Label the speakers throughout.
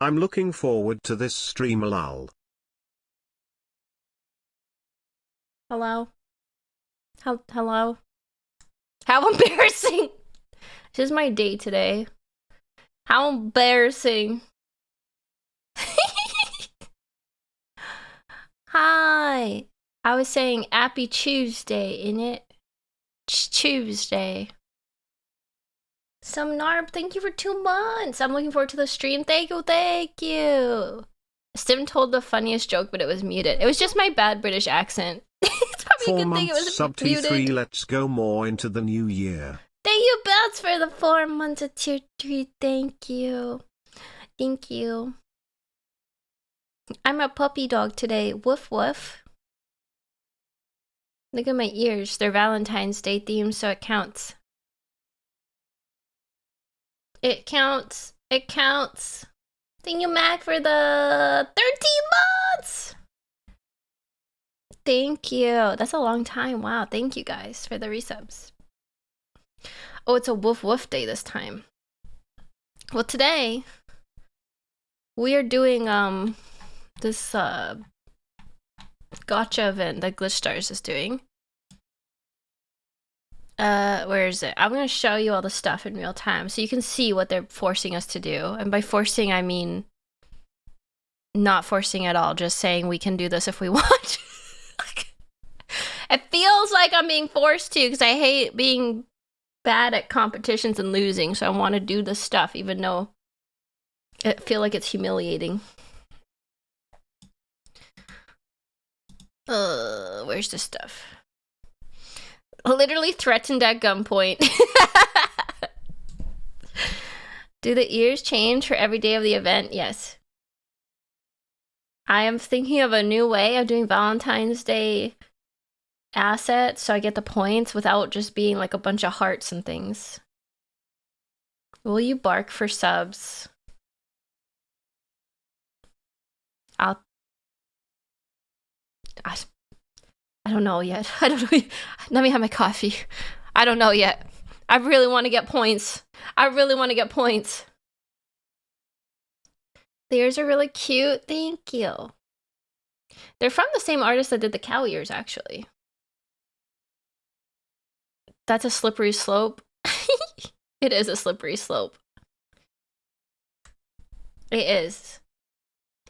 Speaker 1: I'm looking forward to this stream lol.
Speaker 2: Hello? Hello? How embarrassing! This is my day today. How embarrassing. Hi! I was saying Happy Tuesday, innit? Tuesday. Some Narb, thank you for 2 months. I'm looking forward to the stream. Thank you, thank you. Stim told the funniest joke, but it was muted. It was just my bad British accent. It's probably
Speaker 1: 4
Speaker 2: a good thing it
Speaker 1: months
Speaker 2: was
Speaker 1: sub T3.
Speaker 2: muted.
Speaker 1: Let's go more into the new year.
Speaker 2: Thank you, Belts, for the 4 months of tier 3. Thank you. Thank you. I'm a puppy dog today. Woof woof. Look at my ears. They're Valentine's Day themed, so it counts. It counts. It counts. Thank you, Mac, for the 13 months. Thank you. That's a long time. Wow. Thank you guys for the resubs. Oh, it's a woof woof day this time. Well, today we are doing this gotcha event that Glitch Stars is doing. Where is it? I'm gonna show you all the stuff in real time so you can see what they're forcing us to do. And by forcing, I mean not forcing at all, just saying we can do this if we want. It feels like I'm being forced to because I hate being bad at competitions and losing, so I want to do this stuff even though I feel like it's humiliating. Where's the stuff? Literally threatened at gunpoint. Do the ears change for every day of the event? Yes. I am thinking of a new way of doing Valentine's Day assets so I get the points without just being like a bunch of hearts and things. Will you bark for subs? I don't know yet. I don't know. Let me have my coffee. I don't know yet. I really want to get points. I really want to get points. The ears are really cute. Thank you. They're from the same artist that did the cow ears, actually. That's a slippery slope. It is a slippery slope. It is.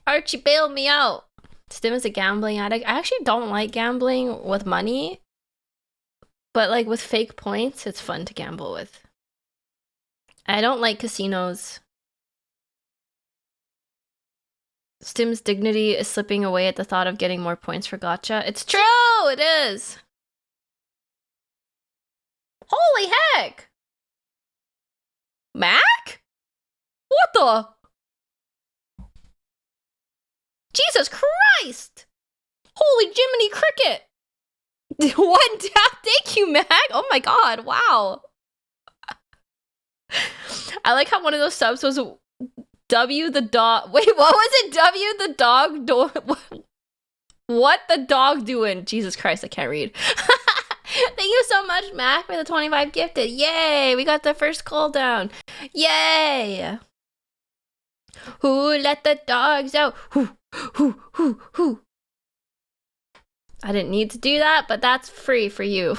Speaker 2: Archie, bail me out. Stim is a gambling addict. I actually don't like gambling with money, but like with fake points, it's fun to gamble with. I don't like casinos. Stim's dignity is slipping away at the thought of getting more points for gotcha. It's true! It is! Holy heck! Mac? What the? Jesus Christ! Holy Jiminy Cricket! One tap, thank you, Mac! Oh my god, wow! I like how one of those subs was W the dog. Wait, what was it? W the dog? What the dog doing? Jesus Christ, I can't read. Thank you so much, Mac, for the 25 gifted. Yay! We got the first call down. Yay! Who let the dogs out? Who? I didn't need to do that, but that's free for you.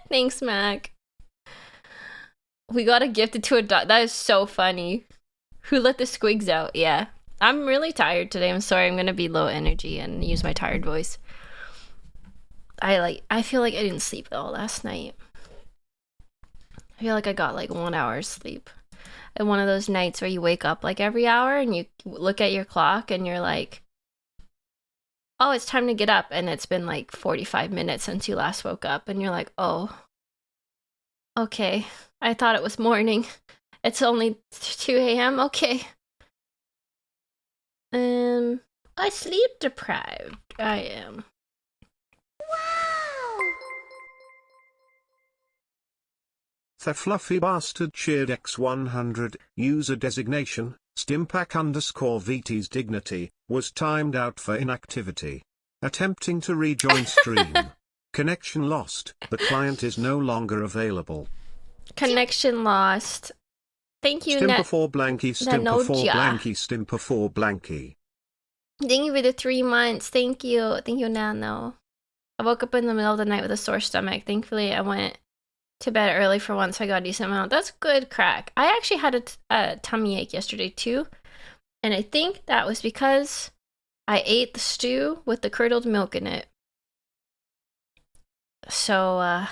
Speaker 2: Thanks, Mac. We got a gifted to a dog. That is so funny. Who let the squigs out? Yeah. I'm really tired today. I'm sorry. I'm going to be low energy and use my tired voice. I feel like I didn't sleep at all last night. I feel like I got like 1 hour sleep. And one of those nights where you wake up like every hour and you look at your clock and you're like, oh, it's time to get up. And it's been like 45 minutes since you last woke up. And you're like, oh, okay. I thought it was morning. It's only 2 a.m. Okay. I sleep deprived. I am.
Speaker 1: The fluffy bastard cheered X100, user designation, stimpack_VT's dignity, was timed out for inactivity. Attempting to rejoin stream. Connection lost, the client is no longer available.
Speaker 2: Connection lost. Thank you,
Speaker 1: Stimper for blanky, stimper for
Speaker 2: Nanoja.
Speaker 1: blanky, stimper for blanky.
Speaker 2: Thank you for the 3 months. Thank you. Thank you, Nano. I woke up in the middle of the night with a sore stomach. Thankfully, I went to bed early for once, so I got a decent amount. That's good crack. I actually had a tummy ache yesterday, too. And I think that was because I ate the stew with the curdled milk in it. So, I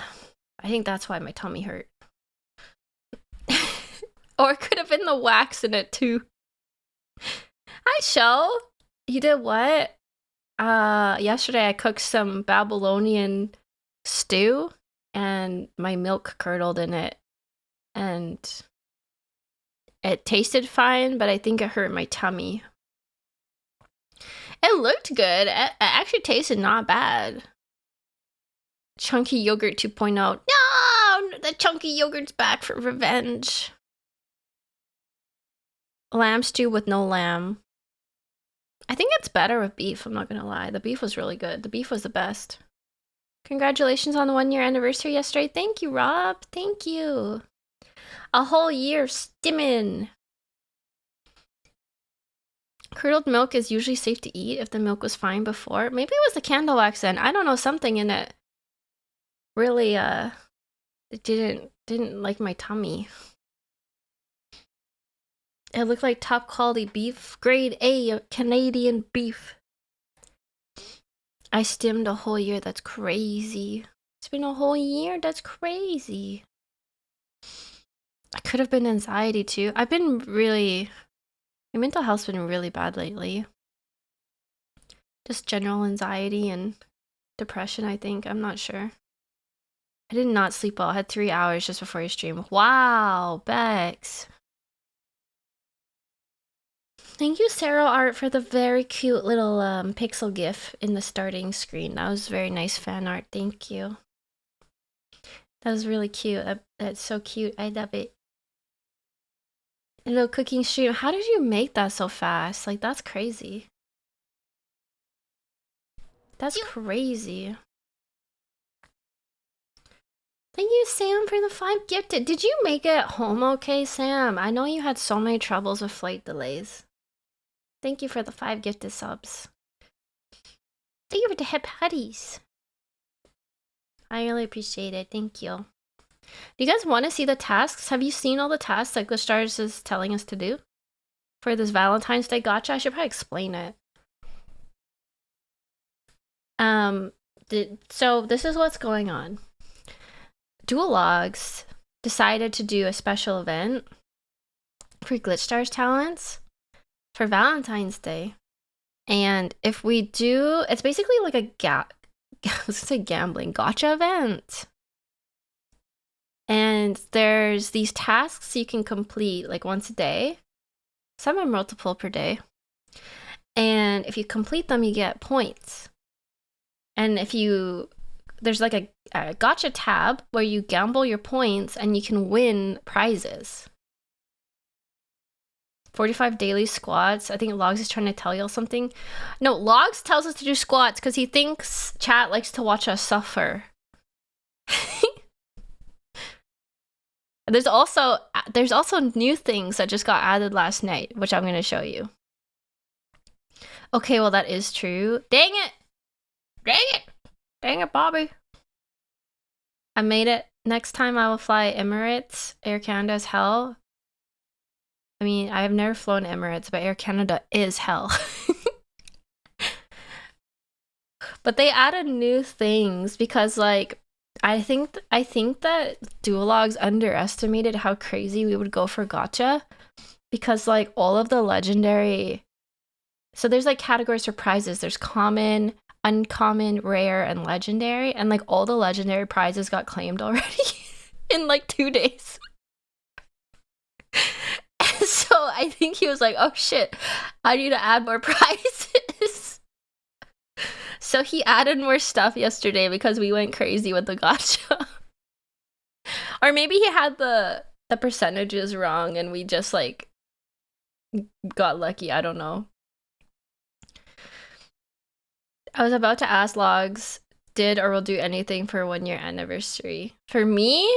Speaker 2: think that's why my tummy hurt. Or it could have been the wax in it, too. Hi, Shell. You did what? Yesterday I cooked some Babylonian stew and my milk curdled in it. And it tasted fine, but I think it hurt my tummy. It looked good. It actually tasted not bad. Chunky Yogurt 2.0. No! The Chunky Yogurt's back for revenge. Lamb stew with no lamb. I think it's better with beef, I'm not gonna lie. The beef was really good. The beef was the best. Congratulations on the 1-year anniversary yesterday. Thank you, Rob. Thank you. A whole year stimming. Curdled milk is usually safe to eat if the milk was fine before. Maybe it was the candle wax then. I don't know, something in it really it didn't like my tummy. It looked like top quality beef, grade A Canadian beef. I stimmed a whole year. That's crazy. It's been a whole year. That's crazy. I could have been anxiety too. My mental health's been really bad lately. Just general anxiety and depression, I think. I'm not sure. I did not sleep well. I had 3 hours just before your stream. Wow, Bex. Thank you, Sarah Art, for the very cute little pixel gif in the starting screen. That was very nice fan art. Thank you. That was really cute. That's so cute. I love it. A little cooking stream. How did you make that so fast? Like, that's crazy. That's crazy. Thank you, Sam, for the 5 gifted. Did you make it home okay, Sam? I know you had so many troubles with flight delays. Thank you for the 5 gifted subs. Thank you for the hip huddies. I really appreciate it. Thank you. Do you guys want to see the tasks? Have you seen all the tasks that Glitchstars is telling us to do for this Valentine's Day gacha? I should probably explain it. So this is what's going on. Duologs decided to do a special event for Glitchstars talents for Valentine's Day. And if we do, it's basically like a gambling gacha event. And there's these tasks you can complete like once a day. Some are multiple per day. And if you complete them, you get points. And there's like a gacha tab where you gamble your points and you can win prizes. 45 daily squats. I think Logs is trying to tell y'all something. No, Logs tells us to do squats because he thinks chat likes to watch us suffer. There's also new things that just got added last night, which I'm going to show you. Okay, well, that is true. Dang it! Dang it! Dang it, Bobby. I made it. Next time I will fly Emirates. Air Canada is hell. I mean, I have never flown Emirates, but Air Canada is hell. But they added new things because, like, I think that Duologs underestimated how crazy we would go for gacha because, like, all of the legendary. So there's like categories for prizes. There's common, uncommon, rare, and legendary, and like all the legendary prizes got claimed already in like 2 days. So I think he was like, oh shit, I need to add more prizes. So he added more stuff yesterday because we went crazy with the gacha. Or maybe he had the percentages wrong and we just like got lucky. I don't know. I was about to ask Logs, did or will do anything for 1 year anniversary. For me,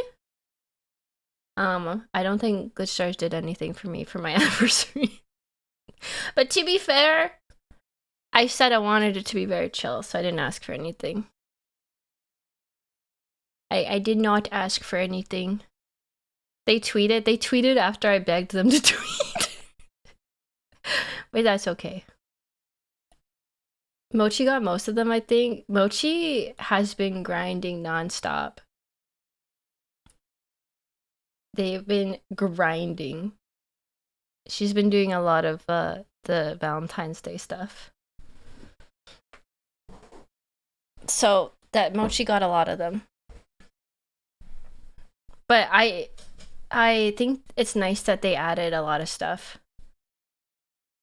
Speaker 2: I don't think Glitch Stars did anything for me for my anniversary. But to be fair, I said I wanted it to be very chill, so I didn't ask for anything. I did not ask for anything. They tweeted after I begged them to tweet. But that's okay. Mochi got most of them, I think. Mochi has been grinding nonstop. They've been grinding. She's been doing a lot of the Valentine's Day stuff. So that Mochi got a lot of them. But I think it's nice that they added a lot of stuff.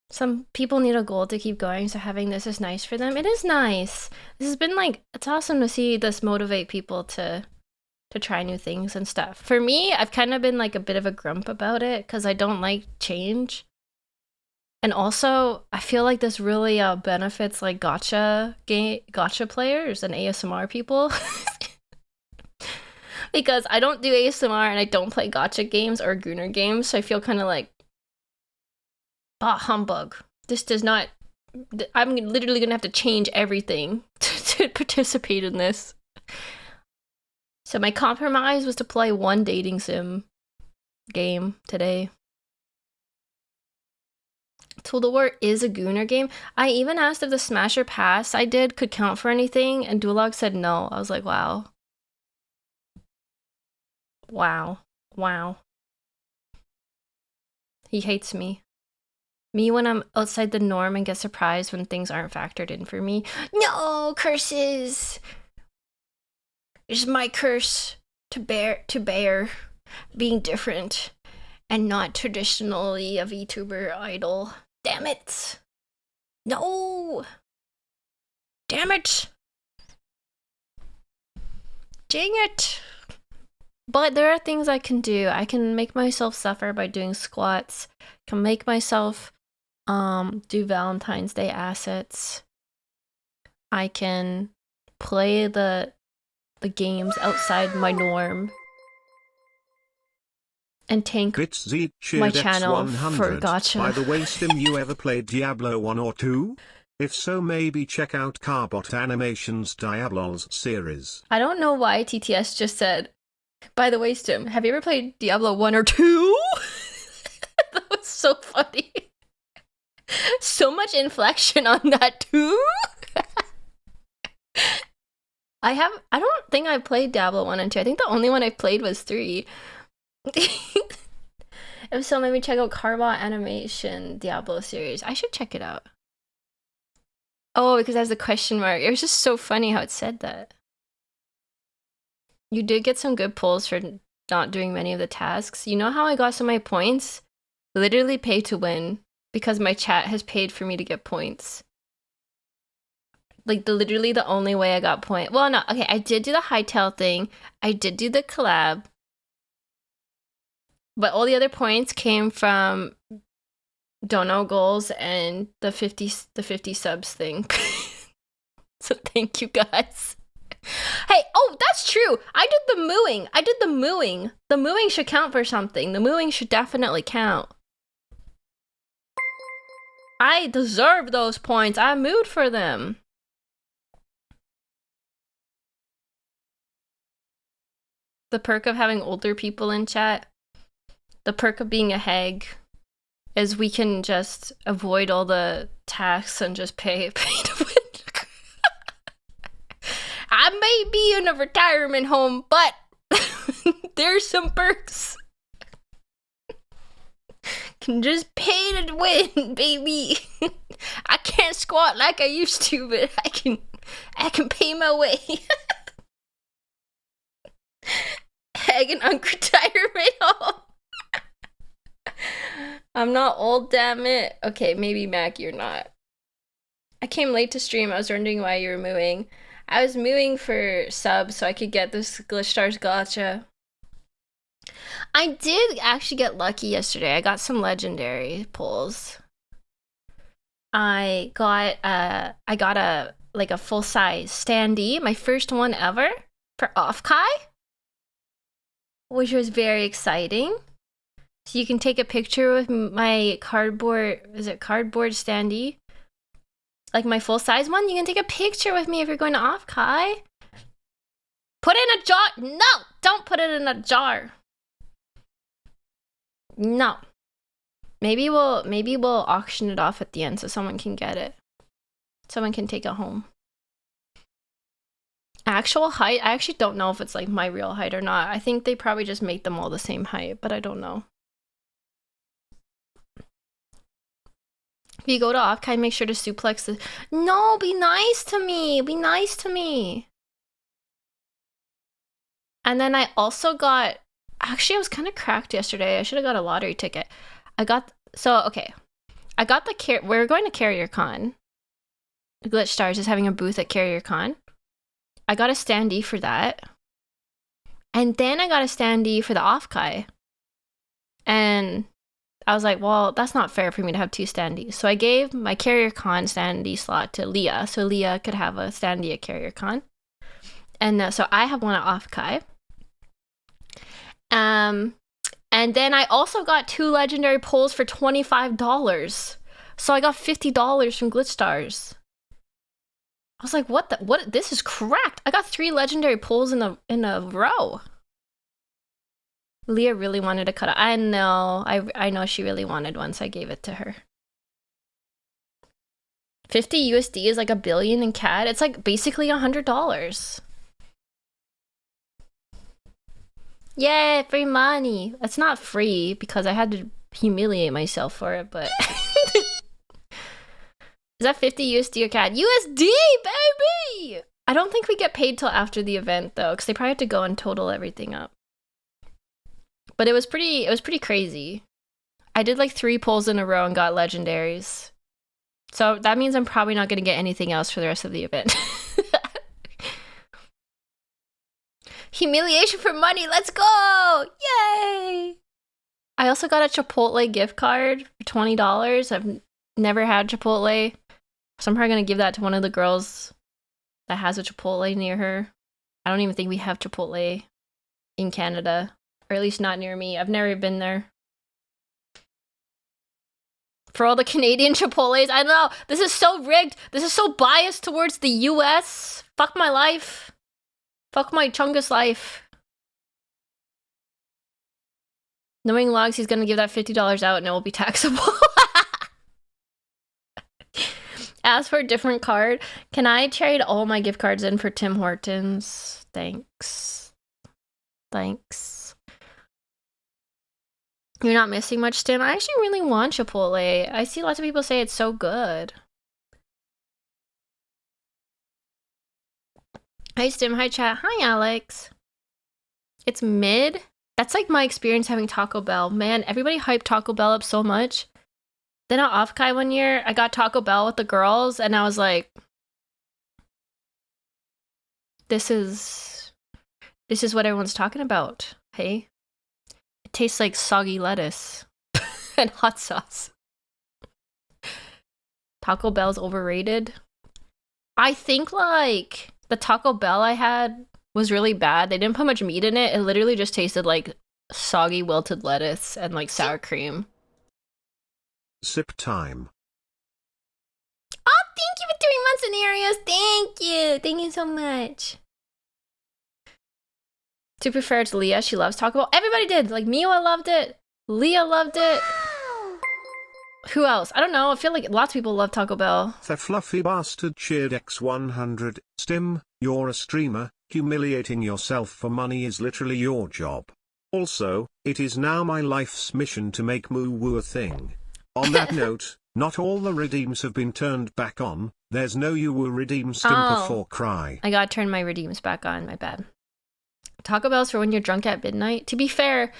Speaker 2: Some people need a goal to keep going, so having this is nice for them. It is nice. This has been like, it's awesome to see this motivate people to try new things and stuff. For me, I've kind of been like a bit of a grump about it because I don't like change. And also, I feel like this really benefits like gacha players and ASMR people. Because I don't do ASMR and I don't play gacha games or Gunner games, so I feel kind of like, humbug. This does not... I'm literally gonna have to change everything to participate in this. So my compromise was to play one dating sim game today. Tool the War is a Gunner game. I even asked if the Smasher Pass I did could count for anything, and Dulog said no. I was like, wow. Wow. Wow. He hates me. Me when I'm outside the norm and get surprised when things aren't factored in for me. No, curses! It's my curse to bear being different and not traditionally a VTuber idol. Damn it! No! Damn it! Dang it! But there are things I can do. I can make myself suffer by doing squats. Can make myself do Valentine's Day assets. I can play the games outside my norm and tank my channel for gacha.
Speaker 1: By the way, Stim, you ever played Diablo 1 or 2? If so, maybe check out Carbot Animation's Diablos series.
Speaker 2: I don't know why TTS just said, by the way, Stim, have you ever played Diablo 1 or 2? That was so funny. So much inflection on that too. I don't think I played Diablo 1 and 2. I think the only one I played was 3. If so, maybe check out Carbot Animation Diablo series. I should check it out. Oh, because it has the question mark. It was just so funny how it said that. You did get some good pulls for not doing many of the tasks. You know how I got some of my points? Literally pay to win. Because my chat has paid for me to get points. Like, literally the only way I got points. Well, no, okay, I did do the Hightail thing. I did do the collab. But all the other points came from dono goals and the 50 subs thing. So thank you guys. Hey, oh, that's true. I did the mooing. The mooing should count for something. The mooing should definitely count. I deserve those points. I mooed for them. The perk of having older people in chat, the perk of being a hag, is we can just avoid all the tasks and just pay to win. I may be in a retirement home, but there's some perks. Can just pay to win, baby. I can't squat like I used to, but I can pay my way. Hagging on retirement home. I'm not old, damn it. Okay, maybe Mac, you're not. I came late to stream. I was wondering why you were mooing. I was mooing for subs so I could get this Glitch Stars gacha. I did actually get lucky yesterday. I got some legendary pulls. I got a full-size standee, my first one ever for Offkai. which was very exciting. So you can take a picture with my cardboard, is it cardboard standee? Like my full-size one? You can take a picture with me if you're going to off-kai. Put it in a jar. No! Don't put it in a jar. No. Maybe we'll auction it off at the end so someone can get it. Someone can take it home. Actual height, I actually don't know if it's like my real height or not. I think they probably just make them all the same height, but I don't know. If you go to off-kai, make sure to suplex the... No, be nice to me. Be nice to me. And then I also got... Actually, I was kind of cracked yesterday. I should have got a lottery ticket. Okay. I got the... We're going to Carrier Con. Glitch Stars is having a booth at Carrier Con. I got a standee for that. And then I got a standee for the off-kai. And I was like, well, that's not fair for me to have two standees. So I gave my Carrier Con standee slot to Leah. So Leah could have a standee at Carrier Con. And so I have one at off-kai. And then I also got 2 legendary pulls for $25. So I got $50 from Glitch Stars. I was like, what? This is cracked. I got 3 legendary pulls in a row. Leah really wanted to cut it. I know. I know she really wanted one, so I gave it to her. 50 USD is like $1 billion in CAD. It's like basically $100. Yay, free money. It's not free because I had to humiliate myself for it, but... Is that 50 USD or CAD? USD, baby! I don't think we get paid till after the event, though, because they probably have to go and total everything up. But it was pretty crazy. I did like 3 pulls in a row and got legendaries. So that means I'm probably not going to get anything else for the rest of the event. Humiliation for money, let's go! Yay! I also got a Chipotle gift card for $20. I've never had Chipotle. So I'm probably going to give that to one of the girls that has a Chipotle near her. I don't even think we have Chipotle in Canada. Or at least not near me. I've never been there. For all the Canadian Chipotles, I don't know. This is so rigged. This is so biased towards the US. Fuck my life. Fuck my Chungus life. Knowing Logs, he's going to give that $50 out and it will be taxable. Ask for a different card. Can I trade all my gift cards in for Tim Hortons? Thanks. Thanks. You're not missing much, Tim. I actually really want Chipotle. I see lots of people say it's so good. Hi, Stim. Hi, chat. Hi, Alex. It's mid. That's like my experience having Taco Bell. Man, everybody hyped Taco Bell up so much. Then at off-kai one year, I got Taco Bell with the girls, and I was like, this is what everyone's talking about, hey? It tastes like soggy lettuce and hot sauce. Taco Bell's overrated. I think, like, the Taco Bell I had was really bad. They didn't put much meat in it. It literally just tasted like soggy wilted lettuce and, like, sour cream.
Speaker 1: Sip time.
Speaker 2: Oh, thank you for 3 months in areas. Thank you. Thank you so much. To be fair to Leah, she loves Taco Bell. Everybody did. Like, Miwa loved it. Leah loved it. Who else? I don't know. I feel like lots of people love Taco Bell.
Speaker 1: The fluffy bastard cheered X100. Stim, you're a streamer. Humiliating yourself for money is literally your job. Also, it is now my life's mission to make moo woo a thing. On that note, not all the redeems have been turned back on. There's no you will redeem Stimper for cry.
Speaker 2: I gotta turn my redeems back on, my bad. Taco Bell's for when you're drunk at midnight. To be fair,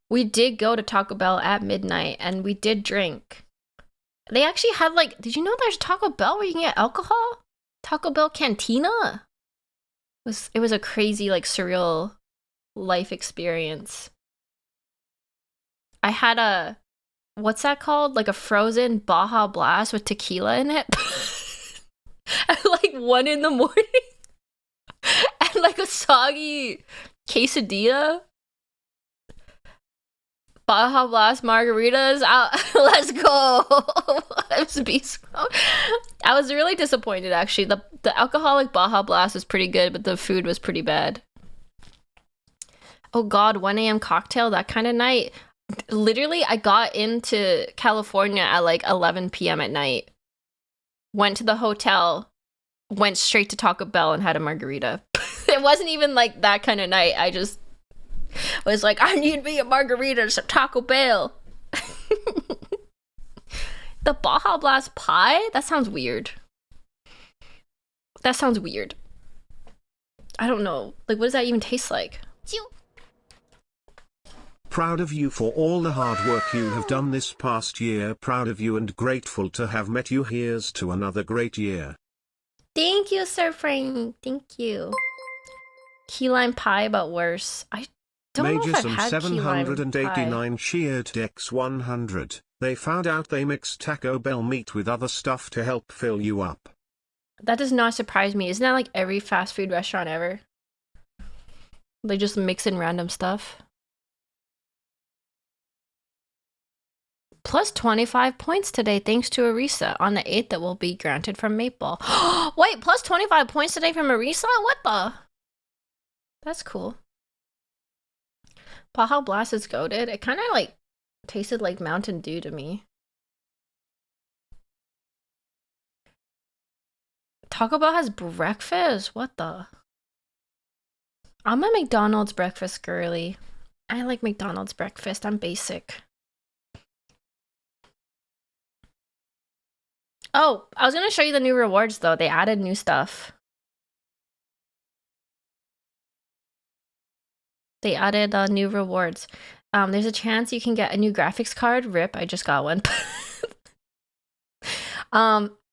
Speaker 2: we did go to Taco Bell at midnight and we did drink. They actually had like, did you know there's Taco Bell where you can get alcohol? Taco Bell Cantina. It was a crazy, like, surreal life experience. I had a, what's that called? Like a frozen Baja Blast with tequila in it. At like 1 in the morning. And like a soggy quesadilla. Baja Blast margaritas. Let's go. I was really disappointed actually. The alcoholic Baja Blast was pretty good, but the food was pretty bad. Oh god, 1 a.m. cocktail, that kind of night. Literally, I got into California at like 11 p.m. at night. Went to the hotel, went straight to Taco Bell and had a margarita. It wasn't even like that kind of night. I just was like, I need me a margarita and some Taco Bell. The Baja Blast pie? That sounds weird. That sounds weird. I don't know. Like, what does that even taste like?
Speaker 1: Proud of you for all the hard work you have done this past year. Proud of you and grateful to have met you. Here's to another great year.
Speaker 2: Thank you, Sir Frank. Thank you. Key lime pie, but worse. I don't know if I've had key lime pie.
Speaker 1: 789 cheered X100. They found out they mixed Taco Bell meat with other stuff to help fill you up.
Speaker 2: That does not surprise me. Isn't that like every fast food restaurant ever? They just mix in random stuff. Plus 25 points today thanks to Arisa on the 8th that will be granted from Maple. Wait, plus 25 points today from Arisa? What the? That's cool. Baja Blast is goated. It kind of like tasted like Mountain Dew to me. Taco Bell has breakfast? What the? I'm a McDonald's breakfast girly. I like McDonald's breakfast. I'm basic. Oh, I was going to show you the new rewards, though. They added new stuff. They added new rewards. There's a chance you can get a new graphics card. RIP, I just got one.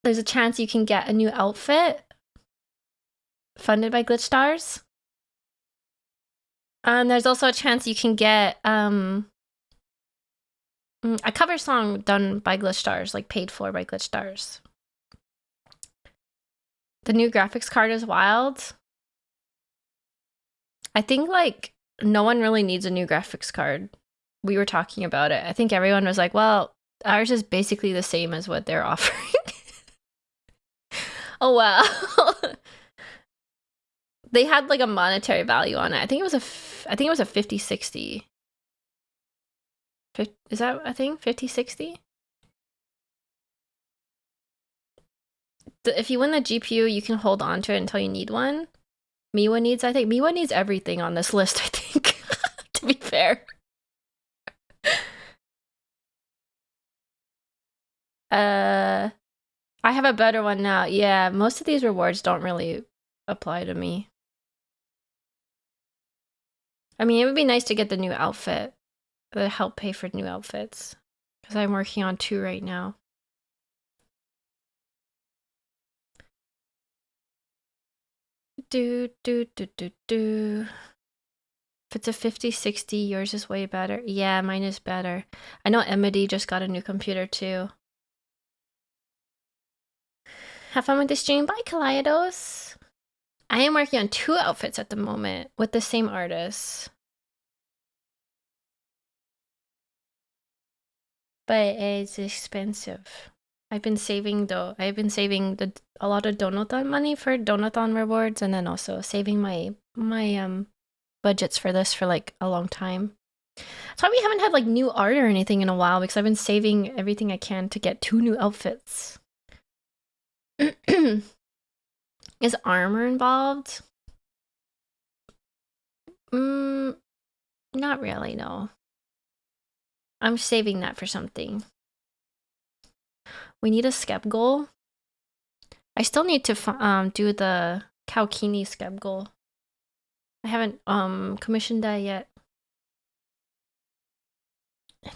Speaker 2: There's a chance you can get a new outfit. Funded by Glitch Stars. And there's also a chance you can get a cover song done by Glitch Stars, like paid for by Glitch Stars. The new graphics card is wild. I think like no one really needs a new graphics card. We were talking about it. I think everyone was like, well, ours is basically the same as what they're offering. Oh wow. They had like a monetary value on it. I think it was a 5060. Is that a thing? 5060? If you win the GPU, you can hold on to it until you need one. Miwa needs everything on this list, I think. To be fair. I have a better one now. Yeah, most of these rewards don't really apply to me. I mean, it would be nice to get the new outfit. That help pay for new outfits. Because I'm working on 2 right now. If it's a 5060, yours is way better. Yeah, mine is better. I know Emily just got a new computer too. Have fun with the stream. Bye, Kaleidos. I am working on 2 outfits at the moment with the same artist. But it's expensive. I've been saving though. I've been saving a lot of Donathon money for Donathon rewards, and then also saving my budgets for this for like a long time. That's why we haven't had like new art or anything in a while, because I've been saving everything I can to get 2 new outfits. Is armor involved? Not really, no. I'm saving that for something. We need a skep goal. I still need to do the Kaukini skep goal. I haven't commissioned that yet.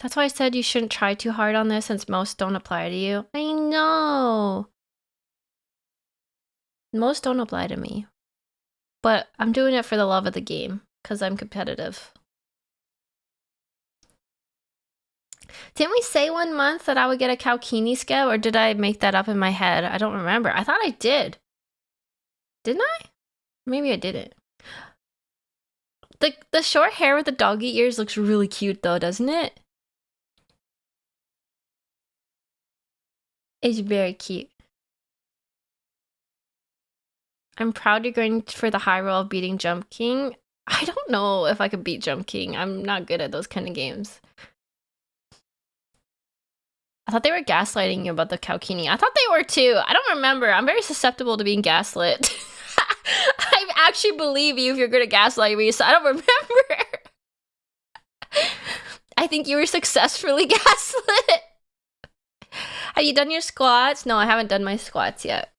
Speaker 2: That's why I said you shouldn't try too hard on this, since most don't apply to you. I know. Most don't apply to me. But I'm doing it for the love of the game, because I'm competitive. Didn't we say 1 month that I would get a Kaukini skeb, or did I make that up in my head? I don't remember. I thought I did. Didn't I? Maybe I didn't. The short hair with the doggy ears looks really cute though, doesn't it? It's very cute. I'm proud you're going for the high roll of beating Jump King. I don't know if I could beat Jump King. I'm not good at those kind of games. I thought they were gaslighting you about the Kaukini. I thought they were too. I don't remember. I'm very susceptible to being gaslit. I actually believe you if you're good at gaslighting me, so I don't remember. I think you were successfully gaslit. Have you done your squats? No, I haven't done my squats yet.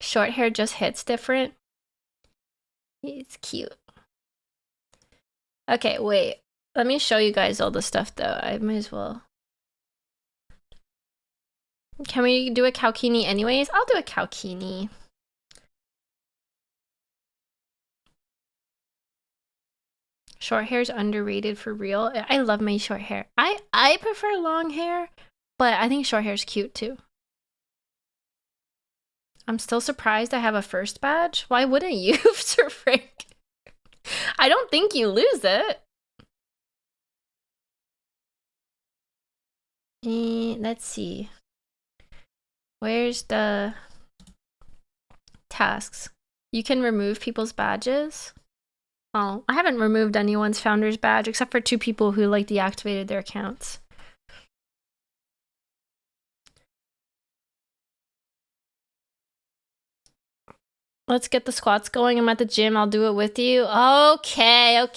Speaker 2: Short hair just hits different. It's cute. Okay, wait. Let me show you guys all the stuff though. I might as well. Can we do a Kaukini anyways? I'll do a Kaukini. Short hair is underrated for real. I love my short hair. I prefer long hair, but I think short hair is cute too. I'm still surprised I have a first badge. Why wouldn't you, Sir Frank? I don't think you lose it. Let's see. Where's the tasks? You can remove people's badges. Oh, I haven't removed anyone's founder's badge except for 2 people who like deactivated their accounts. Let's get the squats going. I'm at the gym. I'll do it with you. Okay.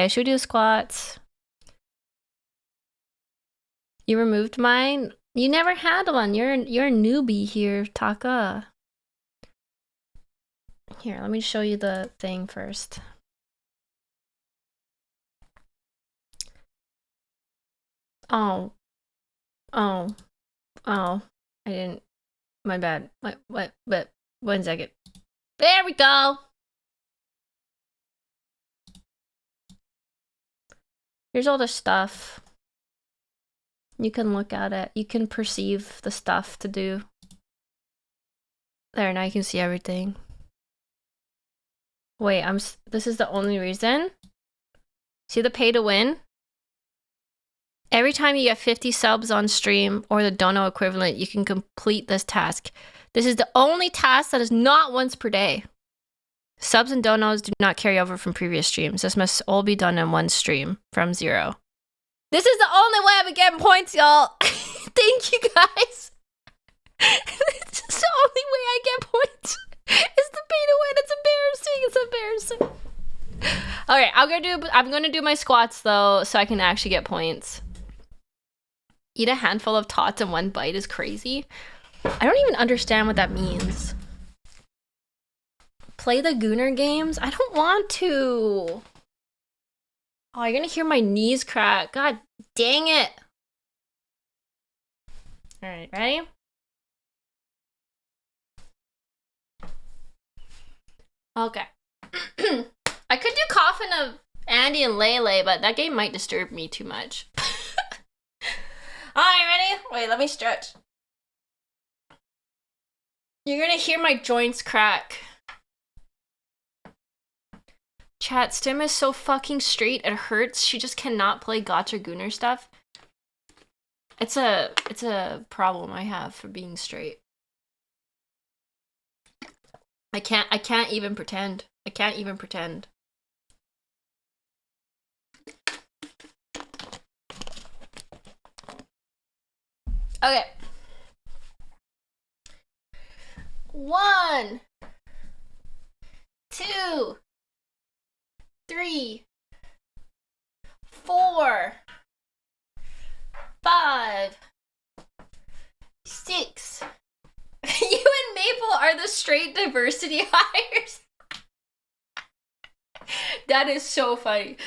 Speaker 2: Should we do squats? You removed mine? You never had one. You're a newbie here, Taka. Here, let me show you the thing first. Oh. I didn't. My bad. What? 1 second. There we go. Here's all the stuff. You can look at it. You can perceive the stuff to do. There, now you can see everything. Wait, this is the only reason? See the pay to win? Every time you get 50 subs on stream or the dono equivalent, you can complete this task. This is the only task that is not once per day. Subs and donos do not carry over from previous streams. This must all be done in one stream from 0. This is the only way I've been getting points, y'all. Thank you, guys. This is the only way I get points. It's the pay to win. It's embarrassing. Okay, I'm gonna do my squats though, so I can actually get points. Eat a handful of tots in 1 bite is crazy. I don't even understand what that means. Play the Gooner games? I don't want to. Oh, you're gonna hear my knees crack. God dang it. All right, ready? Okay. I could do Coffin of Andy and Lele, but that game might disturb me too much. All right, ready? Wait, let me stretch. You're gonna hear my joints crack. Chat, Stim is so fucking straight, it hurts. She just cannot play Gotcha Gooner stuff. It's a problem I have for being straight. I can't even pretend. I can't even pretend. Okay. 1, 2, 3, 4, 5, 6. You and Maple are the straight diversity hires. That is so funny.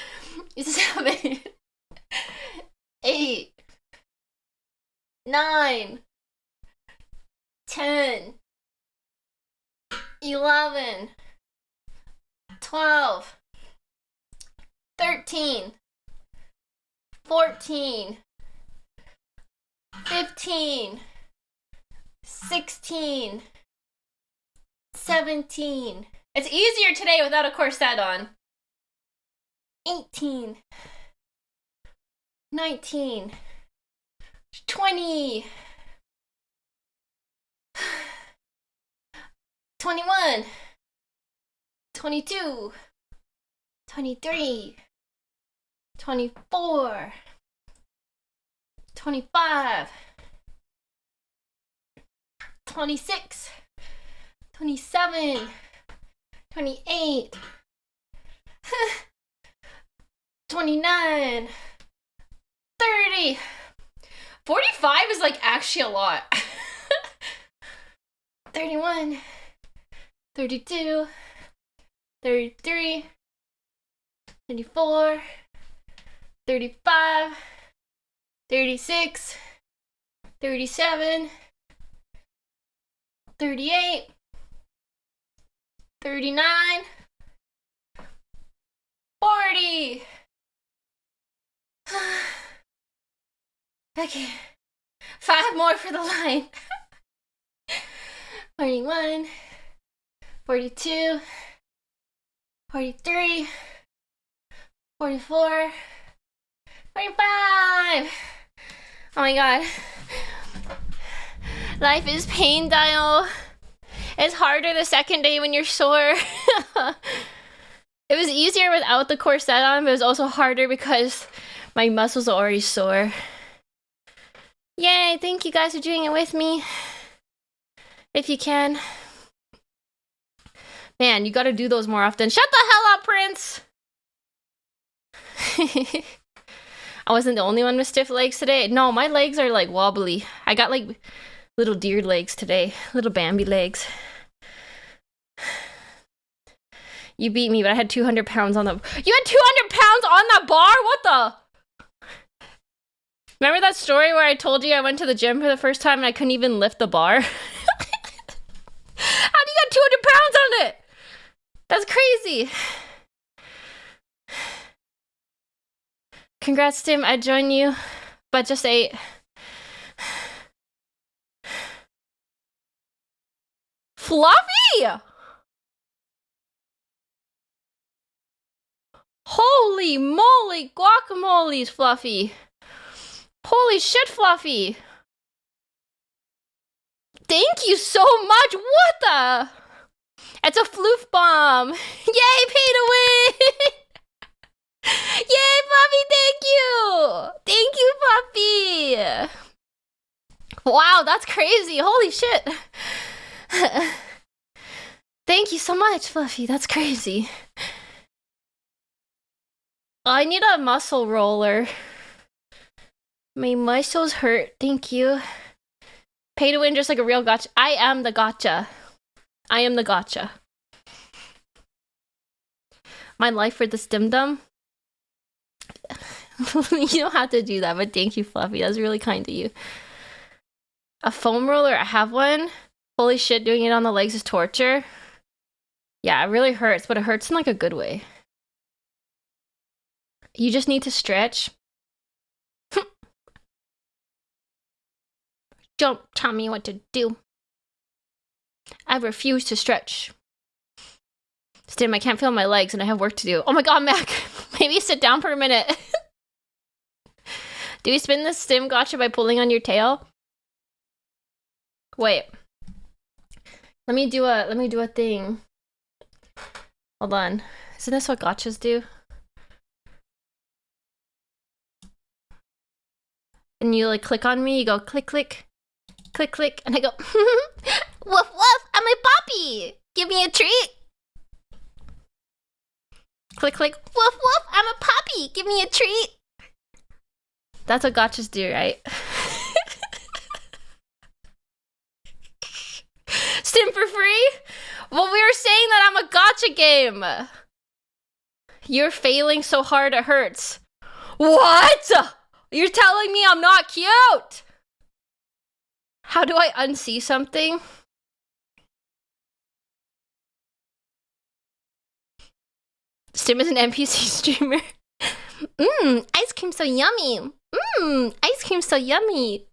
Speaker 2: 7, 8, 9, 10, 11, 12, 13, 14, 15, 16, 17. It's easier today without a corset on. 18, 19, 20, 21, 22, 23, 24, 25, 26, 27, 28, 29, 30. 45 is like actually a lot. 31, 32, 33, 34, 35, 36, 37, 38, 39, 40. Okay, 5 more for the line. 41, 42, 43, 44, 45. Oh my god. Life is pain, Dial. It's harder the second day when you're sore. It was easier without the corset on, but it was also harder because my muscles are already sore. Yay, thank you guys for doing it with me. If you can. Man, you gotta do those more often. Shut the hell up, Prince! I wasn't the only one with stiff legs today. No, my legs are like wobbly. I got like little deer legs today. Little Bambi legs. You beat me, but I had 200 pounds on the... You had 200 pounds on that bar? What the... Remember that story where I told you I went to the gym for the first time and I couldn't even lift the bar? How do you got 200 pounds on it? That's crazy. Congrats, Tim. I'd join you, but just 8. Fluffy! Holy moly, guacamole's Fluffy. Holy shit, Fluffy. Thank you so much. What the? It's a floof bomb. Yay, pay to win. Yay, Fluffy, thank you. Thank you, Fluffy. Wow, that's crazy. Holy shit. Thank you so much, Fluffy. That's crazy. I need a muscle roller. My muscles hurt. Thank you. Pay to win just like a real gotcha. I am the gotcha. I am the gotcha. My life for the stim dum. You don't have to do that, but thank you, Fluffy. That's really kind of you. A foam roller? I have one. Holy shit, doing it on the legs is torture. Yeah, it really hurts, but it hurts in like a good way. You just need to stretch. Don't tell me what to do. I refuse to stretch. Stim, I can't feel my legs and I have work to do. Oh my god, Mac. Maybe sit down for a minute. Do we spin the stim gotcha by pulling on your tail? Wait. Let me do a thing. Hold on. Isn't this what gotchas do? And you like click on me, you go click, click, click, click, and I go, woof, woof, I'm a puppy. Give me a treat. Click, click, woof, woof, I'm a puppy. Give me a treat. That's what gotchas do, right? Stim for free? Well, we were saying that I'm a gotcha game. You're failing so hard it hurts. What? You're telling me I'm not cute? How do I unsee something? Stim is an NPC streamer. Ice cream so yummy. Ice cream so yummy.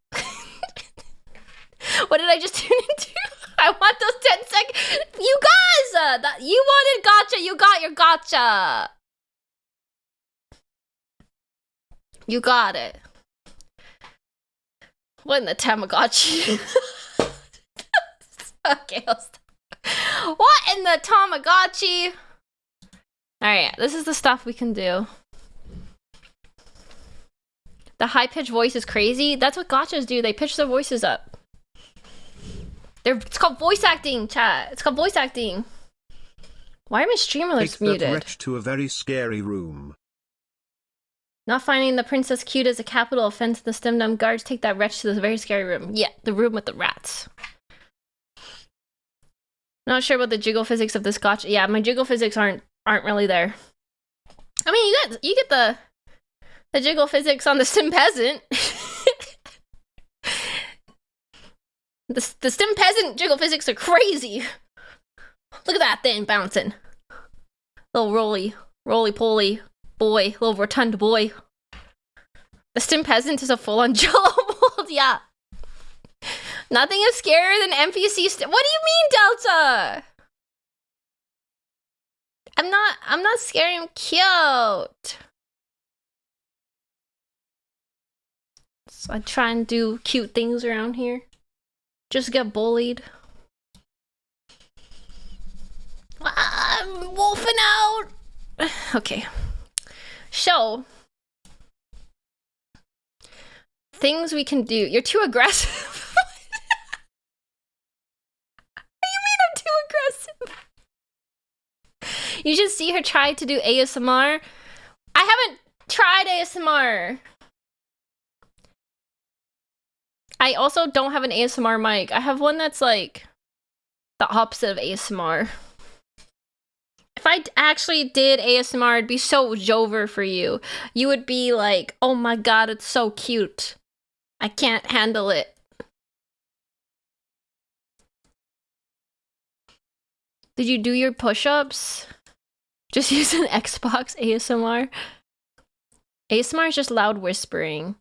Speaker 2: What did I just tune into? I want those 10 seconds. You guys, you wanted gotcha. You got your gotcha. You got it. What in the Tamagotchi? Okay, I'll stop. What in the Tamagotchi? Alright, this is the stuff we can do. The high-pitched voice is crazy. That's what gotchas do. They pitch their voices up. It's called voice acting, chat. It's called voice acting. Why are my streamers
Speaker 1: Take
Speaker 2: muted?
Speaker 1: that wretch to a very scary room.
Speaker 2: Not finding the princess cute is a capital offense. The STEM guards take that wretch to the very scary room. Yeah, the room with the rats. Not sure about the jiggle physics of this gotcha. Yeah, my jiggle physics aren't really there. I mean, you get the jiggle physics on the Stim Peasant. the Stim Peasant jiggle physics are crazy. Look at that thing bouncing. Little roly-poly boy, little rotund boy. The Stim Peasant is a full-on Jello mold, yeah. Nothing is scarier than NPC what do you mean, Delta? I'm not scary, I'm cute. So I try and do cute things around here. Just get bullied. I'm wolfing out. Okay. So, things we can do. You're too aggressive. What do you mean I'm too aggressive? You should see her try to do ASMR. I haven't tried ASMR. I also don't have an ASMR mic. I have one that's like the opposite of ASMR. If I actually did ASMR, it'd be so Jover for you. You would be like, oh my god, it's so cute. I can't handle it. Did you do your push-ups? Just use an Xbox ASMR. ASMR is just loud whispering.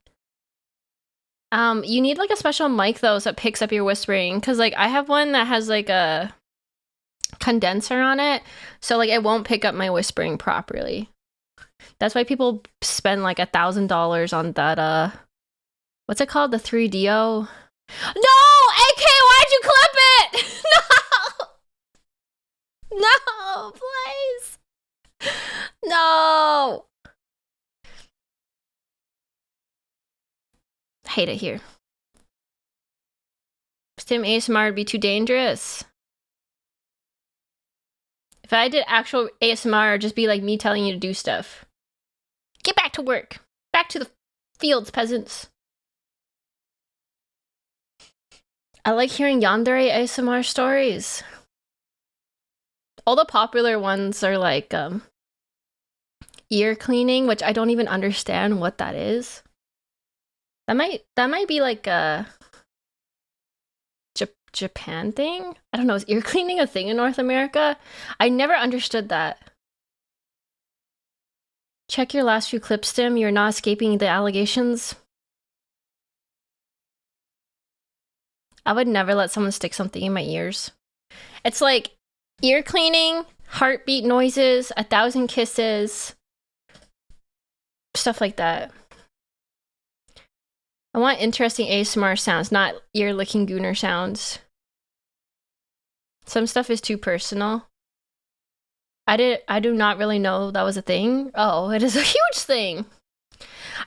Speaker 2: You need like a special mic though so it picks up your whispering. Cause like I have one that has like a condenser on it. So like it won't pick up my whispering properly. That's why people spend like $1,000 on that what's it called? The 3DO? No! AK, why'd you clip it? No! No, please. No! Hate it here. Stim ASMR would be too dangerous. If I did actual ASMR, it'd just be like me telling you to do stuff. Get back to work. Back to the fields, peasants. I like hearing yandere ASMR stories. All the popular ones are like ear cleaning, which I don't even understand what that is. That might be like a Japan thing? I don't know, is ear cleaning a thing in North America? I never understood that. Check your last few clips, Tim. You're not escaping the allegations. I would never let someone stick something in my ears. It's like ear cleaning, heartbeat noises, 1,000 kisses, stuff like that. I want interesting ASMR sounds, not ear-licking gooner sounds. Some stuff is too personal. I do not really know that was a thing. Oh, it is a huge thing.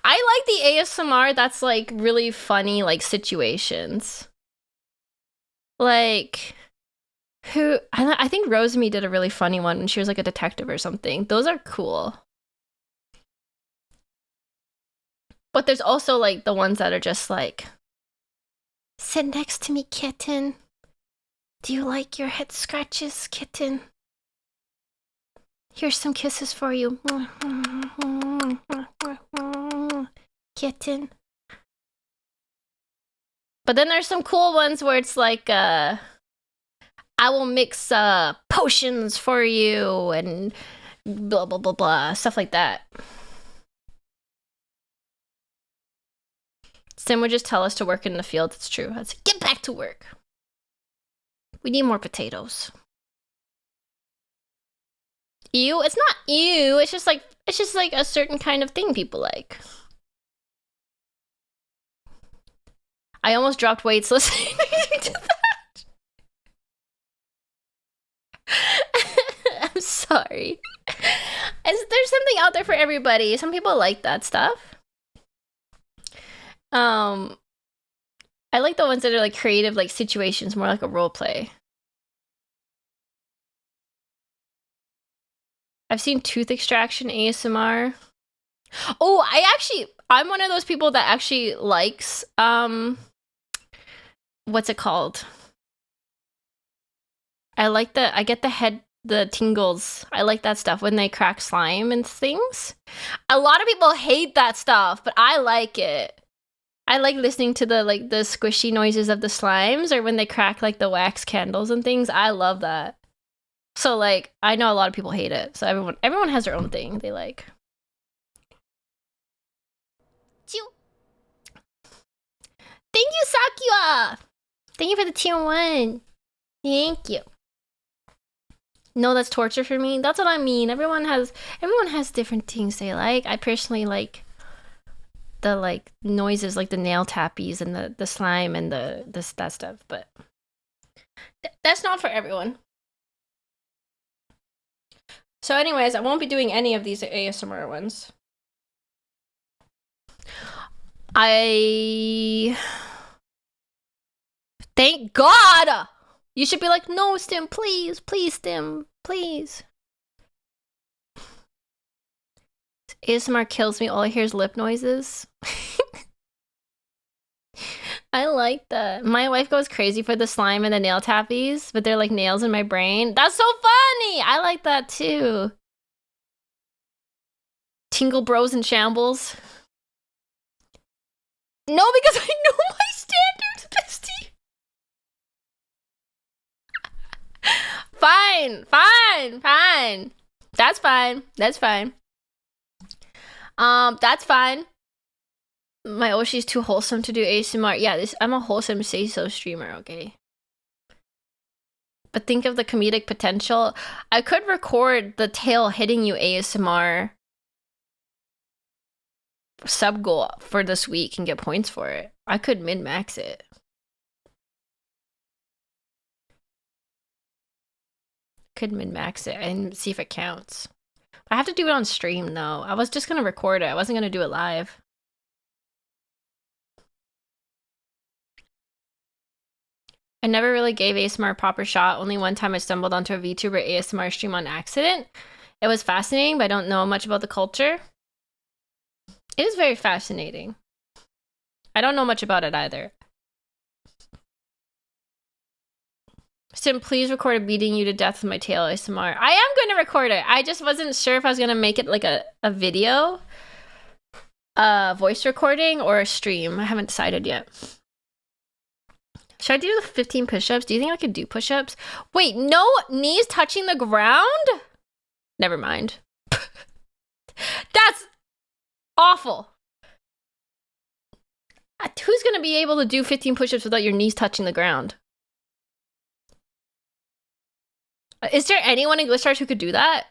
Speaker 2: I like the ASMR that's like really funny, like situations. Like, I think Rosemi did a really funny one when she was like a detective or something. Those are cool. But there's also like the ones that are just like, sit next to me, kitten. Do you like your head scratches, kitten? Here's some kisses for you. Kitten. But then there's some cool ones where it's like, I will mix potions for you and blah, blah, blah, blah. Stuff like that. Sim would just tell us to work in the field. It's true. I'd say, get back to work. We need more potatoes. Ew? It's not ew. It's just like a certain kind of thing people like. I almost dropped weights listening to that. I'm sorry. There's something out there for everybody. Some people like that stuff. I like the ones that are like creative, like situations, more like a role play. I've seen tooth extraction ASMR. Oh, I'm one of those people that actually likes, what's it called? I get the tingles. I like that stuff when they crack slime and things. A lot of people hate that stuff, but I like it. I like listening to the squishy noises of the slimes, or when they crack like the wax candles and things. I love that. So like, I know a lot of people hate it. So everyone has their own thing they like. Thank you, Sakura! Thank you for the tier 1. Thank you. No, that's torture for me. That's what I mean. Everyone has different things they like. I personally like the like noises, like the nail tappies and the slime and that stuff, but that's not for everyone. So anyways, I won't be doing any of these ASMR ones. Thank God! You should be like, no, Stim, please, Stim, please. ASMR kills me. All I hear is lip noises. I like that. My wife goes crazy for the slime and the nail tappies, but they're like nails in my brain. That's so funny! I like that too. Tingle Bros in shambles. No, because I know my standards, bestie. Fine. That's fine. That's fine. My Oshi's too wholesome to do ASMR. Yeah, I'm a wholesome say-so streamer, okay? But think of the comedic potential. I could record the tail hitting you ASMR sub goal for this week and get points for it. I could min-max it. Could min-max it and see if it counts. I have to do it on stream though. I was just gonna record it. I wasn't gonna do it live. I never really gave ASMR a proper shot. Only one time I stumbled onto a VTuber ASMR stream on accident. It was fascinating, but I don't know much about the culture. It is very fascinating. I don't know much about it either. Sim, please record a beating you to death with my tail ASMR. I am going to record it. I just wasn't sure if I was going to make it like a video, voice recording, or a stream. I haven't decided yet. Should I do the 15 push-ups? Do you think I could do push-ups? Wait, no knees touching the ground? Never mind. That's awful. Who's going to be able to do 15 push-ups without your knees touching the ground? Is there anyone in Glitch Stars who could do that?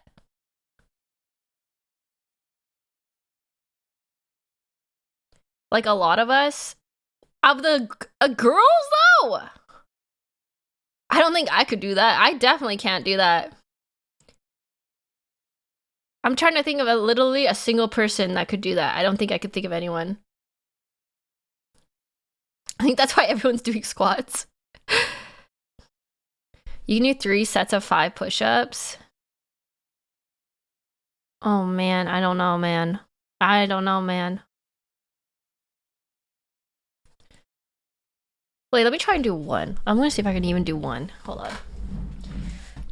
Speaker 2: Like a lot of us? Of the girls, though? I don't think I could do that. I definitely can't do that. I'm trying to think of literally a single person that could do that. I don't think I could think of anyone. I think that's why everyone's doing squats. You can do 3 sets of 5 push-ups. Oh, man. I don't know, man. Wait, let me try and do 1. I'm gonna see if I can even do 1. Hold on.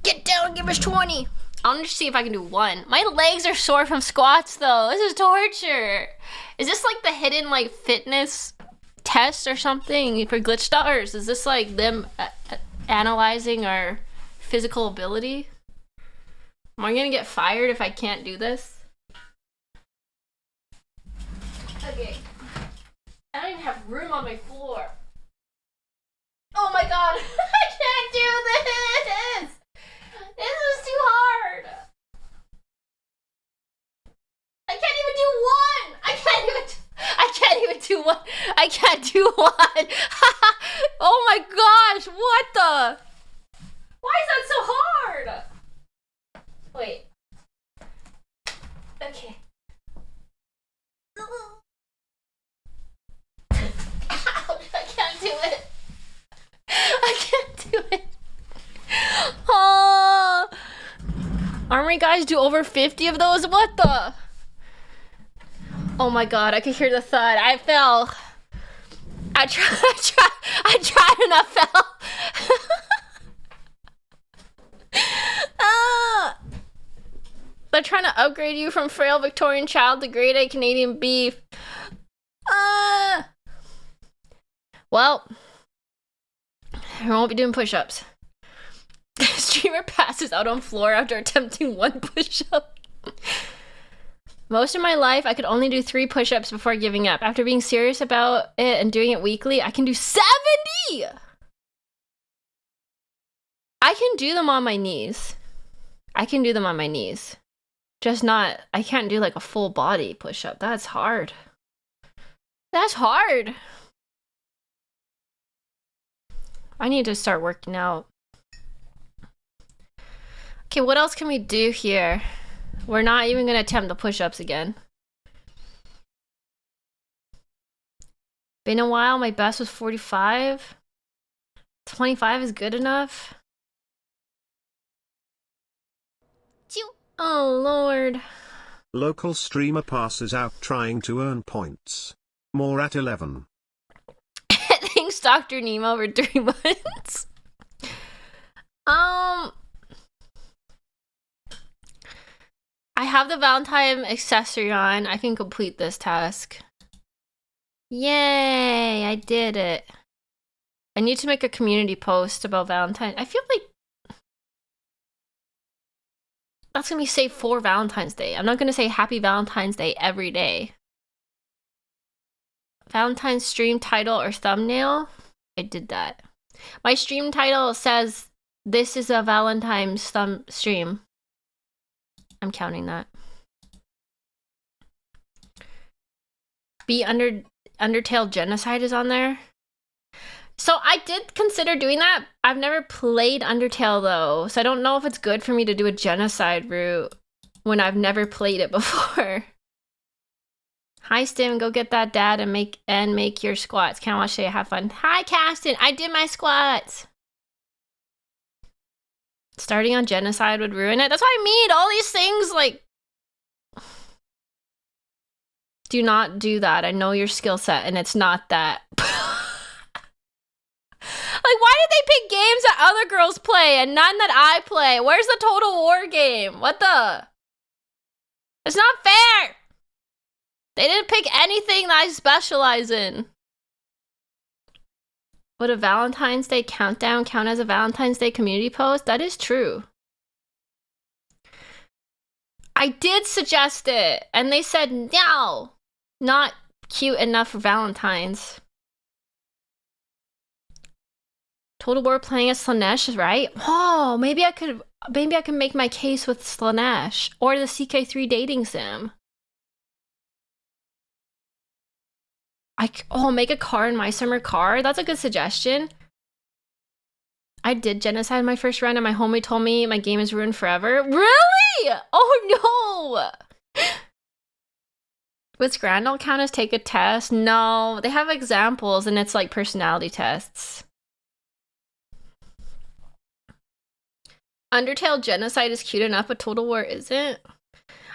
Speaker 2: Get down, give us 20. I'm gonna see if I can do 1. My legs are sore from squats, though. This is torture. Is this like the hidden like fitness test or something for Glitch Stars? Is this like them analyzing our physical ability? Am I gonna get fired if I can't do this? Okay. I don't even have room on my floor. Oh my god, I can't do this! This is too hard! I can't even do 1! I can't even do 1! I can't do one. Oh my gosh, what the? Why is that so hard? Wait. Okay. Ouch, I can't do it. I can't do it. Oh. Armory guys do over 50 of those? What the? Oh my god, I could hear the thud. I fell. I tried and I fell. They're trying to upgrade you from frail Victorian child to grade A Canadian beef. Well, I won't be doing push-ups. Streamer passes out on floor after attempting one push-up. Most of my life, I could only do 3 push-ups before giving up. After being serious about it and doing it weekly, I can do 70! I can do them on my knees. Just not, I can't do like a full body push-up. That's hard. That's hard. I need to start working out. Okay, what else can we do here? We're not even gonna attempt the push-ups again. Been a while, my best was 45. 25 is good enough. Oh, Lord.
Speaker 1: Local streamer passes out trying to earn points. More at 11.
Speaker 2: Thanks, Dr. Nemo, for 3 months. I have the Valentine accessory on. I can complete this task. Yay, I did it. I need to make a community post about Valentine. I feel like that's gonna be saved for Valentine's Day. I'm not gonna say Happy Valentine's Day every day. Valentine's stream title or thumbnail? I did that. My stream title says, "This is a Valentine's stream." I'm counting that. Undertale Genocide is on there. So I did consider doing that. I've never played Undertale though, so I don't know if it's good for me to do a genocide route when I've never played it before. Hi Stim, go get that dad and make your squats. Can't watch today, have fun. Hi Caston, I did my squats. Starting on genocide would ruin it. That's what I mean. All these things, like, do not do that. I know your skill set and it's not that. Like, why did they pick games that other girls play and none that I play? Where's the Total War game? What the? It's not fair. They didn't pick anything that I specialize in. Would a Valentine's Day countdown count as a Valentine's Day community post? That is true. I did suggest it, and they said no. Not cute enough for Valentine's. Total War playing as Slanesh, right? Oh, maybe I could make my case with Slanesh or the CK3 dating sim. Make a car in my summer car. That's a good suggestion. I did genocide my first run and my homie told me my game is ruined forever. Really? Oh no! Would Scrandal count as take a test? No, they have examples and it's like personality tests. Undertale Genocide is cute enough, but Total War isn't.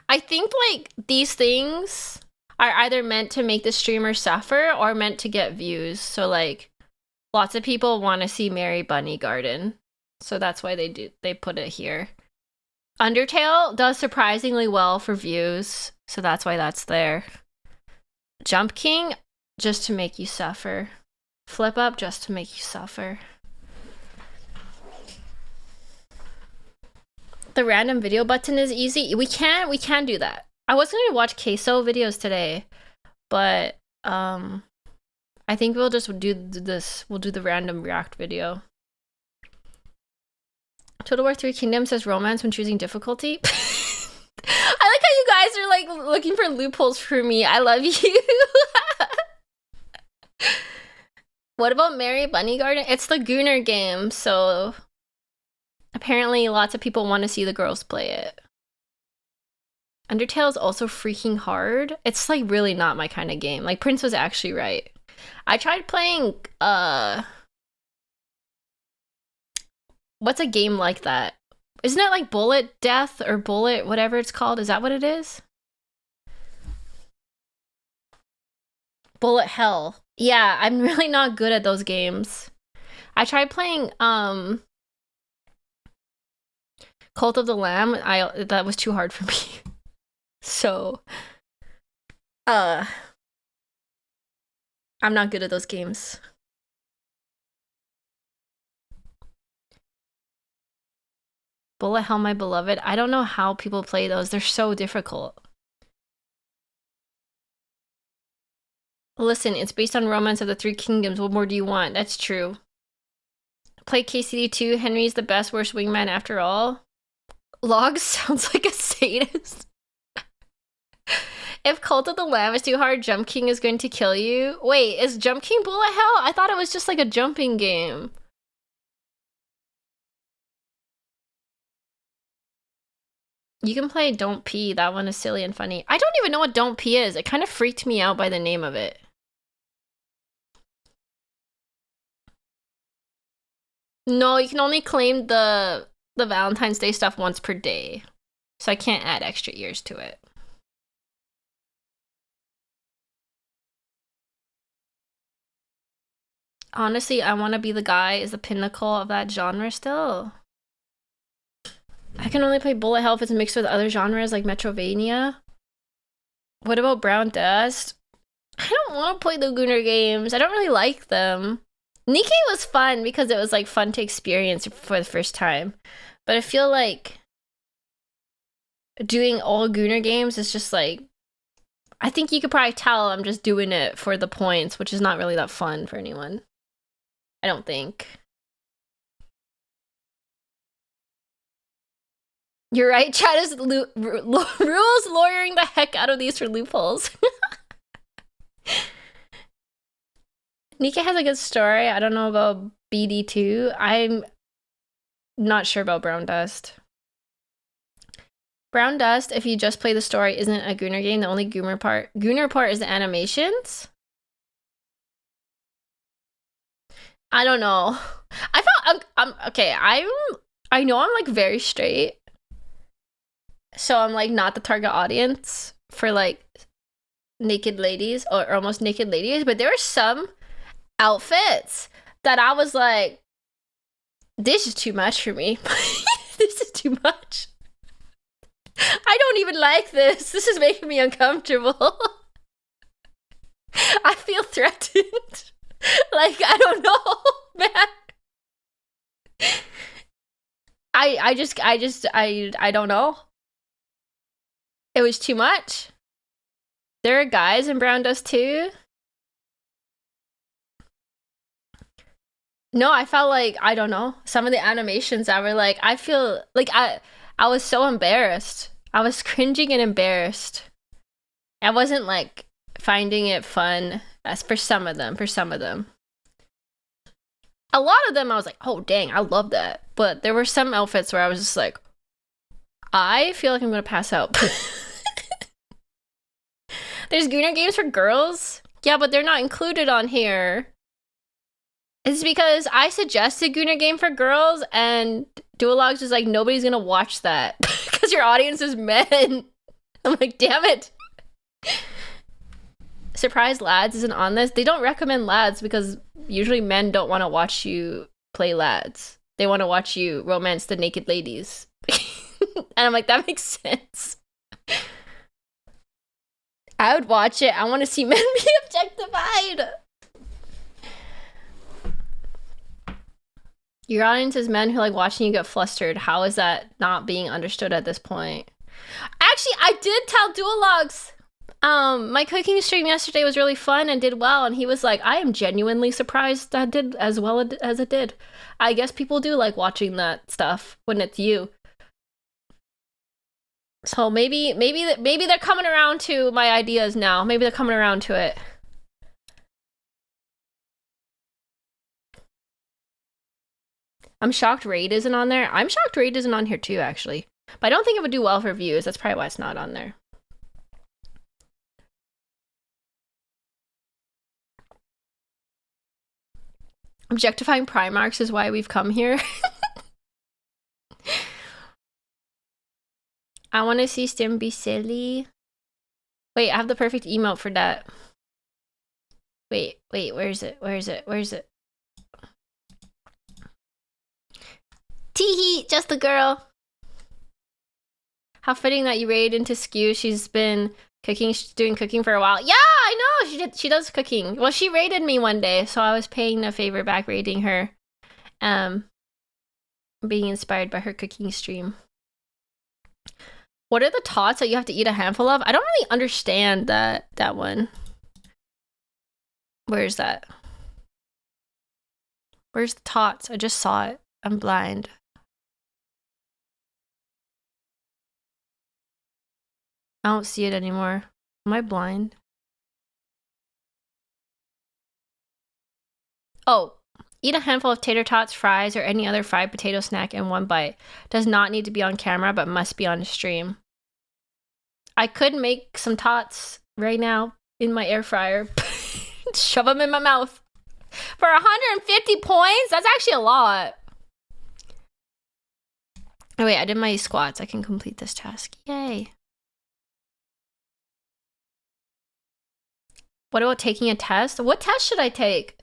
Speaker 2: I think like these things are either meant to make the streamer suffer or meant to get views. So like lots of people want to see Mary Bunny Garden. So that's why they put it here. Undertale does surprisingly well for views. So that's why that's there. Jump King, just to make you suffer. Flip Up, just to make you suffer. The random video button is easy. We can do that. I was going to watch caseoh videos today, but I think we'll just do this. We'll do the random react video. Total War 3 Kingdoms says romance when choosing difficulty. I like how you guys are like looking for loopholes for me. I love you. What about Mary Bunny Garden? It's the Gooner game, so apparently lots of people want to see the girls play it. Undertale is also freaking hard. It's like really not my kind of game. Like Prince was actually right. I tried playing what's a game like that? Isn't it like Bullet Death or Bullet whatever it's called? Is that what it is? Bullet Hell. Yeah, I'm really not good at those games. I tried playing Cult of the Lamb. That was too hard for me. So I'm not good at those games. Bullet Hell, my beloved. I don't know how people play those. They're so difficult. Listen, it's based on Romance of the Three Kingdoms. What more do you want? That's true. Play KCD 2. Henry's the best, worst wingman after all. Log sounds like a sadist. If Cult of the Lamb is too hard, Jump King is going to kill you. Wait, is Jump King Bullet Hell? I thought it was just like a jumping game. You can play Don't Pee. That one is silly and funny. I don't even know what Don't Pee is. It kind of freaked me out by the name of it. No, you can only claim the Valentine's Day stuff once per day. So I can't add extra years to it. Honestly, I Want to Be the Guy is the pinnacle of that genre still. I can only play Bullet Hell if it's mixed with other genres like Metrovania. What about Brown Dust? I don't want to play the Gooner games. I don't really like them. Nikkei was fun because it was like fun to experience for the first time. But I feel like doing all Gooner games is just like, I think you could probably tell I'm just doing it for the points, which is not really that fun for anyone. I don't think. You're right, Chad is rules lawyering the heck out of these for loopholes. Nikkei has a good story. I don't know about BD2. I'm not sure about Brown Dust. Brown Dust, if you just play the story, isn't a Gooner game. The only Gooner part is the animations. I don't know. I felt I'm okay. I know I'm like very straight, so I'm like not the target audience for like naked ladies or almost naked ladies. But there were some outfits that I was like, this is too much for me. This is too much. I don't even like this. This is making me uncomfortable. I feel threatened. Like, I don't know, man. I don't know. It was too much. There are guys in Brown Dust too. No, I felt like, I don't know, some of the animations I were like, I feel like I was so embarrassed. I was cringing and embarrassed. I wasn't like finding it fun as for some of them. A lot of them I was like, oh dang, I love that. But there were some outfits where I was just like, I feel like I'm gonna pass out. There's Gooner games for girls? Yeah, but they're not included on here. It's because I suggested Gooner game for girls and Duologs is like, nobody's gonna watch that because your audience is men. I'm like, damn it. Surprise Lads isn't on this. They don't recommend lads because usually men don't want to watch you play lads. They want to watch you romance the naked ladies. And I'm like, that makes sense. I would watch it. I want to see men be objectified. Your audience is men who like watching you get flustered. How is that not being understood at this point? Actually, I did tell Duologs. My cooking stream yesterday was really fun and did well, and he was like, I am genuinely surprised that did as well as it did. I guess people do like watching that stuff when it's you. So maybe they're coming around to my ideas now. Maybe they're coming around to it. I'm shocked Raid isn't on there. I'm shocked Raid isn't on here too, actually. But I don't think it would do well for views. That's probably why it's not on there. Objectifying Primarchs is why we've come here. I want to see Stim be silly. Wait, I have the perfect emote for that. Wait, where is it? Where is it? Where is it? Teehee, just a girl. How fitting that you raided into Skew. She's been cooking, doing cooking for a while. Yeah, I know. She does cooking. Well, she raided me one day, so I was paying a favor back raiding her. Being inspired by her cooking stream. What are the tots that you have to eat a handful of? I don't really understand that one. Where's that? Where's the tots? I just saw it. I'm blind. I don't see it anymore. Am I blind? Oh, eat a handful of tater tots, fries, or any other fried potato snack in one bite. Does not need to be on camera, but must be on stream. I could make some tots right now in my air fryer. Shove them in my mouth. For 150 points? That's actually a lot. Oh wait, I did my squats. I can complete this task. Yay. What about taking a test? What test should I take?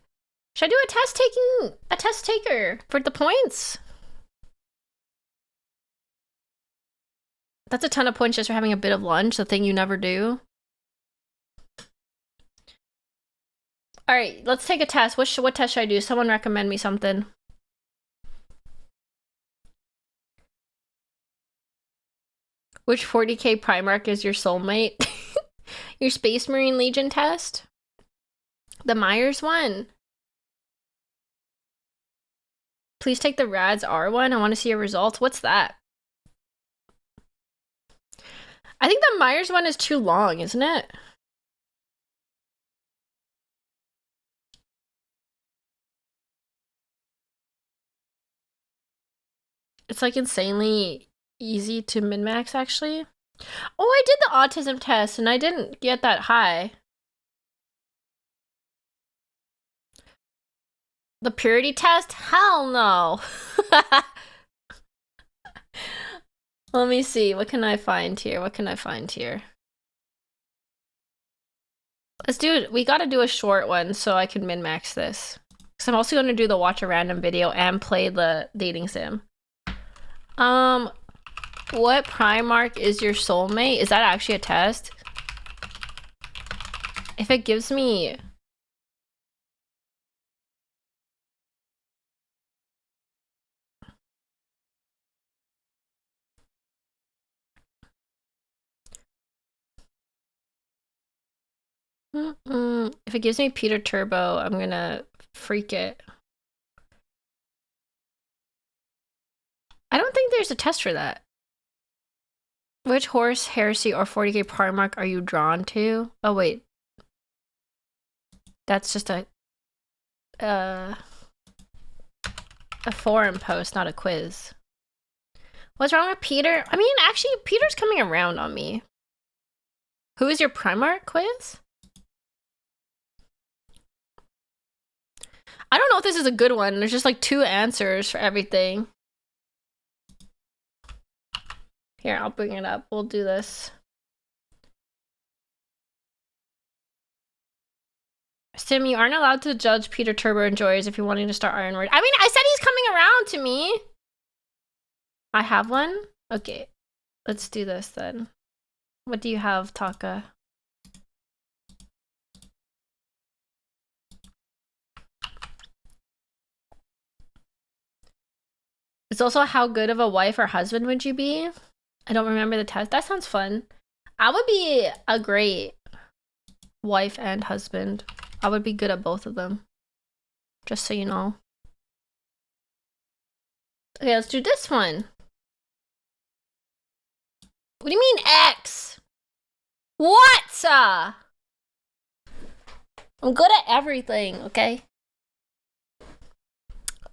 Speaker 2: Should I do a test taker for the points? That's a ton of points just for having a bit of lunch, the thing you never do. All right, let's take a test. What test should I do? Someone recommend me something. Which 40k Primarch is your soulmate? Your Space Marine Legion test? The Myers one? Please take the Rads R one. I want to see your results. What's that? I think the Myers one is too long, isn't it? It's like insanely easy to min-max, actually. Oh, I did the autism test and I didn't get that high. The purity test? Hell no. Let me see. What can I find here? What can I find here? Let's do it. We gotta do a short one so I can min-max this. Because I'm also gonna do the watch a random video and play the dating sim. What Primarch is your soulmate? Is that actually a test? If it gives me... If it gives me Peter Turbo, I'm gonna freak it. I don't think there's a test for that. Which horse, heresy, or 40k Primarch are you drawn to? Oh, wait. That's just a forum post, not a quiz. What's wrong with Peter? I mean, actually, Peter's coming around on me. Who is your Primarch quiz? I don't know if this is a good one. There's just like 2 answers for everything. Here, I'll bring it up. We'll do this. Sim, you aren't allowed to judge Peter Turbo Enjoyers if you're wanting to start Ironward. I mean, I said he's coming around to me. I have one? Okay. Let's do this then. What do you have, Taka? It's also how good of a wife or husband would you be? I don't remember the test. That sounds fun. I would be a great wife and husband. I would be good at both of them. Just so you know. Okay, let's do this one. What do you mean X? What? I'm good at everything, okay?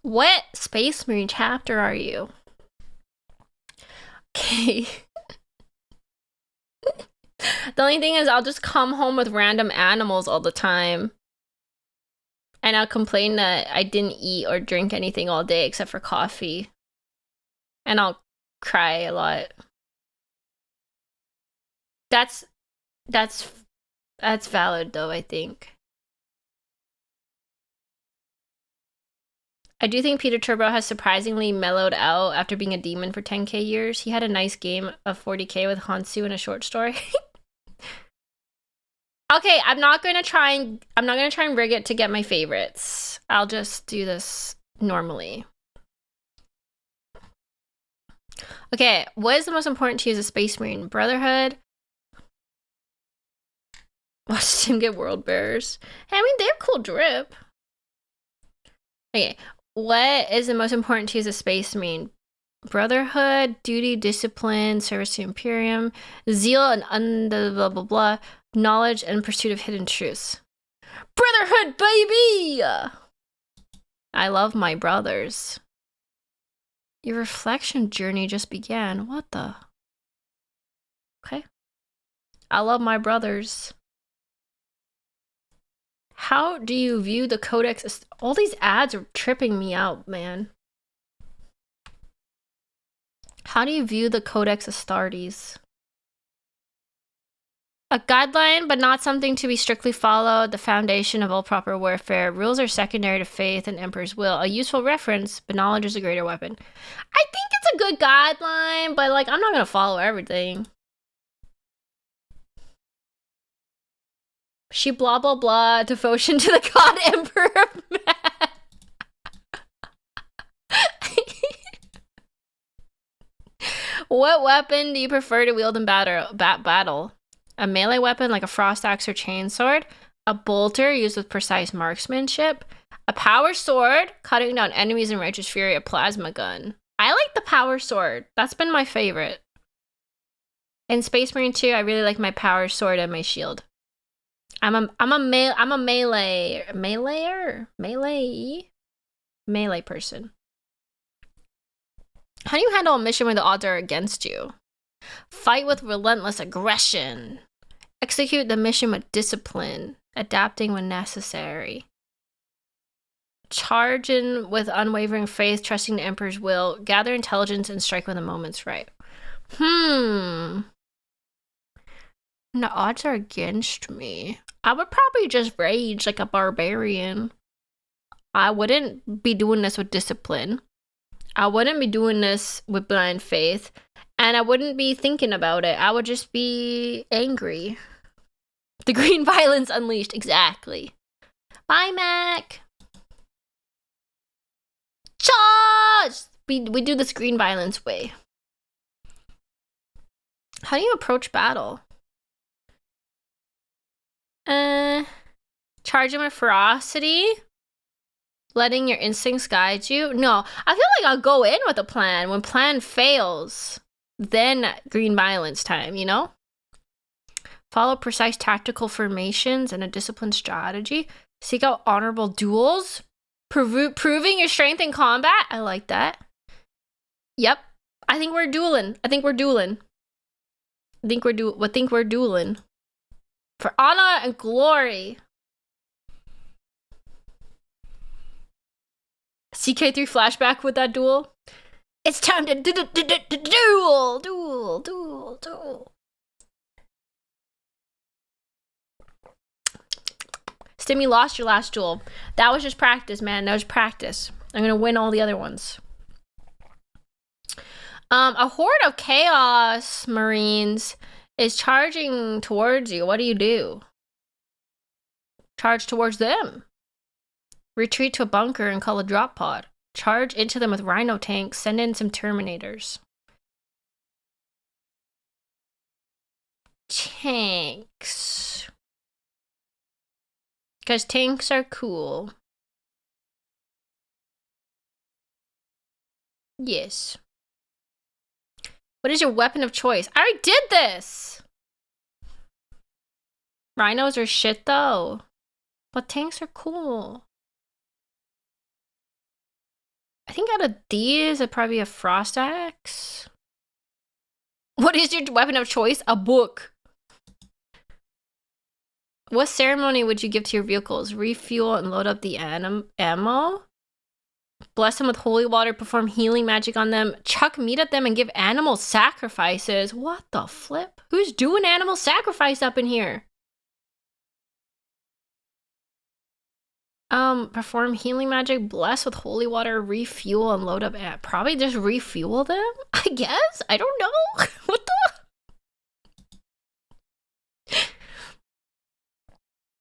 Speaker 2: What Space Marine chapter are you? Okay. The only thing is I'll just come home with random animals all the time. And I'll complain that I didn't eat or drink anything all day except for coffee. And I'll cry a lot. That's valid though, I think. I do think Peter Turbo has surprisingly mellowed out after being a demon for 10k years. He had a nice game of 40k with Hansu in a short story. Okay, I'm not gonna try and rig it to get my favorites. I'll just do this normally. Okay, what is the most important to you as a Space Marine? Brotherhood. Watch him get world bearers. Hey, I mean, they have cool drip. Okay, what is the most important to you as a Space Marine? Brotherhood, duty, discipline, service to Imperium, zeal and blah blah blah, knowledge and pursuit of hidden truths. Brotherhood, baby! I love my brothers. Your reflection journey just began. What the? Okay. I love my brothers. How do you view the Codex? All these ads are tripping me out, man. How do you view the Codex Astartes? A guideline, but not something to be strictly followed. The foundation of all proper warfare. Rules are secondary to faith and Emperor's will. A useful reference, but knowledge is a greater weapon. I think it's a good guideline, but like I'm not gonna follow everything. She blah blah blah. Devotion to the god Emperor. What weapon do you prefer to wield in battle? A melee weapon like a frost axe or chainsword, a bolter used with precise marksmanship, a power sword, cutting down enemies in righteous fury, a plasma gun. I like the power sword. That's been my favorite. In Space Marine 2, I really like my power sword and my shield. I'm a melee person. How do you handle a mission when the odds are against you? Fight with relentless aggression. Execute the mission with discipline, adapting when necessary. Charge in with unwavering faith, trusting the Emperor's will. Gather intelligence and strike when the moment's right. The odds are against me. I would probably just rage like a barbarian. I wouldn't be doing this with discipline. I wouldn't be doing this with blind faith. And I wouldn't be thinking about it. I would just be angry. The green violence unleashed. Exactly. Bye, Mac. Charge! We do this green violence way. How do you approach battle? Charging with ferocity? Letting your instincts guide you? No, I feel like I'll go in with a plan. When plan fails, then green violence time, you know? Follow precise tactical formations and a disciplined strategy. Seek out honorable duels. Proving your strength in combat. I like that. Yep. I think we're dueling. I think we're dueling. For honor and glory. CK3 flashback with that duel. It's time to duel. Stimmy lost your last duel. That was just practice, man. That was practice. I'm gonna win all the other ones. A horde of Chaos Marines is charging towards you. What do you do? Charge towards them. Retreat to a bunker and call a drop pod. Charge into them with rhino tanks. Send in some Terminators. Tanks. Because tanks are cool. Yes. What is your weapon of choice? I already did this! Rhinos are shit though. But tanks are cool. I think out of these, it'd probably be a frost axe. What is your weapon of choice? A book. What ceremony would you give to your vehicles? Refuel and load up the ammo? Bless them with holy water, perform healing magic on them, chuck meat at them, and give animal sacrifices. What the flip? Who's doing animal sacrifice up in here? Perform healing magic, bless with holy water, refuel, and load up probably just refuel them? I guess? I don't know. What the?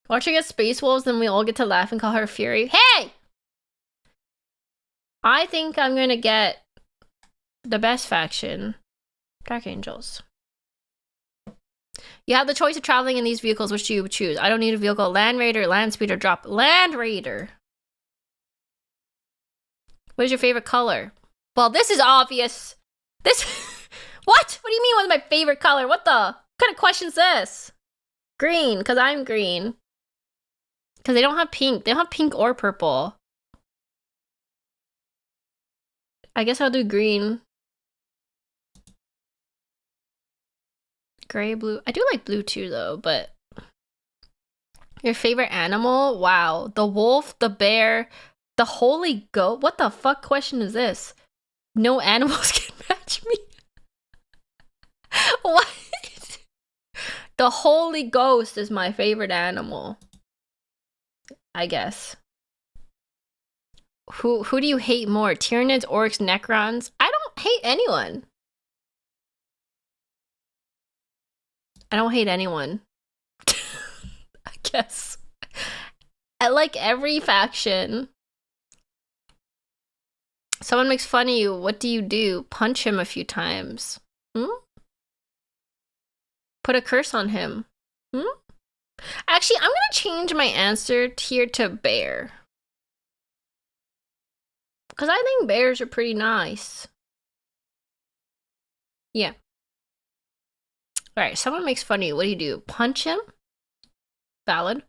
Speaker 2: Watch her get space wolves, then we all get to laugh and call her Fury. Hey! I think I'm gonna get the best faction. Dark Angels. You have the choice of traveling in these vehicles. Which do you choose? I don't need a vehicle. Land Raider, Land Speeder, drop. Land Raider. What is your favorite color? Well, this is obvious. This... What? What do you mean what's my favorite color? What kind of question is this? Green, because I'm green. Because they don't have pink. They don't have pink or purple. I guess I'll do green. Gray, blue. I do like blue too, though, but... Your favorite animal? Wow. The wolf, the bear, the holy goat? What the fuck question is this? No animals can match me. What? The holy ghost is my favorite animal. I guess. Who do you hate more? Tyranids, orcs, necrons? I don't hate anyone. I don't hate anyone. I guess. I like every faction. Someone makes fun of you. What do you do? Punch him a few times. Put a curse on him. Actually, I'm gonna change my answer here to bear. Because I think bears are pretty nice. Yeah. Alright, someone makes fun of you. What do you do? Punch him? Valid.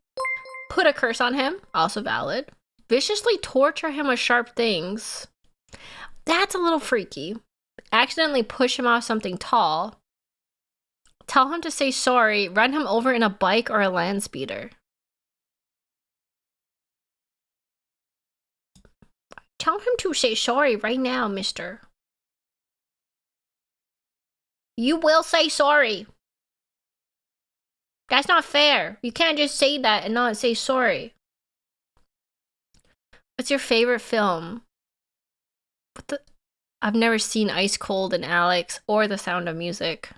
Speaker 2: Put a curse on him? Also valid. Viciously torture him with sharp things? That's a little freaky. Accidentally push him off something tall? Tell him to say sorry. Run him over in a bike or a land speeder? Tell him to say sorry right now, mister. You will say sorry. That's not fair. You can't just say that and not say sorry. What's your favorite film? What the? I've never seen Ice Cold and Alex or The Sound of Music.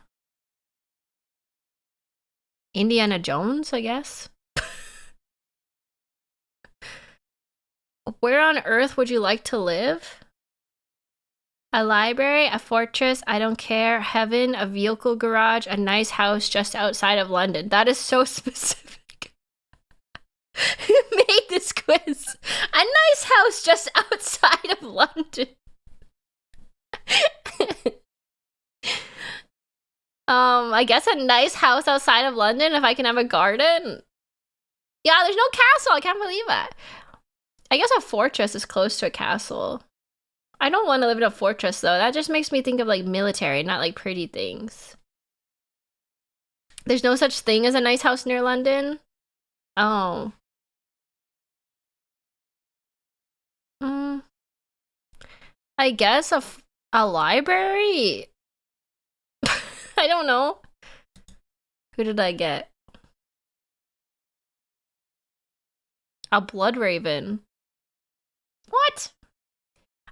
Speaker 2: Indiana Jones, I guess? Where on earth would you like to live? A library, a fortress, I don't care, heaven, a vehicle garage, a nice house just outside of London. That is so specific. Who made this quiz? A nice house just outside of London. I guess a nice house outside of London if I can have a garden. Yeah, there's no castle. I can't believe that. I guess a fortress is close to a castle. I don't want to live in a fortress, though. That just makes me think of, like, military, not, like, pretty things. There's no such thing as a nice house near London? Oh. I guess a library? I don't know. Who did I get? A blood raven. What?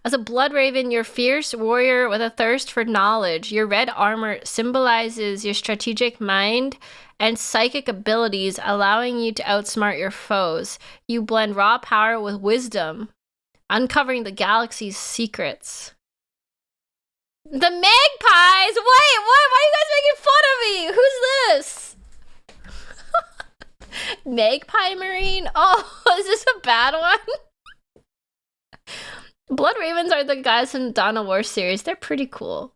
Speaker 2: As a blood raven, you're a fierce warrior with a thirst for knowledge. Your red armor symbolizes your strategic mind and psychic abilities, allowing you to outsmart your foes. You blend raw power with wisdom, uncovering the galaxy's secrets. The magpies! Wait, what? Why are you guys making fun of me? Who's this? Magpie Marine? Oh, is this a bad one? Blood Ravens are the guys in Dawn of War series. They're pretty cool.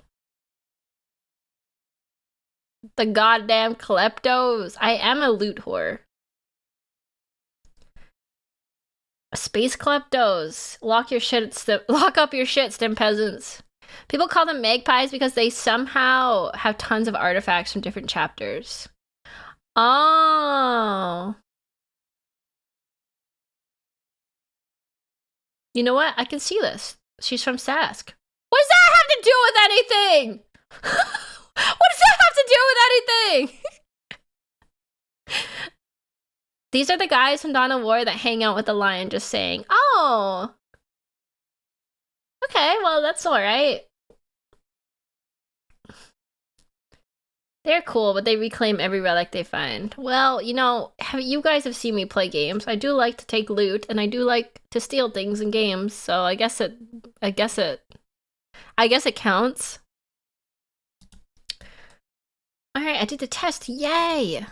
Speaker 2: The goddamn kleptos. I am a loot whore. Space kleptos. Lock up your shit, stim peasants. People call them magpies because they somehow have tons of artifacts from different chapters. Oh. You know what? I can see this. She's from Sask. What does that have to do with anything? What does that have to do with anything? These are the guys from Dawn of War that hang out with the lion, just saying, oh. Okay, well, that's alright. They're cool, but they reclaim every relic they find. Well, you know, you guys have seen me play games. I do like to take loot, and I do like to steal things in games, so I guess it counts. Alright, I did the test. Yay!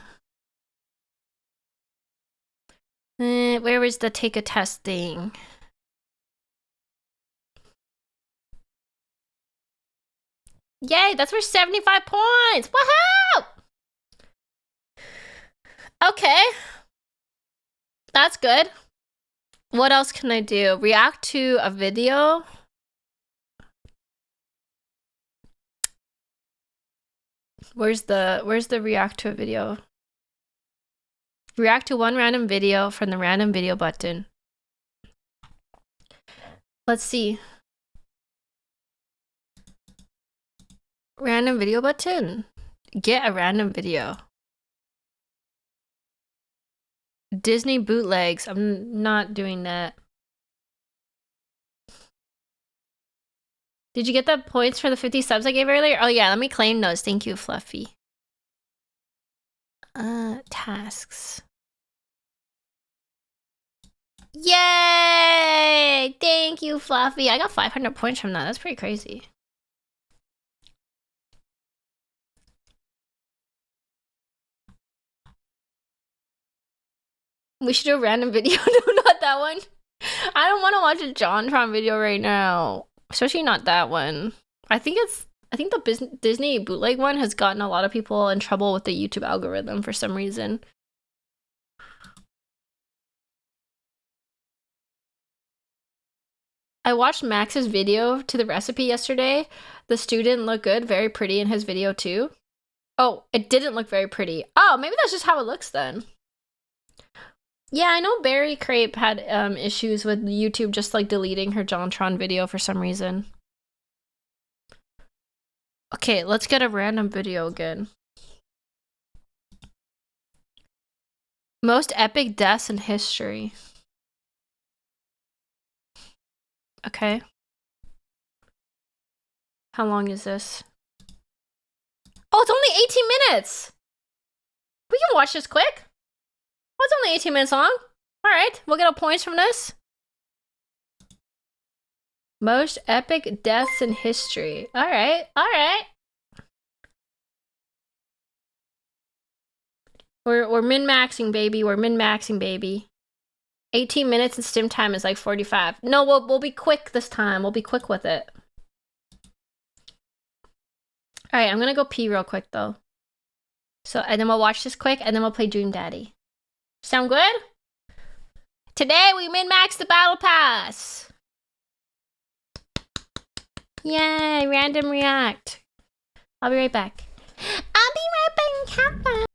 Speaker 2: Where was the take a test thing? Yay, that's for 75 points! Woohoo! Okay. That's good. What else can I do? React to a video? Where's the react to a video? React to one random video from the random video button. Let's see. Random video button. Get a random video. Disney bootlegs. I'm not doing that. Did you get the points for the 50 subs I gave earlier? Oh yeah, let me claim those. Thank you, Fluffy. Tasks. Yay! Thank you, Fluffy. I got 500 points from that. That's pretty crazy. We should do a random video. No, not that one. I don't want to watch a JonTron video right now. Especially not that one. I think the Disney bootleg one has gotten a lot of people in trouble with the YouTube algorithm for some reason. I watched Max's video to the recipe yesterday. The student looked good, very pretty in his video too. Oh, it didn't look very pretty. Oh, maybe that's just how it looks then. Yeah, I know Berry Crepe had issues with YouTube just like deleting her JonTron video for some reason. Okay, let's get a random video again. Most epic deaths in history. Okay. How long is this? Oh, it's only 18 minutes! We can watch this quick. Oh, it's only 18 minutes long. Alright, we'll get our points from this. Most epic deaths in history. Alright, alright. We're min-maxing, baby. We're min-maxing, baby. 18 minutes and stim time is like 45. No, we'll be quick this time. We'll be quick with it. Alright, I'm gonna go pee real quick though. And then we'll watch this quick and then we'll play Dream Daddy. Sound good? Today we min-max the battle pass. Yay, random react. I'll be right back. I'll be right back.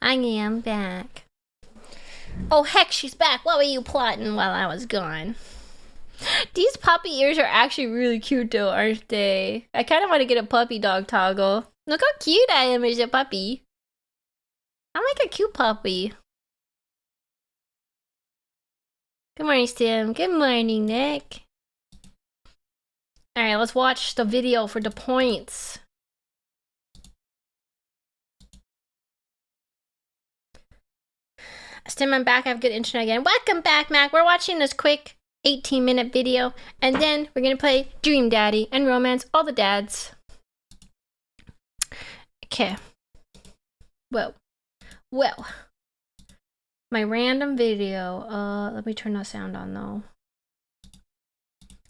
Speaker 2: I am back. Oh, heck, she's back. What were you plotting while I was gone? These puppy ears are actually really cute, though, aren't they? I kind of want to get a puppy dog toggle. Look how cute I am as a puppy. I'm like a cute puppy. Good morning, Stim. Good morning, Nick. Alright, let's watch the video for the points. Stim, I'm back. I have good internet again. Welcome back, Mac. We're watching this quick 18-minute video, and then we're gonna play Dream Daddy and Romance All the Dads. Okay. Well. My random video. Let me turn the sound on, though.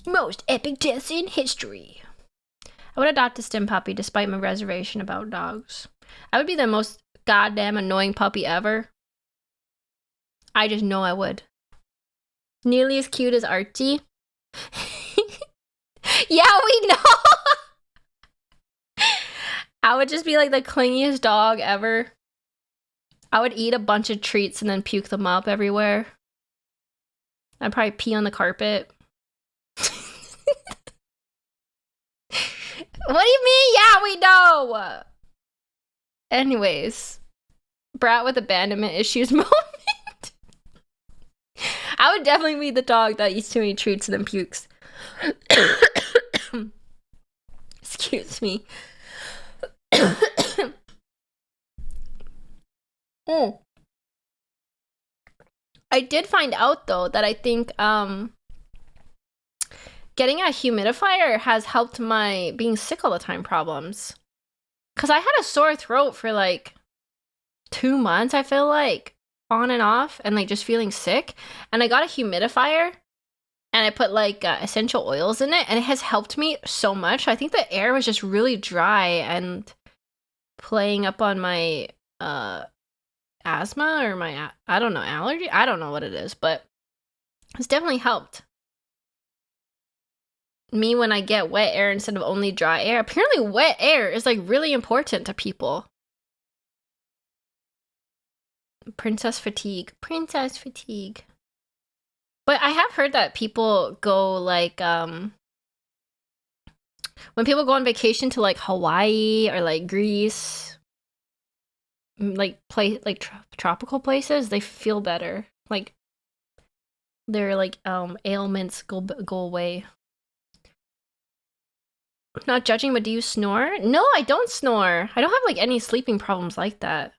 Speaker 2: Most epic deaths in history. I would adopt a Stim puppy despite my reservation about dogs. I would be the most goddamn annoying puppy ever. I just know I would. Nearly as cute as Archie. Yeah, we know. I would just be like the clingiest dog ever. I would eat a bunch of treats and then puke them up everywhere. I'd probably pee on the carpet. What do you mean? Yeah, we know. Anyways, brat with abandonment issues moment. I would definitely be the dog that eats too many treats and then pukes. Excuse me. I did find out, though, that I think getting a humidifier has helped my being sick all the time problems. Because I had a sore throat for like 2 months, I feel like. On and off, and like just feeling sick, and I got a humidifier and I put like essential oils in it, and it has helped me so much. I think the air was just really dry and playing up on my asthma or my I don't know, allergy. I don't know what it is, but it's definitely helped me when I get wet air instead of only dry air. Apparently wet air is like really important to people. Princess fatigue. But I have heard that people go like when people go on vacation to like Hawaii or like Greece, like tropical places, they feel better. Like their like ailments go away. Not judging, but do you snore? No, I don't snore. I don't have like any sleeping problems like that.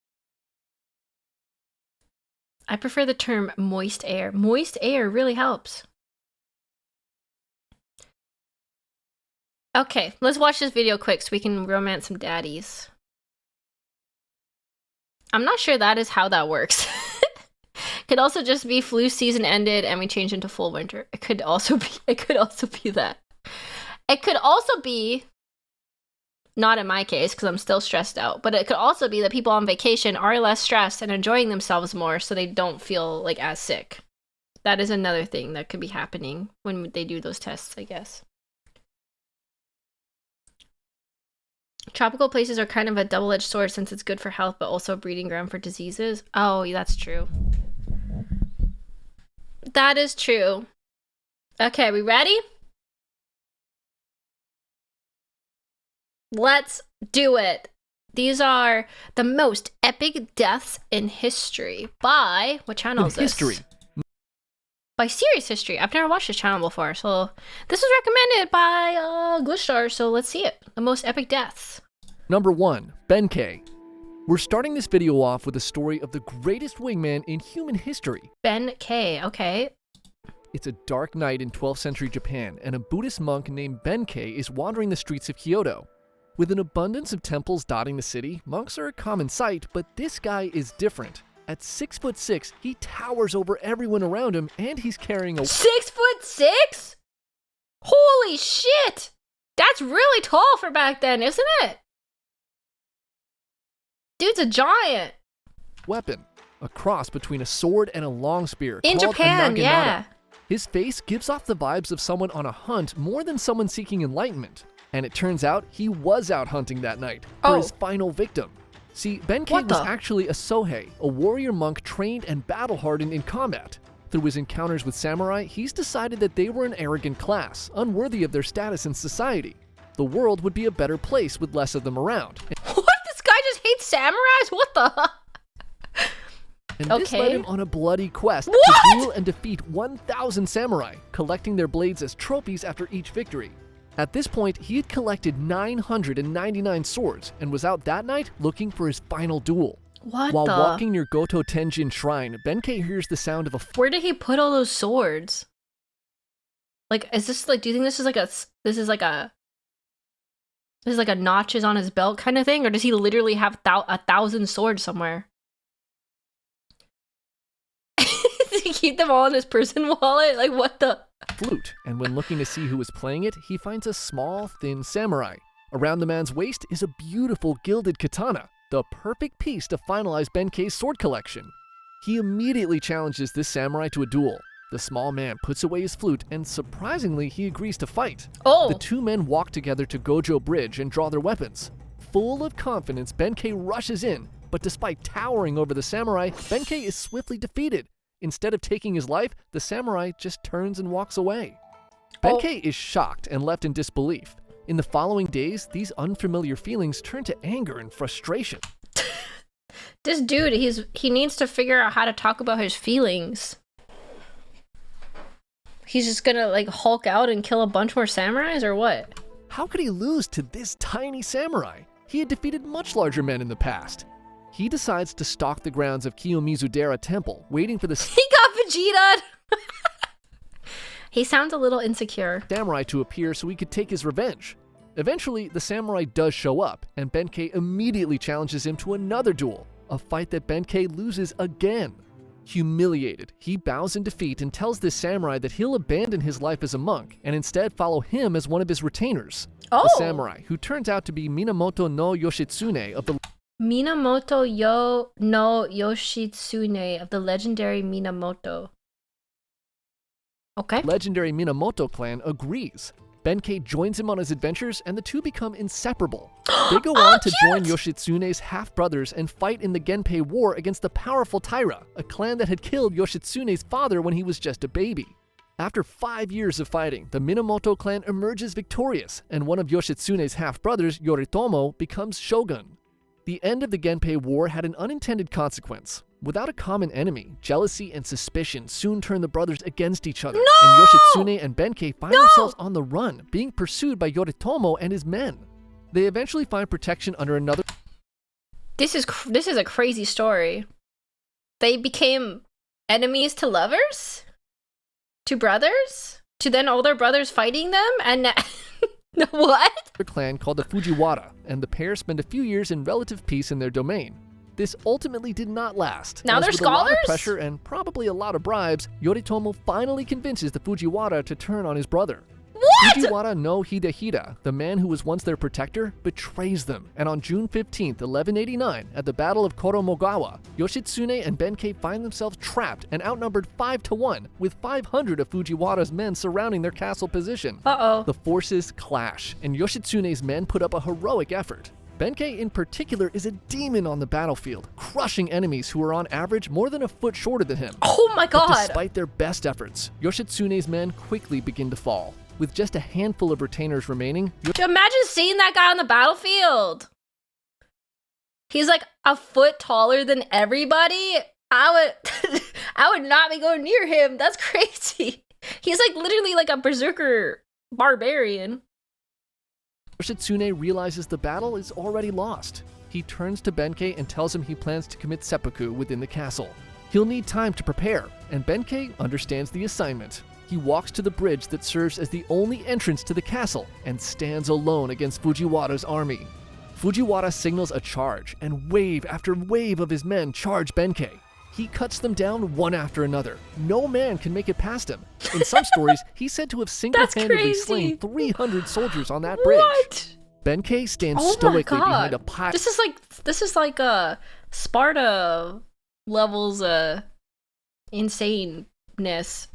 Speaker 2: I prefer the term moist air. Moist air really helps. Okay, let's watch this video quick so we can romance some daddies. I'm not sure that is how that works. Could also just be flu season ended and we change into full winter. It could also be that. It could also be, not in my case, because I'm still stressed out, but it could also be that people on vacation are less stressed and enjoying themselves more so they don't feel like as sick. That is another thing that could be happening when they do those tests, I guess. Tropical places are kind of a double-edged sword since it's good for health but also a breeding ground for diseases. Oh, that's true. That is true. Okay, we ready? Let's do it. These are the most epic deaths in history by what channel is this? History. By Serious History. I've never watched this channel before, so this was recommended by Glitchstar, so let's see it. The most epic deaths.
Speaker 3: Number 1, Ben K. We're starting this video off with a story of the greatest wingman in human history.
Speaker 2: Ben K, okay.
Speaker 3: It's a dark night in 12th century Japan, and a Buddhist monk named Ben K is wandering the streets of Kyoto. With an abundance of temples dotting the city, monks are a common sight, but this guy is different. At 6'6", he towers over everyone around him, and he's carrying a
Speaker 2: 6'6"? Holy shit! That's really tall for back then, isn't it? Dude's a giant.
Speaker 3: Weapon, a cross between a sword and a long spear.
Speaker 2: In Japan, yeah.
Speaker 3: His face gives off the vibes of someone on a hunt more than someone seeking enlightenment. And it turns out he was out hunting that night for his final victim. See, Benkei
Speaker 2: What
Speaker 3: was
Speaker 2: the?
Speaker 3: actually a Sohei, a warrior monk trained and battle-hardened in combat. Through his encounters with samurai, he's decided that they were an arrogant class, unworthy of their status in society. The world would be a better place with less of them around.
Speaker 2: What? This guy just hates samurais? What the?
Speaker 3: And this led him on a bloody quest to
Speaker 2: What?
Speaker 3: duel and defeat 1,000 samurai, collecting their blades as trophies after each victory. At this point, he had collected 999 swords and was out that night looking for his final duel.
Speaker 2: What
Speaker 3: While
Speaker 2: the?
Speaker 3: walking near Goto Tenjin Shrine, Benkei hears the sound of a
Speaker 2: Where did he put all those swords? Like, is this like? Do you think this is like a notches on his belt kind of thing, or does he literally have 1,000 swords somewhere? Does he keep them all in his person wallet? Like, what the?
Speaker 3: flute, and when looking to see who is playing it, he finds a small, thin samurai. Around the man's waist is a beautiful gilded katana, the perfect piece to finalize Benkei's sword collection. He immediately challenges this samurai to a duel. The small man puts away his flute, and surprisingly, he agrees to fight.
Speaker 2: Oh.
Speaker 3: The two men walk together to Gojo Bridge and draw their weapons. Full of confidence, Benkei rushes in, but despite towering over the samurai, Benkei is swiftly defeated. Instead of taking his life, the samurai just turns and walks away. Benkei is shocked and left in disbelief. In the following days, these unfamiliar feelings turn to anger and frustration.
Speaker 2: This dude, he needs to figure out how to talk about his feelings. He's just gonna like Hulk out and kill a bunch more samurais or what?
Speaker 3: How could he lose to this tiny samurai? He had defeated much larger men in the past. He decides to stalk the grounds of Kiyomizudera Temple, waiting for the
Speaker 2: He got Vegeta. He sounds a little insecure.
Speaker 3: samurai to appear so he could take his revenge. Eventually, the samurai does show up, and Benkei immediately challenges him to another duel, a fight that Benkei loses again. Humiliated, he bows in defeat and tells this samurai that he'll abandon his life as a monk and instead follow him as one of his retainers.
Speaker 2: Oh.
Speaker 3: The samurai, who turns out to be Minamoto no Yoshitsune of the
Speaker 2: Minamoto no Yoshitsune of the legendary Minamoto. Okay.
Speaker 3: legendary Minamoto clan, agrees. Benkei joins him on his adventures, and the two become inseparable. They go on to join Yoshitsune's half-brothers and fight in the Genpei War against the powerful Taira, a clan that had killed Yoshitsune's father when he was just a baby. After 5 years of fighting, the Minamoto clan emerges victorious, and one of Yoshitsune's half-brothers, Yoritomo, becomes shogun. The end of the Genpei War had an unintended consequence. Without a common enemy, jealousy and suspicion soon turn the brothers against each other, and Yoshitsune and Benkei find themselves on the run, being pursued by Yoritomo and his men. They eventually find protection under another.
Speaker 2: This is a crazy story. They became enemies to lovers? To brothers? To then older brothers fighting them? And what?
Speaker 3: clan called the Fujiwara, and the pair spend a few years in relative peace in their domain. This ultimately did not last.
Speaker 2: Now
Speaker 3: as
Speaker 2: they're
Speaker 3: with a lot of
Speaker 2: scholars?
Speaker 3: pressure and probably a lot of bribes, Yoritomo finally convinces the Fujiwara to turn on his brother.
Speaker 2: What?
Speaker 3: Fujiwara no Hidehira, the man who was once their protector, betrays them, and on June 15th, 1189, at the Battle of Koromogawa, Yoshitsune and Benkei find themselves trapped and outnumbered 5-1, with 500 of Fujiwara's men surrounding their castle position.
Speaker 2: Uh-oh.
Speaker 3: The forces clash, and Yoshitsune's men put up a heroic effort. Benkei in particular is a demon on the battlefield, crushing enemies who are on average more than a foot shorter than him.
Speaker 2: Oh my
Speaker 3: But
Speaker 2: god.
Speaker 3: despite their best efforts, Yoshitsune's men quickly begin to fall. With just a handful of retainers remaining,
Speaker 2: Imagine seeing that guy on the battlefield. He's like a foot taller than everybody. I would not be going near him. That's crazy. He's like literally like a berserker barbarian.
Speaker 3: Yoshitsune realizes the battle is already lost. He turns to Benkei and tells him he plans to commit seppuku within the castle. He'll need time to prepare, and Benkei understands the assignment. He walks to the bridge that serves as the only entrance to the castle and stands alone against Fujiwara's army. Fujiwara signals a charge, and wave after wave of his men charge Benkei. He cuts them down one after another. No man can make it past him. In some stories, he's said to have single-handedly
Speaker 2: crazy.
Speaker 3: slain 300 soldiers on that bridge.
Speaker 2: What?
Speaker 3: Benkei stands
Speaker 2: Oh my
Speaker 3: stoically behind a
Speaker 2: god.
Speaker 3: pile.
Speaker 2: This is like Sparta levels insaneness.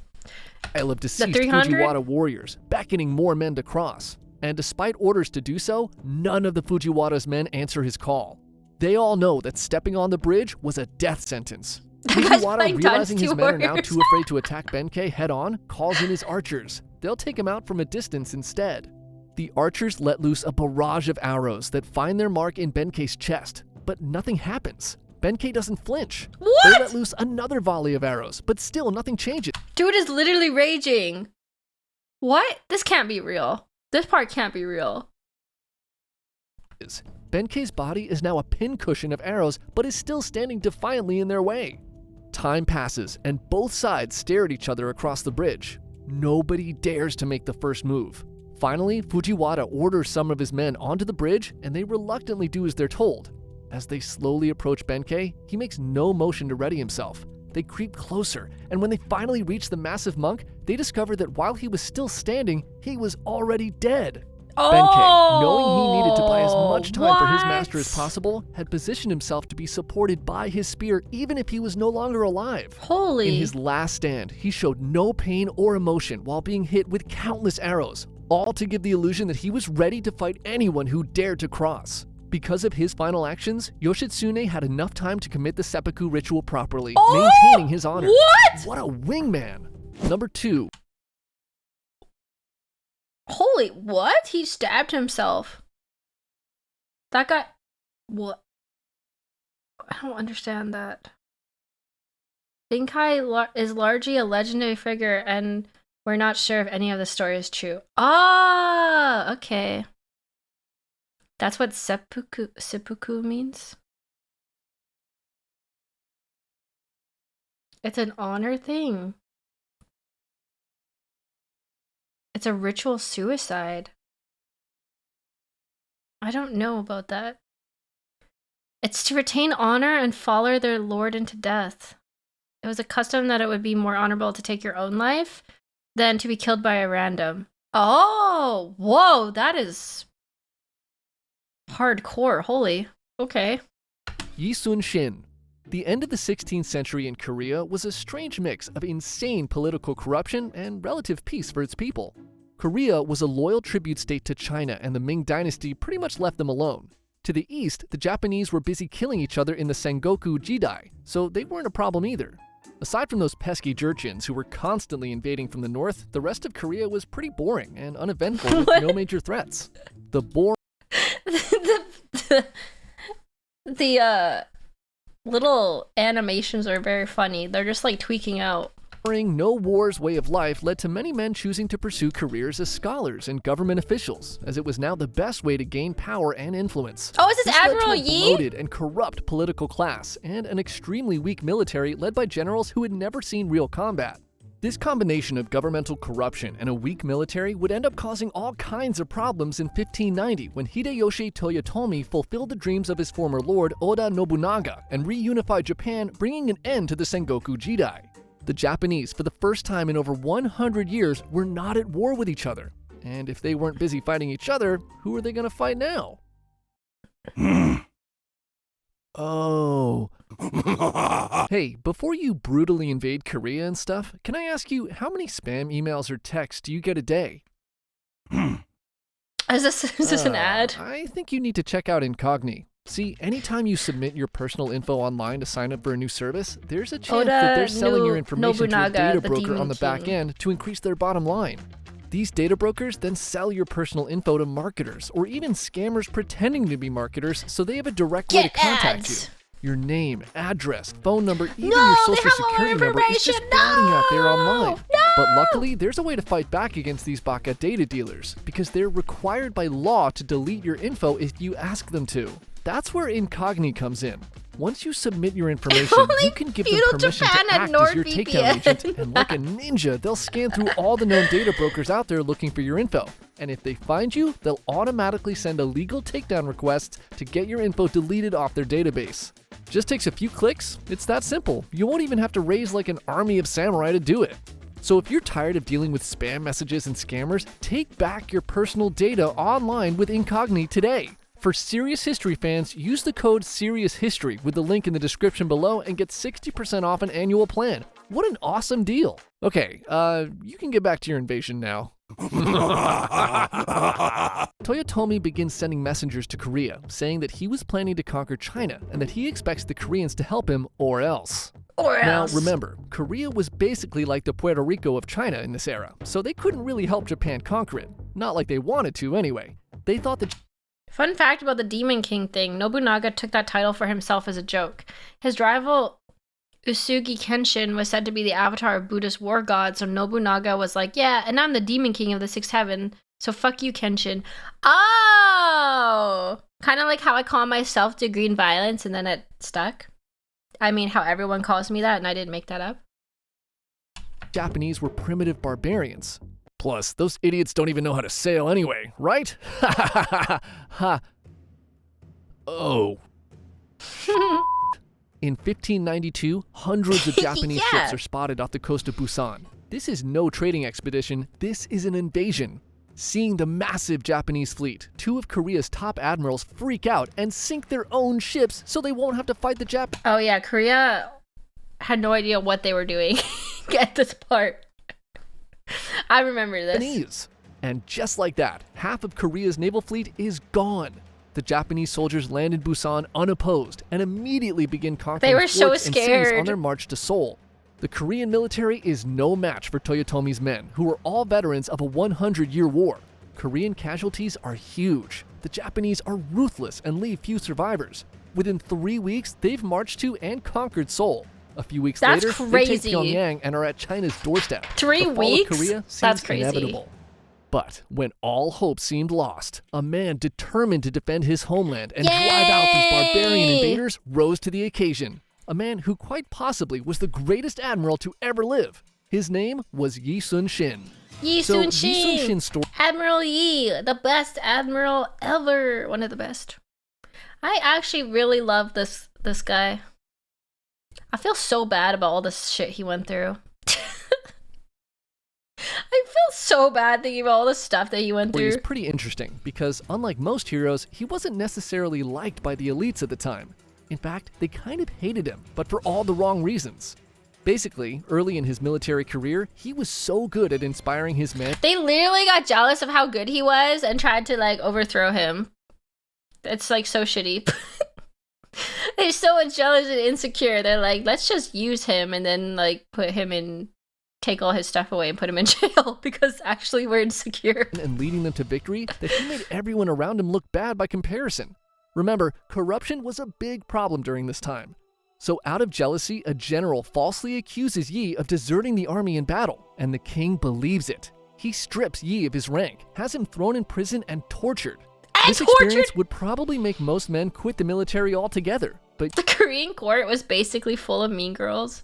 Speaker 3: Of deceased
Speaker 2: 300?
Speaker 3: Fujiwara warriors, beckoning more men to cross. And despite orders to do so, none of the Fujiwara's men answer his call. They all know that stepping on the bridge was a death sentence.
Speaker 2: That guy's
Speaker 3: Fujiwara,
Speaker 2: playing
Speaker 3: realizing
Speaker 2: Dynasty
Speaker 3: his men are now
Speaker 2: Warriors.
Speaker 3: too afraid to attack Benkei head-on, calls in his archers. They'll take him out from a distance instead. The archers let loose a barrage of arrows that find their mark in Benkei's chest, but nothing happens. Benkei doesn't flinch. They
Speaker 2: What?
Speaker 3: let loose another volley of arrows, but still nothing changes.
Speaker 2: Dude is literally raging. What? This can't be real. This part can't be real.
Speaker 3: Benkei's body is now a pincushion of arrows, but is still standing defiantly in their way. Time passes, and both sides stare at each other across the bridge. Nobody dares to make the first move. Finally, Fujiwara orders some of his men onto the bridge, and they reluctantly do as they're told. As they slowly approach Benkei, he makes no motion to ready himself. They creep closer, and when they finally reach the massive monk, they discover that while he was still standing, he was already dead. Benkei, knowing he needed to buy as much time for his master as possible, had positioned himself to be supported by his spear even if he was no longer alive.
Speaker 2: Holy.
Speaker 3: In his last stand, he showed no pain or emotion while being hit with countless arrows, all to give the illusion that he was ready to fight anyone who dared to cross. Because of his final actions, Yoshitsune had enough time to commit the seppuku ritual properly, maintaining his honor. What a wingman! Number 2.
Speaker 2: Holy, what? He stabbed himself. That guy. What? I don't understand that. Benkei is largely a legendary figure, and we're not sure if any of the story is true. Ah, okay. That's what seppuku means? It's an honor thing. It's a ritual suicide. I don't know about that. It's to retain honor and follow their lord into death. It was a custom that it would be more honorable to take your own life than to be killed by a random. Oh, whoa, that is hardcore. Holy. Okay.
Speaker 3: Yisun Shin. The end of the 16th century in Korea was a strange mix of insane political corruption and relative peace for its people. Korea was a loyal tribute state to China, and the Ming dynasty pretty much left them alone. To the east, the Japanese were busy killing each other in the Sengoku Jidai, so they weren't a problem either. Aside from those pesky Jurchens who were constantly invading from the north, the rest of Korea was pretty boring and uneventful with no major threats. The
Speaker 2: little animations are very funny. They're just like tweaking out.
Speaker 3: boring, no wars way of life led to many men choosing to pursue careers as scholars and government officials, as it was now the best way to gain power and influence.
Speaker 2: Oh, is this
Speaker 3: This led to
Speaker 2: Admiral
Speaker 3: a
Speaker 2: Yi?
Speaker 3: bloated and corrupt political class, and an extremely weak military led by generals who had never seen real combat. This combination of governmental corruption and a weak military would end up causing all kinds of problems in 1590 when Hideyoshi Toyotomi fulfilled the dreams of his former lord Oda Nobunaga and reunified Japan, bringing an end to the Sengoku Jidai. The Japanese, for the first time in over 100 years, were not at war with each other. And if they weren't busy fighting each other, who are they going to fight now? Oh. Hey, before you brutally invade Korea and stuff, can I ask you, how many spam emails or texts do you get a day?
Speaker 2: Is this an ad?
Speaker 3: I think you need to check out Incogni. See, anytime you submit your personal info online to sign up for a new service, there's a chance that they're selling your information to a data broker on the back end to increase their bottom line. These data brokers then sell your personal info to marketers or even scammers pretending to be marketers so they have a direct way to contact you. Your name, address, phone number, even your social security number is just floating out there online. But luckily, there's a way to fight back against these baka data dealers because they're required by law to delete your info if you ask them to. That's where Incogni comes in. Once you submit your information, you can give them permission to act as your takedown agent, and like a ninja, they'll scan through all the known data brokers out there looking for your info. And if they find you, they'll automatically send a legal takedown request to get your info deleted off their database. Just takes a few clicks. It's that simple. You won't even have to raise like an army of samurai to do it. So if you're tired of dealing with spam messages and scammers, take back your personal data online with Incogni today. For Serious History fans, use the code SeriousHistory with the link in the description below and get 60% off an annual plan. What an awesome deal. Okay, you can get back to your invasion now. Toyotomi begins sending messengers to Korea, saying that he was planning to conquer China and that he expects the Koreans to help him or else. Now, remember, Korea was basically like the Puerto Rico of China in this era, so they couldn't really help Japan conquer it. Not like they wanted to anyway. They thought that...
Speaker 2: Fun fact about the Demon King thing, Nobunaga took that title for himself as a joke. His rival Usugi Kenshin was said to be the avatar of Buddhist war god, so Nobunaga was like, yeah, and I'm the Demon King of the Sixth Heaven, so fuck you, Kenshin. Oh! Kind of like how I call myself the Green Violence and then it stuck. I mean, how everyone calls me that and I didn't make that up.
Speaker 3: Japanese were primitive barbarians. Plus, those idiots don't even know how to sail anyway, right? Ha ha ha ha. Oh. In 1592, hundreds of Japanese ships are spotted off the coast of Busan. This is no trading expedition, this is an invasion. Seeing the massive Japanese fleet, two of Korea's top admirals freak out and sink their own ships so they won't have to fight the Japanese.
Speaker 2: Oh yeah, Korea had no idea what they were doing at this part. I remember this.
Speaker 3: And just like that, half of Korea's naval fleet is gone. The Japanese soldiers land in Busan unopposed and immediately begin conquering forts and cities on their march to Seoul. The Korean military is no match for Toyotomi's men, who are all veterans of a 100-year war. Korean casualties are huge. The Japanese are ruthless and leave few survivors. Within 3 weeks, they've marched to and conquered Seoul. A few weeks later, they take Pyongyang and are at China's doorstep.
Speaker 2: 3 weeks?
Speaker 3: The fall of Korea seems inevitable. But when all hope seemed lost, a man determined to defend his homeland and drive out these barbarian invaders rose to the occasion. A man who quite possibly was the greatest admiral to ever live. His name was Yi Sun-shin.
Speaker 2: Yi Sun-shin! Admiral Yi, the best admiral ever. One of the best. I actually really love this guy. I feel so bad about all this shit he went through. I feel so bad thinking about all the stuff that he went through.
Speaker 3: He's pretty interesting because, unlike most heroes, he wasn't necessarily liked by the elites at the time. In fact, they kind of hated him, but for all the wrong reasons. Basically, early in his military career, he was so good at inspiring his men.
Speaker 2: They literally got jealous of how good he was and tried to like overthrow him. It's like so shitty. They're so jealous and insecure. They're like, let's just use him and then like put him in, take all his stuff away and put him in jail because actually we're insecure.
Speaker 3: And leading them to victory, that he made everyone around him look bad by comparison. Remember, corruption was a big problem during this time. So out of jealousy, a general falsely accuses Yi of deserting the army in battle, and the king believes it. He strips Yi of his rank, has him thrown in prison and tortured. This experience would probably make most men quit the military altogether, but
Speaker 2: the Korean court was basically full of mean girls.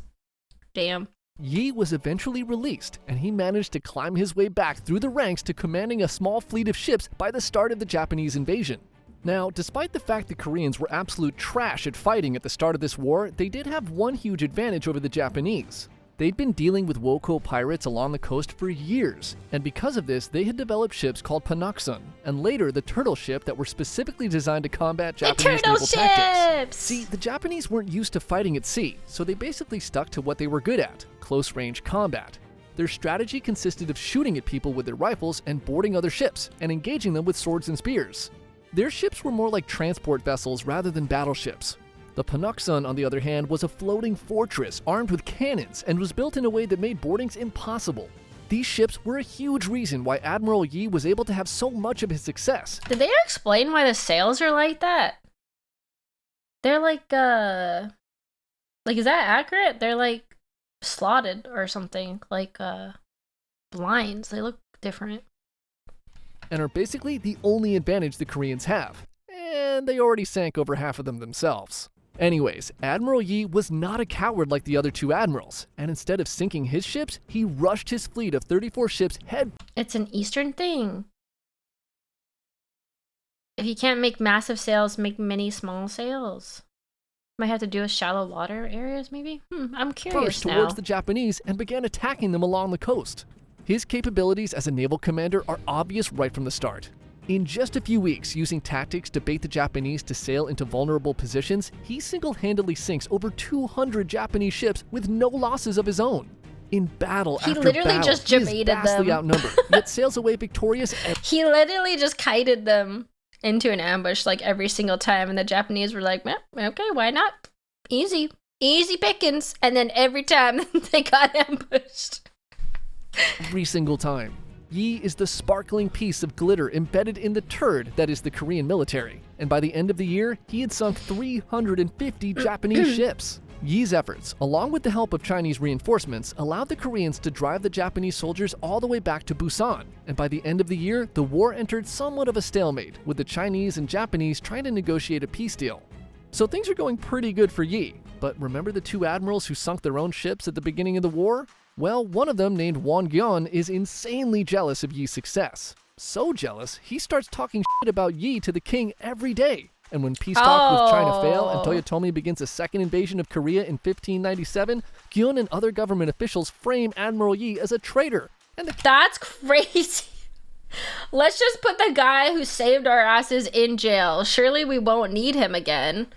Speaker 2: Damn.
Speaker 3: Yi was eventually released, and he managed to climb his way back through the ranks to commanding a small fleet of ships by the start of the Japanese invasion. Now, despite the fact the Koreans were absolute trash at fighting at the start of this war, they did have one huge advantage over the Japanese. They'd been dealing with Woko pirates along the coast for years, and because of this, they had developed ships called Panoksun, and later the turtle ship that were specifically designed to combat Japanese naval tactics. See, the Japanese weren't used to fighting at sea, so they basically stuck to what they were good at, close-range combat. Their strategy consisted of shooting at people with their rifles and boarding other ships, and engaging them with swords and spears. Their ships were more like transport vessels rather than battleships. The Panoksun, on the other hand, was a floating fortress armed with cannons and was built in a way that made boardings impossible. These ships were a huge reason why Admiral Yi was able to have so much of his success.
Speaker 2: Did they explain why the sails are like that? They're like, is that accurate? They're like slotted or something, like blinds. They look different.
Speaker 3: And are basically the only advantage the Koreans have. And they already sank over half of them themselves. Anyways, Admiral Yi was not a coward like the other two admirals, and instead of sinking his ships, he rushed his fleet of 34 ships head.
Speaker 2: It's an Eastern thing. If you can't make massive sails, make many small sails. Might have to do with shallow water areas, maybe? I'm curious now.
Speaker 3: Towards the Japanese and began attacking them along the coast. His capabilities as a naval commander are obvious right from the start. In just a few weeks, using tactics to bait the Japanese to sail into vulnerable positions, he single-handedly sinks over 200 Japanese ships with no losses of his own. In battle
Speaker 2: He
Speaker 3: after
Speaker 2: literally
Speaker 3: battle,
Speaker 2: just
Speaker 3: he is
Speaker 2: debated
Speaker 3: vastly
Speaker 2: them.
Speaker 3: outnumbered, yet sails away victorious.
Speaker 2: He literally just kited them into an ambush like every single time, and the Japanese were like, okay, why not? Easy pickings. And then every time they got ambushed.
Speaker 3: Every single time. Yi is the sparkling piece of glitter embedded in the turd that is the Korean military. And by the end of the year, he had sunk 350 Japanese ships. Yi's efforts, along with the help of Chinese reinforcements, allowed the Koreans to drive the Japanese soldiers all the way back to Busan. And by the end of the year, the war entered somewhat of a stalemate, with the Chinese and Japanese trying to negotiate a peace deal. So things are going pretty good for Yi. But remember the two admirals who sunk their own ships at the beginning of the war? Well, one of them, named Won Gyeon, is insanely jealous of Yi's success. So jealous, he starts talking shit about Yi to the king every day. And when peace talks with China fail and Toyotomi begins a second invasion of Korea in 1597, Gyeon and other government officials frame Admiral Yi as a traitor. And
Speaker 2: That's crazy. Let's just put the guy who saved our asses in jail. Surely we won't need him again.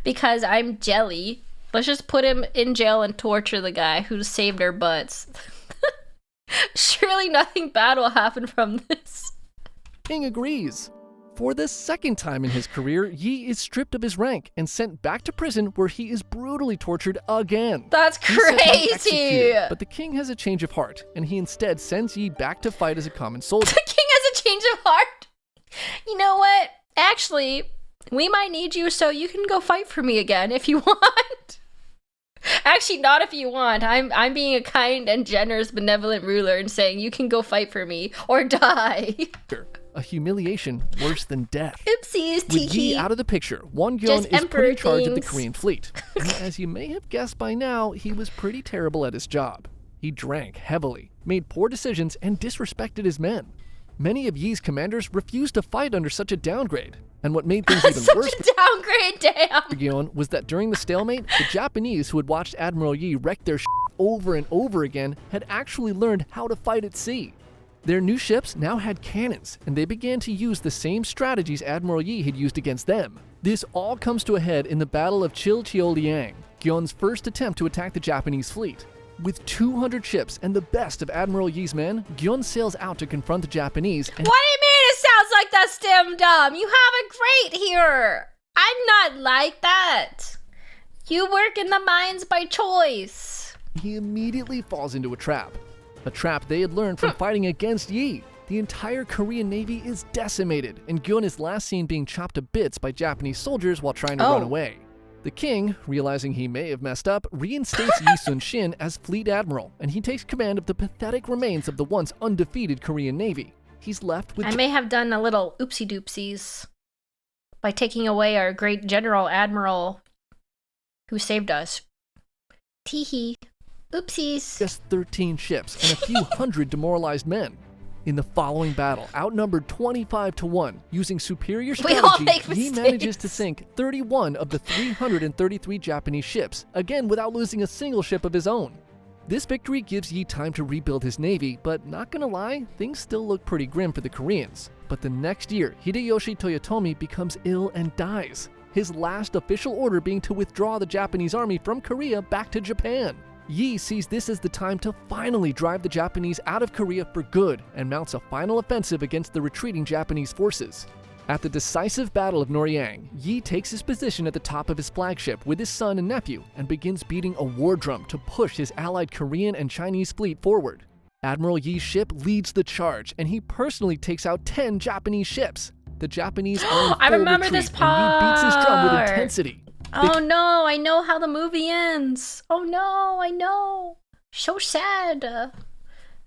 Speaker 2: Because I'm jelly. Let's just put him in jail and torture the guy who saved our butts. Surely nothing bad will happen from this.
Speaker 3: King agrees. For the second time in his career, Yi is stripped of his rank and sent back to prison where he is brutally tortured again.
Speaker 2: That's
Speaker 3: He's set to be
Speaker 2: crazy.
Speaker 3: executed, but the king has a change of heart, and he instead sends Yi back to fight as a common soldier.
Speaker 2: The king has a change of heart. You know what? Actually, we might need you so you can go fight for me again if you want. Actually, not if you want. I'm being a kind and generous, benevolent ruler and saying you can go fight for me or die.
Speaker 3: A humiliation worse than death.
Speaker 2: Oopsies,
Speaker 3: With Yi
Speaker 2: teehee.
Speaker 3: out of the picture, Won
Speaker 2: Just
Speaker 3: Gyeon is put in
Speaker 2: emperor
Speaker 3: charge of the
Speaker 2: things.
Speaker 3: Korean fleet. And as you may have guessed by now, he was pretty terrible at his job. He drank heavily, made poor decisions, and disrespected his men. Many of Yi's commanders refused to fight under such a downgrade. And what made things even
Speaker 2: Such
Speaker 3: worse
Speaker 2: a downgrade, damn.
Speaker 3: for Gyeon was that during the stalemate, the Japanese who had watched Admiral Yi wreck their over and over again had actually learned how to fight at sea. Their new ships now had cannons, and they began to use the same strategies Admiral Yi had used against them. This all comes to a head in the Battle of Chilcheoliang, Gyeon's first attempt to attack the Japanese fleet. With 200 ships and the best of Admiral Yi's men, Gyeon sails out to confront the Japanese and
Speaker 2: What do you mean it sounds like that, Stem Dumb? You have it great here. I'm not like that. You work in the mines by choice.
Speaker 3: he immediately falls into a trap. A trap they had learned from fighting against Yi. The entire Korean Navy is decimated, and Gyeon is last seen being chopped to bits by Japanese soldiers while trying to run away. The king, realizing he may have messed up, reinstates Yi Sun-shin as fleet admiral, and he takes command of the pathetic remains of the once undefeated Korean Navy. He's left with
Speaker 2: I may have done a little oopsie doopsies by taking away our great general admiral who saved us. Teehee. Oopsies.
Speaker 3: just 13 ships and a few hundred demoralized men. In the following battle, outnumbered 25-1, using superior
Speaker 2: We all
Speaker 3: strategy,
Speaker 2: make
Speaker 3: Yi
Speaker 2: mistakes.
Speaker 3: manages to sink 31 of the 333 Japanese ships, again without losing a single ship of his own. This victory gives Yi time to rebuild his navy, but not gonna lie, things still look pretty grim for the Koreans. But the next year, Hideyoshi Toyotomi becomes ill and dies, his last official order being to withdraw the Japanese army from Korea back to Japan. Yi sees this as the time to finally drive the Japanese out of Korea for good and mounts a final offensive against the retreating Japanese forces. At the decisive Battle of Noryang, Yi takes his position at the top of his flagship with his son and nephew and begins beating a war drum to push his allied Korean and Chinese fleet forward. Admiral Yi's ship leads the charge, and he personally takes out 10 Japanese ships. The Japanese are in
Speaker 2: I
Speaker 3: full
Speaker 2: remember
Speaker 3: retreat,
Speaker 2: this
Speaker 3: and Yi beats his drum with
Speaker 2: part.
Speaker 3: intensity.
Speaker 2: Oh no, I know how the movie ends. Oh no, I know. So sad. I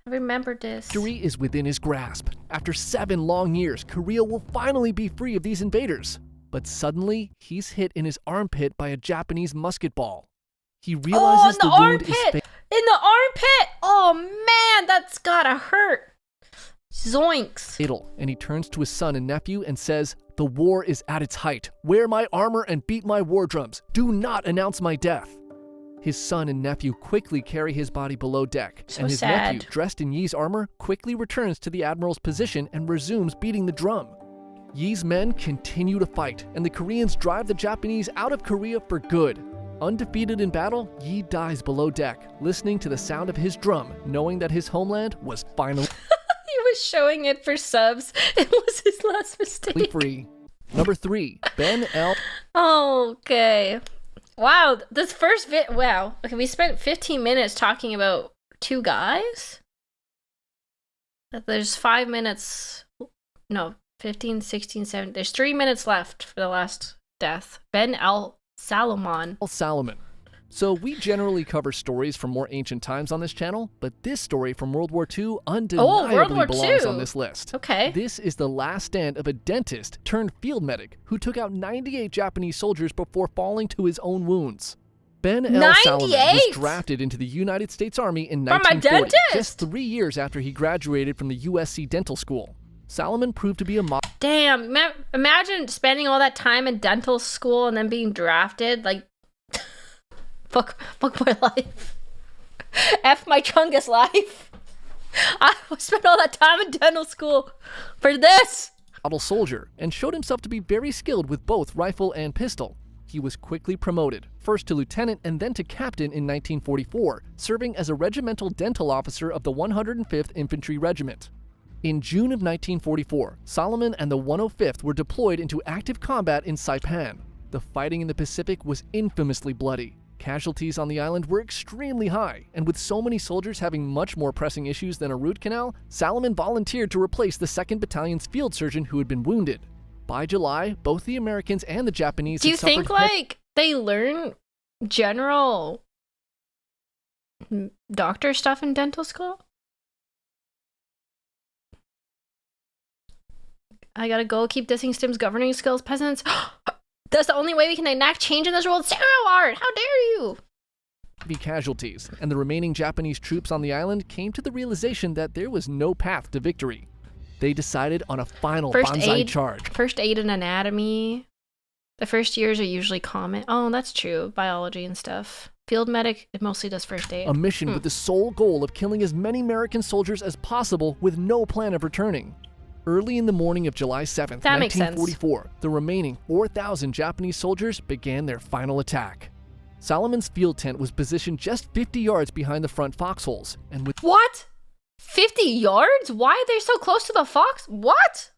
Speaker 2: remember this.
Speaker 3: Victory is within his grasp. After 7 long years, Korea will finally be free of these invaders. But suddenly, he's hit in his armpit by a Japanese musket ball. He realizes
Speaker 2: in the
Speaker 3: wound is
Speaker 2: armpit. In the armpit. Oh man, that's gotta hurt. Zoinks.
Speaker 3: fatal, and he turns to his son and nephew and says, "The war is at its height. Wear my armor and beat my war drums. Do not announce my death." His son and nephew quickly carry his body below deck,
Speaker 2: So
Speaker 3: and his
Speaker 2: sad.
Speaker 3: nephew, dressed in Yi's armor, quickly returns to the admiral's position and resumes beating the drum. Yi's men continue to fight, and the Koreans drive the Japanese out of Korea for good. Undefeated in battle, Yi dies below deck, listening to the sound of his drum, knowing that his homeland was finally
Speaker 2: He was showing it for subs. It was his last mistake.
Speaker 3: free. Number 3, Ben L.
Speaker 2: Okay. Wow, this first wow. Okay, we spent 15 minutes talking about 2 guys. There's 5 minutes. No, 15, 16, 17. There's 3 minutes left for the last death. Ben Al Salomon.
Speaker 3: Salomon. So we generally cover stories from more ancient times on this channel, but this story from World War II undeniably
Speaker 2: World War
Speaker 3: belongs
Speaker 2: II.
Speaker 3: on this list.
Speaker 2: Okay.
Speaker 3: This is the last stand of a dentist turned field medic who took out 98 Japanese soldiers before falling to his own wounds. Ben L. Salomon was
Speaker 2: 98?
Speaker 3: drafted into the United States Army in
Speaker 2: From a
Speaker 3: 1940,
Speaker 2: dentist?
Speaker 3: just 3 years after he graduated from the USC Dental School. Salomon proved to be a
Speaker 2: Damn, imagine spending all that time in dental school and then being drafted. Like, fuck my life. F my chungus life. I spent all that time in dental school for this.
Speaker 3: model soldier and showed himself to be very skilled with both rifle and pistol. He was quickly promoted, first to lieutenant and then to captain in 1944, serving as a regimental dental officer of the 105th Infantry Regiment. In June of 1944, Salomon and the 105th were deployed into active combat in Saipan. The fighting in the Pacific was infamously bloody. Casualties on the island were extremely high, and with so many soldiers having much more pressing issues than a root canal, Salomon volunteered to replace the 2nd Battalion's field surgeon who had been wounded. By July, both the Americans and the Japanese
Speaker 2: Do you
Speaker 3: had suffered
Speaker 2: think, like, they learn general doctor stuff in dental school? I gotta go keep dissing Stim's governing skills, peasants. That's the only way we can enact change in this world. Zero art! How dare you!
Speaker 3: heavy casualties, and the remaining Japanese troops on the island came to the realization that there was no path to victory. They decided on a final banzai charge.
Speaker 2: First aid and anatomy. The first years are usually common. Oh, that's true. Biology and stuff. Field medic, it mostly does first aid.
Speaker 3: A mission with the sole goal of killing as many American soldiers as possible with no plan of returning. Early in the morning of July 7th,
Speaker 2: That makes sense.
Speaker 3: 1944, the remaining 4,000 Japanese soldiers began their final attack. Salomon's field tent was positioned just 50 yards behind the front foxholes, and with
Speaker 2: What? 50 yards? Why are they so close to the fox? What?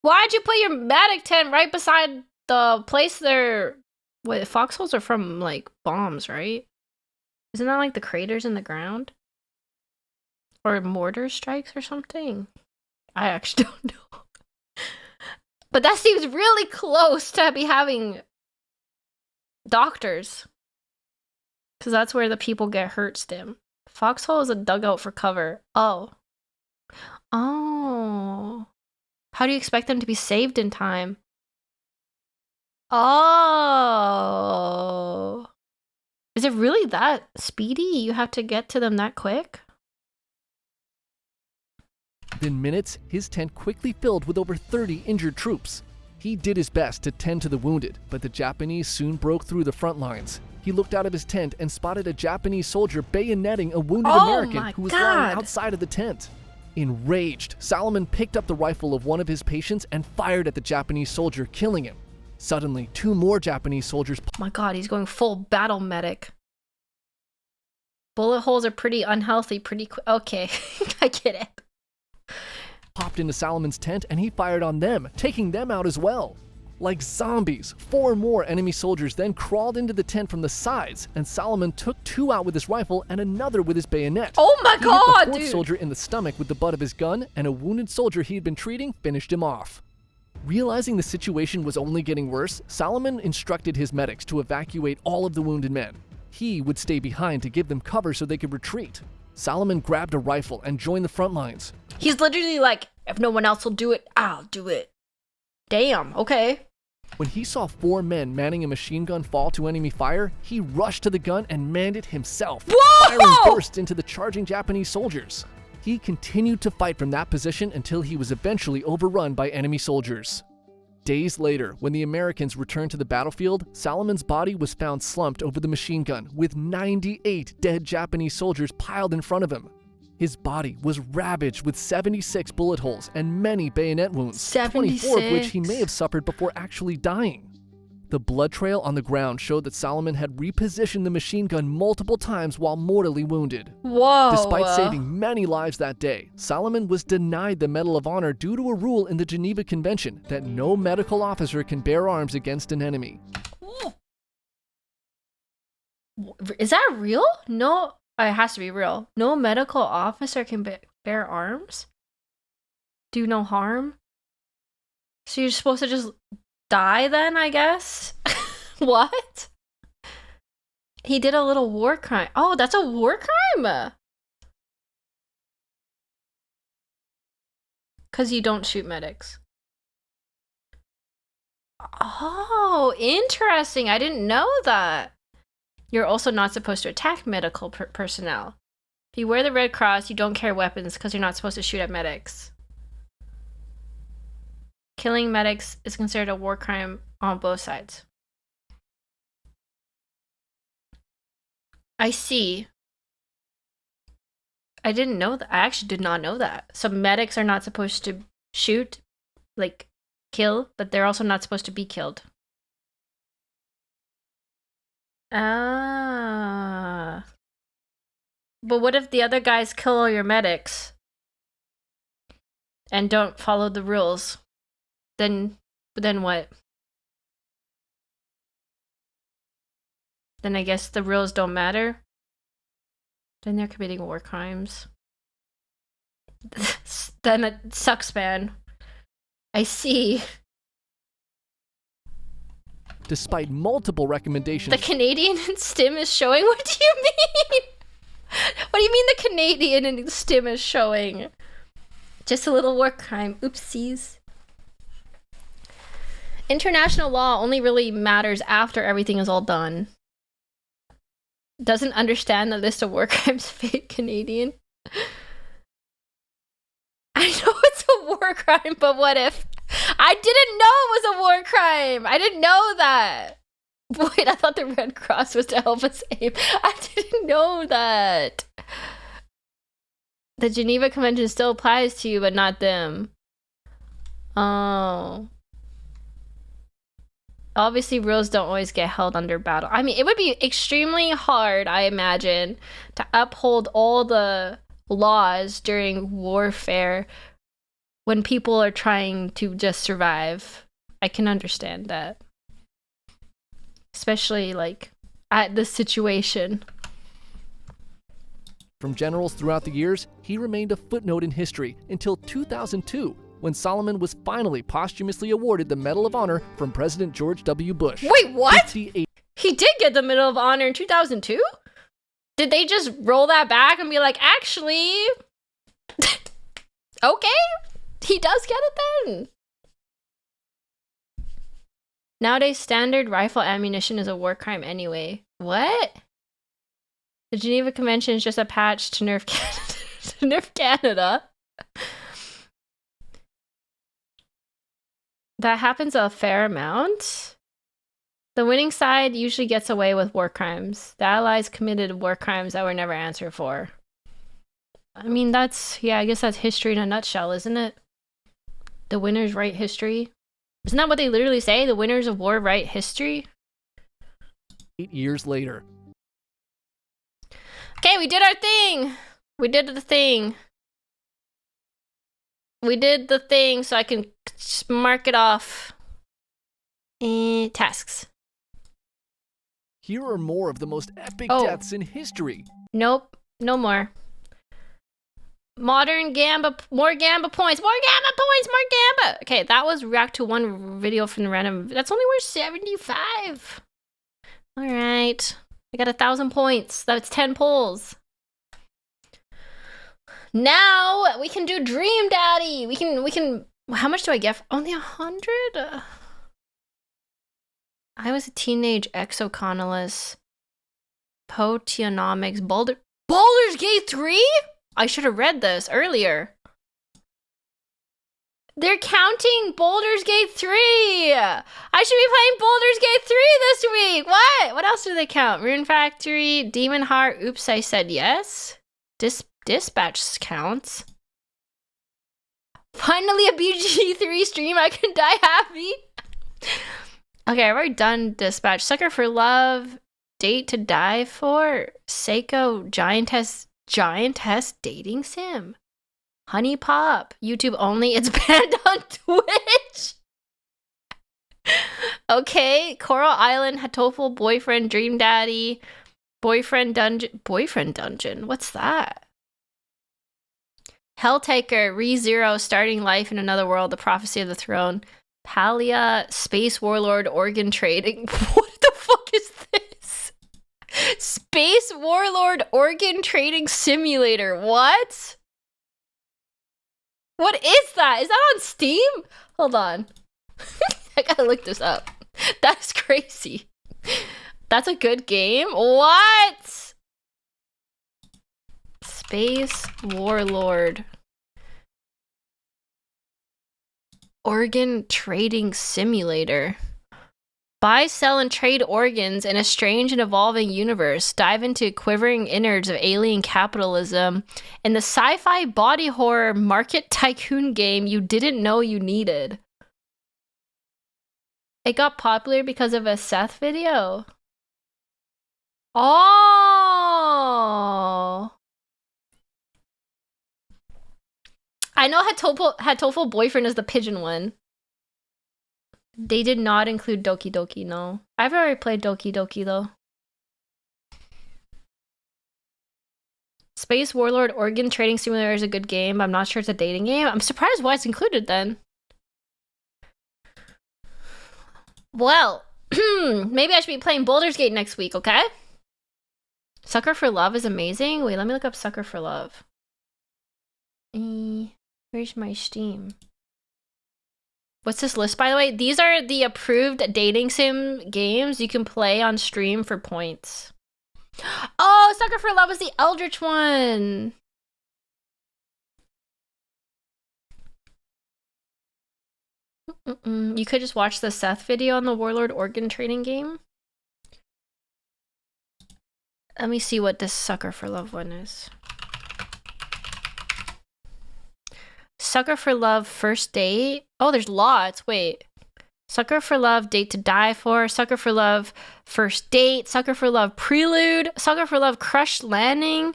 Speaker 2: Why'd you put your medic tent right beside the place there? Wait, foxholes are from, like, bombs, right? Isn't that like the craters in the ground? Or mortar strikes or something? I actually don't know. But that seems really close to be having doctors. Because that's where the people get hurt, Stim. Foxhole is a dugout for cover. Oh. Oh. How do you expect them to be saved in time? Oh. Is it really that speedy? You have to get to them that quick?
Speaker 3: within minutes, his tent quickly filled with over 30 injured troops. He did his best to tend to the wounded, but the Japanese soon broke through the front lines. He looked out of his tent and spotted a Japanese soldier bayoneting a wounded American who was lying outside of the tent. Enraged, Salomon picked up the rifle of one of his patients and fired at the Japanese soldier, killing him. Suddenly, 2 more Japanese soldiers
Speaker 2: Oh my god, he's going full battle medic. Bullet holes are pretty unhealthy, pretty quick. Okay, I get it.
Speaker 3: popped into Salomon's tent and he fired on them, taking them out as well. Like zombies, 4 more enemy soldiers then crawled into the tent from the sides, and Salomon took 2 out with his rifle and another with his bayonet.
Speaker 2: Oh my
Speaker 3: He
Speaker 2: god,
Speaker 3: hit the 4th
Speaker 2: dude!
Speaker 3: soldier in the stomach with the butt of his gun, and a wounded soldier he had been treating finished him off. Realizing the situation was only getting worse, Salomon instructed his medics to evacuate all of the wounded men. He would stay behind to give them cover so they could retreat. Salomon grabbed a rifle and joined the front lines.
Speaker 2: He's literally like, if no one else will do it, I'll do it. Damn, okay.
Speaker 3: When he saw 4 men manning a machine gun fall to enemy fire, he rushed to the gun and manned it himself,
Speaker 2: Whoa!
Speaker 3: firing bursts into the charging Japanese soldiers. He continued to fight from that position until he was eventually overrun by enemy soldiers. Days later, when the Americans returned to the battlefield, Salomon's body was found slumped over the machine gun, with 98 dead Japanese soldiers piled in front of him. His body was ravaged with 76 bullet holes and many bayonet wounds, 24 of which he may have suffered before actually dying. The blood trail on the ground showed that Solomon had repositioned the machine gun multiple times while mortally wounded.
Speaker 2: Whoa.
Speaker 3: Despite saving many lives that day, Solomon was denied the Medal of Honor due to a rule in the Geneva Convention that no medical officer can bear arms against an enemy.
Speaker 2: Is that real? No, it has to be real. No medical officer can bear arms? Do no harm? So you're supposed to just die then, I guess? What? He did a little war crime. Oh, that's a war crime? Because you don't shoot medics. Oh, interesting. I didn't know that. You're also not supposed to attack medical personnel. If you wear the Red Cross, you don't carry weapons because you're not supposed to shoot at medics. Killing medics is considered a war crime on both sides. I see. I didn't know that. I actually did not know that. So medics are not supposed to shoot, like kill, but they're also not supposed to be killed. Ah. But what if the other guys kill all your medics and don't follow the rules? Then what? Then I guess the rules don't matter. Then they're committing war crimes. Then it sucks, man. I see.
Speaker 3: Despite multiple recommendations,
Speaker 2: The Canadian stim is showing? What do you mean? What do you mean the Canadian stim is showing? Just a little war crime. Oopsies. International law only really matters after everything is all done. Doesn't understand the list of war crimes fake Canadian. I know it's a war crime, but what if? I didn't know it was a war crime. I didn't know that. Wait, I thought the Red Cross was to help us aim. I didn't know that. The Geneva Convention still applies to you, but not them. Oh. Obviously, rules don't always get held under battle. I mean, it would be extremely hard, I imagine, to uphold all the laws during warfare when people are trying to just survive. I can understand that. Especially, like, at this situation.
Speaker 3: from generals throughout the years, he remained a footnote in history until 2002, when Solomon was finally posthumously awarded the Medal of Honor from President George W. Bush.
Speaker 2: Wait, what?
Speaker 3: 58
Speaker 2: He did get the Medal of Honor in 2002? Did they just roll that back and be like, actually, okay, he does get it then? Nowadays, standard rifle ammunition is a war crime anyway. What? The Geneva Convention is just a patch to nerf Canada. To nerf Canada. That happens a fair amount. The winning side usually gets away with war crimes. The Allies committed war crimes that were never answered for. I mean, that's, yeah, I guess that's history in a nutshell, isn't it? The winners write history. Isn't that what they literally say? The winners of war write history?
Speaker 3: 8 years later.
Speaker 2: Okay, we did our thing. We did the thing. We did the thing, so I can mark it off. Tasks.
Speaker 3: Here are more of the most epic
Speaker 2: Oh.
Speaker 3: deaths in history.
Speaker 2: Nope, no more. Modern Gamba, more Gamba points, more Gamba points, more Gamba. Okay, that was react to one video from the random. That's only worth 75. All right, I got 1,000 points. That's 10 polls. Now we can do Dream Daddy. We can. How much do I get? Only 100. I was a teenage exoconalist. Potionomics. Baldur's Gate 3? I should have read this earlier. They're counting Baldur's Gate 3. I should be playing Baldur's Gate 3 this week. What? What else do they count? Rune Factory, Demon Heart. Oops, I said yes. Dispatch counts. Finally a BG3 stream. I can die happy. Okay, I've already done Dispatch. Sucker for Love, Date to Die For, Seiko, Giantess Dating Sim, Honey Pop, YouTube only. It's banned on Twitch. Okay, Coral Island, Hatoful, Boyfriend, Dream Daddy, Boyfriend Dungeon. What's that? Helltaker, ReZero, Starting Life in Another World, The Prophecy of the Throne, Palia, Space Warlord, Organ Trading. What the fuck is this? Space Warlord Organ Trading Simulator. What? What is that? Is that on Steam? Hold on. I gotta look this up. That's crazy. That's a good game? What? Space Warlord Organ Trading Simulator. Buy, sell, and trade organs in a strange and evolving universe. Dive into quivering innards of alien capitalism in the sci-fi body horror market tycoon game you didn't know you needed. It got popular because of a Seth video. Oh. I know Hatoful Boyfriend is the pigeon one. They did not include Doki Doki, no. I've already played Doki Doki, though. Space Warlord Organ Trading Simulator is a good game. I'm not sure it's a dating game. I'm surprised why it's included, then. Well, maybe I should be playing Baldur's Gate next week, okay? Sucker for Love is amazing. Wait, let me look up Sucker for Love. Where's my Steam? What's this list, by the way? These are the approved dating sim games you can play on stream for points. Oh, Sucker for Love is the Eldritch one. You could just watch the Seth video on the Warlord Organ Trading game. Let me see what this Sucker for Love one is. Sucker for Love First Date. Oh, there's lots. Wait. Sucker for Love Date to Die For. Sucker for Love First Date. Sucker for Love Prelude. Sucker for Love Crush Landing.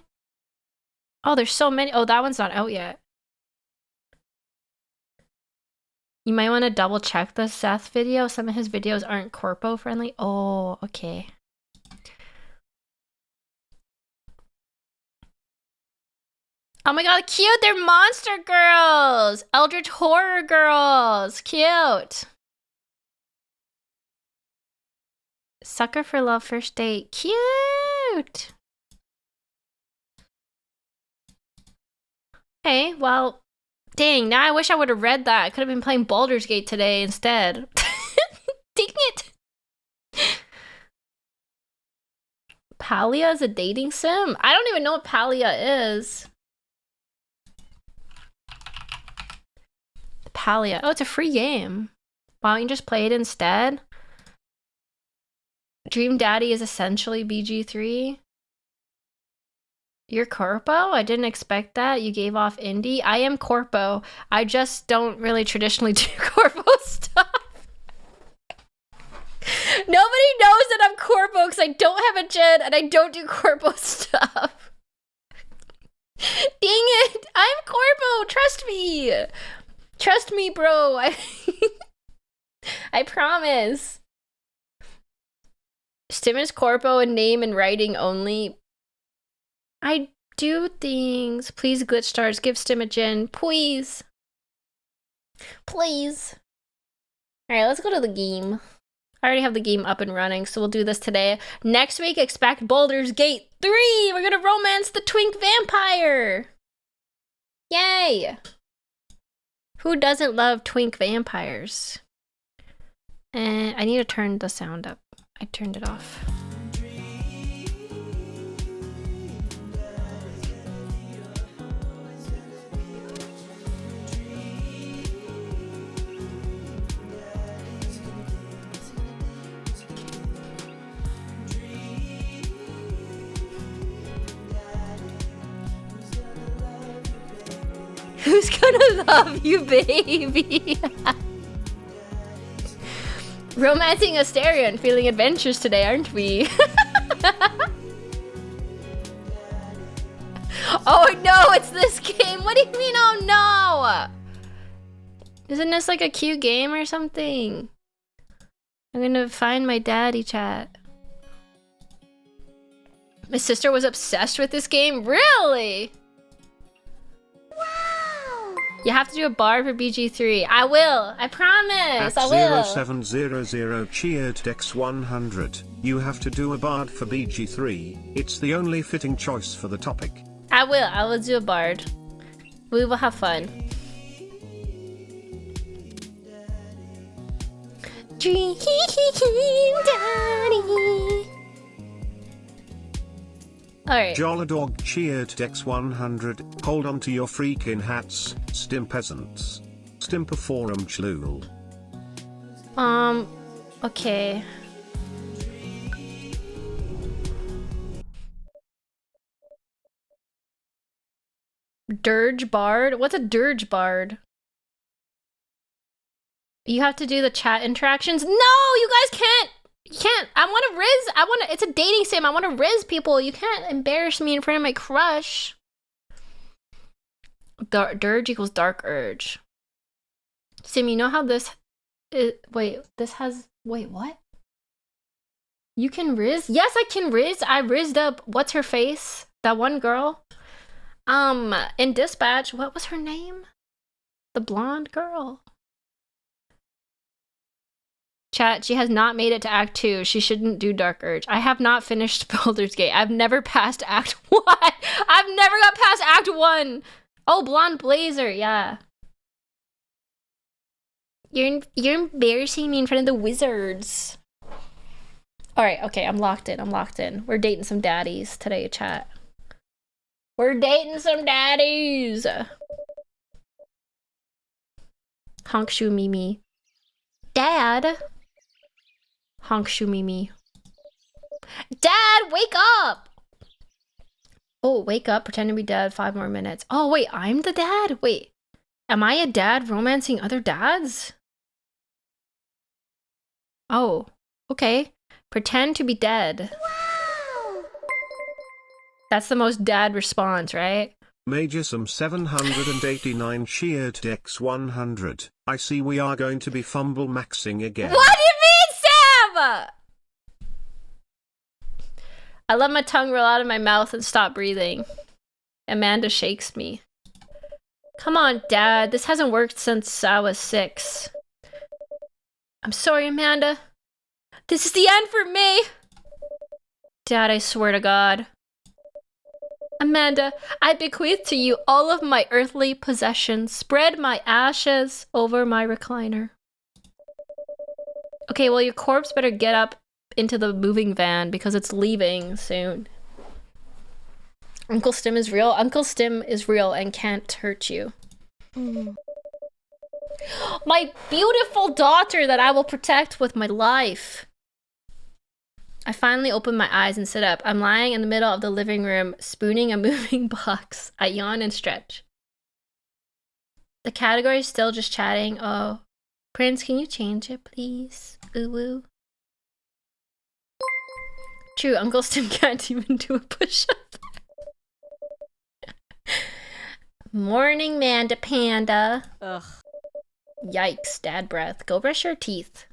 Speaker 2: Oh, there's so many. Oh, that one's not out yet. You might want to double check the Seth video. Some of his videos aren't corpo friendly. Oh, okay. Oh my god, cute! They're monster girls! Eldritch horror girls! Cute! Sucker for Love First Date. Cute! Okay, well, dang, now I wish I would have read that. I could have been playing Baldur's Gate today instead. Dang it! Palia is a dating sim? I don't even know what Palia is. Palia. Oh, it's a free game. Why don't you just play it instead? Dream Daddy is essentially BG3. You're Corpo? I didn't expect that. You gave off indie. I am Corpo. I just don't really traditionally do Corpo stuff. Nobody knows that I'm Corpo because I don't have a gen and I don't do Corpo stuff. Dang it! I'm Corpo! Trust me! Trust me, bro. I promise. Stim is Corpo in name and writing only. I do things. Please, Glitch Stars, give Stim a gen. Please. Please. Alright, let's go to the game. I already have the game up and running, so we'll do this today. Next week, expect Baldur's Gate 3! We're gonna romance the twink vampire! Yay! Who doesn't love twink vampires? And I need to turn the sound up. I turned it off. Who's gonna love you, baby? Romancing Asteria and feeling adventures today, aren't we? Oh no, it's this game. What do you mean, oh no? Isn't this like a cute game or something? I'm gonna find my daddy chat. My sister was obsessed with this game? Really? Wow. You have to do a bar for BG3. I will. I promise. I will.
Speaker 1: 0700 cheered Dex 100. You have to do a bard for BG3. It's the only fitting choice for the topic.
Speaker 2: I will. I will do a bard. We will have fun. Dream daddy. Alright.
Speaker 1: Joladog cheered Dex 100. Hold on to your freaking hats, stim peasants. Stimper forum chlul.
Speaker 2: Okay. Dirge bard? What's a dirge bard? You have to do the chat interactions? No, you guys can't. You can't. I want to riz. It's a dating sim. I want to riz people. You can't embarrass me in front of my crush. Dirge equals dark urge. Sim, you know how this is, wait, this has, wait, what? You can riz? Yes, I can riz. I rizzed up, what's her face? That one girl. In Dispatch, what was her name? The blonde girl. Chat, she has not made it to Act 2. She shouldn't do Dark Urge. I have not finished Baldur's Gate. I've never passed Act 1. I've never got past Act 1. Oh, Blonde Blazer, yeah. You're embarrassing me in front of the wizards. Alright, okay, I'm locked in. I'm locked in. We're dating some daddies today, chat. We're dating some daddies. Honk Shoo Mimi. Dad. Honk Shoo Mimi. Dad, wake up! Oh, wake up, pretend to be dead, 5 more minutes. Oh, wait, I'm the dad? Wait, am I a dad romancing other dads? Oh, okay. Pretend to be dead. Wow. That's the most dad response, right?
Speaker 1: Major some 789 cheered Dex 100. I see we are going to be fumble maxing again.
Speaker 2: What do you mean, Sam? I let my tongue roll out of my mouth and stop breathing. Amanda shakes me. Come on, Dad. This hasn't worked since I was 6. I'm sorry, Amanda. This is the end for me. Dad, I swear to God. Amanda, I bequeath to you all of my earthly possessions. Spread my ashes over my recliner. Okay, well, your corpse better get up into the moving van because it's leaving soon. Uncle Stim is real. Uncle Stim is real and can't hurt you. My beautiful daughter that I will protect with my life. I finally open my eyes and sit up. I'm lying in the middle of the living room, spooning a moving box. I yawn and stretch. The category is still just chatting. Oh, Prince, can you change it, please? Ooh, woo. True, Uncle Stim can't even do a push-up. Morning, Manda Panda.
Speaker 4: Ugh.
Speaker 2: Yikes, dad breath. Go brush your teeth.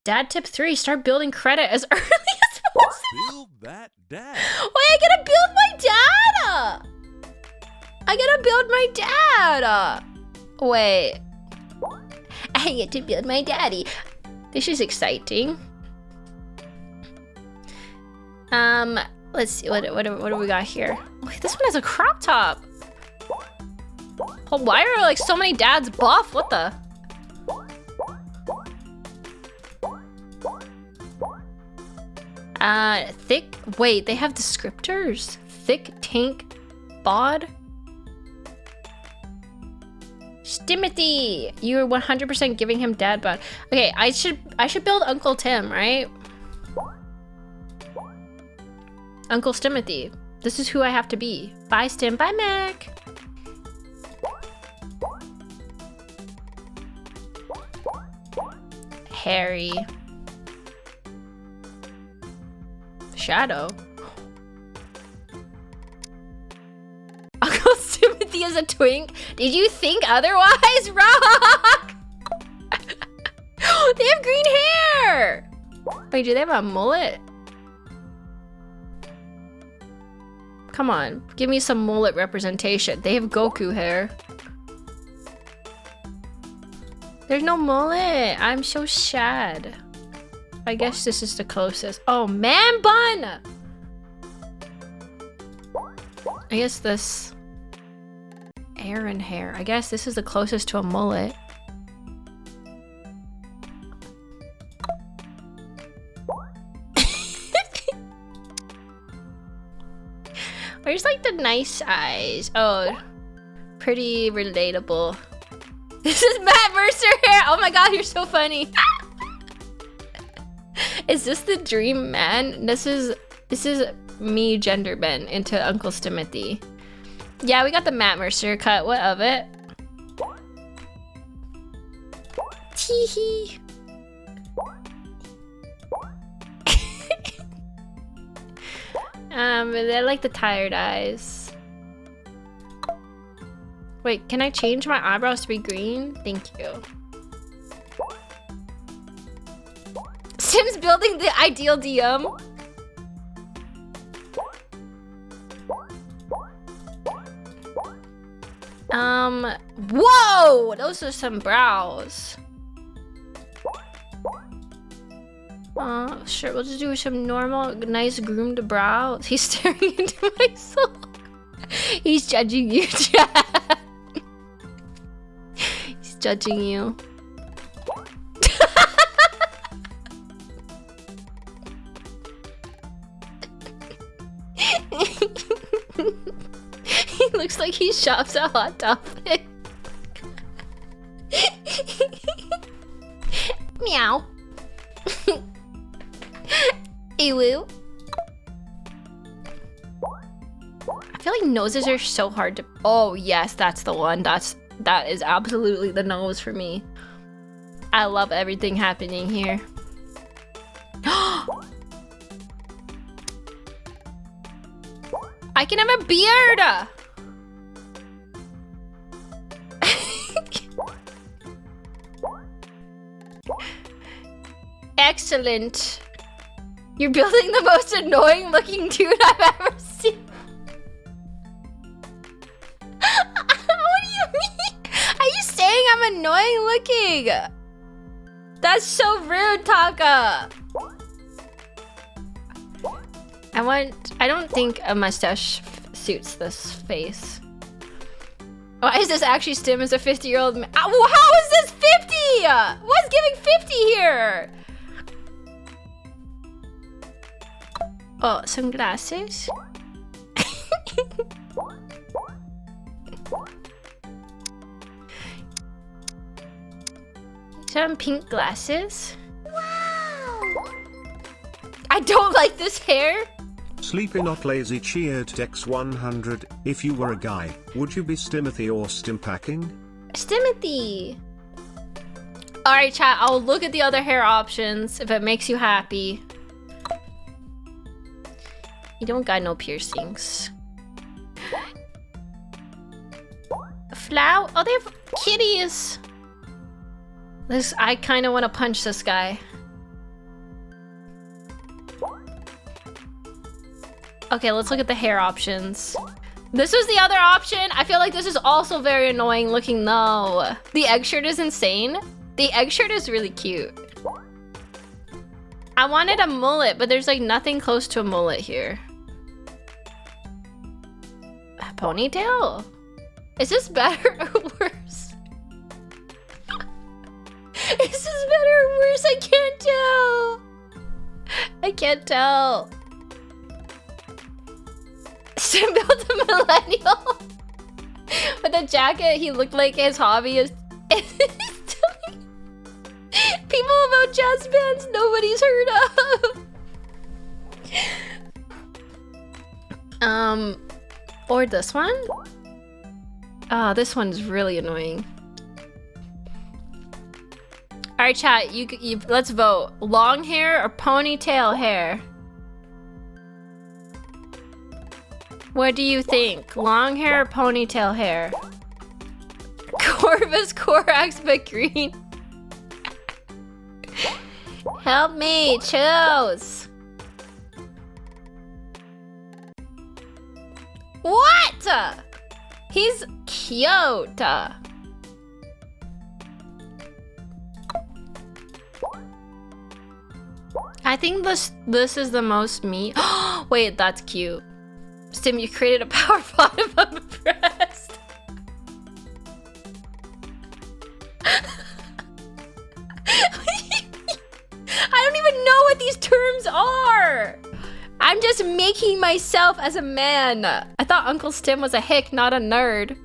Speaker 2: Dad tip 3, start building credit as early as possible.
Speaker 5: Build that dad.
Speaker 2: Wait, I gotta build my dad! I gotta build my dad! Wait. I get to build my daddy. This is exciting. Let's see, what do we got here? Wait, this one has a crop top. Oh, why are like so many dads buff? What the? Thick, wait, they have descriptors? Thick tank bod? Stimothy, you're 100% giving him dad bod. Okay, I should build Uncle Tim, right? Uncle Stimothy. This is who I have to be. Bye, Stim. Bye, Mac. Harry. Shadow. Uncle Timothy is a twink. Did you think otherwise, Rock? They have green hair. Wait, do they have a mullet? Come on, give me some mullet representation. They have Goku hair. There's no mullet. I'm so sad. I guess this is the closest. Oh, man bun! I guess this... Aaron hair. I guess this is the closest to a mullet. Where's like the nice eyes? Oh, pretty relatable. This is Matt Mercer hair. Oh my god, you're so funny. Is this the dream man? This is me gender bend into Uncle Timothy. Yeah, we got the Matt Mercer cut. What of it? Teehee. I like the tired eyes. Wait, can I change my eyebrows to be green? Thank you. Sim's building the ideal DM. Whoa! Those are some brows. Sure, we'll just do some normal, nice groomed brows. He's staring into my soul. He's judging you, Chad. He's judging you. He looks like he shops at Hot Topic. Meow. Ew. I feel like noses are so hard to... Oh, yes, that's the one. That is absolutely the nose for me. I love everything happening here. I can have a beard! Excellent. You're building the most annoying looking dude I've ever seen. What do you mean? Are you saying I'm annoying looking? That's so rude, Taka. I don't think a mustache suits this face. Why is this actually Stim as a 50-year-old man? How is this 50? What's giving 50 here? Oh, sunglasses? Some pink glasses? Wow! I don't like this hair.
Speaker 1: Sleepy Not Lazy cheered Dex 100. If you were a guy, would you be Stimothy or Stimpacking?
Speaker 2: Stimothy. Alright, chat, I'll look at the other hair options if it makes you happy. You don't got no piercings. Flower? Oh, they have kitties. I kind of want to punch this guy. Okay, let's look at the hair options. This was the other option. I feel like this is also very annoying looking though. The egg shirt is insane. The egg shirt is really cute. I wanted a mullet, but there's like nothing close to a mullet here. A ponytail? Is this better or worse? Is this better or worse? I can't tell. I can't tell. Sim built a millennial. With a jacket, he looked like his hobby is telling people about jazz bands nobody's heard of. Or this one? Ah, this one's really annoying. Alright, chat, you let's vote. Long hair or ponytail hair? What do you think? Long hair or ponytail hair? Corvus Corax McGreen. Help me, choose. What? He's cute. I think this is the most me. Wait, that's cute. Stim, you created a power bottom. I'm impressed. I don't even know what these terms are. I'm just making myself as a man. I thought Uncle Stim was a hick, not a nerd.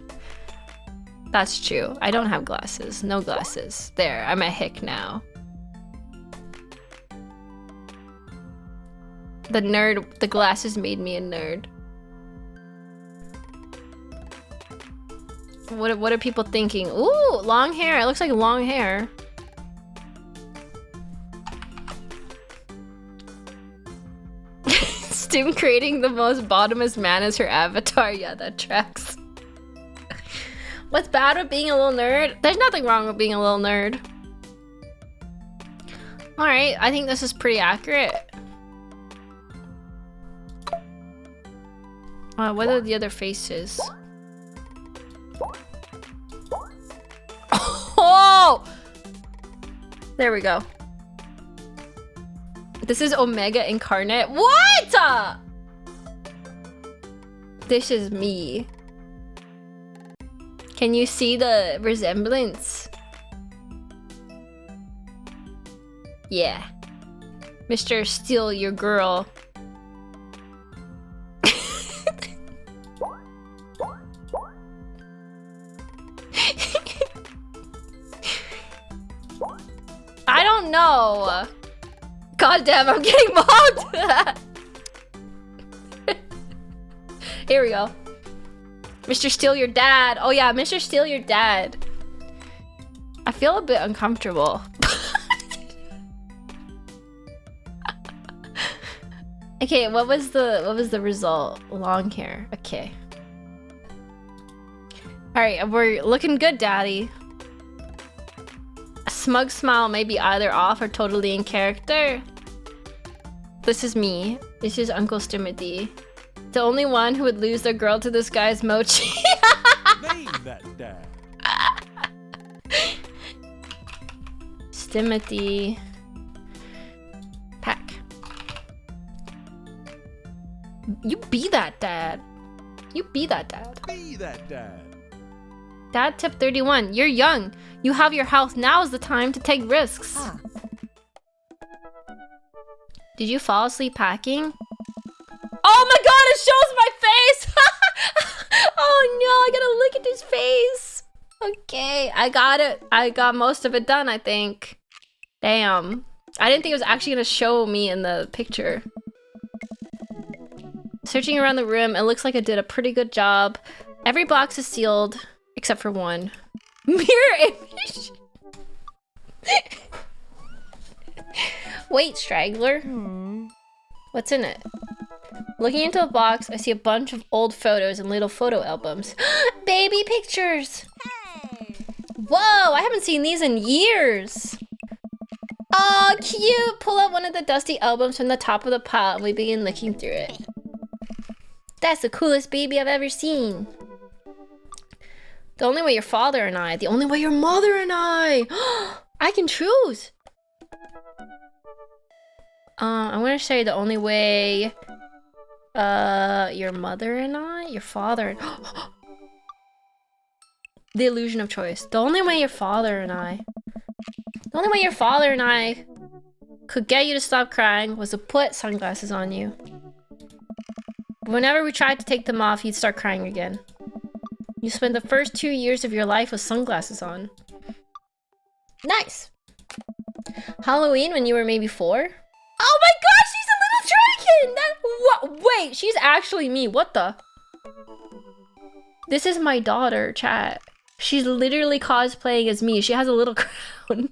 Speaker 2: That's true. I don't have glasses. No glasses. There, I'm a hick now. The glasses made me a nerd. What are people thinking? Ooh, long hair. It looks like long hair. Stim creating the most bottomest man as her avatar. Yeah, that tracks. What's bad with being a little nerd? There's nothing wrong with being a little nerd. Alright, I think this is pretty accurate. What are the other faces? Oh! There we go. This is Omega Incarnate. What? This is me. Can you see the resemblance? Yeah. Mr. Steal Your Girl. I don't know. God damn, I'm getting mobbed. Here we go. Mr. Steal Your Dad. Oh yeah, Mr. Steal Your Dad. I feel a bit uncomfortable. Okay, what was the result? Long hair. Okay. Alright, we're looking good, Daddy. A smug smile may be either off or totally in character. This is me. This is Uncle Stimity. The only one who would lose their girl to this guy's mochi.
Speaker 4: Name that dad.
Speaker 2: Stimity. Pack. You be that dad. You be that dad.
Speaker 4: Be that dad.
Speaker 2: Dad tip 31. You're young. You have your house. Now is the time to take risks. Did you fall asleep packing? Oh my god, it shows my face! Oh no, I gotta look at his face. Okay, I got it. I got most of it done, I think. Damn. I didn't think it was actually gonna show me in the picture. Searching around the room, it looks like I did a pretty good job. Every box is sealed, except for one. Mirror image! Wait, straggler. What's in it? Looking into the box, I see a bunch of old photos and little photo albums. Baby pictures! Hey. Whoa, I haven't seen these in years! Oh, cute! Pull out one of the dusty albums from the top of the pile and we begin looking through it. That's the coolest baby I've ever seen. The only way your father and I, the only way your mother and I can choose. I'm gonna say the only way your mother and I, your father and the illusion of choice. The only way your father and I could get you to stop crying was to put sunglasses on you. Whenever we tried to take them off, you'd start crying again. You spent the first 2 years of your life with sunglasses on. Nice. Halloween when you were maybe 4? Oh my gosh, she's a little dragon! Wait, she's actually me. What the? This is my daughter, chat. She's literally cosplaying as me. She has a little crown.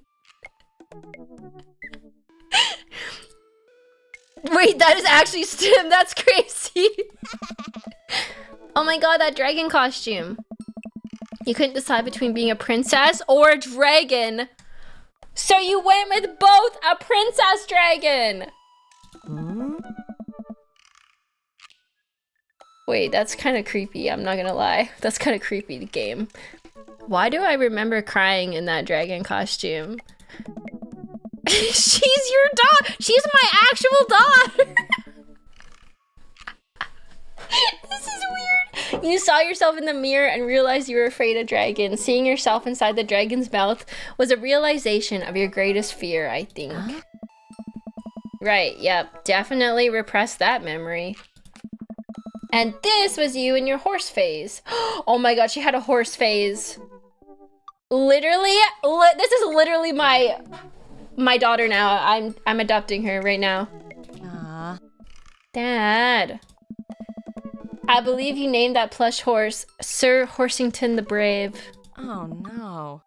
Speaker 2: Wait, that is actually Stim. That's crazy. Oh my god, that dragon costume. You couldn't decide between being a princess or a dragon. So you went with both a princess dragon. Wait, that's kind of creepy. I'm not gonna lie. That's kind of creepy, the game. Why do I remember crying in that dragon costume? She's your dog. She's my actual daughter. This is weird. You saw yourself in the mirror and realized you were afraid of dragons. Seeing yourself inside the dragon's mouth was a realization of your greatest fear, I think. Huh? Right, yep. Definitely repressed that memory. And this was you in your horse phase. Oh my god, she had a horse phase. Literally, this is literally my daughter now. I'm adopting her right now.
Speaker 5: Aww.
Speaker 2: Dad. I believe you named that plush horse Sir Horsington the Brave.
Speaker 5: Oh no.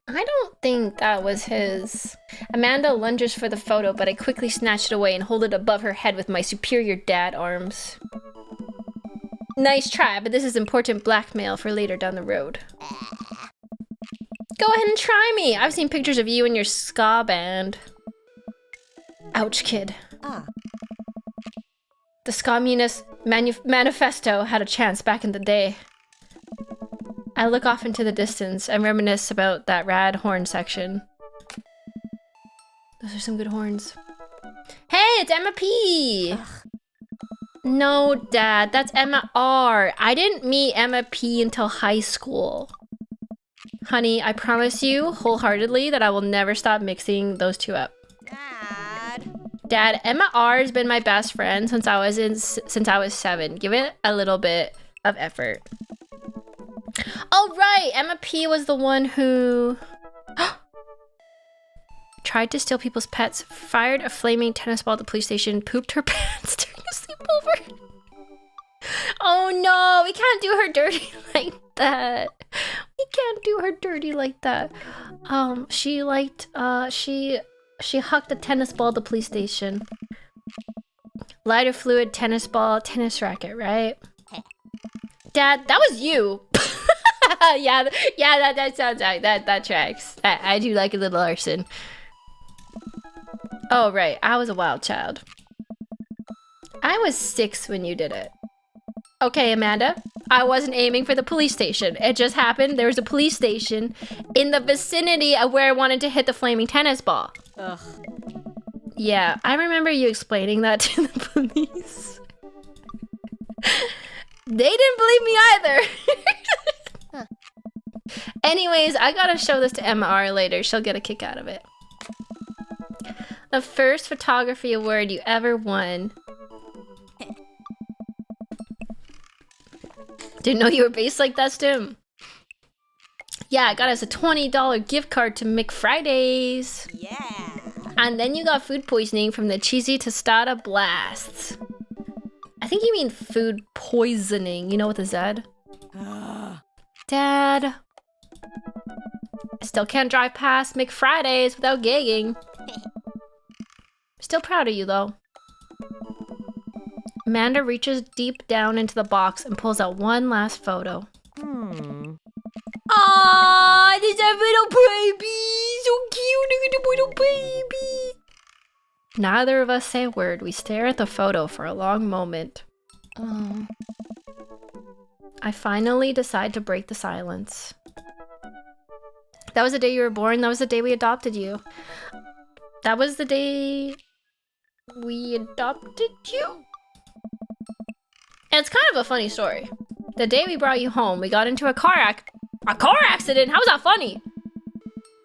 Speaker 2: I don't think that was his. Amanda lunges for the photo, but I quickly snatched it away and hold it above her head with my superior dad arms. Nice try, but this is important blackmail for later down the road. Go ahead and try me. I've seen pictures of you and your ska band. Ouch, kid. The Communist Manifesto had a chance back in the day. I look off into the distance and reminisce about that rad horn section. Those are some good horns. Hey, it's Emma P! Ugh. No, Dad, that's Emma R. I didn't meet Emma P until high school. Honey, I promise you wholeheartedly that I will never stop mixing those two up. Dad, Emma R has been my best friend since I was 7. Give it a little bit of effort. Oh right, Emma P was the one who tried to steal people's pets, fired a flaming tennis ball at the police station, pooped her pants during a sleepover. Oh no, we can't do her dirty like that. We can't do her dirty like that. She hucked a tennis ball at the police station. Lighter fluid, tennis ball, tennis racket, right? Dad, that was you. yeah, that sounds like that tracks. I do like a little arson. Oh, right, I was a wild child. I was 6 when you did it. Okay, Amanda, I wasn't aiming for the police station. It just happened there was a police station in the vicinity of where I wanted to hit the flaming tennis ball.
Speaker 5: Ugh.
Speaker 2: Yeah, I remember you explaining that to the police. They didn't believe me either. Huh. Anyways, I gotta show this to Emma R later. She'll get a kick out of it. The first photography award you ever won. Didn't know you were based like that, Stim. Yeah, I got us a $20 gift card to McFridays.
Speaker 5: Yeah.
Speaker 2: And then you got food poisoning from the cheesy tostada blasts. I think you mean food poisoning, you know, with a Z. Dad. I still can't drive past McFridays without gagging. Still proud of you, though. Amanda reaches deep down into the box and pulls out one last photo. Aww, there's a little baby! So cute, look at the little baby! Neither of us say a word. We stare at the photo for a long moment. Oh. I finally decide to break the silence. That was the day you were born. That was the day we adopted you. That was the day we adopted you? And it's kind of a funny story. The day we brought you home, we got into a car accident? How's that funny?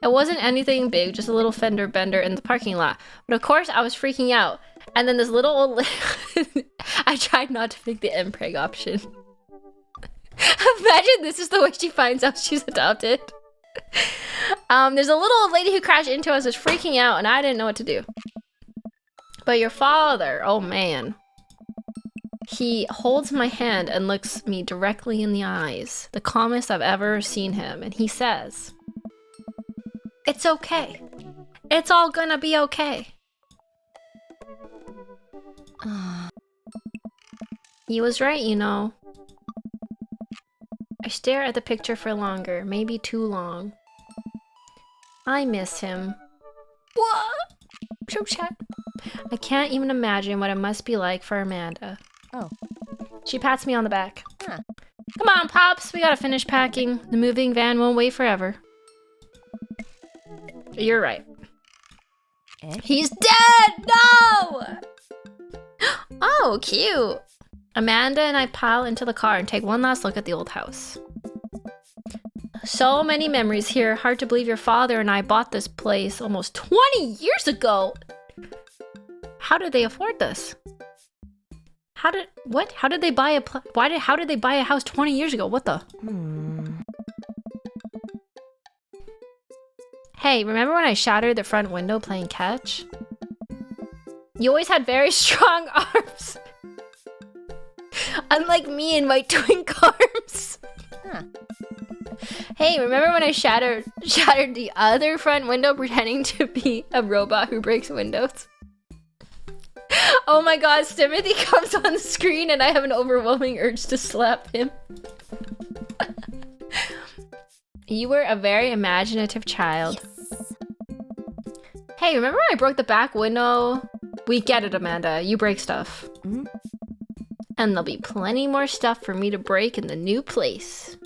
Speaker 2: It wasn't anything big, just a little fender bender in the parking lot. But of course, I was freaking out. And then this little old lady... I tried not to pick the MPreg option. Imagine this is the way she finds out she's adopted. There's a little old lady who crashed into us, was freaking out, and I didn't know what to do. But your father, oh man. He holds my hand and looks me directly in the eyes, the calmest I've ever seen him, and he says, "It's okay. It's all gonna be okay." He was right, you know. I stare at the picture for longer, maybe too long. I miss him. What? Show chat. I can't even imagine what it must be like for Amanda.
Speaker 5: Oh.
Speaker 2: She pats me on the back.
Speaker 5: Huh.
Speaker 2: Come on, Pops, we gotta finish packing. The moving van won't wait forever. You're right.
Speaker 5: Eh?
Speaker 2: He's dead! No! Oh, cute. Amanda and I pile into the car and take one last look at the old house. So many memories here. Hard to believe your father and I bought this place almost 20 years ago. How did they afford this? How did they buy how did they buy a house 20 years ago? What the? Hey, remember when I shattered the front window playing catch? You always had very strong arms. Unlike me and my twink arms.
Speaker 5: Huh.
Speaker 2: Hey, remember when I shattered the other front window pretending to be a robot who breaks windows? Oh my god, Timothy comes on the screen and I have an overwhelming urge to slap him. You were a very imaginative child.
Speaker 5: Yes.
Speaker 2: Hey, remember when I broke the back window? We get it, Amanda. You break stuff.
Speaker 5: Mhm.
Speaker 2: And there'll be plenty more stuff for me to break in the new place.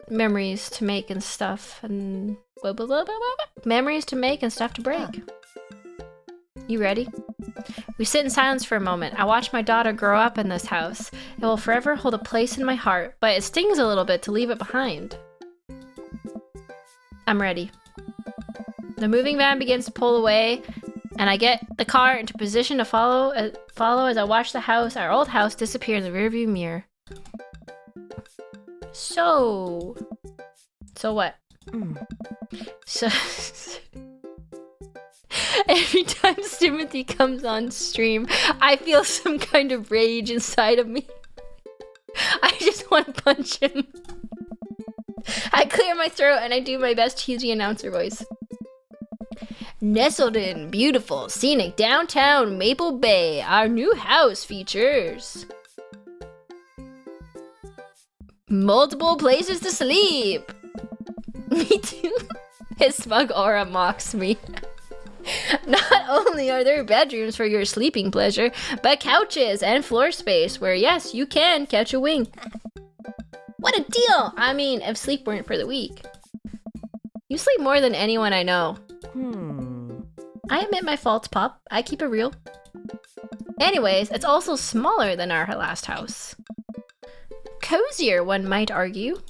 Speaker 2: Memories to make and stuff and... Memories to make and stuff to break. You ready? We sit in silence for a moment. I watch my daughter grow up in this house. It will forever hold a place in my heart, but it stings a little bit to leave it behind. I'm ready. The moving van begins to pull away, and I get the car into position to follow as I watch the house, our old house, disappear in the rearview mirror. So what? So every time Timothy comes on stream, I feel some kind of rage inside of me. I just want to punch him. I clear my throat and I do my best cheesy announcer voice. Nestled in beautiful, scenic downtown Maple Bay, our new house features multiple places to sleep. Me too. His smug aura mocks me. Not only are there bedrooms for your sleeping pleasure, but couches and floor space where, yes, you can catch a wing. What a deal! I mean, if sleep weren't for the weak. You sleep more than anyone I know. I admit my faults, Pop. I keep it real. Anyways, it's also smaller than our last house. Cozier, one might argue.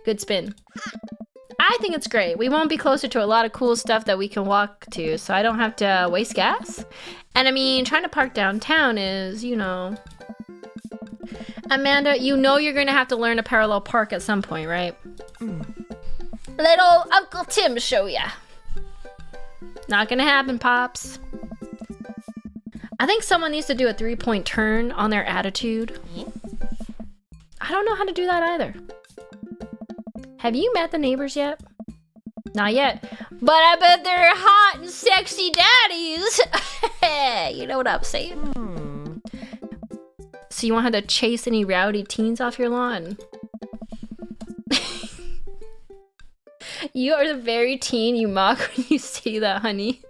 Speaker 2: Good spin. I think it's great. We won't be closer to a lot of cool stuff that we can walk to, so I don't have to waste gas. And I mean, trying to park downtown is, you know... Amanda, you know you're gonna have to learn to parallel park at some point, right? Let old Uncle Tim show ya. Not gonna happen, Pops. I think someone needs to do a 3-point turn on their attitude. I don't know how to do that either. Have you met the neighbors yet? Not yet. But I bet they're hot and sexy daddies. You know what I'm saying? So you won't have to chase any rowdy teens off your lawn. You are the very teen you mock when you say that, honey.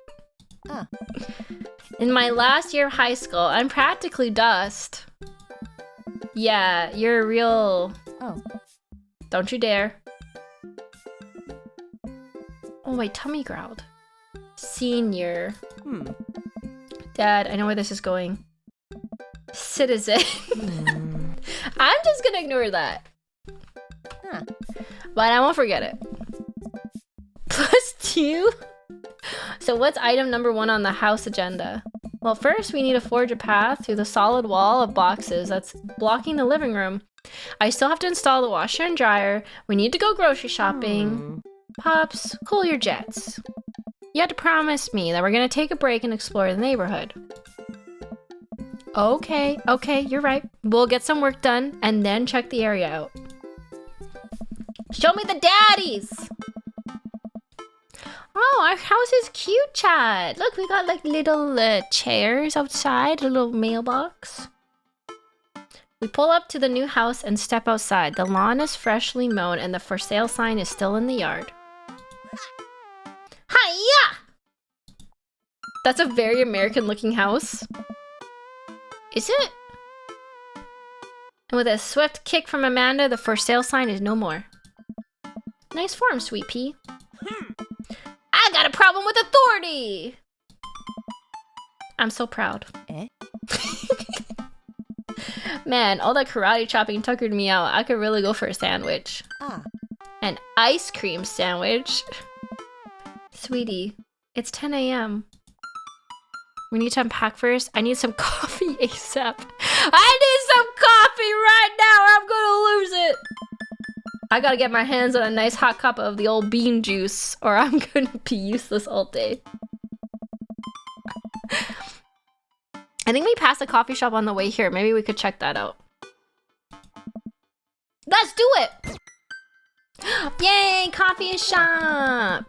Speaker 2: In my last year of high school, I'm practically dust. Yeah, you're a real...
Speaker 5: Oh.
Speaker 2: Don't you dare. Oh, my tummy growled. Senior. Dad, I know where this is going. Citizen. I'm just gonna ignore that. But I won't forget it. +2? So what's item number 1 on the house agenda? Well, first we need to forge a path through the solid wall of boxes that's blocking the living room. I still have to install the washer and dryer. We need to go grocery shopping. Pops, cool your jets. You had to promise me that we're gonna take a break and explore the neighborhood. Okay, you're right. We'll get some work done and then check the area out. Show me the daddies! Oh, our house is cute, chat. Look, we got like little chairs outside, a little mailbox. We pull up to the new house and step outside. The lawn is freshly mown and the for sale sign is still in the yard. Hiya! That's a very American looking house. Is it? And with a swift kick from Amanda, the for sale sign is no more. Nice form, Sweet Pea. I got a problem with authority! I'm so proud.
Speaker 5: Eh?
Speaker 2: Man, all that karate chopping tuckered me out. I could really go for a sandwich.
Speaker 5: Ah.
Speaker 2: An ice cream sandwich. Sweetie, it's 10 a.m. We need to unpack first. I need some coffee ASAP. I need some coffee right now or I'm gonna lose it. I gotta get my hands on a nice hot cup of the old bean juice or I'm gonna be useless all day. I think we passed a coffee shop on the way here. Maybe we could check that out. Let's do it! Yay, coffee shop!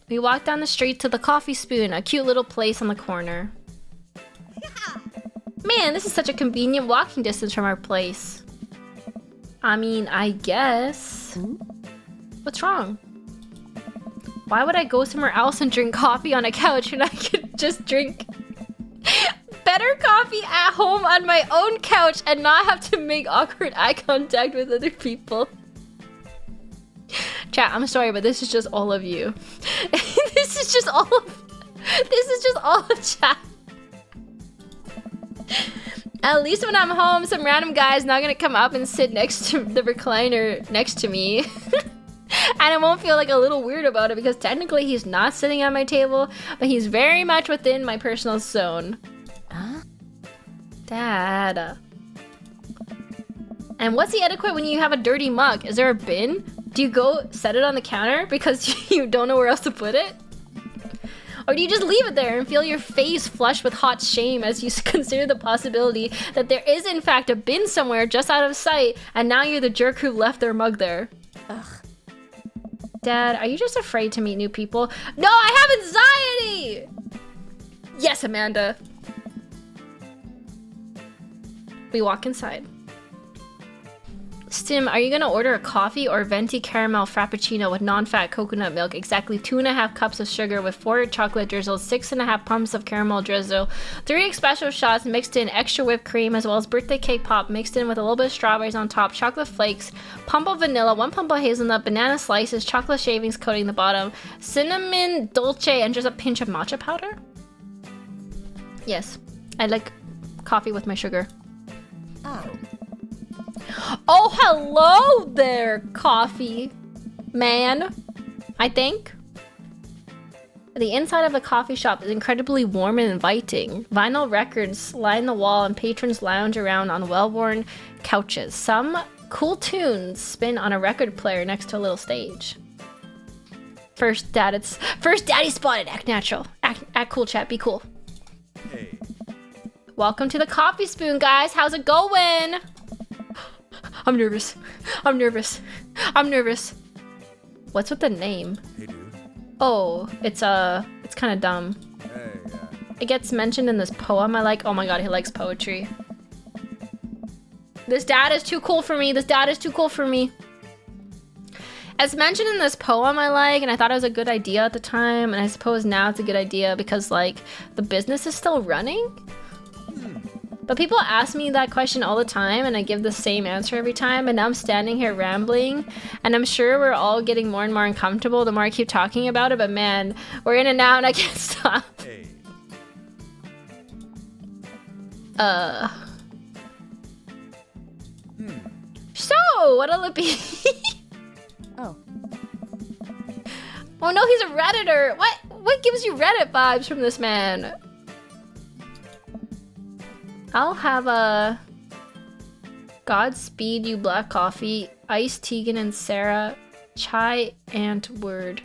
Speaker 2: We walk down the street to the Coffee Spoon, a cute little place on the corner. Man, this is such a convenient walking distance from our place. I mean, I guess. What's wrong? Why would I go somewhere else and drink coffee on a couch when I could just drink better coffee at home on my own couch and not have to make awkward eye contact with other people? Chat, I'm sorry, but this is just all of you. This is just all of chat. At least when I'm home, some random guy is not gonna come up and sit next to the recliner next to me. And I won't feel like a little weird about it because technically he's not sitting at my table, but he's very much within my personal zone.
Speaker 5: Huh?
Speaker 2: Dad. And what's the etiquette when you have a dirty mug? Is there a bin? Do you go set it on the counter because you don't know where else to put it? Or do you just leave it there and feel your face flush with hot shame as you consider the possibility that there is in fact a bin somewhere just out of sight and now you're the jerk who left their mug there?
Speaker 5: Ugh.
Speaker 2: Dad, are you just afraid to meet new people? No, I have anxiety! Yes, Amanda. We walk inside. Stim, are you gonna order a coffee or venti caramel frappuccino with non-fat coconut milk, exactly 2.5 cups of sugar with 4 chocolate drizzles, 6.5 pumps of caramel drizzle, 3 espresso shots mixed in extra whipped cream, as well as birthday cake pop mixed in with a little bit of strawberries on top, chocolate flakes, pump of vanilla, 1 pump of hazelnut, banana slices, chocolate shavings coating the bottom, cinnamon dolce, and just a pinch of matcha powder? Yes, I like coffee with my sugar.
Speaker 5: Oh.
Speaker 2: Oh, hello there, coffee man, I think. The inside of the coffee shop is incredibly warm and inviting. Vinyl records line the wall and patrons lounge around on well-worn couches. Some cool tunes spin on a record player next to a little stage. First daddy spotted. Act natural. Act cool, chat. Be cool.
Speaker 4: Hey.
Speaker 2: Welcome to the Coffee Spoon, guys. How's it going? I'm nervous. I'm nervous. I'm nervous. What's with the name?
Speaker 4: Hey, dude.
Speaker 2: Oh, it's kind of dumb.
Speaker 4: Hey,
Speaker 2: It gets mentioned in this poem I like. Oh my god, he likes poetry. This dad is too cool for me. This dad is too cool for me. It's mentioned in this poem I like, and I thought it was a good idea at the time, and I suppose now it's a good idea because, like, the business is still running? But people ask me that question all the time, and I give the same answer every time, and now I'm standing here rambling, and I'm sure we're all getting more and more uncomfortable the more I keep talking about it, but man, we're in and out and I can't stop.
Speaker 4: hey.
Speaker 2: So, what'll it be?
Speaker 5: Oh.
Speaker 2: Oh no, he's a Redditor! What gives you Reddit vibes from this man? I'll have a Godspeed You Black Coffee, Ice Tegan and Sarah, Chai Ant Word.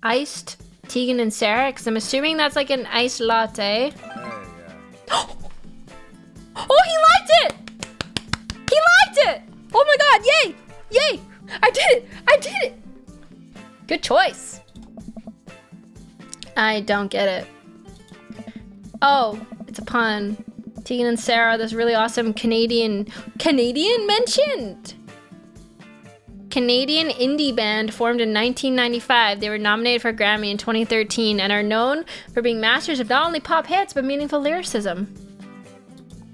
Speaker 2: Iced Tegan and Sarah, because I'm assuming that's like an iced latte. Oh, he liked it! He liked it! Oh my god, yay! Yay! I did it! choice. I don't get it. Oh, it's a pun. Tegan and Sarah, this really awesome Canadian mentioned. Canadian indie band formed in 1995. They were nominated for a Grammy in 2013 and are known for being masters of not only pop hits but meaningful lyricism.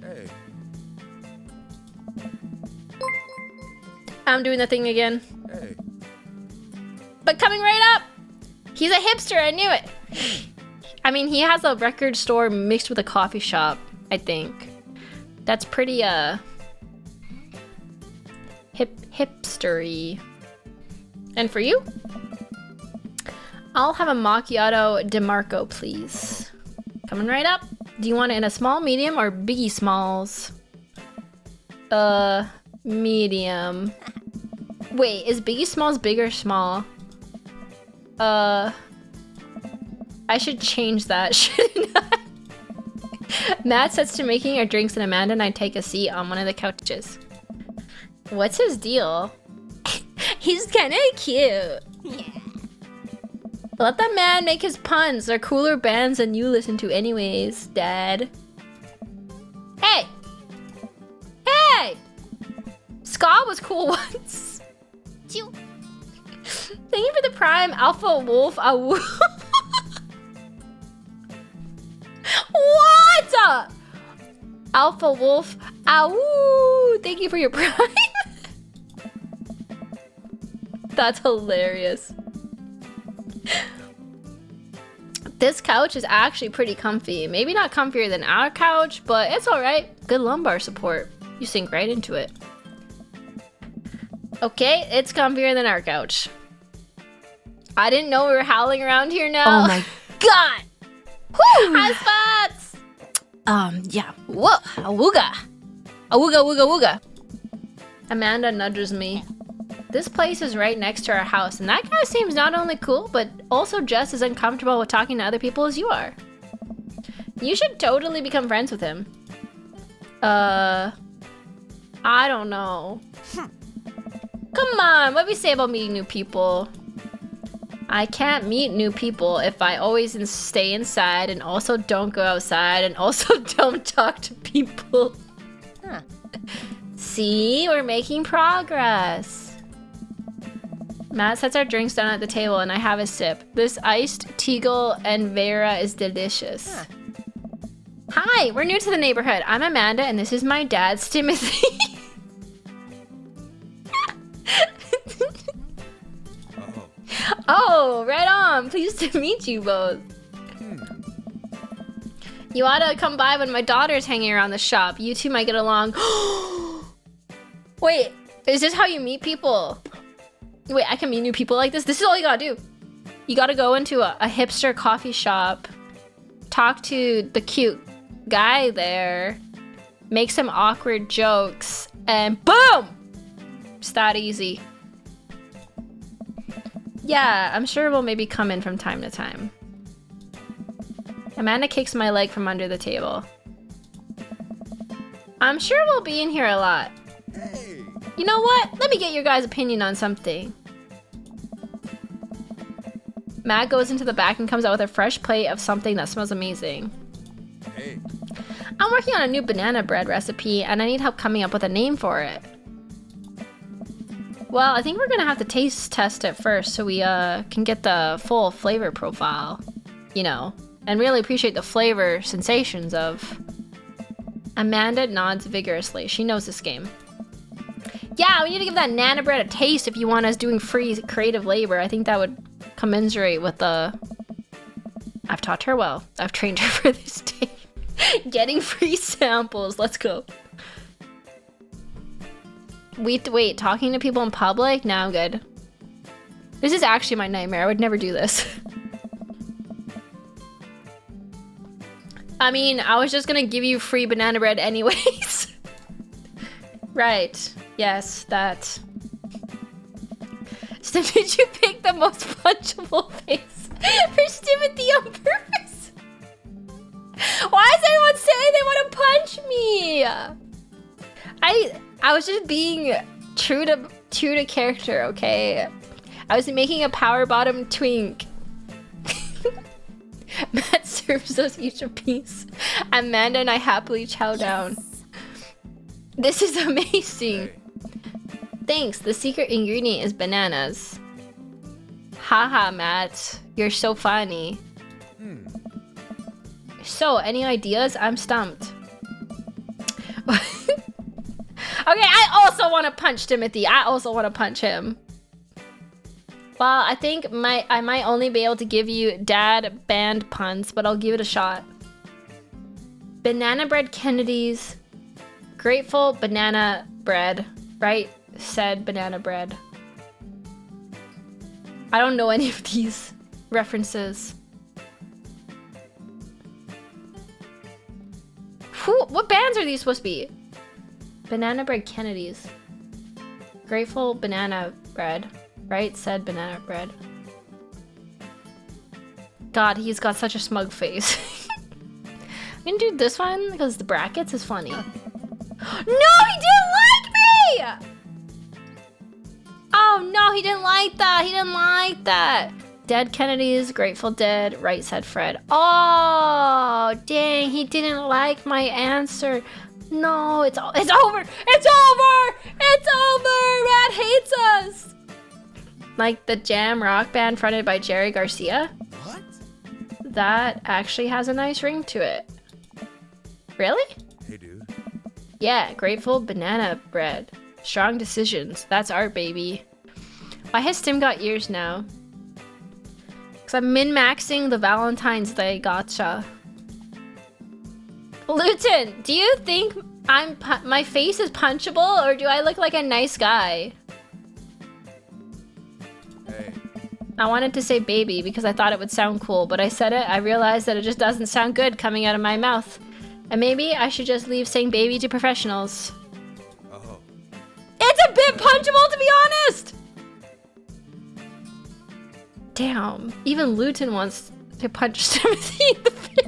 Speaker 4: Hey.
Speaker 2: I'm doing the thing again.
Speaker 4: Hey.
Speaker 2: But coming right up, he's a hipster, I knew it. I mean, he has a record store mixed with a coffee shop, I think. That's pretty, hipstery. And for you? I'll have a macchiato DeMarco, please. Coming right up. Do you want it in a small, medium, or biggie smalls? Medium. Wait, is biggie smalls big or small? I should change that, shouldn't I? Matt sets to making our drinks and Amanda and I take a seat on one of the couches. What's his deal? He's kinda cute. Yeah. Let that man make his puns. They're cooler bands than you listen to anyways, Dad. Hey! Hey! Ska was cool once. Thank you for the prime, Alpha Wolf. What? Alpha Wolf. Ow! Thank you for your prime. That's hilarious. This couch is actually pretty comfy. Maybe not comfier than our couch, but it's alright. Good lumbar support. You sink right into it. Okay, it's comfier than our couch. I didn't know we were howling around here now.
Speaker 5: Oh my god!
Speaker 2: Woo! High spots!
Speaker 5: Yeah.
Speaker 2: Whoa! Awooga! Awooga, wooga, wooga. Amanda nudges me. This place is right next to our house, and that guy seems not only cool, but also just as uncomfortable with talking to other people as you are. You should totally become friends with him. I don't know. Come on, what do we say about meeting new people? I can't meet new people if I always stay inside and also don't go outside and also don't talk to people.
Speaker 5: Huh.
Speaker 2: See, we're making progress. Matt sets our drinks down at the table and I have a sip. This iced Teagle and Vera is delicious.
Speaker 5: Huh.
Speaker 2: Hi, we're new to the neighborhood. I'm Amanda and this is my dad, Timothy. Oh, right on. Pleased to meet you both. You ought to come by when my daughter's hanging around the shop. You two might get along. Wait, is this how you meet people? Wait, I can meet new people like this? This is all you gotta do. You gotta go into a hipster coffee shop, talk to the cute guy there, make some awkward jokes, and boom! It's that easy. Yeah, I'm sure we'll maybe come in from time to time. Amanda kicks my leg from under the table. I'm sure we'll be in here a lot.
Speaker 4: Hey.
Speaker 2: You know what? Let me get your guys' opinion on something. Matt goes into the back and comes out with a fresh plate of something that smells amazing.
Speaker 4: Hey.
Speaker 2: I'm working on a new banana bread recipe and I need help coming up with a name for it. Well, I think we're gonna have to taste test it first so we can get the full flavor profile, you know, and really appreciate the flavor sensations of. Amanda nods vigorously. She knows this game. Yeah, we need to give that nana bread a taste if you want us doing free creative labor. I think that would commensurate with the... I've taught her well. I've trained her for this day. Getting free samples. Let's go. Wait, talking to people in public? No, I'm good. This is actually my nightmare. I would never do this. I mean, I was just gonna give you free banana bread anyways. Right. Yes, that. So did you pick the most punchable face for Timothy on purpose? Why is everyone saying they want to punch me? I was just being true to character, okay? I was making a power bottom twink. Matt serves us each a piece. Amanda and I happily chow down. This is amazing.
Speaker 4: Hey.
Speaker 2: Thanks. The secret ingredient is bananas. Haha, Matt. You're so funny. So, any ideas? I'm stumped. Okay, I also want to punch Timothy. I also want to punch him. Well, I think I might only be able to give you dad band puns, but I'll give it a shot. Banana bread Kennedy's. Grateful banana bread. Right? Said banana bread. I don't know any of these references. What bands are these supposed to be? Banana bread Kennedy's. Grateful banana bread. Right? Said banana bread. God, he's got such a smug face. I'm gonna do this one because the brackets is funny. No, he didn't like me! Oh no, he didn't like that. He didn't like that. Dead Kennedy's, Grateful Dead, right said Fred. Oh, dang, he didn't like my answer. No, it's over. It's over. It's over. Matt hates us. Like the jam rock band fronted by Jerry Garcia.
Speaker 4: What?
Speaker 2: That actually has a nice ring to it. Really?
Speaker 4: Hey, dude.
Speaker 2: Yeah, Grateful Banana Bread. Strong decisions. That's art, baby. Why has Tim got ears now? Because I'm min-maxing the Valentine's Day gotcha. Luton, do you think my face is punchable, or do I look like a nice guy?
Speaker 4: Hey.
Speaker 2: I wanted to say baby because I thought it would sound cool, but I said it, I realized that it just doesn't sound good coming out of my mouth. And maybe I should just leave saying baby to professionals.
Speaker 4: Oh.
Speaker 2: It's a bit punchable, to be honest! Damn, even Luton wants to punch Timothy in the face.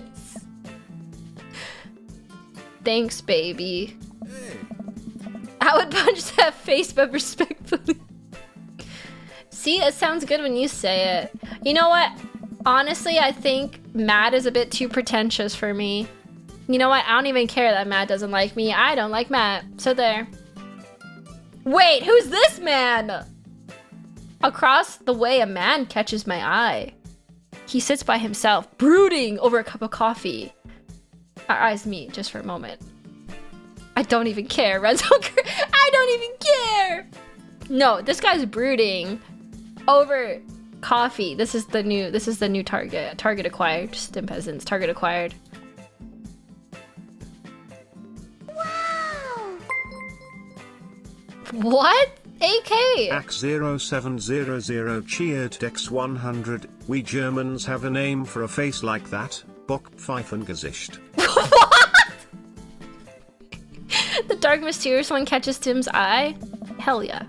Speaker 2: Thanks, baby.
Speaker 4: Hey.
Speaker 2: I would punch that face, but respectfully. See, it sounds good when you say it. You know what? Honestly, I think Matt is a bit too pretentious for me. You know what? I don't even care that Matt doesn't like me. I don't like Matt. So there. Wait, who's this man? Across the way, a man catches my eye. He sits by himself, brooding over a cup of coffee. Our eyes meet just for a moment. I don't even care, Renzo. I don't even care. No, this guy's brooding over coffee. This is the new target. Target acquired. Stim peasants. Target acquired.
Speaker 5: Wow!
Speaker 2: What? AK.
Speaker 1: AC0700 cheered Dex 100. We Germans have a name for a face like that. Bockpfeifengesicht.
Speaker 2: What? The dark, mysterious one catches Tim's eye? Hell yeah.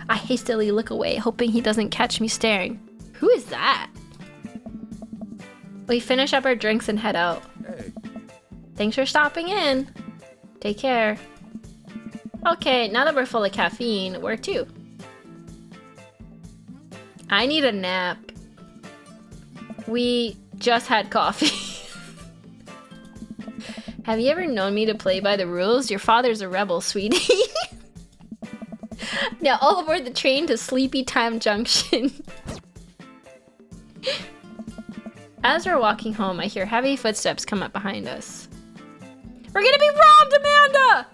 Speaker 2: I hastily look away, hoping he doesn't catch me staring. Who is that? We finish up our drinks and head out.
Speaker 4: Hey.
Speaker 2: Thanks for stopping in. Take care. Okay, now that we're full of caffeine, where to? I need a nap. We just had coffee. Have you ever known me to play by the rules? Your father's a rebel, sweetie. Now all aboard the train to Sleepy Time Junction. As we're walking home, I hear heavy footsteps come up behind us. We're gonna be robbed, Amanda!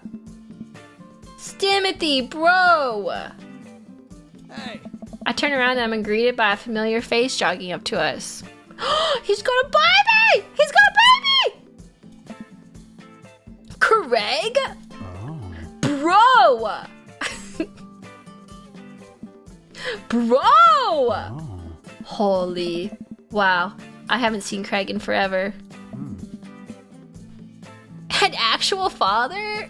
Speaker 2: Timothy, bro!
Speaker 4: Hey.
Speaker 2: I turn around and I'm greeted by a familiar face jogging up to us. He's gonna buy me! He's gonna buy me! Craig?
Speaker 4: Oh.
Speaker 2: Bro! Bro!
Speaker 4: Oh.
Speaker 2: Holy. Wow. I haven't seen Craig in forever. An actual father?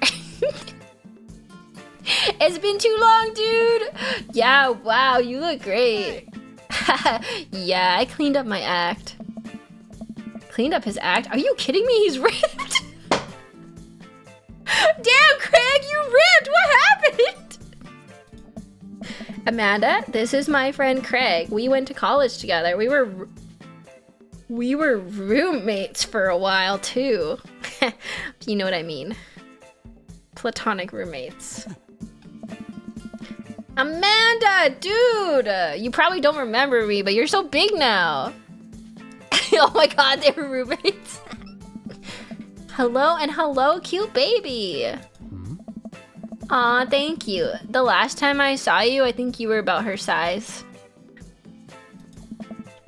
Speaker 2: It's been too long, dude. Yeah, wow, you look great. Yeah, I cleaned up my act. Cleaned up his act? Are you kidding me? He's ripped. Damn, Craig, you ripped. What happened? Amanda, this is my friend Craig. We went to college together. We were roommates for a while too. You know what I mean. Platonic roommates. Amanda, dude! You probably don't remember me, but you're so big now. Oh my god, they were roommates. Hello and hello, cute baby. Aw, thank you. The last time I saw you, I think you were about her size.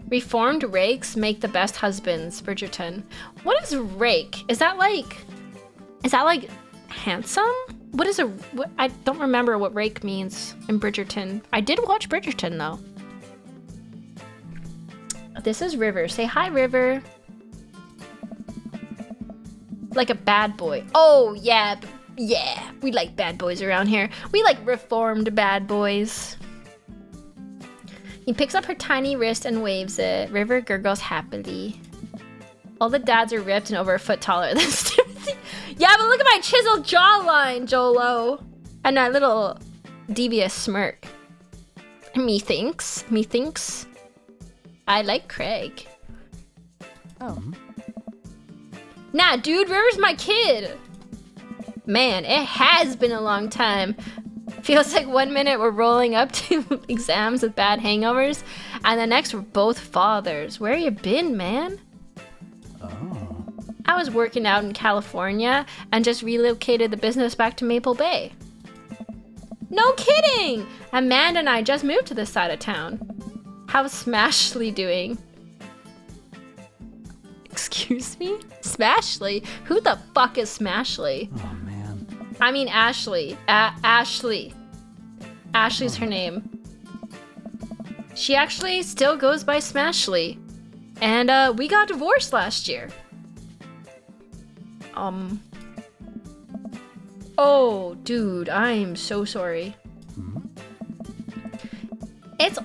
Speaker 2: Reformed rakes make the best husbands, Bridgerton. What is rake? Is that like handsome? I don't remember what rake means in Bridgerton. I did watch Bridgerton though. This is River. Say hi, River. Like a bad boy. Oh, yeah. Yeah. We like bad boys around here. We like reformed bad boys. He picks up her tiny wrist and waves it. River gurgles happily. All the dads are ripped and over a foot taller than Timothy. Yeah, but look at my chiseled jawline, Jolo. And that little devious smirk. Methinks. I like Craig.
Speaker 5: Oh.
Speaker 2: Nah, dude, River's my kid. Man, it has been a long time. Feels like 1 minute we're rolling up to exams with bad hangovers, and the next we're both fathers. Where you been, man?
Speaker 4: Oh.
Speaker 2: I was working out in California and just relocated the business back to Maple Bay. No kidding! Amanda and I just moved to this side of town. How's Smashly doing? Excuse me? Smashly? Who the fuck is Smashly?
Speaker 4: Oh, man.
Speaker 2: I mean Ashley. Ashley. Ashley's her name. She actually still goes by Smashly. And we got divorced last year. Oh, dude, I'm so sorry. It's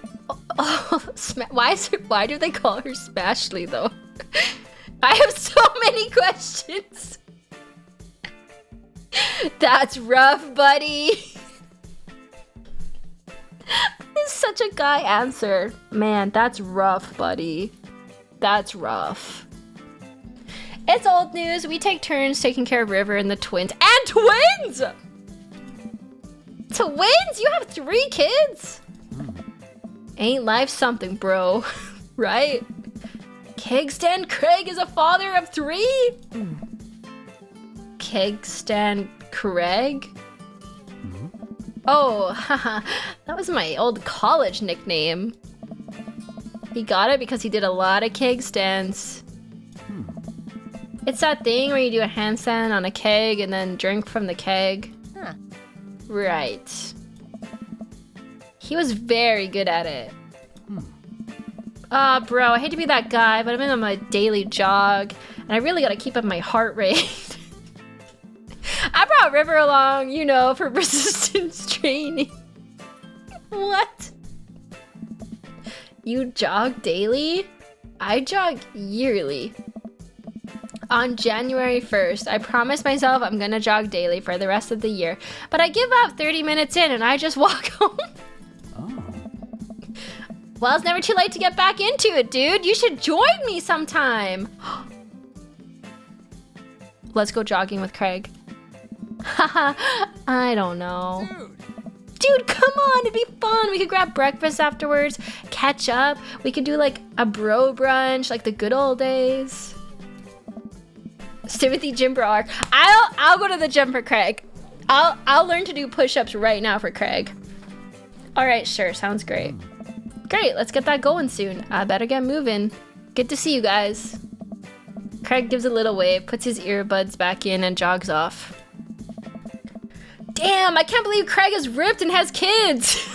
Speaker 2: why do they call her Smashly though? I have so many questions. That's rough, buddy. It's such a guy answer. Man, that's rough, buddy. That's rough. It's old news. We take turns taking care of River and the twins. And twins! Twins? You have 3 kids? Ain't life something, bro? Right? Kegstan Craig is a father of 3? Kegstan Craig? Oh, haha, that was my old college nickname. He got it because he did a lot of keg stands. It's that thing where you do a handstand on a keg and then drink from the keg.
Speaker 5: Huh.
Speaker 2: Right. He was very good at it. Bro, I hate to be that guy, but I'm in on my daily jog, and I really gotta keep up my heart rate. I brought River along, you know, for resistance training. What? You jog daily? I jog yearly. On January 1st, I promised myself I'm gonna jog daily for the rest of the year, but I give up 30 minutes in and I just walk home.
Speaker 4: Oh.
Speaker 2: Well, it's never too late to get back into it, dude. You should join me sometime. Let's go jogging with Craig. Haha, I don't know. Dude, come on, it'd be fun. We could grab breakfast afterwards, catch up. We could do like a bro brunch, like the good old days. Timothy gym bro arc. I'll go to the gym for Craig. I'll learn to do push-ups right now for Craig. All right, sure, sounds great. Great, let's get that going soon. I better get moving. Good to see you guys. Craig gives a little wave, puts his earbuds back in, and jogs off. Damn, I can't believe Craig is ripped and has kids.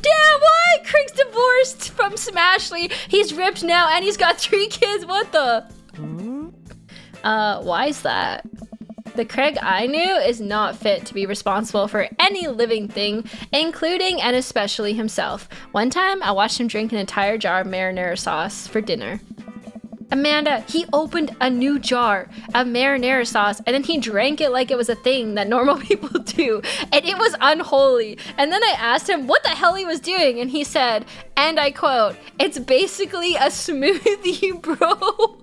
Speaker 2: Damn, what? Craig's divorced from Smashly. He's ripped now and he's got 3 kids. What the? Why is that? The Craig I knew is not fit to be responsible for any living thing, including and especially himself. One time, I watched him drink an entire jar of marinara sauce for dinner. Amanda, he opened a new jar of marinara sauce and then he drank it like it was a thing that normal people do. And it was unholy. And then I asked him what the hell he was doing. And he said, and I quote, "It's basically a smoothie, bro."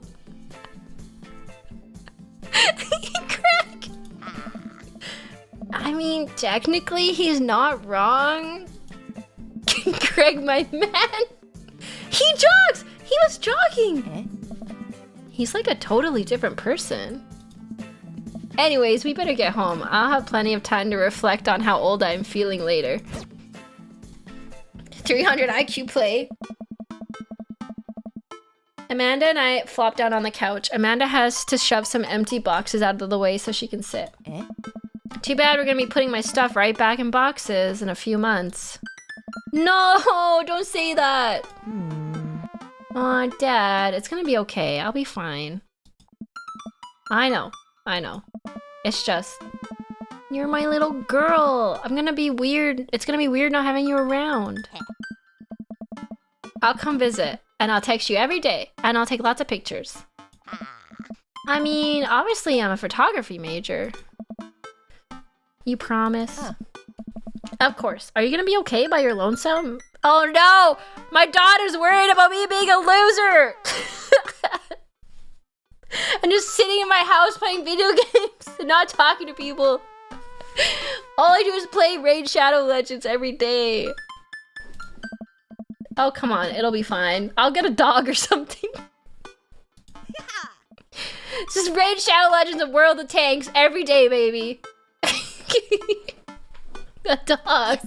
Speaker 2: Craig. I mean, technically he's not wrong. Craig, my man. He jogs! He was jogging! He's like a totally different person. Anyways, we better get home. I'll have plenty of time to reflect on how old I'm feeling later. 300 IQ play. Amanda and I flop down on the couch. Amanda has to shove some empty boxes out of the way so she can sit. Too bad we're gonna be putting my stuff right back in boxes in a few months. No, don't say that. Aw, Dad, it's gonna be okay. I'll be fine. I know. It's just, you're my little girl. I'm gonna be weird. It's gonna be weird not having you around. I'll come visit, and I'll text you every day, and I'll take lots of pictures. I mean, obviously I'm a photography major. You promise? Of course. Are you gonna be okay by your lonesome? Oh no! My daughter's worried about me being a loser! I'm just sitting in my house playing video games and not talking to people. All I do is play Raid Shadow Legends every day. Oh, come on. It'll be fine. I'll get a dog or something. This is Raid Shadow Legends of World of Tanks every day, baby. A dog.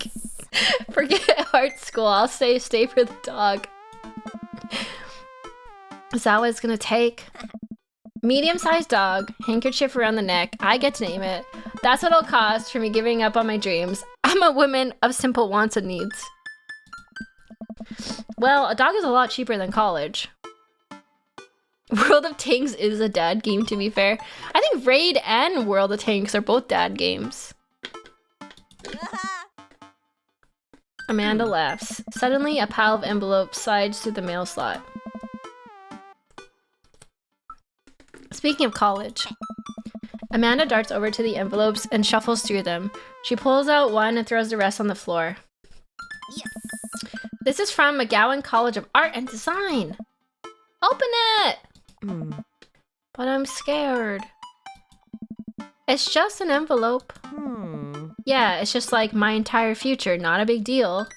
Speaker 2: Forget art school. I'll stay for the dog. Is that what it's gonna take? Medium-sized dog, handkerchief around the neck. I get to name it. That's what it'll cost for me giving up on my dreams. I'm a woman of simple wants and needs. Well, a dog is a lot cheaper than college. World of Tanks is a dad game, to be fair. I think Raid and World of Tanks are both dad games. Amanda laughs. Suddenly, a pile of envelopes slides through the mail slot. Speaking of college, Amanda darts over to the envelopes and shuffles through them. She pulls out one and throws the rest on the floor. Yes. This is from McGowan College of Art and Design. Open it! But I'm scared. It's just an envelope. Yeah, it's just like my entire future. Not a big deal.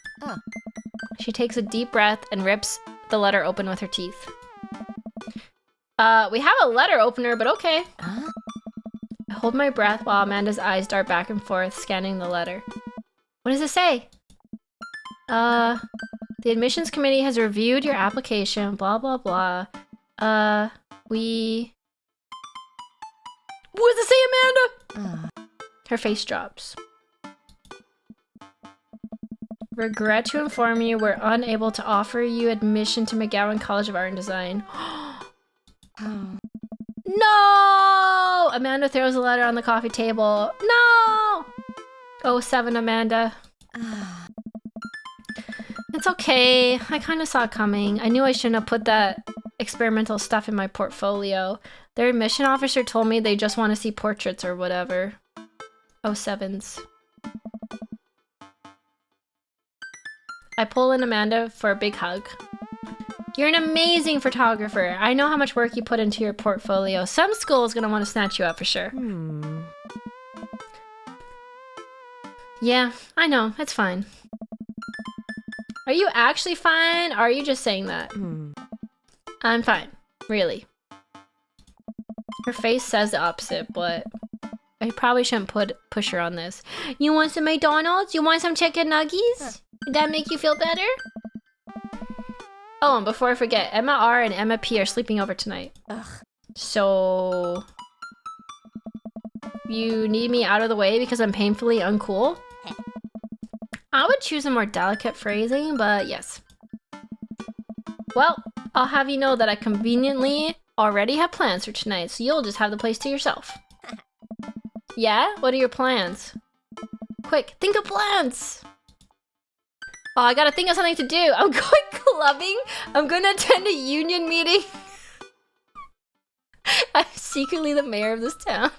Speaker 2: She takes a deep breath and rips the letter open with her teeth. We have a letter opener, but okay. I hold my breath while Amanda's eyes dart back and forth, scanning the letter. What does it say? The admissions committee has reviewed your application, blah, blah, blah. What does it say, Amanda? Her face drops. Regret to inform you, we're unable to offer you admission to McGowan College of Art and Design. No! Amanda throws a letter on the coffee table. No! Oh, 7, Amanda. It's okay. I kind of saw it coming. I knew I shouldn't have put that experimental stuff in my portfolio. Their admission officer told me they just want to see portraits or whatever. Oh, 7s. I pull in Amanda for a big hug. You're an amazing photographer. I know how much work you put into your portfolio. Some school is gonna want to snatch you up for sure. Yeah, I know. It's fine. Are you actually fine, or are you just saying that? I'm fine. Really. Her face says the opposite, but I probably shouldn't push her on this. You want some McDonald's? You want some chicken nuggies? Did that make you feel better? Oh, and before I forget, Emma R and Emma P are sleeping over tonight. So... you need me out of the way because I'm painfully uncool? I would choose a more delicate phrasing, but yes. Well, I'll have you know that I conveniently already have plans for tonight, so you'll just have the place to yourself. Yeah? What are your plans? Quick, think of plans! Oh, I gotta think of something to do. I'm going clubbing. I'm gonna attend a union meeting. I'm secretly the mayor of this town.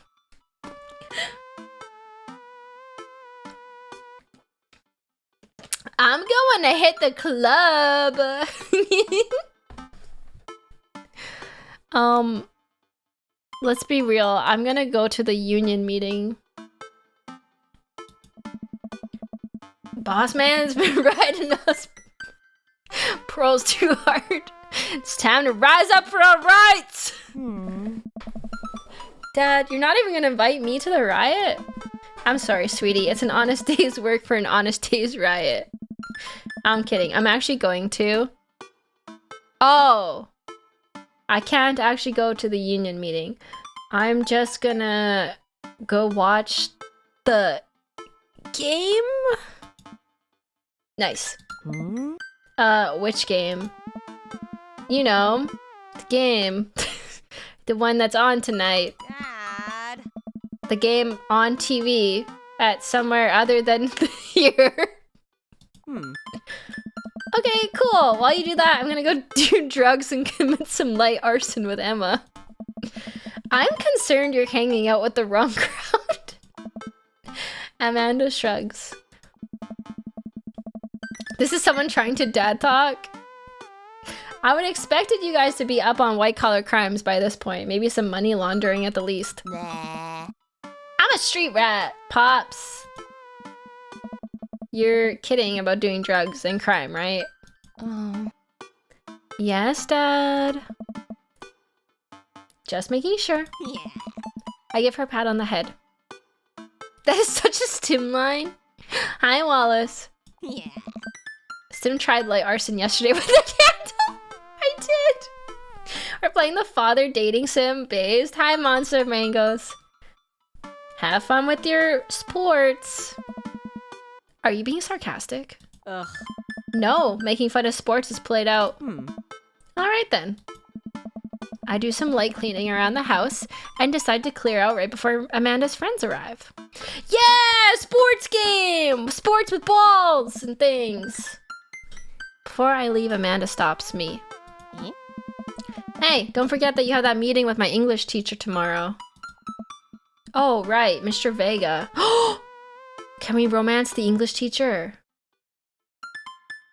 Speaker 2: I'm going to hit the club. Let's be real. I'm gonna go to the union meeting. Boss man's been riding us pros too hard. It's time to rise up for our rights. Dad, you're not even gonna invite me to the riot? I'm sorry, sweetie. It's an honest day's work for an honest day's riot. I'm kidding. I'm actually going to. Oh. I can't actually go to the union meeting. I'm just gonna go watch the game? Nice. Which game? You know, the game. The one that's on tonight.
Speaker 5: Dad.
Speaker 2: The game on TV at somewhere other than here. Okay, cool. While you do that, I'm gonna go do drugs and commit some light arson with Emma. I'm concerned you're hanging out with the wrong crowd. Amanda shrugs. This is someone trying to dad talk. I would expected you guys to be up on white-collar crimes by this point. Maybe some money laundering at the least.
Speaker 5: Nah.
Speaker 2: I'm a street rat, Pops. You're kidding about doing drugs and crime, right? Oh. Yes, Dad. Just making sure.
Speaker 5: Yeah.
Speaker 2: I give her a pat on the head. That is such a Stim line. Hi, Wallace.
Speaker 5: Yeah.
Speaker 2: Stim tried light arson yesterday with a candle. I did. We're playing the father dating sim based. Hi, Monster of Mangoes. Have fun with your sports. Are you being sarcastic?
Speaker 5: Ugh.
Speaker 2: No, making fun of sports is played out. Alright then. I do some light cleaning around the house and decide to clear out right before Amanda's friends arrive. Yeah! Sports game! Sports with balls and things. Before I leave, Amanda stops me. Hey, don't forget that you have that meeting with my English teacher tomorrow. Oh, right, Mr. Vega. Can we romance the English teacher?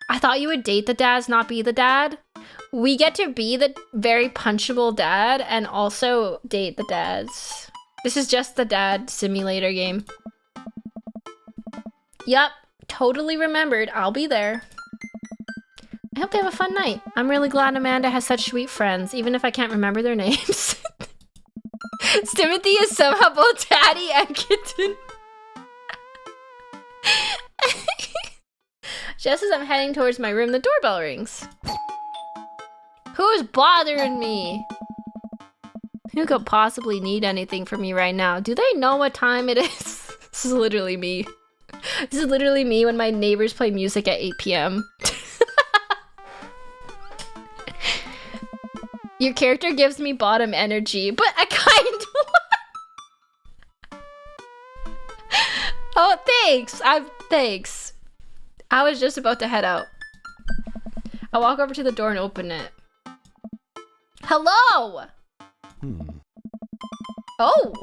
Speaker 2: I thought you would date the dads, not be the dad. We get to be the very punchable dad and also date the dads. This is just the dad simulator game. Yup, totally remembered. I'll be there. I hope they have a fun night. I'm really glad Amanda has such sweet friends, even if I can't remember their names. Timothy is somehow both daddy and kitten. Just as I'm heading towards my room, the doorbell rings. Who's bothering me? Who could possibly need anything from me right now? Do they know what time it is? This is literally me. This is literally me when my neighbors play music at 8 p.m. Your character gives me bottom energy, but I kind of... Oh, thanks! Thanks. I was just about to head out. I walk over to the door and open it. Hello! Oh,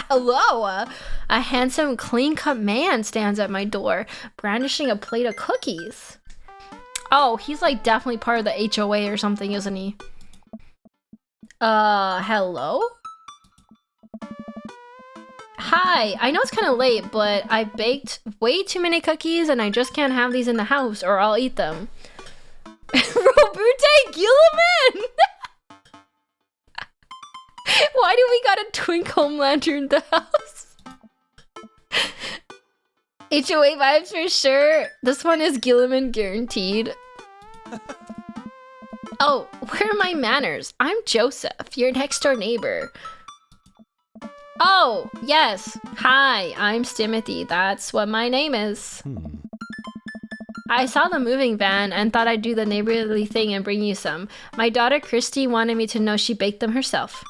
Speaker 2: hello! A handsome, clean-cut man stands at my door, brandishing a plate of cookies. Oh, he's like definitely part of the HOA or something, isn't he? Hello? Hi, I know it's kind of late, but I baked way too many cookies and I just can't have these in the house or I'll eat them. Robute Gilliman! Why do we got a twink Homelander in the house? HOA vibes for sure. This one is Gilliman guaranteed. Oh, where are my manners? I'm Joseph, your next door neighbor. Oh, yes. Hi, I'm Timothy. That's what my name is. I saw the moving van and thought I'd do the neighborly thing and bring you some. My daughter Christy wanted me to know she baked them herself.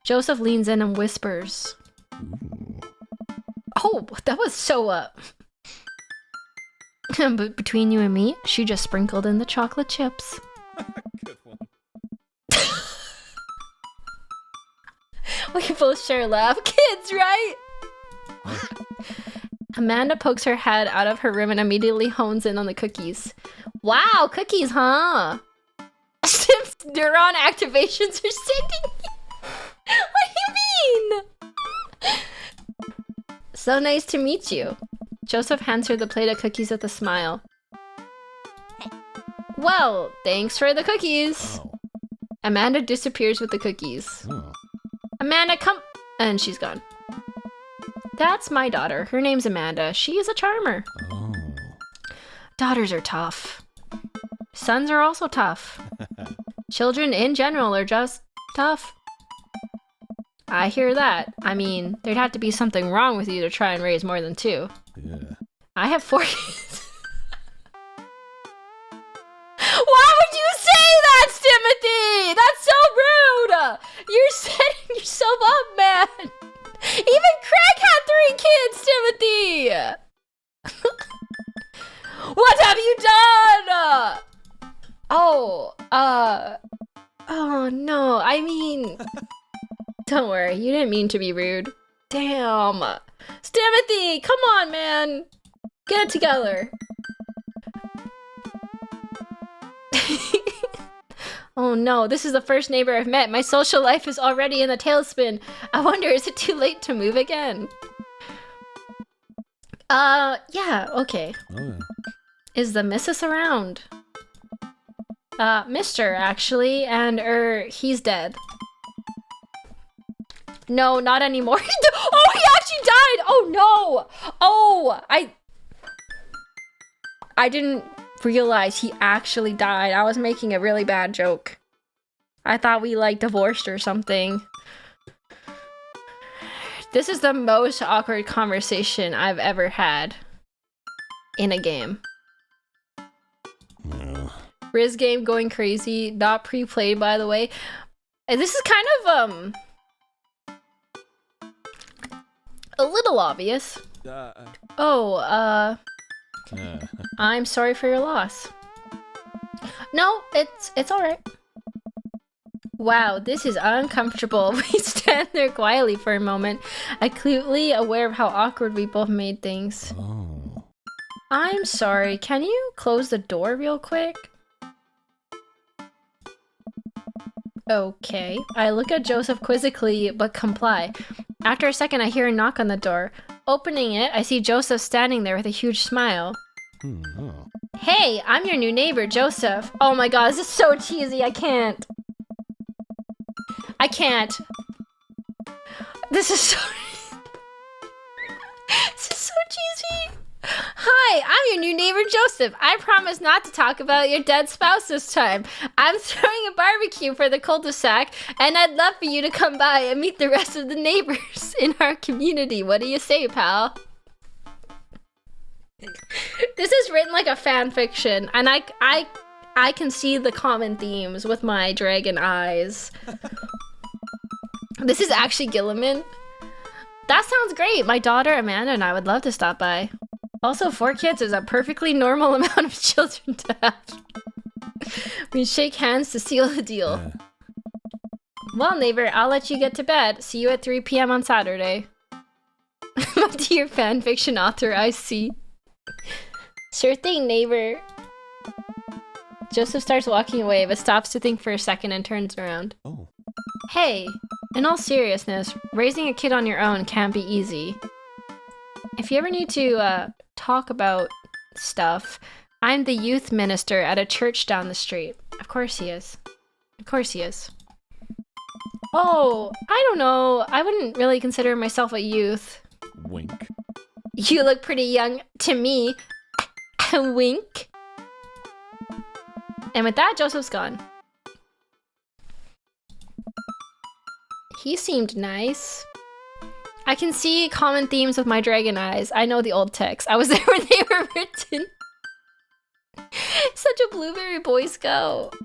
Speaker 2: Joseph leans in and whispers. Oh, that was so up. But between you and me, she just sprinkled in the chocolate chips.
Speaker 3: Good one.
Speaker 2: We both share a laugh. Kids, right? Amanda pokes her head out of her room and immediately hones in on the cookies. Wow, cookies, huh? Stim's neuron activations are sending. What do you mean? So nice to meet you. Joseph hands her the plate of cookies with a smile. Well, thanks for the cookies.
Speaker 4: Oh.
Speaker 2: Amanda disappears with the cookies.
Speaker 4: Oh.
Speaker 2: Amanda, come... And she's gone. That's my daughter. Her name's Amanda. She is a charmer.
Speaker 4: Oh.
Speaker 2: Daughters are tough. Sons are also tough. Children in general are just tough. I hear that. I mean, there'd have to be something wrong with you to try and raise more than 2.
Speaker 4: Yeah.
Speaker 2: I have 4 kids. Why would you say that, Timothy? That's so rude! You're setting yourself up, man! Even Craig had 3 kids, Timothy! What have you done? Oh no, I mean... Don't worry, you didn't mean to be rude. Damn. Timothy, come on, man! Get it together. Oh no, this is the first neighbor I've met. My social life is already in a tailspin. I wonder, is it too late to move again? Yeah, okay.
Speaker 4: Oh.
Speaker 2: Is the missus around? Mr. actually, and, he's dead. No, not anymore. Oh, he actually died! Oh no! Oh, I didn't realize he actually died. I was making a really bad joke. I thought we like divorced or something. This is the most awkward conversation I've ever had in a game.
Speaker 4: Yeah.
Speaker 2: Riz game going crazy, not pre-played by the way. And this is kind of a little obvious. I'm sorry for your loss. No, it's alright. Wow, this is uncomfortable. We stand there quietly for a moment, acutely aware of how awkward we both made things.
Speaker 4: Oh.
Speaker 2: I'm sorry, can you close the door real quick? Okay. I look at Joseph quizzically, but comply. After a second, I hear a knock on the door. Opening it, I see Joseph standing there with a huge smile.
Speaker 4: Oh.
Speaker 2: Hey, I'm your new neighbor, Joseph. Oh my god, this is so cheesy, I can't. This is so... This is so cheesy. Hi, I'm your new neighbor, Joseph. I promise not to talk about your dead spouse this time. I'm throwing a barbecue for the cul-de-sac, and I'd love for you to come by and meet the rest of the neighbors in our community. What do you say, pal? This is written like a fan fiction, and I can see the common themes with my dragon eyes. This is actually Gilliman. That sounds great. My daughter Amanda and I would love to stop by. Also, 4 kids is a perfectly normal amount of children to have. We shake hands to seal the deal.
Speaker 4: Yeah.
Speaker 2: Well, neighbor, I'll let you get to bed. See you at 3 p.m. on Saturday. My dear fanfiction author, I see. Sure thing, neighbor. Joseph starts walking away, but stops to think for a second and turns around.
Speaker 4: Oh.
Speaker 2: Hey, in all seriousness, raising a kid on your own can't be easy. If you ever need to, talk about stuff, I'm the youth minister at a church down the street. Of course he is. Of course he is. Oh, I don't know. I wouldn't really consider myself a youth.
Speaker 4: Wink.
Speaker 2: You look pretty young to me. Wink. And with that, Joseph's gone. He seemed nice. I can see common themes with my dragon eyes. I know the old text. I was there when they were written. Such a blueberry Boy Scout.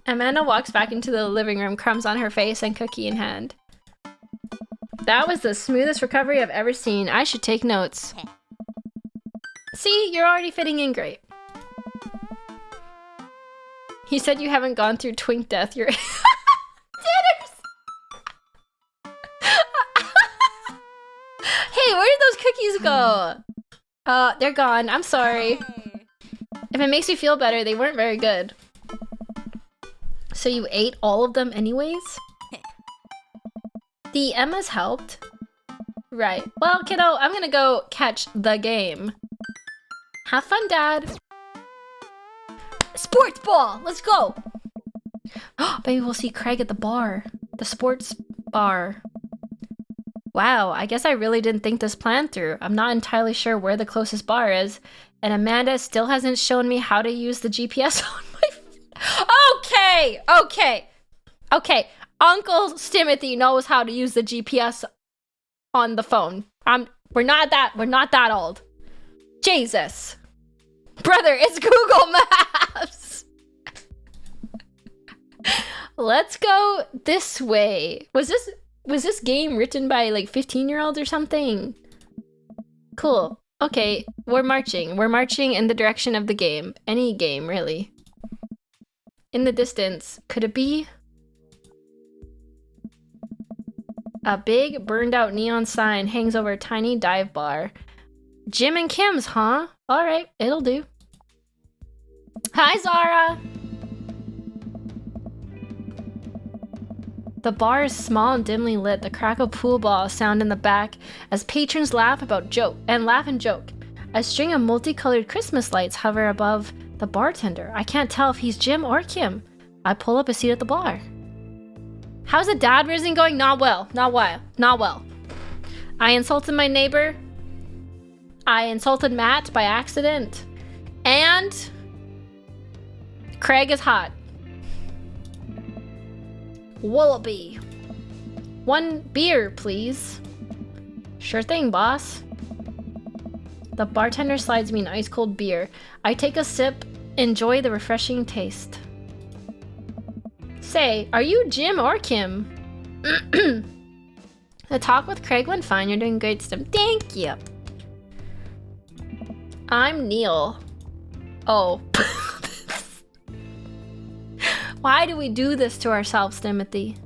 Speaker 2: Amanda walks back into the living room, crumbs on her face and cookie in hand. That was the smoothest recovery I've ever seen. I should take notes. See, you're already fitting in great. He said you haven't gone through twink death. You're... Dinners! where did those cookies go? They're gone. I'm sorry. If it makes you feel better, they weren't very good. So you ate all of them anyways? The Emmas helped. Right. Well, kiddo, I'm gonna go catch the game. Have fun, Dad. Sports ball! Let's go! Maybe we'll see Craig at the bar. The sports bar. Wow, I guess I really didn't think this plan through. I'm not entirely sure where the closest bar is, and Amanda still hasn't shown me how to use the GPS on my phone. Okay. Uncle Timothy knows how to use the GPS on the phone. We're not that old. Jesus. Brother, it's Google Maps. Let's go this way. Was this game written by like 15-year-olds or something? Cool. Okay, we're marching. We're marching in the direction of the game. Any game, really. In the distance, could it be? A big burned out neon sign hangs over a tiny dive bar. Jim and Kim's, huh? Alright, it'll do. Hi, Zara! The bar is small and dimly lit. The crack of pool balls sound in the back as patrons laugh and joke. A string of multicolored Christmas lights hover above the bartender. I can't tell if he's Jim or Kim. I pull up a seat at the bar. How's the dad raising going? Not well. I insulted my neighbor. I insulted Matt by accident. And Craig is hot. Wallaby. 1 beer, please. Sure thing, boss. The bartender slides me an ice cold beer. I take a sip, enjoy the refreshing taste. Say, are you Jim or Kim? The talk with Craig went fine. You're doing great, Stim. Thank you. I'm Neil. Oh. Why do we do this to ourselves, Timothy?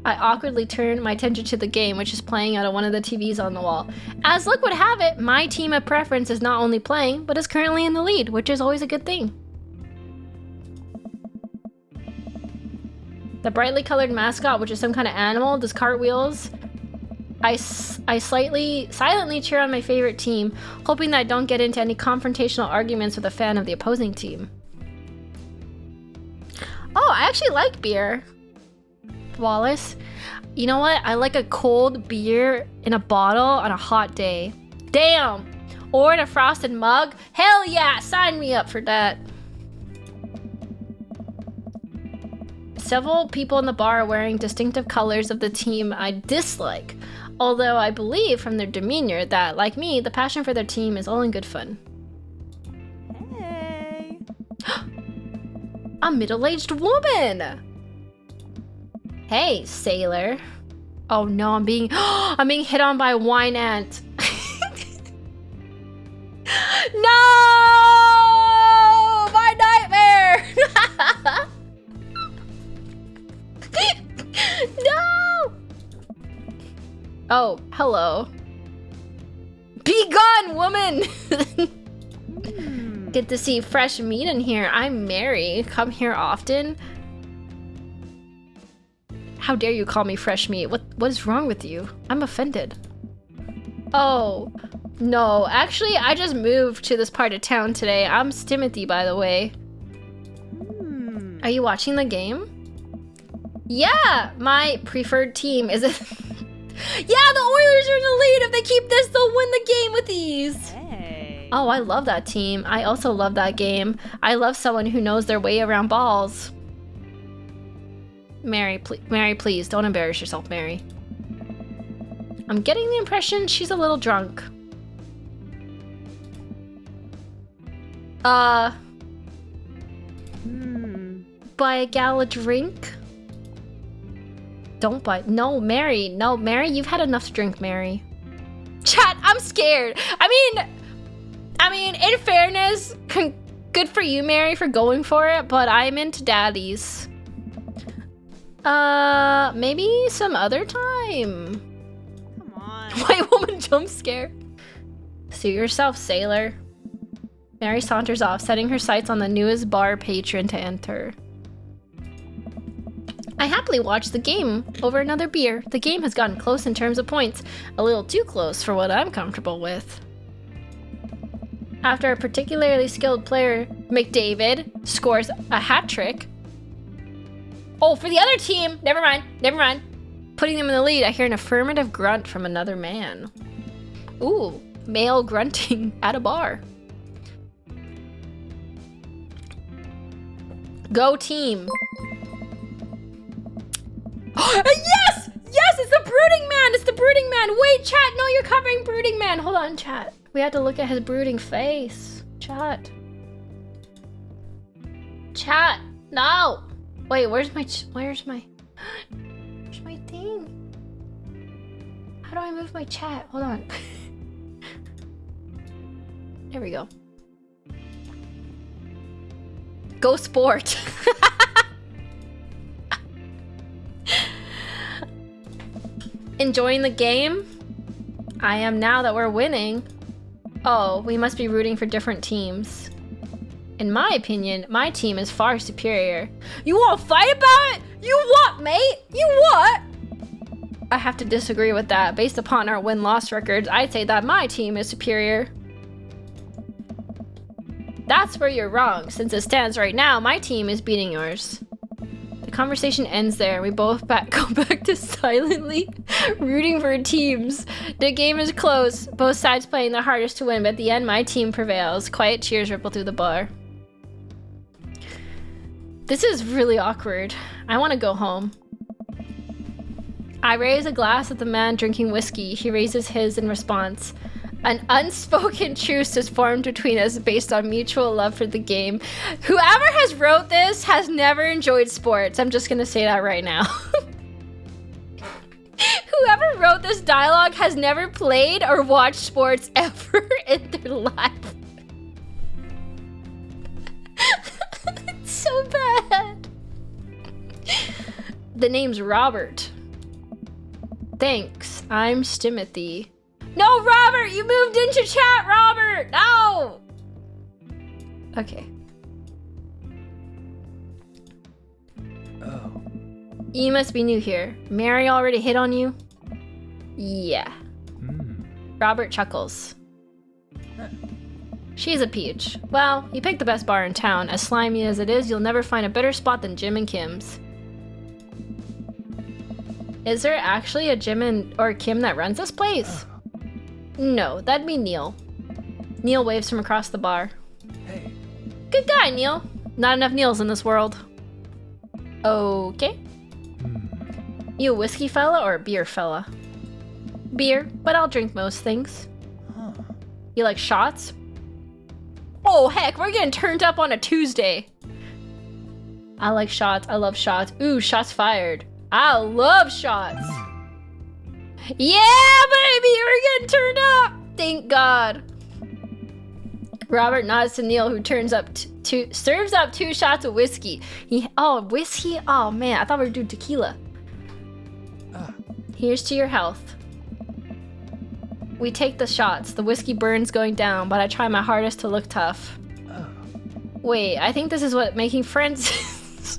Speaker 2: I awkwardly turn my attention to the game, which is playing out of one of the TVs on the wall. As luck would have it, my team of preference is not only playing, but is currently in the lead, which is always a good thing. The brightly colored mascot, which is some kind of animal, does cartwheels. I silently cheer on my favorite team, hoping that I don't get into any confrontational arguments with a fan of the opposing team. Oh, I actually like beer. Wallace. You know what? I like a cold beer in a bottle on a hot day. Damn! Or in a frosted mug. Hell yeah! Sign me up for that. Several people in the bar are wearing distinctive colors of the team I dislike, although I believe from their demeanor that, like me, the passion for their team is all in good fun.
Speaker 5: Hey.
Speaker 2: A middle-aged woman! Hey, sailor. Oh no, I'm being hit on by a wine ant. No! My nightmare! No! Oh, hello. Be gone, woman! Good to see fresh meat in here. I'm Mary. Come here often. How dare you call me fresh meat? What is wrong with you? I'm offended. Oh, no. Actually, I just moved to this part of town today. I'm Timothy, by the way. Are you watching the game? Yeah, my preferred team is Yeah, the Oilers are in the lead. If they keep this, they'll win the game with ease.
Speaker 5: Hey.
Speaker 2: Oh, I love that team. I also love that game. I love someone who knows their way around balls. Mary, please, don't embarrass yourself, Mary. I'm getting the impression she's a little drunk. Buy a gal a drink? Don't buy. No, Mary, you've had enough to drink, Mary. Chat, I'm scared. I mean, in fairness, good for you, Mary, for going for it, but I'm into daddies. Maybe some other time.
Speaker 5: Come on.
Speaker 2: White woman jump scare. Suit yourself, sailor. Mary saunters off, setting her sights on the newest bar patron to enter. I happily watched the game over another beer. The game has gotten close in terms of points. A little too close for what I'm comfortable with. After a particularly skilled player, McDavid, scores a hat trick. Oh, for the other team! Never mind. Putting them in the lead, I hear an affirmative grunt from another man. Ooh, male grunting at a bar. Go team. Yes! Yes, it's the brooding man! It's the brooding man! Wait, chat, no, you're covering brooding man. Hold on, chat. We have to look at his brooding face. Chat. Chat, no! Wait, where's my thing? How do I move my chat? Hold on. There we go. Go sport. Enjoying the game? I am now that we're winning. Oh, we must be rooting for different teams. In my opinion, my team is far superior. You want to fight about it? You what, mate? You what? I have to disagree with that. Based upon our win-loss records, I'd say that my team is superior. That's where you're wrong. Since it stands right now, my team is beating yours. The conversation ends there. We both go back to silently rooting for teams. The game is close. Both sides playing their hardest to win, but at the end, my team prevails. Quiet cheers ripple through the bar. This is really awkward. I want to go home. I raise a glass at the man drinking whiskey. He raises his in response. An unspoken truce is formed between us based on mutual love for the game. Whoever has wrote this has never enjoyed sports. I'm just gonna say that right now. Whoever wrote this dialogue has never played or watched sports ever in their life. It's so bad. The name's Robert. Thanks, I'm Stimothy. No, Robert, you moved into chat, Robert! No! Okay.
Speaker 4: Oh.
Speaker 2: You must be new here. Mary already hit on you? Yeah. Robert chuckles. She's a peach. Well, you picked the best bar in town. As slimy as it is, you'll never find a better spot than Jim and Kim's. Is there actually a Jim or Kim that runs this place? No, that'd be Neil. Neil waves from across the bar.
Speaker 4: Hey.
Speaker 2: Good guy, Neil. Not enough Neils in this world. Okay. You a whiskey fella or a beer fella? Beer, but I'll drink most things.
Speaker 4: Huh.
Speaker 2: You like shots? Oh, heck, we're getting turned up on a Tuesday. I like shots. I love shots. Ooh, shots fired. I love shots. Yeah, baby, we're getting turned up. Thank God. Robert nods to Neil, who serves up 2 shots of whiskey. Whiskey? Oh man, I thought we were doing tequila. Here's to your health. We take the shots. The whiskey burns going down, but I try my hardest to look tough. Wait, I think this is what making friends is.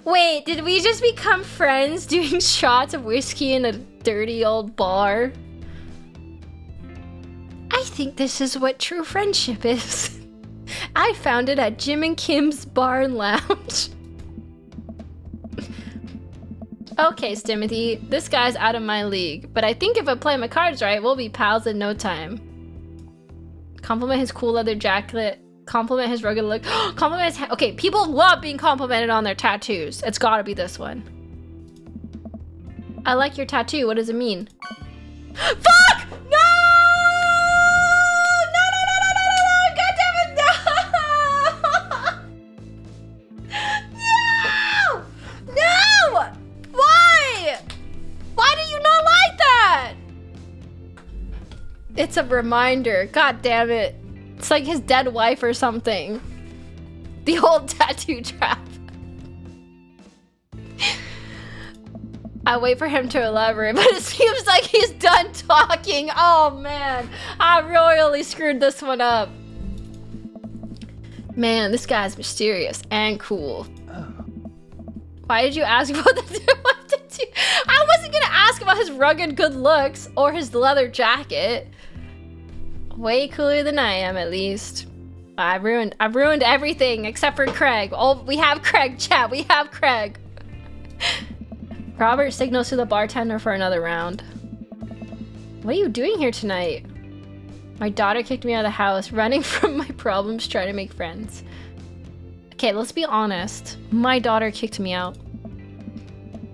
Speaker 2: Wait, did we just become friends doing shots of whiskey in a dirty old bar? I think this is what true friendship is. I found it at Jim and Kim's Bar and Lounge. Okay, Stimothy, this guy's out of my league, but I think if I play my cards right, we'll be pals in no time. Compliment his cool leather jacket. Compliment his rugged look. Compliment his okay, people love being complimented on their tattoos. It's gotta be this one. I like your tattoo. What does it mean? Fuck! No! No, no, no, no, no, no, no! God damn it, no! No! No! Why? Why do you not like that? It's a reminder. God damn it. It's like his dead wife or something. The old tattoo trap. I wait for him to elaborate, but it seems like he's done talking. Oh man, I royally screwed this one up. Man, this guy's mysterious and cool. Why did you ask about the I wasn't gonna ask about his rugged good looks or his leather jacket. Way cooler than I am, at least. I've ruined everything except for Craig. Oh, we have Craig, chat. We have Craig. Robert signals to the bartender for another round. What are you doing here tonight? My daughter kicked me out of the house, running from my problems, trying to make friends. Okay, let's be honest. My daughter kicked me out.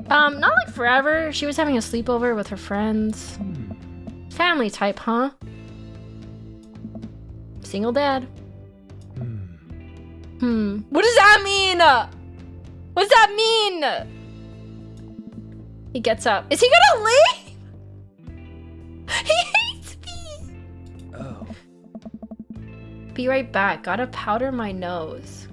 Speaker 2: Not like forever. She was having a sleepover with her friends. Family type, huh? Single dad. What does that mean? What does that mean? He gets up. Is he gonna leave? He hates me.
Speaker 4: Oh.
Speaker 2: Be right back. Gotta powder my nose.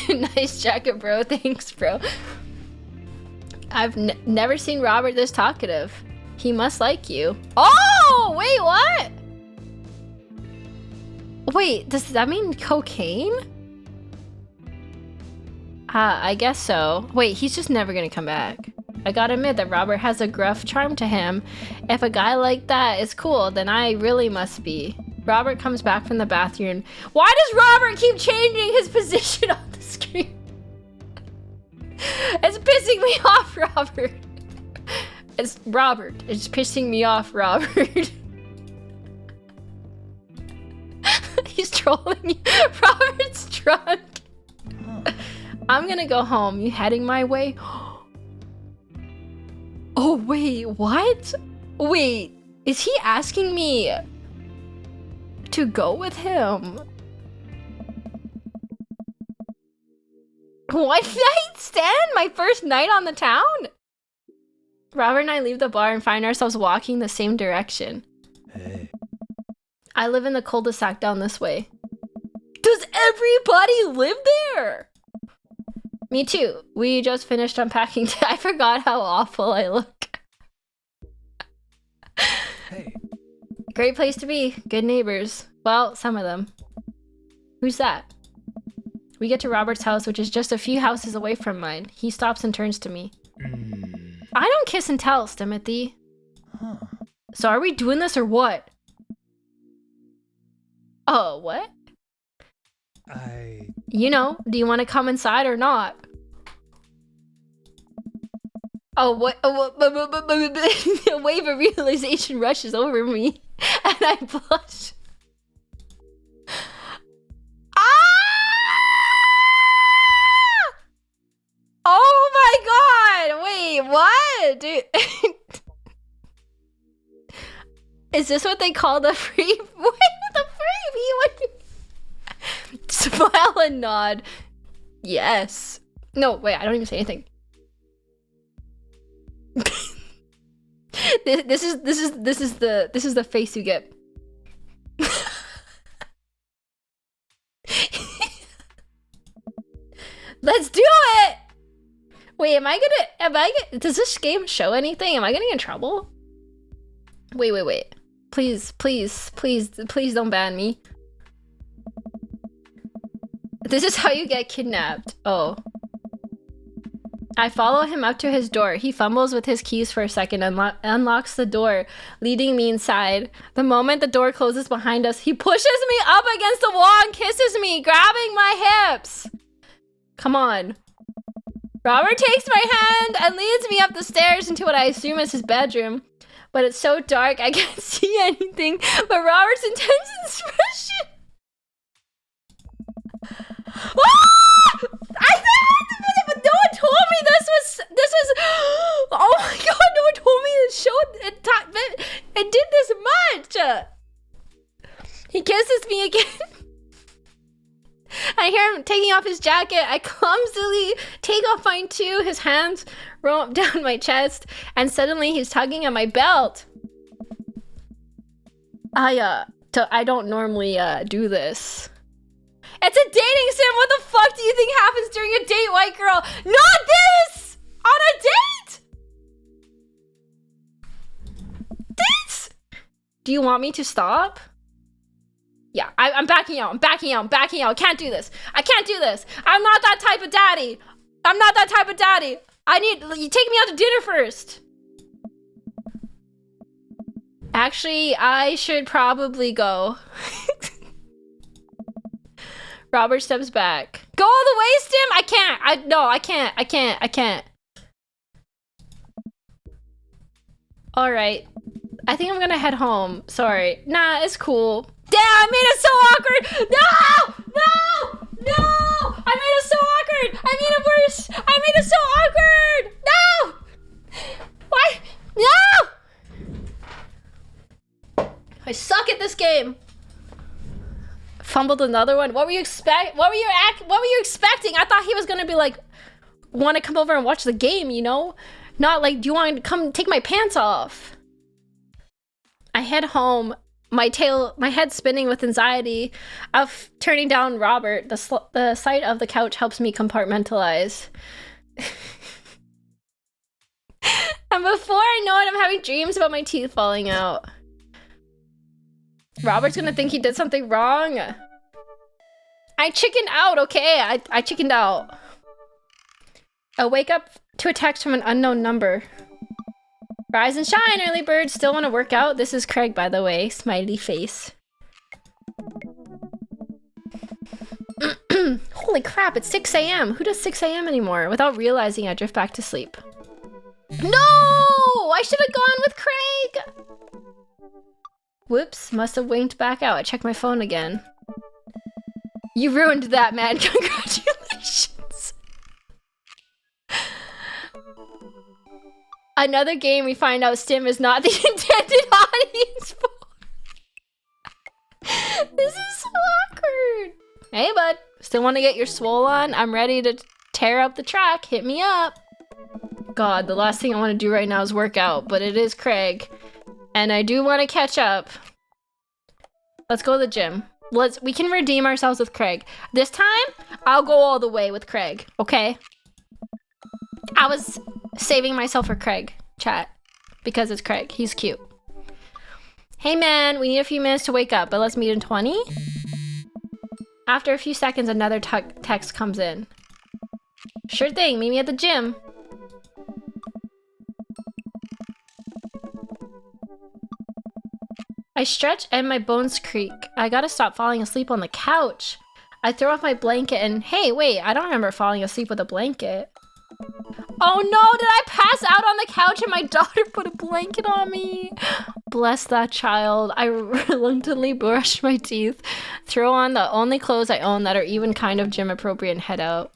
Speaker 2: Nice jacket, bro. Thanks, bro. I've never seen Robert this talkative. He must like you. Oh, wait, what? Wait, does that mean cocaine? I guess so. Wait, he's just never gonna come back. I gotta admit that Robert has a gruff charm to him. If a guy like that is cool, then I really must be. Robert comes back from the bathroom. Why does Robert keep changing his position on the screen? It's pissing me off, Robert. It's Robert. It's pissing me off, Robert. He's trolling you. Robert's drunk. I'm gonna go home. You heading my way? Oh, wait, what? Wait, is he asking me to go with him? One night stand? My first night on the town? Robert and I leave the bar and find ourselves walking the same direction.
Speaker 4: Hey.
Speaker 2: I live in the cul-de-sac down this way. Does everybody live there? Me too. We just finished unpacking. I forgot how awful I look.
Speaker 4: Hey.
Speaker 2: Great place to be. Good neighbors. Well, some of them. Who's that? We get to Robert's house, which is just a few houses away from mine. He stops and turns to me. I don't kiss and tell, Timothy.
Speaker 4: Huh.
Speaker 2: So are we doing this or what? Oh, what? You know, do you want to come inside or not? Oh, what? A wave of realization rushes over me, and I blush. Ah! Oh my god! Wait, what? Dude. Is this what they call the free? Wait, what the freebie? What? Smile and nod. Yes. No, wait, I don't even say anything. This is the face you get. Let's do it. Wait, does this game show anything? Am I getting in trouble? Wait. Please don't ban me. This is how you get kidnapped. Oh. I follow him up to his door. He fumbles with his keys for a second and unlocks the door, leading me inside. The moment the door closes behind us, he pushes me up against the wall and kisses me, grabbing my hips. Come on. Robert takes my hand and leads me up the stairs into what I assume is his bedroom. But it's so dark I can't see anything but Robert's intense expression. Ah! But no one told me this was oh my god, no one told me it did this much. He kisses me again. I hear him taking off his jacket. I clumsily take off mine too. His hands roll up down my chest, and suddenly he's tugging at my belt. I don't normally do this. It's a dating sim. What the fuck do you think happens during a date, white girl? No, Do you want me to stop? Yeah, I'm backing out. I'm backing out. I'm backing out. I can't do this. I can't do this. I'm not that type of daddy. I'm not that type of daddy. You take me out to dinner first. Actually, I should probably go. Robert steps back. Go all the way, Stim? I can't. No, I can't. I can't. All right. I think I'm gonna head home. Sorry. Nah, it's cool. Damn, I made it so awkward. No! I made it so awkward. I made it worse. I made it so awkward. No! Why? No! I suck at this game. Fumbled another one. What were you expecting? I thought he was gonna be like, want to come over and watch the game, you know? Not like, do you want to come take my pants off? I head home, my head spinning with anxiety of turning down Robert. The sight of the couch helps me compartmentalize. And before I know it, I'm having dreams about my teeth falling out. Robert's gonna think he did something wrong. I chickened out, okay? I chickened out. I wake up to a text from an unknown number. Rise and shine, early bird. Still want to work out? This is Craig, by the way. Smiley face. Holy crap, it's 6 a.m. Who does 6 a.m. anymore? Without realizing, I drift back to sleep. No! I should have gone with Craig! Whoops, must have winked back out. I checked my phone again. You ruined that, man. Congratulations. Another game we find out Stim is not the intended audience for. This is so awkward. Hey, bud. Still want to get your swole on? I'm ready to tear up the track. Hit me up. God, the last thing I want to do right now is work out, but it is Craig. And I do want to catch up. Let's go to the gym. We can redeem ourselves with Craig. This time, I'll go all the way with Craig, okay? I was saving myself for Craig, chat. Because it's Craig. He's cute. Hey man, we need a few minutes to wake up, but let's meet in 20? After a few seconds, another text comes in. Sure thing, meet me at the gym. I stretch and my bones creak. I gotta stop falling asleep on the couch. I throw off my blanket and hey, wait, I don't remember falling asleep with a blanket. Oh no, did I pass out on the couch and my daughter put a blanket on me? Bless that child. I reluctantly brush my teeth, throw on the only clothes I own that are even kind of gym appropriate and head out.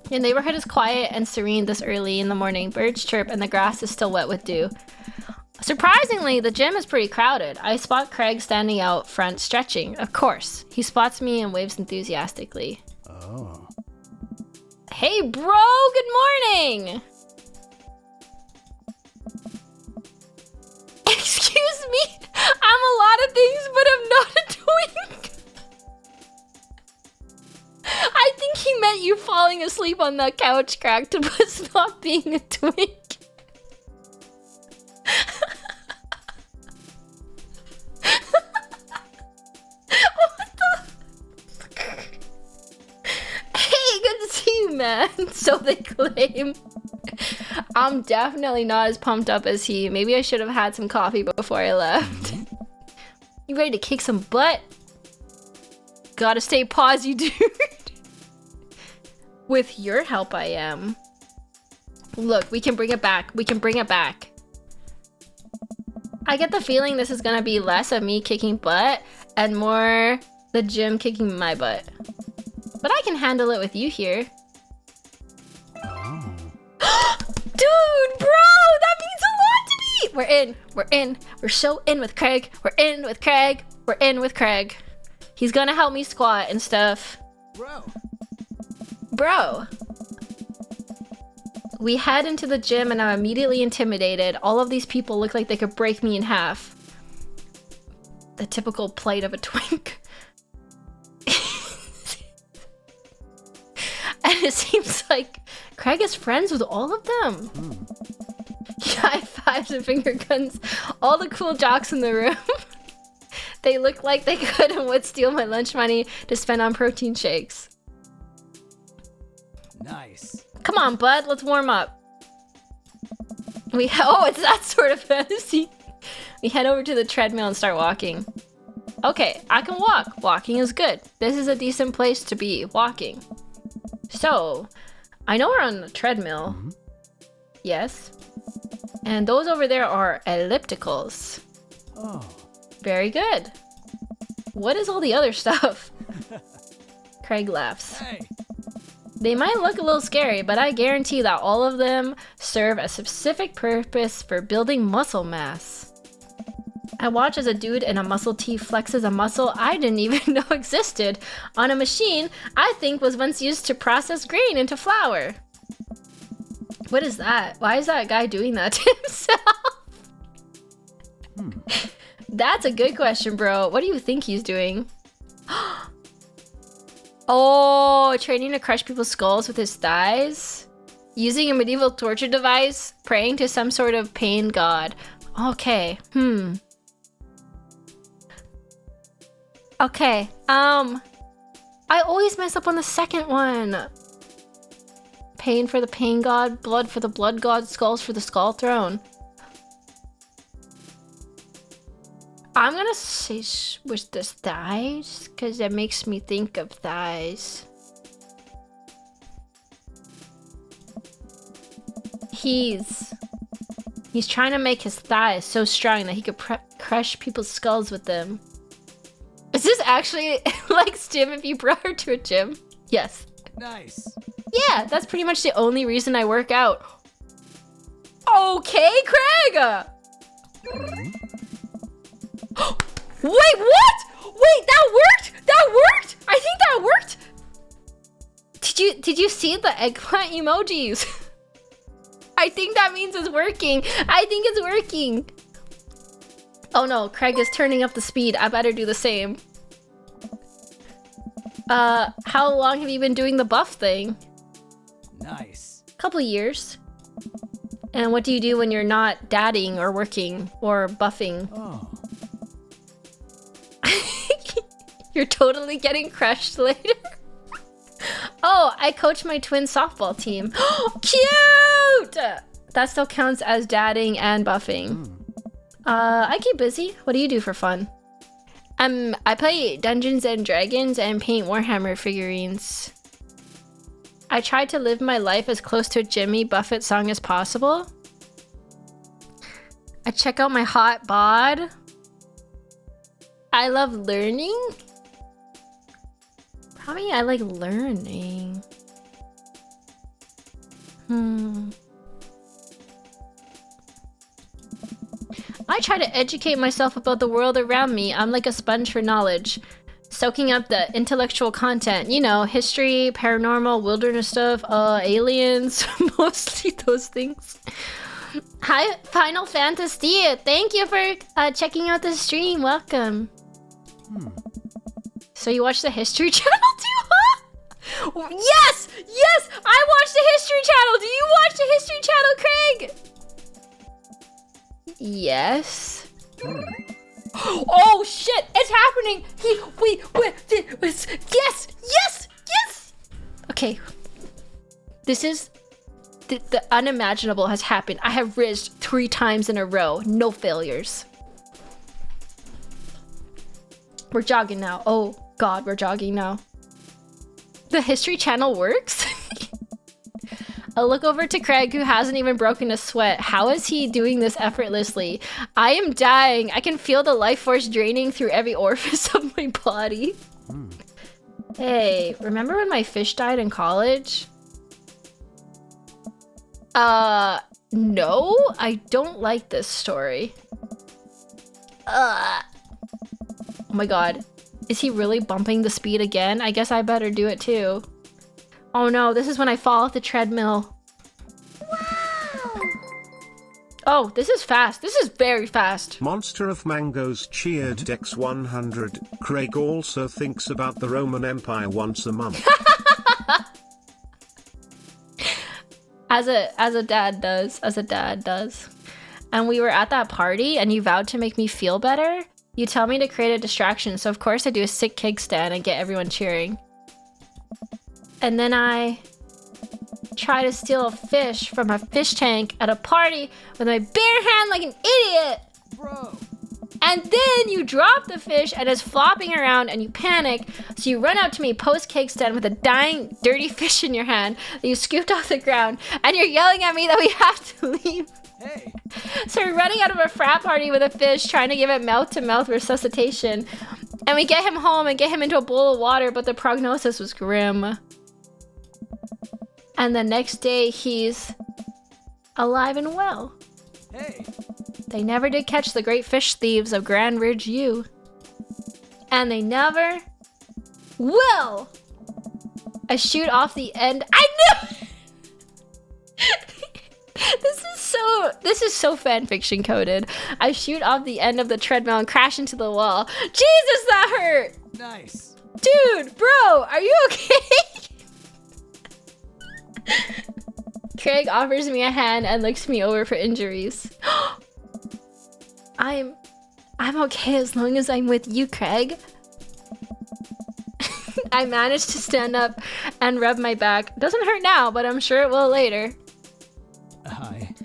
Speaker 2: The neighborhood is quiet and serene this early in the morning. Birds chirp and the grass is still wet with dew. Surprisingly, the gym is pretty crowded. I spot Craig standing out front stretching. Of course. He spots me and waves enthusiastically.
Speaker 4: Oh.
Speaker 2: Hey bro, good morning! Excuse me? I'm a lot of things, but I'm not a twink. I think he meant you falling asleep on that couch, cracked, but not being a twink. Man, so they claim. I'm definitely not as pumped up as he. Maybe I should have had some coffee before I left. You ready to kick some butt? Gotta stay posy, dude. With your help, I am. Look, we can bring it back. We can bring it back. I get the feeling this is gonna be less of me kicking butt and more the gym kicking my butt. But I can handle it with you here. Dude, bro, that means a lot to me. We're in. We're so in with Craig. We're in with Craig. He's gonna help me squat and stuff. Bro. We head into the gym and I'm immediately intimidated. All of these people look like they could break me in half. The typical plight of a twink. And it seems like Craig is friends with all of them. high fives and finger guns. All the cool jocks in the room. They look like they could and would steal my lunch money to spend on protein shakes.
Speaker 4: Nice.
Speaker 2: Come on, bud, let's warm up. Oh, it's that sort of fantasy. We head over to the treadmill and start walking. Okay, I can walk. Walking is good. This is a decent place to be walking. So, I know we're on the treadmill. Yes. And those over there are ellipticals.
Speaker 4: Oh.
Speaker 2: Very good. What is all the other stuff? Craig laughs.
Speaker 4: Hey.
Speaker 2: They might look a little scary, but I guarantee that all of them serve a specific purpose for building muscle mass. I watch as a dude in a muscle tee flexes a muscle I didn't even know existed on a machine I think was once used to process grain into flour. What is that? Why is that guy doing that to himself? That's a good question, bro. What do you think he's doing? Oh, training to crush people's skulls with his thighs? Using a medieval torture device? Praying to some sort of pain god? Okay, Okay, I always mess up on the second one. Pain for the pain god, blood for the blood god, skulls for the skull throne. I'm gonna say with the thighs, because it makes me think of thighs. He's trying to make his thighs so strong that he could crush people's skulls with them. Is this actually like Stim if you brought her to a gym? Yes.
Speaker 4: Nice.
Speaker 2: Yeah, that's pretty much the only reason I work out. Okay, Craig! Wait, what? Wait, that worked? That worked? I think that worked. Did you see the eggplant emojis? I think that means it's working. I think it's working. Oh no, Craig is turning up the speed. I better do the same. How long have you been doing the buff thing?
Speaker 4: Nice.
Speaker 2: Couple years. And what do you do when you're not dadding or working or buffing?
Speaker 4: Oh.
Speaker 2: You're totally getting crushed later. Oh, I coach my twin softball team. Cute! That still counts as dadding and buffing. I keep busy. What do you do for fun? I play Dungeons and Dragons and paint Warhammer figurines. I try to live my life as close to a Jimmy Buffett song as possible. I check out my hot bod. I love learning. Probably I like learning. I try to educate myself about the world around me. I'm like a sponge for knowledge. Soaking up the intellectual content. You know, history, paranormal, wilderness stuff, aliens. Mostly those things. Hi, Final Fantasy. Thank you for checking out the stream. Welcome. So you watch the History Channel too, huh? Yes! Yes! I watch the History Channel! Do you watch the History Channel, Craig? Yes. Oh shit! It's happening! Yes! Yes! Yes! Okay. This is... The unimaginable has happened. I have rizzed 3 times in a row. No failures. We're jogging now. Oh god, we're jogging now. The History Channel works? I'll look over to Craig, who hasn't even broken a sweat. How is he doing this effortlessly? I am dying. I can feel the life force draining through every orifice of my body. Hey, remember when my fish died in college? No, I don't like this story. Oh my god. Is he really bumping the speed again? I guess I better do it too. Oh no, this is when I fall off the treadmill. Wow! Oh, this is fast. This is very fast.
Speaker 1: Monster of Mangoes cheered Dex 100. Craig also thinks about the Roman Empire once a month.
Speaker 2: As a dad does. As a dad does. and we were at that party and you vowed to make me feel better, you tell me to create a distraction, so of course I do a sick kickstand and get everyone cheering. And then I try to steal a fish from a fish tank at a party with my bare hand like an idiot.
Speaker 4: Bro.
Speaker 2: And then you drop the fish and it's flopping around and you panic. So you run up to me post kickstand with a dying, dirty fish in your hand that you scooped off the ground, and you're yelling at me that we have to leave.
Speaker 4: Hey.
Speaker 2: So we're running out of a frat party with a fish, trying to give it mouth-to-mouth resuscitation. And we get him home and get him into a bowl of water, but the prognosis was grim. And the next day, he's alive and well.
Speaker 4: Hey.
Speaker 2: They never did catch the great fish thieves of Grand Ridge U. And they never will. I shoot off the end. I knew! This is so fanfiction coded. I shoot off the end of the treadmill and crash into the wall. Jesus, that hurt!
Speaker 4: Nice.
Speaker 2: Dude, bro, are you okay? Craig offers me a hand and looks me over for injuries. I'm okay as long as I'm with you, Craig. I managed to stand up and rub my back. Doesn't hurt now, but I'm sure it will later.
Speaker 4: Hi.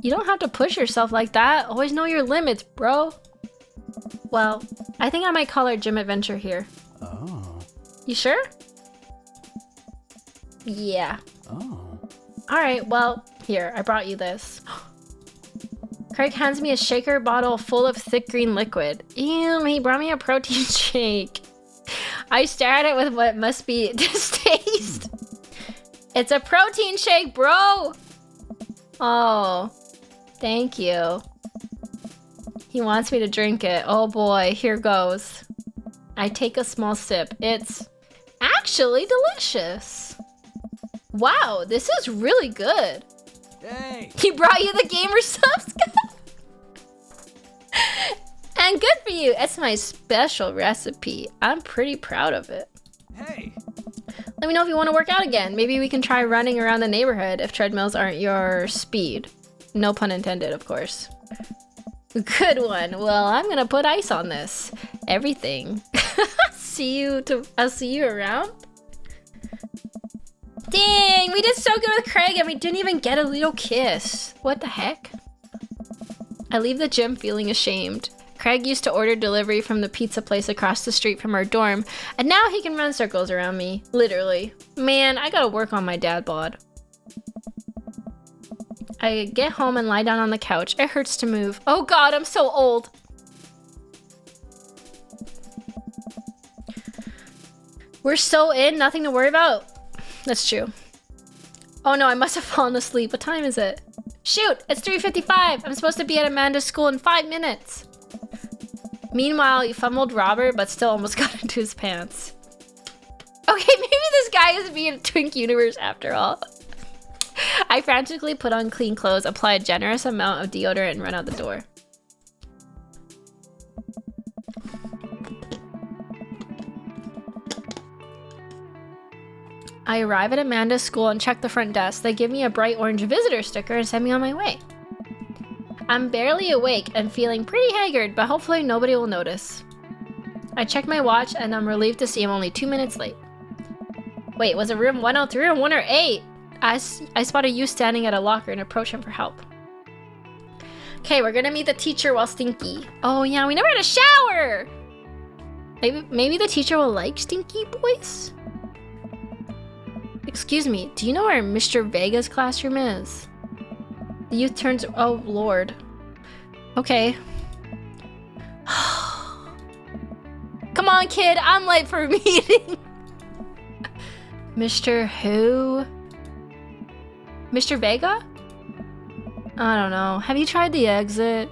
Speaker 2: You don't have to push yourself like that. Always know your limits, bro. Well, I think I might call our gym adventure here.
Speaker 4: Oh.
Speaker 2: You sure? Yeah.
Speaker 4: Oh.
Speaker 2: Alright, well, here, I brought you this. Craig hands me a shaker bottle full of thick green liquid. Ew, he brought me a protein shake. I stare at it with what must be distaste. It's a protein shake, bro! Oh, thank you. He wants me to drink it. Oh boy, here goes. I take a small sip. It's actually delicious. Wow, this is really good.
Speaker 4: Hey.
Speaker 2: He brought you the gamer subs. And good for you. It's my special recipe. I'm pretty proud of it.
Speaker 4: Hey.
Speaker 2: Let me know if you want to work out again. Maybe we can try running around the neighborhood if treadmills aren't your speed. No pun intended, of course. Good one. Well, I'm gonna put ice on this. Everything. I'll see you around. Dang, we did so good with Craig and we didn't even get a little kiss. What the heck? I leave the gym feeling ashamed. Craig used to order delivery from the pizza place across the street from our dorm, and now he can run circles around me, literally. Man, I gotta work on my dad bod. I get home and lie down on the couch. It hurts to move. Oh god, I'm so old. We're so in, nothing to worry about. That's true. Oh no, I must have fallen asleep. What time is it? Shoot, it's 3:55. I'm supposed to be at Amanda's school in 5 minutes. Meanwhile, you fumbled Robert, but still almost got into his pants. Okay, maybe this guy is being a twink universe after all. I frantically put on clean clothes, apply a generous amount of deodorant, and run out the door. I arrive at Amanda's school and check the front desk. They give me a bright orange visitor sticker and send me on my way. I'm barely awake and feeling pretty haggard, but hopefully nobody will notice. I check my watch and I'm relieved to see I'm only 2 minutes late. Wait, was it room 103 or 108? I spotted you standing at a locker and approach him for help. Okay, we're gonna meet the teacher while stinky. Oh yeah, we never had a shower! Maybe the teacher will like stinky boys? Excuse me, do you know where Mr. Vega's classroom is? The youth turns- oh lord. Okay. Come on kid, I'm late for a meeting! Mr. who? Mr. Vega? I don't know. Have you tried the exit?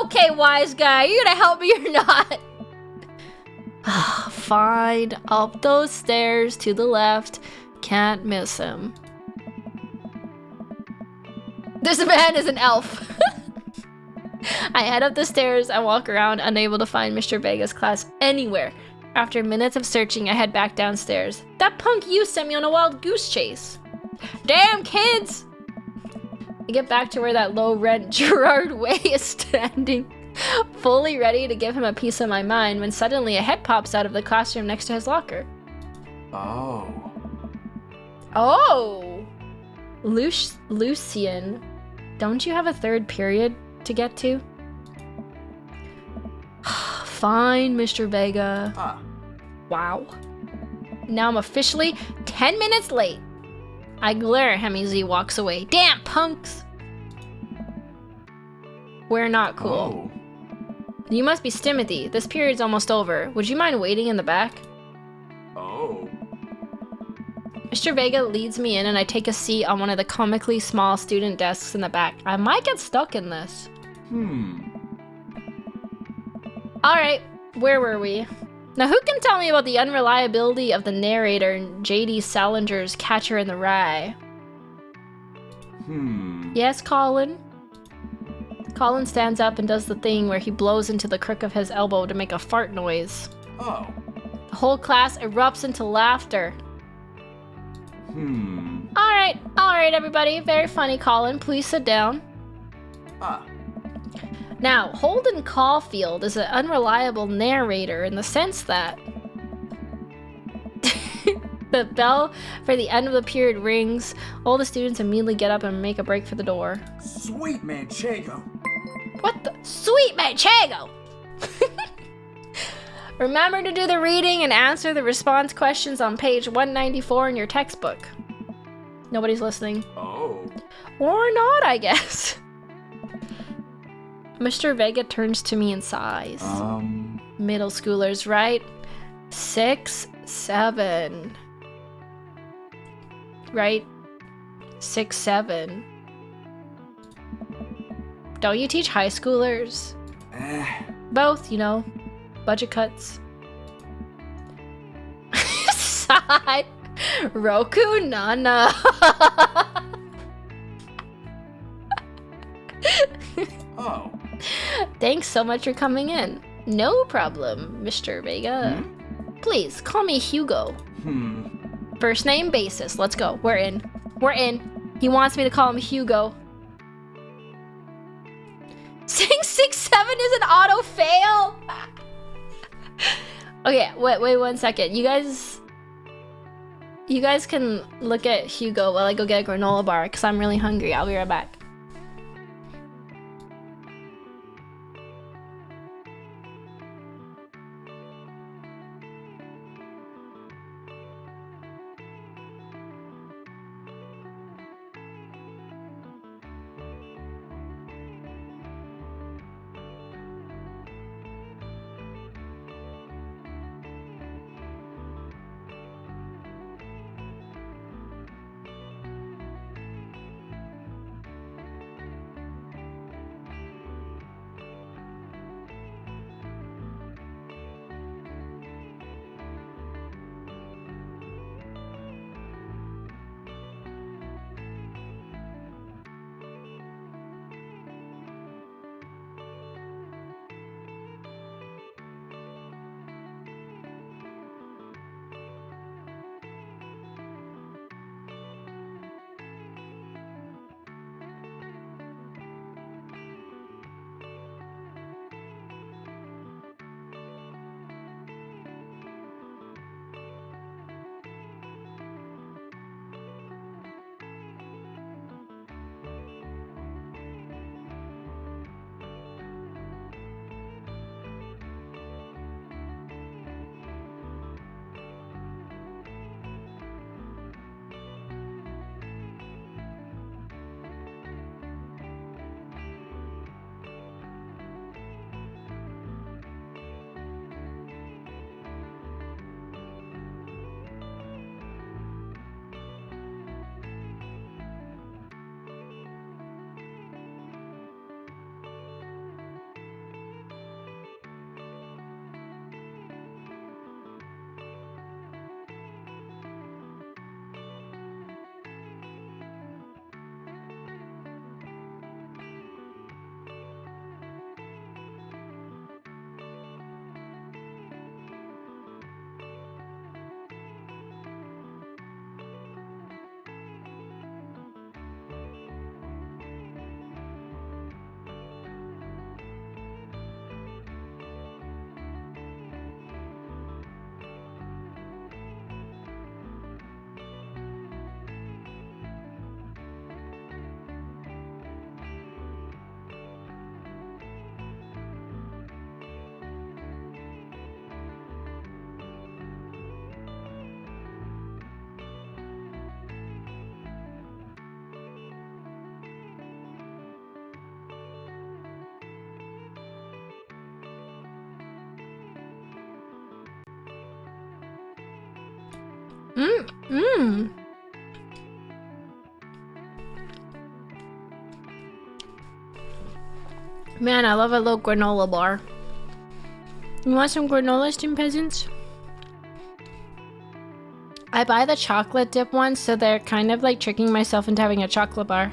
Speaker 2: Okay, wise guy, you gonna help me or not? Fine, up those stairs to the left. Can't miss him. This man is an elf. I head up the stairs and walk around, unable to find Mr. Vega's class anywhere. After minutes of searching, I head back downstairs. That punk you sent me on a wild goose chase. Damn kids! I get back to where that low-rent Gerard Way is standing, fully ready to give him a piece of my mind when suddenly a head pops out of the classroom next to his locker.
Speaker 4: Oh.
Speaker 2: Oh! Lucian, don't you have a third period to get to? Fine, Mr. Vega.
Speaker 4: Ah.
Speaker 2: Wow. Now I'm officially 10 minutes late. I glare at him as he walks away. Damn punks! We're not cool.
Speaker 4: Oh.
Speaker 2: You must be Stimothy. This period's almost over. Would you mind waiting in the back?
Speaker 4: Oh.
Speaker 2: Mr. Vega leads me in and I take a seat on one of the comically small student desks in the back. I might get stuck in this. Alright, where were we? Now who can tell me about the unreliability of the narrator in J.D. Salinger's Catcher in the Rye? Yes, Colin? Colin stands up and does the thing where he blows into the crook of his elbow to make a fart noise.
Speaker 4: Oh.
Speaker 2: The whole class erupts into laughter. Alright, everybody. Very funny, Colin. Please sit down.
Speaker 4: Ah.
Speaker 2: Now, Holden Caulfield is an unreliable narrator in the sense that the bell for the end of the period rings, all the students immediately get up and make a break for the door.
Speaker 4: Sweet Manchego.
Speaker 2: What the? Sweet Manchego! Remember to do the reading and answer the response questions on page 194 in your textbook. Nobody's listening.
Speaker 4: Oh.
Speaker 2: Or not, I guess. Mr. Vega turns to me and sighs. Middle schoolers, right? 6, 7. Right? 6, 7. Don't you teach high schoolers? Both, you know. Budget cuts. Sigh. Roku Nana.
Speaker 4: Oh.
Speaker 2: Thanks so much for coming in. No problem, Mr. Vega. Please, call me Hugo. First name basis. Let's go. We're in. We're in. He wants me to call him Hugo. 667 is an auto fail. Okay, wait 1 second. You guys can look at Hugo while I go get a granola bar because I'm really hungry. I'll be right back. Mmm. Man, I love a little granola bar. You want some granola, steam peasants? I buy the chocolate dip ones, so they're kind of like tricking myself into having a chocolate bar.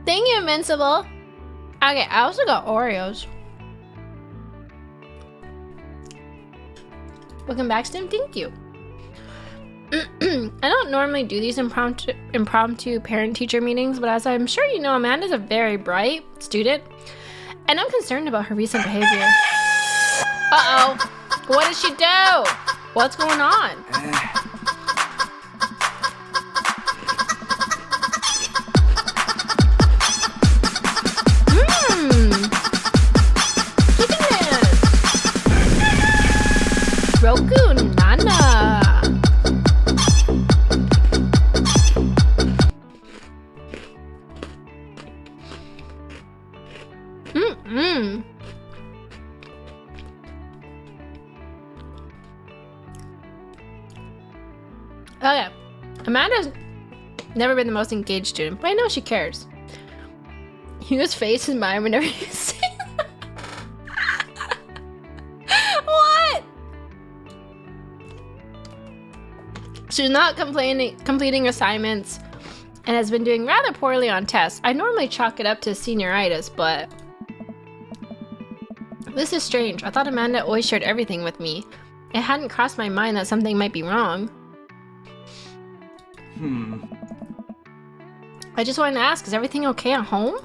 Speaker 2: Thank you, Invincible. Okay, I also got Oreos. Welcome back, Stim. Thank you. I don't normally do these impromptu parent-teacher meetings, but as I'm sure you know, Amanda's a very bright student, and I'm concerned about her recent behavior. Uh-oh. What did she do? What's going on? Roku Nana. Okay. Amanda's never been the most engaged student, but I know she cares. Hugo's face is mine whenever you say that. What? She's not completing assignments and has been doing rather poorly on tests. I normally chalk it up to senioritis, but this is strange. I thought Amanda always shared everything with me. It hadn't crossed my mind that something might be wrong. I just wanted to ask, is everything okay at home?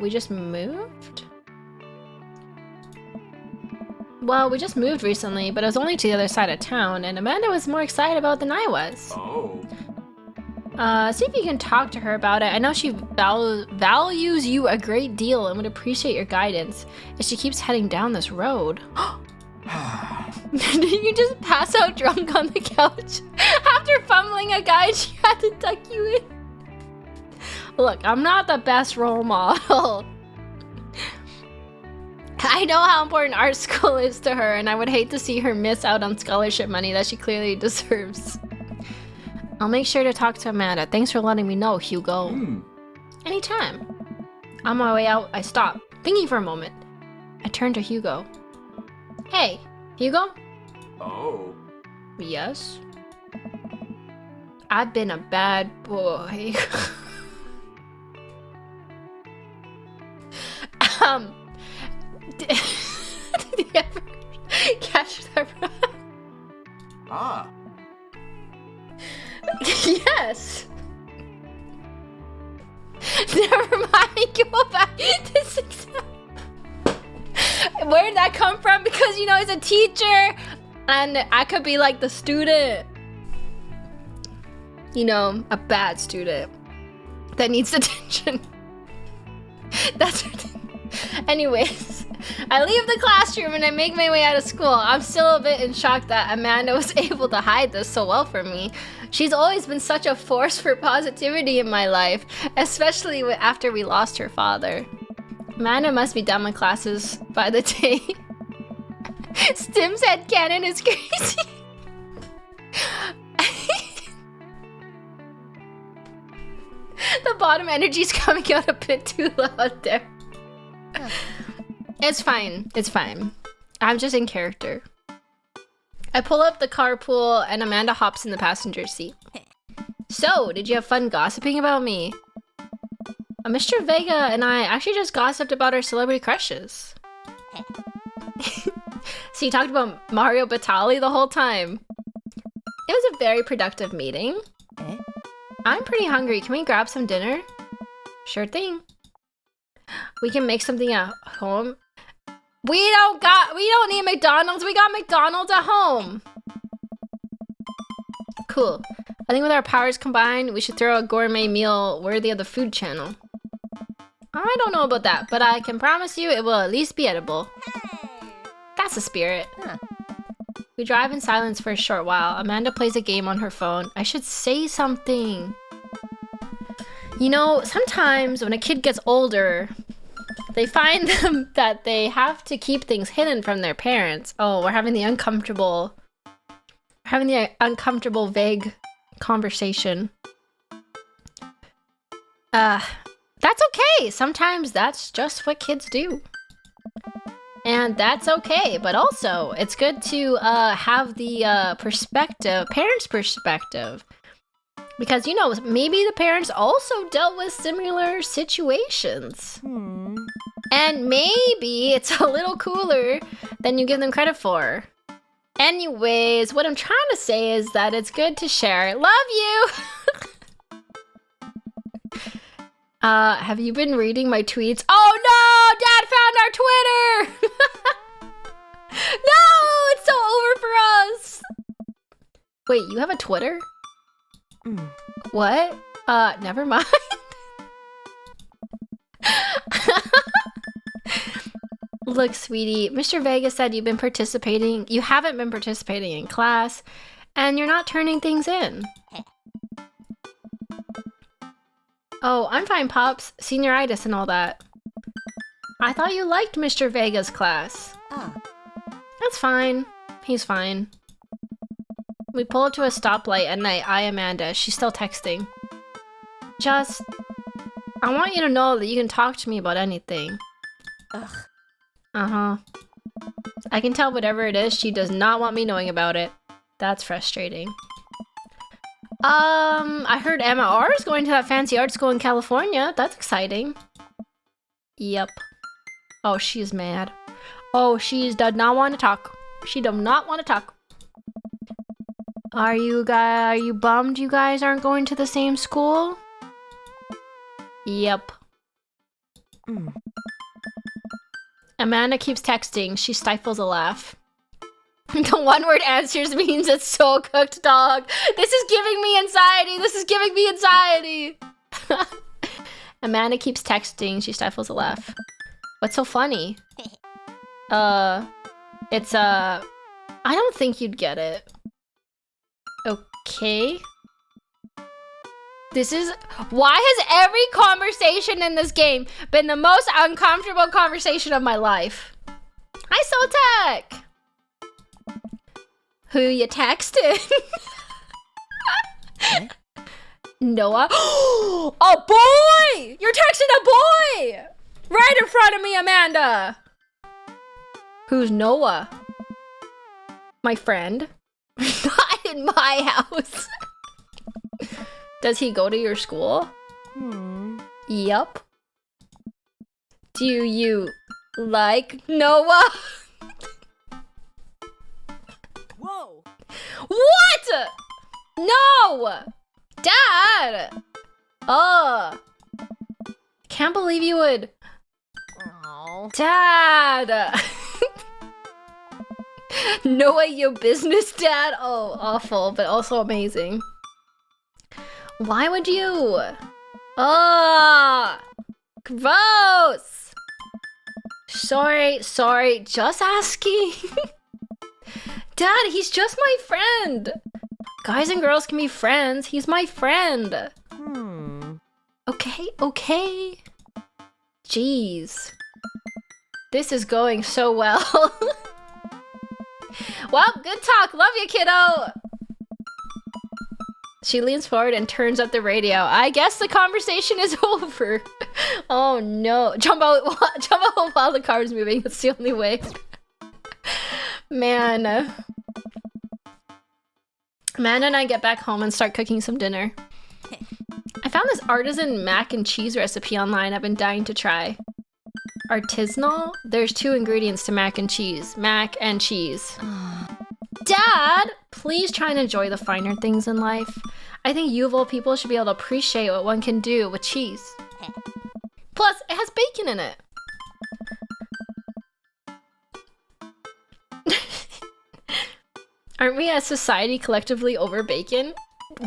Speaker 2: We just moved? Well, we just moved recently, but it was only to the other side of town, and Amanda was more excited about it than I was.
Speaker 4: Oh.
Speaker 2: See if you can talk to her about it. I know she values you a great deal and would appreciate your guidance if she keeps heading down this road. Did you just pass out drunk on the couch? After fumbling a guide, she had to tuck you in. Look, I'm not the best role model. I know how important art school is to her, and I would hate to see her miss out on scholarship money that she clearly deserves. I'll make sure to talk to Amanda. Thanks for letting me know, Hugo. Anytime. On my way out, I stopped, thinking for a moment. I turned to Hugo. Hey, Hugo?
Speaker 4: Oh.
Speaker 2: Yes? I've been a bad boy. Did you ever catch that?
Speaker 4: Ah.
Speaker 2: Yes. Never mind. Go back to 6. Where did that come from? Because you know he's a teacher, and I could be like the student. You know, a bad student that needs attention. That's her thing. Anyways, I leave the classroom and I make my way out of school. I'm still a bit in shock that Amanda was able to hide this so well from me. She's always been such a force for positivity in my life, especially after we lost her father. Amanda must be done with classes by the day. Stim's headcanon is crazy. The bottom energy's coming out a bit too loud there. It's fine. It's fine. I'm just in character. I pull up the carpool and Amanda hops in the passenger seat. So, did you have fun gossiping about me? Mr. Vega and I actually just gossiped about our celebrity crushes. So you talked about Mario Batali the whole time. It was a very productive meeting. I'm pretty hungry. Can we grab some dinner? Sure thing. We can make something at home. We don't need McDonald's. We got McDonald's at home. Cool. I think with our powers combined, we should throw a gourmet meal worthy of the food channel. I don't know about that, but I can promise you it will at least be edible. That's the spirit. We drive in silence for a short while. Amanda plays a game on her phone. I should say something. You know, sometimes when a kid gets older, they find that they have to keep things hidden from their parents. Oh, we're having the uncomfortable vague conversation. That's okay. Sometimes that's just what kids do. And that's okay, but also it's good to have the parents' perspective. Because, you know, maybe the parents also dealt with similar situations. And maybe it's a little cooler than you give them credit for. Anyways, what I'm trying to say is that it's good to share. Love you! Have you been reading my tweets? Oh no! Dad found our Twitter! No! It's so over for us! Wait, you have a Twitter? What? Never mind. Look, sweetie, Mr. Vega said you haven't been participating in class, and you're not turning things in. Oh, I'm fine, Pops. Senioritis and all that. I thought you liked Mr. Vega's class. That's fine. He's fine. We pull up to a stoplight at night. Amanda. She's still texting. I want you to know that you can talk to me about anything. Uh-huh. I can tell whatever it is, she does not want me knowing about it. That's frustrating. I heard Emma R is going to that fancy art school in California. That's exciting. Yep. Oh, she's mad. Oh, she does not want to talk. She does not want to talk. Are you bummed you guys aren't going to the same school? Yep. Amanda keeps texting. She stifles a laugh. The one-word answers means it's so cooked, dog. This is giving me anxiety. This is giving me anxiety. Amanda keeps texting. She stifles a laugh. What's so funny? I don't think you'd get it. Okay. Why has every conversation in this game been the most uncomfortable conversation of my life? Hi, Sotek! Who you texting? Noah? Oh boy! You're texting a boy! Right in front of me, Amanda! Who's Noah? My friend? Not in my house. Does he go to your school? Yup. Do you like Noah?
Speaker 5: Whoa!
Speaker 2: What? No! Dad! Can't believe you would.
Speaker 5: Oh.
Speaker 2: Dad! Noah, your business, Dad? Oh, awful, but also amazing. Why would you? Gross! Sorry, just asking. Dad, he's just my friend. Guys and girls can be friends. He's my friend. Okay. Jeez. This is going so well. Well, good talk. Love you, kiddo. She leans forward and turns up the radio. I guess the conversation is over. Oh no. Jump out while the car is moving. That's the only way. Man. Amanda and I get back home and start cooking some dinner. I found this artisan mac and cheese recipe online I've been dying to try. Artisanal? There's 2 ingredients to mac and cheese. Mac and cheese. Dad, please try and enjoy the finer things in life. I think you of all people should be able to appreciate what one can do with cheese. Plus, it has bacon in it. Aren't we as society collectively over bacon?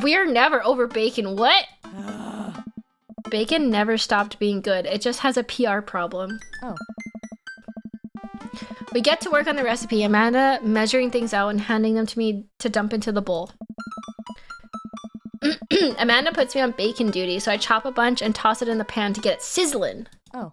Speaker 2: We're never over bacon. What? Bacon never stopped being good. It just has a PR problem.
Speaker 5: Oh.
Speaker 2: We get to work on the recipe, Amanda measuring things out and handing them to me to dump into the bowl. Amanda puts me on bacon duty, so I chop a bunch and toss it in the pan to get it sizzling.
Speaker 5: Oh.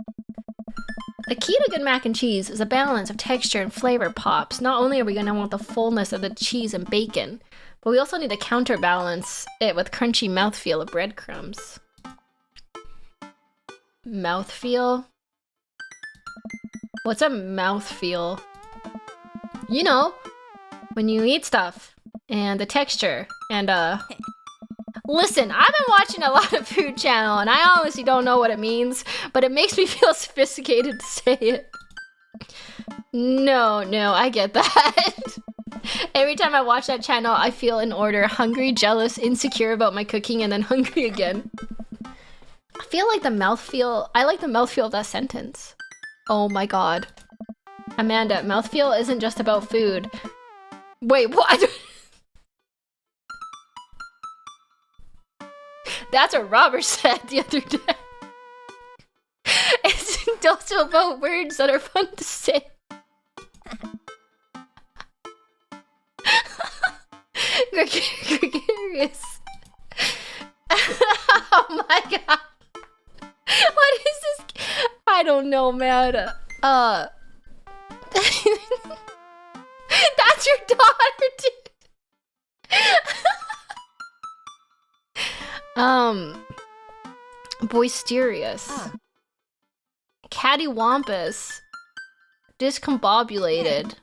Speaker 2: The key to good mac and cheese is a balance of texture and flavor pops. Not only are we going to want the fullness of the cheese and bacon, but we also need to counterbalance it with crunchy mouthfeel of breadcrumbs. Mouthfeel? What's a mouthfeel? You know, when you eat stuff and the texture and Listen, I've been watching a lot of Food Channel and I honestly don't know what it means, but it makes me feel sophisticated to say it. No, I get that. Every time I watch that channel, I feel in order, hungry, jealous, insecure about my cooking, and then hungry again. I feel like the mouthfeel, I like the mouthfeel of that sentence. Oh my god. Amanda, mouthfeel isn't just about food. Wait, what? That's what Robert said the other day. It's also about words that are fun to say. Gregarious. Oh my god. What is this? I don't know, man. That's your daughter, dude. Boisterous. Cattywampus. Discombobulated.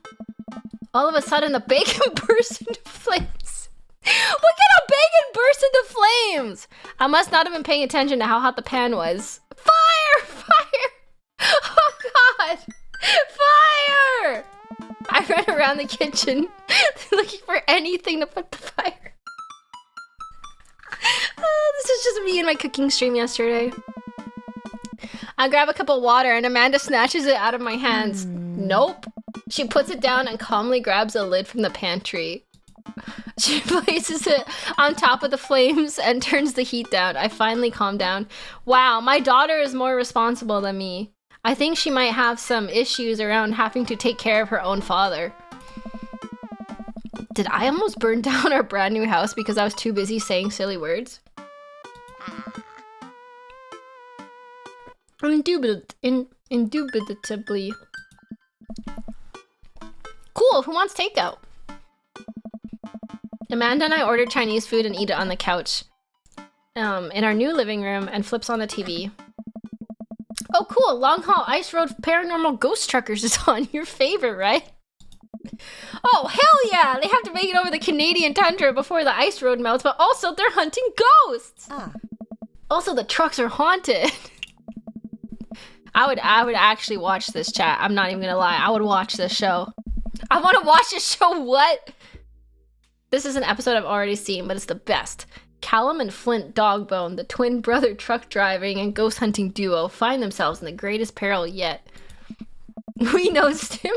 Speaker 2: All of a sudden, the bacon burst into flames. Look at how bacon burst into flames! I must not have been paying attention to how hot the pan was. Fire! Fire! Oh god! Fire! I ran around the kitchen looking for anything to put the fire. This is just me and my cooking stream yesterday. I grab a cup of water and Amanda snatches it out of my hands. Nope. She puts it down and calmly grabs a lid from the pantry. She places it on top of the flames and turns the heat down. I finally calm down. Wow, my daughter is more responsible than me. I think she might have some issues around having to take care of her own father. Did I almost burn down our brand new house because I was too busy saying silly words? Indubitably. Cool, who wants takeout? Amanda and I ordered Chinese food and eat it on the couch. In our new living room and flips on the TV. Oh cool, Long Haul Ice Road Paranormal Ghost Truckers is on. Your favorite, right? Oh, hell yeah! They have to make it over the Canadian tundra before the ice road melts, but also they're hunting ghosts! Also, the trucks are haunted. I would actually watch this, chat. I'm not even gonna lie. I would watch this show. I want to watch this show, what? This is an episode I've already seen, but it's the best. Callum and Flint Dogbone, the twin brother truck driving and ghost hunting duo, find themselves in the greatest peril yet. We knows him.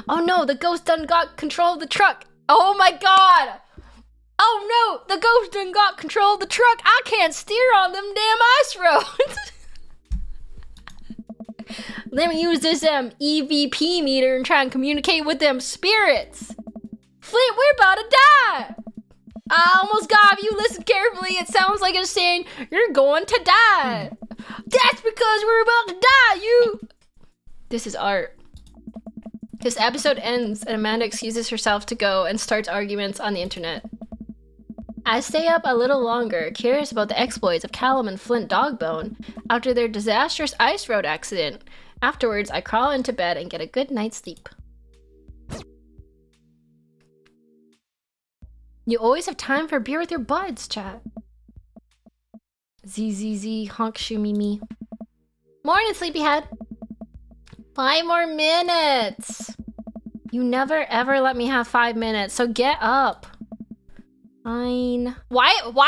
Speaker 2: Oh no, the ghost done got control of the truck. Oh my god. Oh no, the ghost done got control of the truck. I can't steer on them damn ice roads. Let me use this EVP meter and try and communicate with them spirits. Flint, we're about to die. I almost got, if you listen carefully, it sounds like it's saying, you're going to die. That's because we're about to die, you. This is art. This episode ends and Amanda excuses herself to go and starts arguments on the internet. I stay up a little longer, curious about the exploits of Callum and Flint Dogbone after their disastrous ice road accident. Afterwards, I crawl into bed and get a good night's sleep. You always have time for a beer with your buds, chat. ZZZ, honk shoo me. Morning, sleepyhead. 5 more minutes. You never ever let me have 5 minutes, so get up. Fine. Why am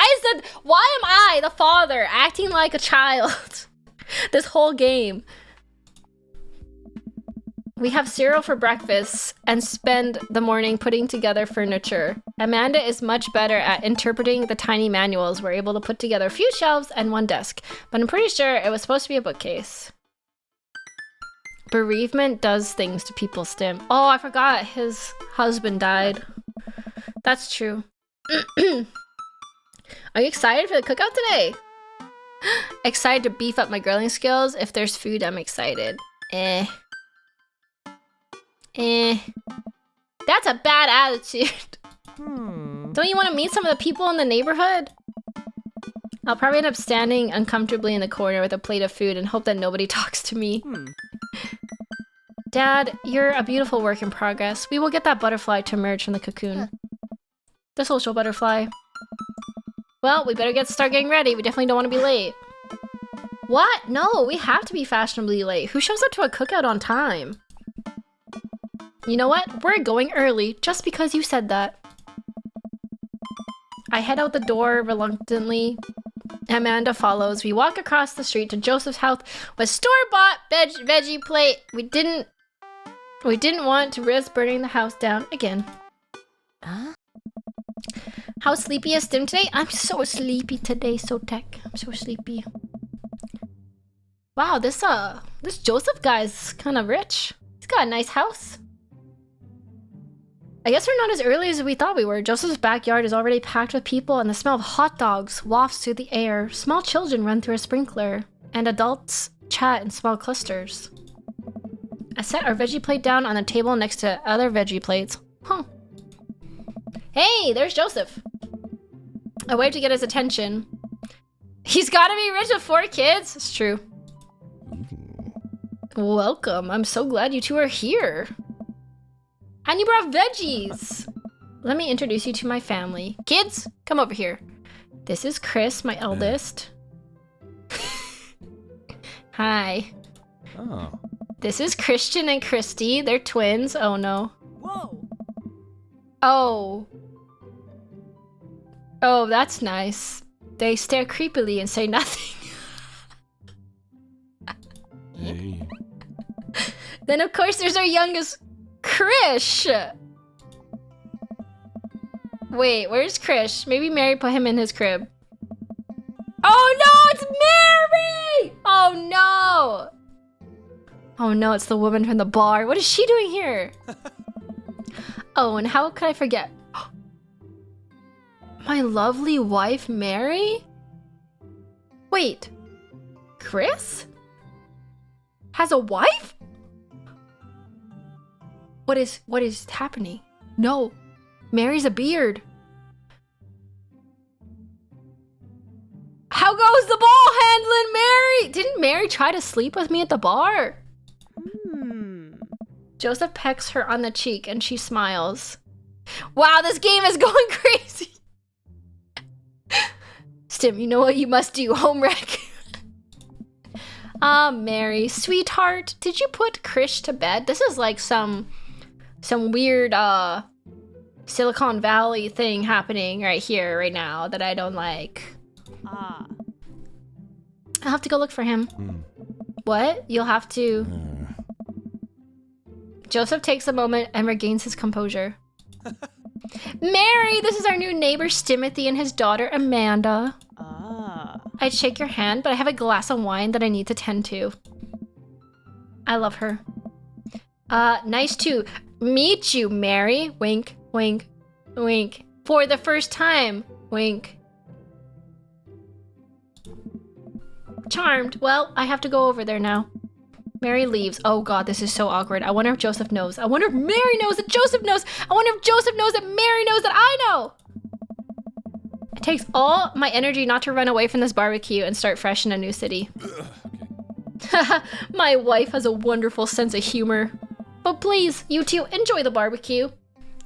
Speaker 2: I, the father, acting like a child this whole game? We have cereal for breakfast and spend the morning putting together furniture. Amanda is much better at interpreting the tiny manuals. We're able to put together a few shelves and one desk, but I'm pretty sure it was supposed to be a bookcase. Bereavement does things to people, Stim. Oh, I forgot his husband died. That's true. Are you excited for the cookout today? Excited to beef up my grilling skills. If there's food, I'm excited. That's a bad attitude. Don't you want to meet some of the people in the neighborhood? I'll probably end up standing uncomfortably in the corner with a plate of food and hope that nobody talks to me. Dad, you're a beautiful work in progress. We will get that butterfly to emerge from the cocoon. The social butterfly. Well, we better start getting ready. We definitely don't want to be late. What? No, we have to be fashionably late. Who shows up to a cookout on time? You know what? We're going early just because you said that. I head out the door reluctantly. Amanda follows. We walk across the street to Joseph's house with store-bought veggie plate. We didn't want to risk burning the house down again. How sleepy is Tim today? I'm so sleepy today, so tech. I'm so sleepy. Wow, this Joseph guy's kind of rich. He's got a nice house. I guess we're not as early as we thought we were. Joseph's backyard is already packed with people, and the smell of hot dogs wafts through the air. Small children run through a sprinkler, and adults chat in small clusters. I set our veggie plate down on the table next to other veggie plates. Huh. Hey, there's Joseph. I waved to get his attention. He's gotta be rich with 4 kids. It's true. Welcome. I'm so glad you two are here. And you brought veggies. Let me introduce you to my family. Kids, come over here. This is Chris, my eldest. Hi.
Speaker 6: Oh.
Speaker 2: This is Christian and Christy. They're twins. Oh no.
Speaker 5: Whoa.
Speaker 2: Oh. Oh, that's nice. They stare creepily and say nothing.
Speaker 6: Hey.
Speaker 2: Then of course there's our youngest, Krish. Wait, where's Krish? Maybe Mary put him in his crib. Oh no, it's Mary! Oh no! Oh no, it's the woman from the bar. What is she doing here? Oh, and how could I forget? My lovely wife, Mary? Wait, Chris? Has a wife? What is happening? No, Mary's a beard. How goes the ball handling, Mary? Didn't Mary try to sleep with me at the bar? Joseph pecks her on the cheek and she smiles. Wow, this game is going crazy. Stim, you know what you must do, home wreck. Mary, sweetheart, did you put Krish to bed? This is like some weird Silicon Valley thing happening right here, right now that I don't like. I'll have to go look for him. What? You'll have to... Joseph takes a moment and regains his composure. Mary, this is our new neighbor, Timothy, and his daughter, Amanda. I'd shake your hand, but I have a glass of wine that I need to tend to. I love her. Nice to meet you, Mary. Wink, wink, wink. For the first time. Wink. Charmed. Well, I have to go over there now. Mary leaves. Oh god, this is so awkward. I wonder if Joseph knows. I wonder if Mary knows that Joseph knows. I wonder if Joseph knows that Mary knows that I know. It takes all my energy not to run away from this barbecue and start fresh in a new city. My wife has a wonderful sense of humor. But please, you two, enjoy the barbecue.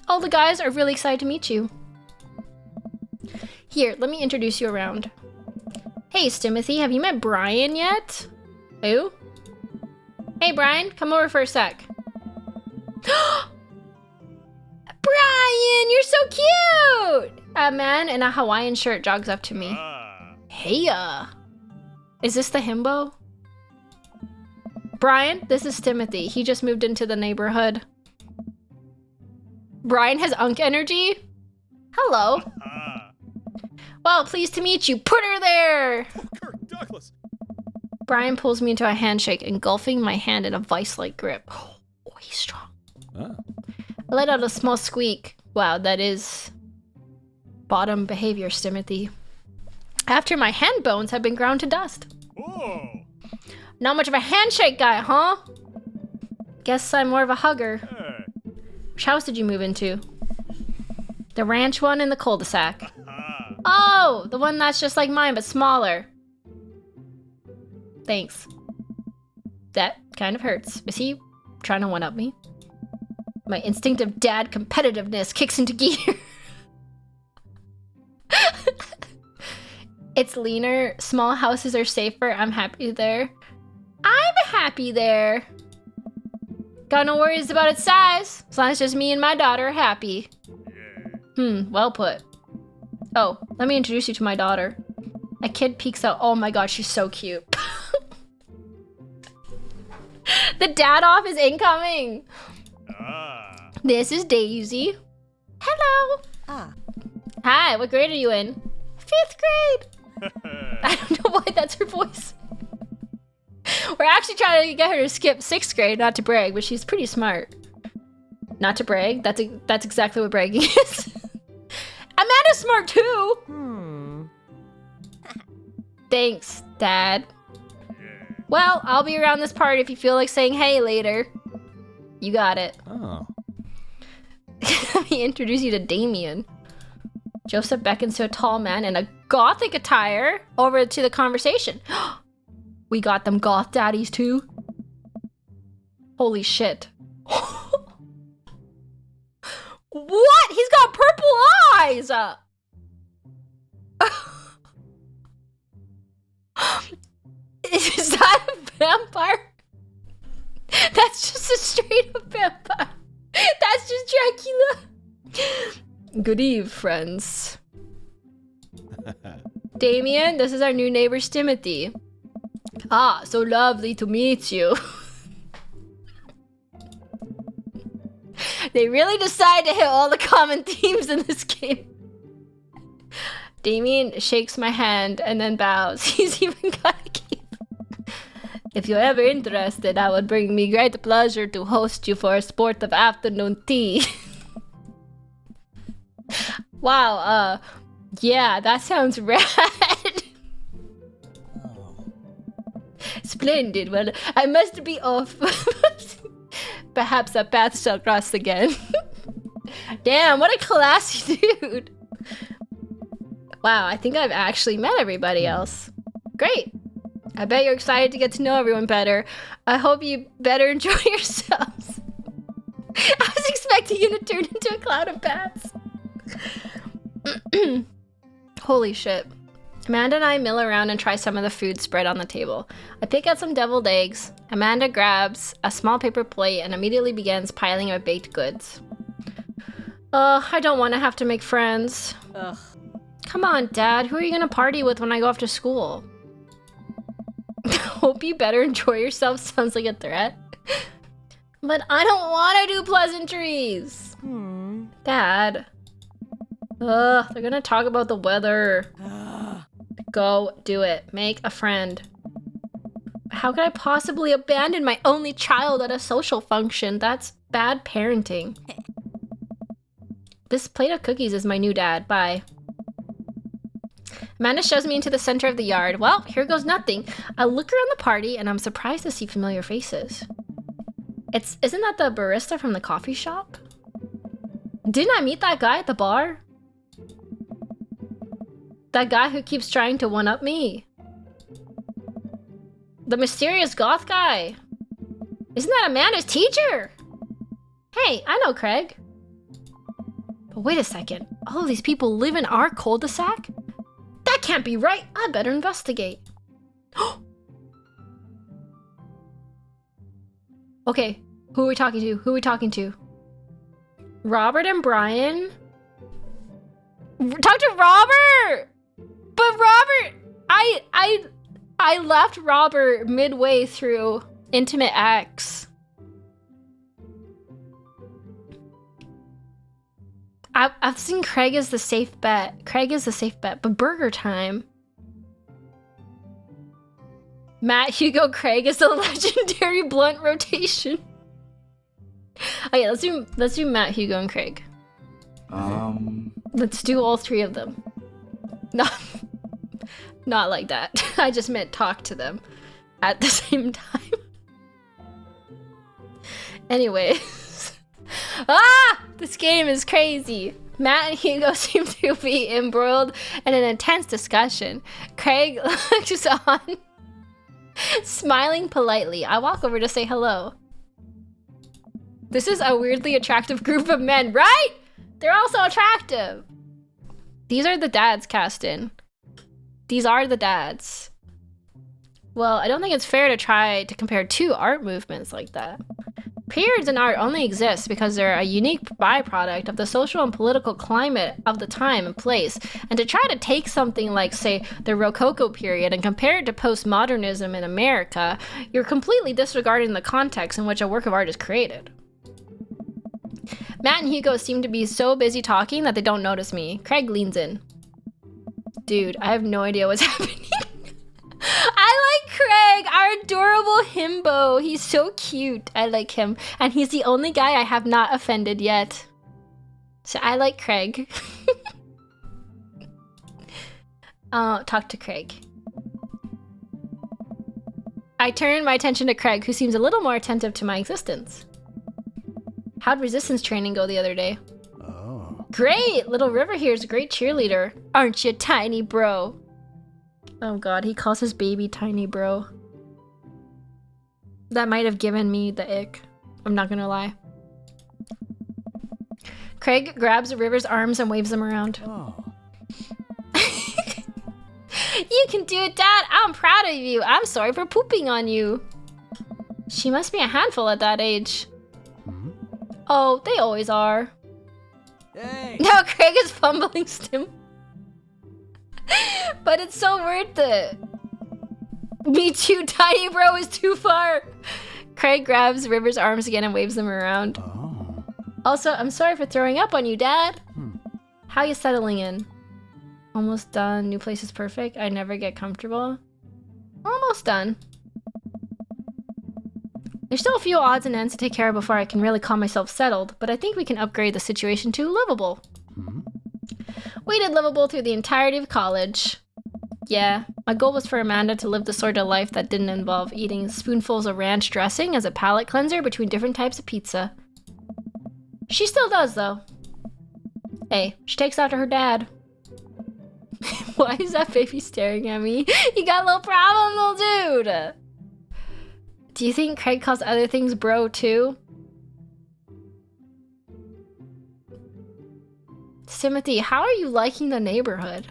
Speaker 2: All the guys are really excited to meet you. Here, let me introduce you around. Hey, Timothy, have you met Brian yet? Who? Hey, Brian, come over for a sec. Brian, you're so cute! A man in a Hawaiian shirt jogs up to me. Hey, is this the himbo? Brian, this is Timothy. He just moved into the neighborhood. Brian has unk energy? Hello. Well, pleased to meet you. Put her there!
Speaker 6: Kirk Douglas!
Speaker 2: Brian pulls me into a handshake, engulfing my hand in a vice-like grip. Oh, he's strong.
Speaker 6: Ah.
Speaker 2: I let out a small squeak. Wow, that is bottom behavior, Timothy. After my hand bones have been ground to dust.
Speaker 6: Oh.
Speaker 2: Not much of a handshake guy, huh? Guess I'm more of a hugger.
Speaker 6: Hey.
Speaker 2: Which house did you move into? The ranch one in the cul-de-sac.
Speaker 6: Ah.
Speaker 2: Oh, the one that's just like mine, but smaller. Thanks. That kind of hurts. Is he trying to one-up me? My instinctive dad competitiveness kicks into gear. It's leaner. Small houses are safer. I'm happy there. I'm happy there. Got no worries about its size. As long as just me and my daughter are happy. Well put. Oh, let me introduce you to my daughter. A kid peeks out. Oh my god, she's so cute. The dad off is incoming.
Speaker 6: Ah.
Speaker 2: This is Daisy. Hello.
Speaker 5: Ah.
Speaker 2: Hi, what grade are you in? 5th grade. I don't know why that's her voice. We're actually trying to get her to skip 6th grade, not to brag, but she's pretty smart. Not to brag, that's exactly what bragging is. Amanda's smart too. Thanks, Dad. Well, I'll be around this part if you feel like saying hey later. You got it.
Speaker 6: Oh.
Speaker 2: Let me introduce you to Damien. Joseph beckons to a tall man in a gothic attire over to the conversation. We got them goth daddies too. Holy shit. What? He's got purple eyes! Is that a vampire? That's just a straight up vampire. That's just Dracula. Good eve, friends. Damien, this is our new neighbor, Timothy. Ah, so lovely to meet you. They really decide to hit all the common themes in this game. Damien shakes my hand and then bows. He's even got a cape. If you're ever interested, I would bring me great pleasure to host you for a sportive afternoon tea. Wow, yeah, that sounds rad. Splendid. Well, I must be off. Perhaps our paths shall cross again. Damn, what a classy dude. Wow, I think I've actually met everybody else. Great. I bet you're excited to get to know everyone better. I hope you better enjoy yourselves. I was expecting you to turn into a cloud of bats. Holy shit. Amanda and I mill around and try some of the food spread on the table. I pick out some deviled eggs. Amanda grabs a small paper plate and immediately begins piling our baked goods. I don't want to have to make friends.
Speaker 5: Ugh.
Speaker 2: Come on, Dad. Who are you gonna party with when I go off to school? Hope you better enjoy yourself sounds like a threat. But I don't want to do pleasantries. Dad. They're gonna talk about the weather. Go do it. Make a friend. How could I possibly abandon my only child at a social function? That's bad parenting. This plate of cookies is my new dad. Bye. Amanda shoves me into the center of the yard. Well, here goes nothing. I look around the party and I'm surprised to see familiar faces. Isn't that the barista from the coffee shop? Didn't I meet that guy at the bar? That guy who keeps trying to one-up me. The mysterious goth guy. Isn't that Amanda's teacher? Hey, I know Craig. But wait a second. All of these people live in our cul-de-sac? That can't be right. I better investigate. Okay, who are we talking to? Who are we talking to? Robert and Brian? Talk to Robert! But Robert, I left Robert midway through Intimate X. I've seen Craig as the safe bet. Craig is the safe bet, but Burger Time. Matt, Hugo, Craig is the legendary blunt rotation. Oh yeah, let's do Matt, Hugo, and Craig. Let's do all three of them. Not like that. I just meant talk to them at the same time. Anyways. This game is crazy. Matt and Hugo seem to be embroiled in an intense discussion. Craig looks on, smiling politely. I walk over to say hello. This is a weirdly attractive group of men, right? They're also attractive. These are the dads cast in. These are the dads. Well, I don't think it's fair to try to compare two art movements like that. Periods in art only exist because they're a unique byproduct of the social and political climate of the time and place. And to try to take something like, say, the Rococo period and compare it to postmodernism in America, you're completely disregarding the context in which a work of art is created. Matt and Hugo seem to be so busy talking that they don't notice me. Craig leans in. Dude, I have no idea what's happening. I like Craig, our adorable himbo. He's so cute. I like him. And he's the only guy I have not offended yet. So I like Craig. Talk to Craig. I turn my attention to Craig, who seems a little more attentive to my existence. How'd resistance training go the other day?
Speaker 6: Oh.
Speaker 2: Great! Little River here is a great cheerleader. Aren't you, tiny bro? Oh god, he calls his baby tiny bro. That might have given me the ick. I'm not gonna lie. Craig grabs River's arms and waves them around.
Speaker 6: Oh.
Speaker 2: You can do it, Dad! I'm proud of you! I'm sorry for pooping on you! She must be a handful at that age.
Speaker 6: Hmm?
Speaker 2: Oh, they always are.
Speaker 6: Hey.
Speaker 2: Now Craig is fumbling stim. But it's so worth it. Me too, tiny bro is too far. Craig grabs River's arms again and waves them around.
Speaker 6: Oh.
Speaker 2: Also, I'm sorry for throwing up on you, Dad.
Speaker 6: Hmm.
Speaker 2: How you settling in? Almost done. New place is perfect. I never get comfortable. Almost done. There's still a few odds and ends to take care of before I can really call myself settled, but I think we can upgrade the situation to livable.
Speaker 6: Hmm?
Speaker 2: We did livable through the entirety of college. Yeah, my goal was for Amanda to live the sort of life that didn't involve eating spoonfuls of ranch dressing as a palate cleanser between different types of pizza. She still does, though. Hey, she takes after her dad. Why is that baby staring at me? You got a little problem, little dude! Do you think Craig calls other things bro, too? Timothy, how are you liking the neighborhood?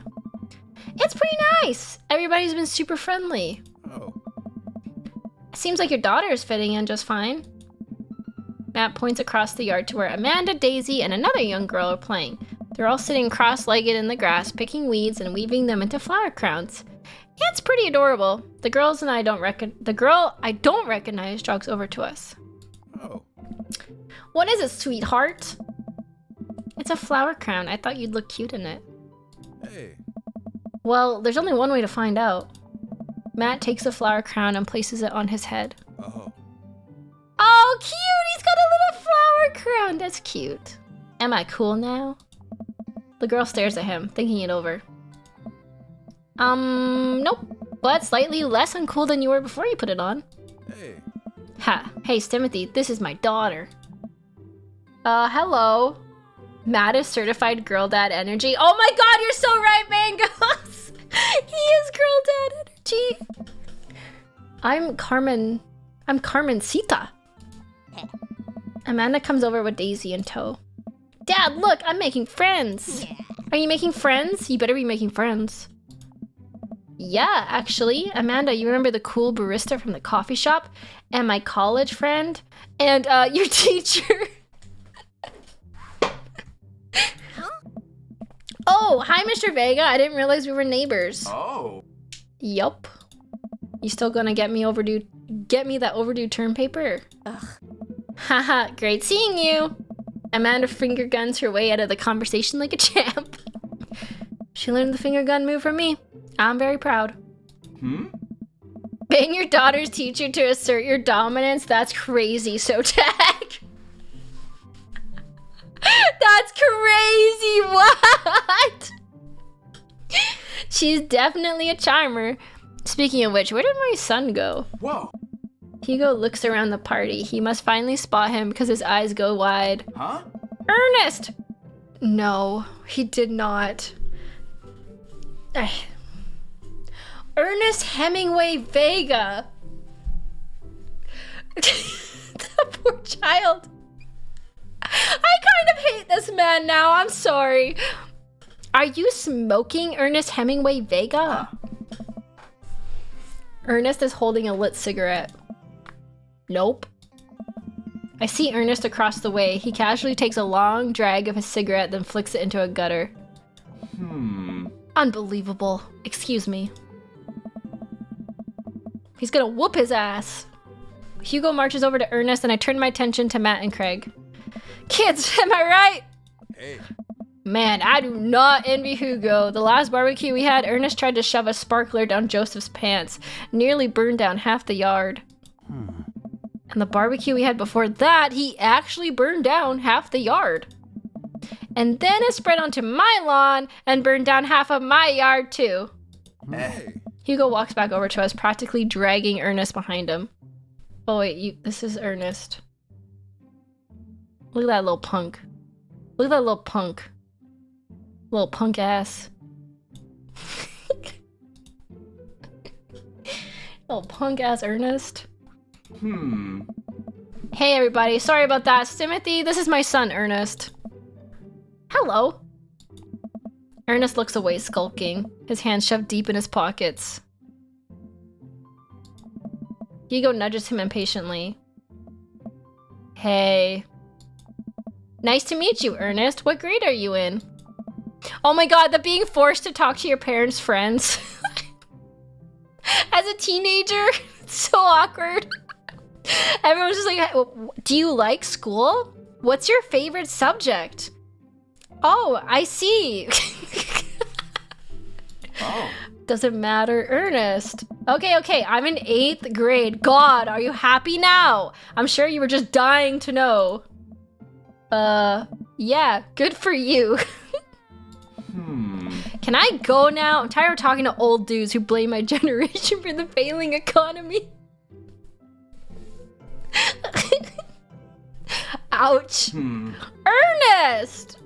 Speaker 2: It's pretty nice! Everybody's been super friendly.
Speaker 6: Oh.
Speaker 2: Seems like your daughter is fitting in just fine. Matt points across the yard to where Amanda, Daisy, and another young girl are playing. They're all sitting cross-legged in the grass, picking weeds and weaving them into flower crowns. It's pretty adorable. The girl I don't recognize jogs over to us.
Speaker 6: Oh.
Speaker 2: What is it, sweetheart? It's a flower crown. I thought you'd look cute in it.
Speaker 6: Hey.
Speaker 2: Well, there's only one way to find out. Matt takes the flower crown and places it on his head.
Speaker 6: Oh.
Speaker 2: Oh, cute! He's got a little flower crown! That's cute. Am I cool now? The girl stares at him, thinking it over. Nope. But slightly less uncool than you were before you put it on.
Speaker 6: Hey.
Speaker 2: Ha. Hey, Timothy, this is my daughter. Hello. Matt is certified girl dad energy. Oh my god, you're so right, Mangos! He is girl dad energy. I'm Carmencita. Amanda comes over with Daisy in tow. Dad, look, I'm making friends. Yeah. Are you making friends? You better be making friends. Yeah, actually. Amanda, you remember the cool barista from the coffee shop? And my college friend? And, your teacher? Oh, hi, Mr. Vega. I didn't realize we were neighbors.
Speaker 4: Oh.
Speaker 2: Yup. You still gonna get me that overdue term paper? Ugh. Haha, great seeing you. Amanda finger guns her way out of the conversation like a champ. She learned the finger gun move from me. I'm very proud.
Speaker 4: Hmm?
Speaker 2: Paying your daughter's teacher to assert your dominance? That's crazy, so tech. That's crazy, what? She's definitely a charmer. Speaking of which, where did my son go?
Speaker 4: Whoa.
Speaker 2: Hugo looks around the party. He must finally spot him because his eyes go wide.
Speaker 4: Huh?
Speaker 2: Ernest! No, he did not. Ernest Hemingway Vega. The poor child. I kind of hate this man now. I'm sorry. Are you smoking, Ernest Hemingway Vega? Ernest is holding a lit cigarette. Nope. I see Ernest across the way. He casually takes a long drag of his cigarette, then flicks it into a gutter. Unbelievable. Excuse me. He's gonna whoop his ass. Hugo marches over to Ernest, and I turn my attention to Matt and Craig. Kids, am I right?
Speaker 6: Hey.
Speaker 2: Man, I do not envy Hugo. The last barbecue we had, Ernest tried to shove a sparkler down Joseph's pants. Nearly burned down half the yard. And the barbecue we had before that, he actually burned down half the yard. And then it spread onto my lawn and burned down half of my yard too.
Speaker 6: Hey.
Speaker 2: Hugo walks back over to us, practically dragging Ernest behind him. Oh wait, this is Ernest. Look at that little punk. Look at that little punk. Little punk ass. Little punk ass Ernest. Hey everybody, sorry about that. Timothy, this is my son, Ernest. Hello. Ernest looks away, skulking, his hands shoved deep in his pockets. Hugo nudges him impatiently. Hey. Nice to meet you, Ernest. What grade are you in? Oh my god, the being forced to talk to your parents' friends. As a teenager, it's so awkward. Everyone's just like, do you like school? What's your favorite subject? Oh, I see.
Speaker 4: Oh.
Speaker 2: Doesn't matter, Ernest. Okay, I'm in 8th grade. God, are you happy now? I'm sure you were just dying to know. Yeah, good for you. Can I go now? I'm tired of talking to old dudes who blame my generation for the failing economy. Ouch. Ernest!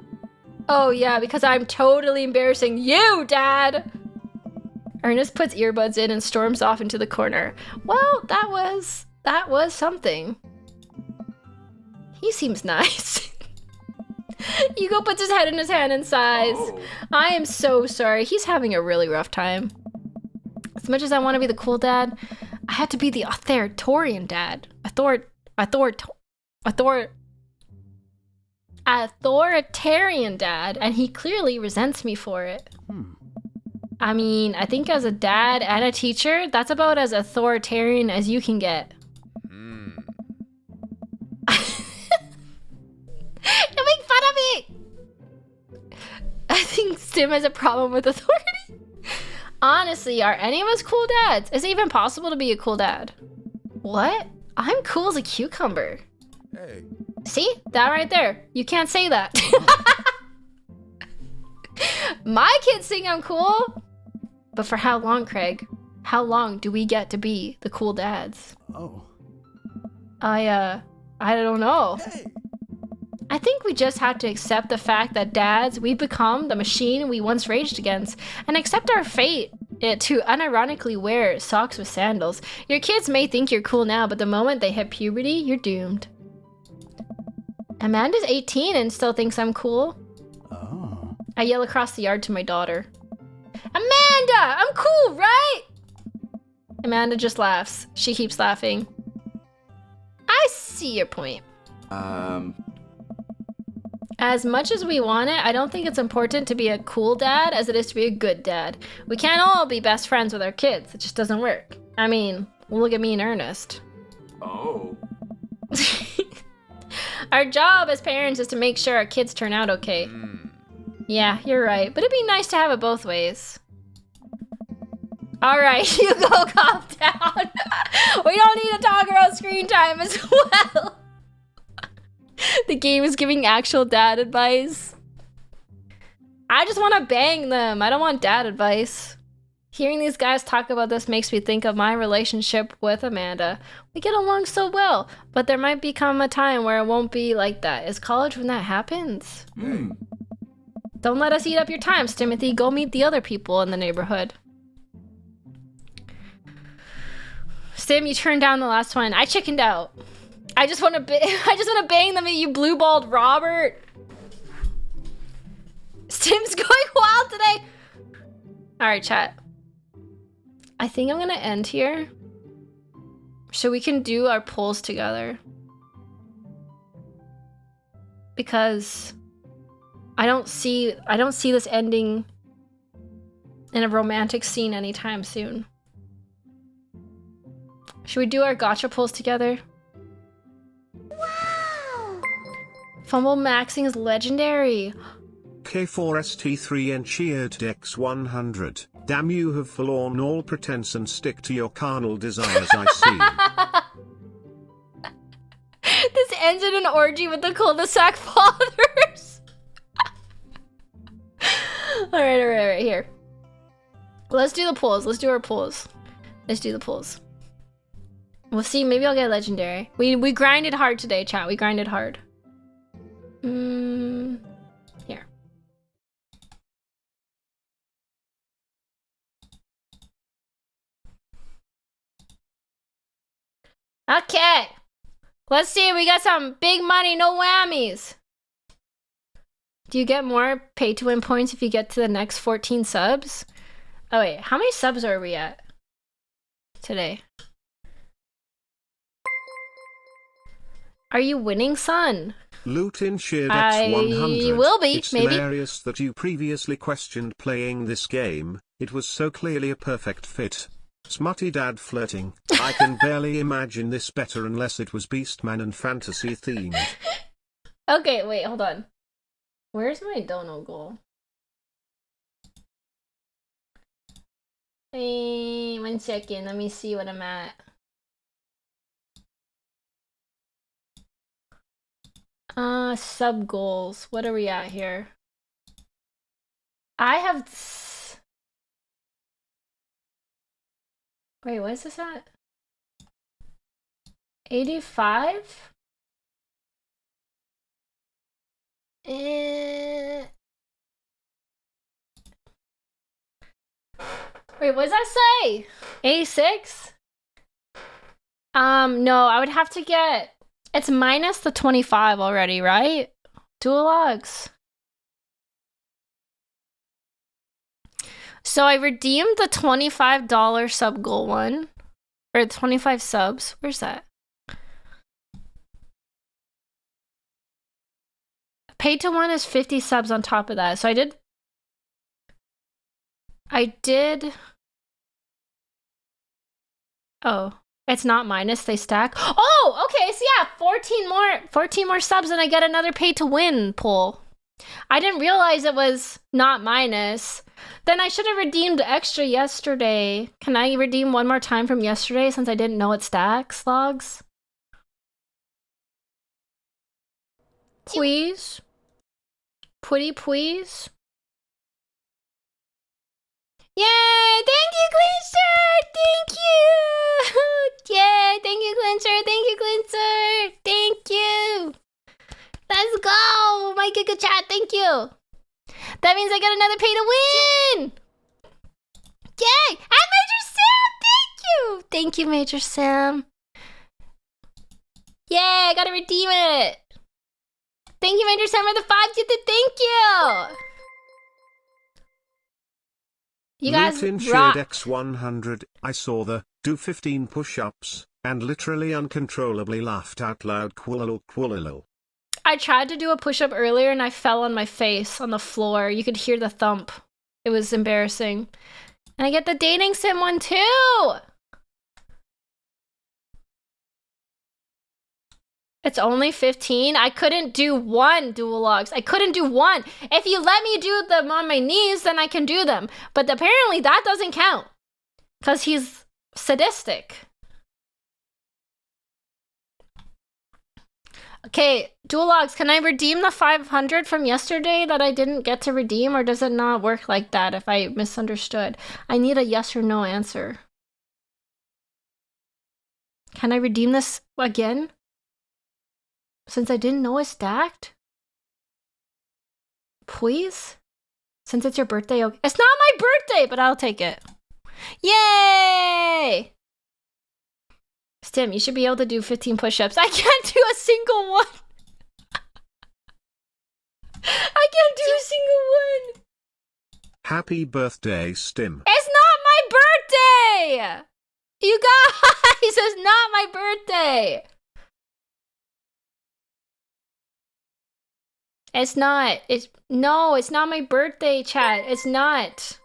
Speaker 2: Oh yeah, because I'm totally embarrassing you, Dad! Ernest puts earbuds in and storms off into the corner. Well, that was something. He seems nice. Hugo puts his head in his hand and sighs.
Speaker 4: Oh.
Speaker 2: I am so sorry. He's having a really rough time. As much as I want to be the cool dad, I have to be the authoritarian dad. Authoritarian dad, and he clearly resents me for it. I mean, I think as a dad and a teacher, that's about as authoritarian as you can get. Don't make fun of me! I think Stim has a problem with authority. Honestly, are any of us cool dads? Is it even possible to be a cool dad? What? I'm cool as a cucumber.
Speaker 6: Hey.
Speaker 2: See? That right there. You can't say that. My kids think I'm cool. But for how long, Craig? How long do we get to be the cool dads?
Speaker 6: Oh.
Speaker 2: I don't know.
Speaker 6: Hey.
Speaker 2: I think we just have to accept the fact that dads, we've become the machine we once raged against, and accept our fate to unironically wear socks with sandals. Your kids may think you're cool now, but the moment they hit puberty, you're doomed. Amanda's 18 and still thinks I'm cool.
Speaker 6: Oh.
Speaker 2: I yell across the yard to my daughter. Amanda, I'm cool, right? Amanda just laughs. She keeps laughing. I see your point. As much as we want it, I don't think it's important to be a cool dad as it is to be a good dad. We can't all be best friends with our kids. It just doesn't work. I mean, look at me and Ernest.
Speaker 4: Oh.
Speaker 2: Our job as parents is to make sure our kids turn out okay. Yeah, you're right, but it'd be nice to have it both ways. Alright, you go calm down. We don't need to talk about screen time as well. The game is giving actual dad advice. I just want to bang them. I don't want dad advice. Hearing these guys talk about this makes me think of my relationship with Amanda. We get along so well, but there might become a time where it won't be like that. Is college when that happens? Don't let us eat up your time, Timothy. Go meet the other people in the neighborhood. Stim, you turned down the last one. I chickened out. I just want to bang them at you, blue-balled Robert. Stim's going wild today. All right, chat. I think I'm gonna end here, so we can do our polls together. Because I don't see this ending in a romantic scene anytime soon. Should we do our gotcha polls together? Wow! Fumble maxing is legendary.
Speaker 1: K4ST3 and cheered Dex 100. Damn, you have forlorn all pretense and stick to your carnal desires, I see.
Speaker 2: This ends in an orgy with the cul-de-sac fathers. Alright, here. Let's do the polls. Let's do our polls. Let's do the polls. We'll see, maybe I'll get legendary. We grinded hard today, chat. We grinded hard. Here. Okay. Let's see, we got some big money, no whammies. Do you get more pay to win points if you get to the next 14 subs? Oh wait, how many subs are we at today? Are you winning, son?
Speaker 1: Loot in shared
Speaker 2: I
Speaker 1: X100.
Speaker 2: will be,
Speaker 1: It's
Speaker 2: maybe.
Speaker 1: hilarious that you previously questioned playing this game. It was so clearly a perfect fit. Smutty dad flirting. I can barely imagine this better unless it was Beastman and fantasy themed.
Speaker 2: Okay, wait, hold on. Where's my dono goal? Hey, 1 second. Let me see what I'm at. Sub goals. What are we at here? I have... Wait, what is this at? 85? Wait, what does that say? 86? No, I would have to get... It's minus the 25 already, right? Dual logs. So I redeemed the $25 sub goal one. Or 25 subs. Where's that? Pay to win is 50 subs on top of that. So I did... Oh. It's not minus, they stack. Oh, okay, so yeah, 14 more subs and I get another pay to win pull. I didn't realize it was not minus. Then I should have redeemed extra yesterday. Can I redeem one more time from yesterday since I didn't know it stacks logs? Please? Pretty please? Yay! Thank you, Clincher! Thank you! Yay! Thank you, Clincher! Thank you, Clincher! Thank you! Let's go! My Giga Chat, thank you! That means I get another pay to win! Yay! And Major Sam! Thank you! Thank you, Major Sam. Yay! I gotta redeem it! Thank you, Major Sam, for the 5 gifted. Thank you! You guys
Speaker 1: Loot in
Speaker 2: rock.
Speaker 1: shared X100. I saw the do 15 push-ups and literally uncontrollably laughed out loud. Quillalul.
Speaker 2: I tried to do a push-up earlier and I fell on my face on the floor. You could hear the thump. It was embarrassing. And I get the dating sim one too! It's only 15? I couldn't do one dual logs. I couldn't do one. If you let me do them on my knees, then I can do them. But apparently that doesn't count. Because he's sadistic. Okay, dual logs, can I redeem the 500 from yesterday that I didn't get to redeem, or does it not work like that if I misunderstood? I need a yes or no answer. Can I redeem this again? Since I didn't know it stacked? Please? Since it's your birthday, okay. It's not my birthday, but I'll take it. Yay! Stim, you should be able to do 15 push-ups. I can't do a single one. I can't do a single one.
Speaker 1: Happy birthday, Stim.
Speaker 2: It's not my birthday! You guys, it's not my birthday. It's not. No, it's not my birthday, chat. It's not.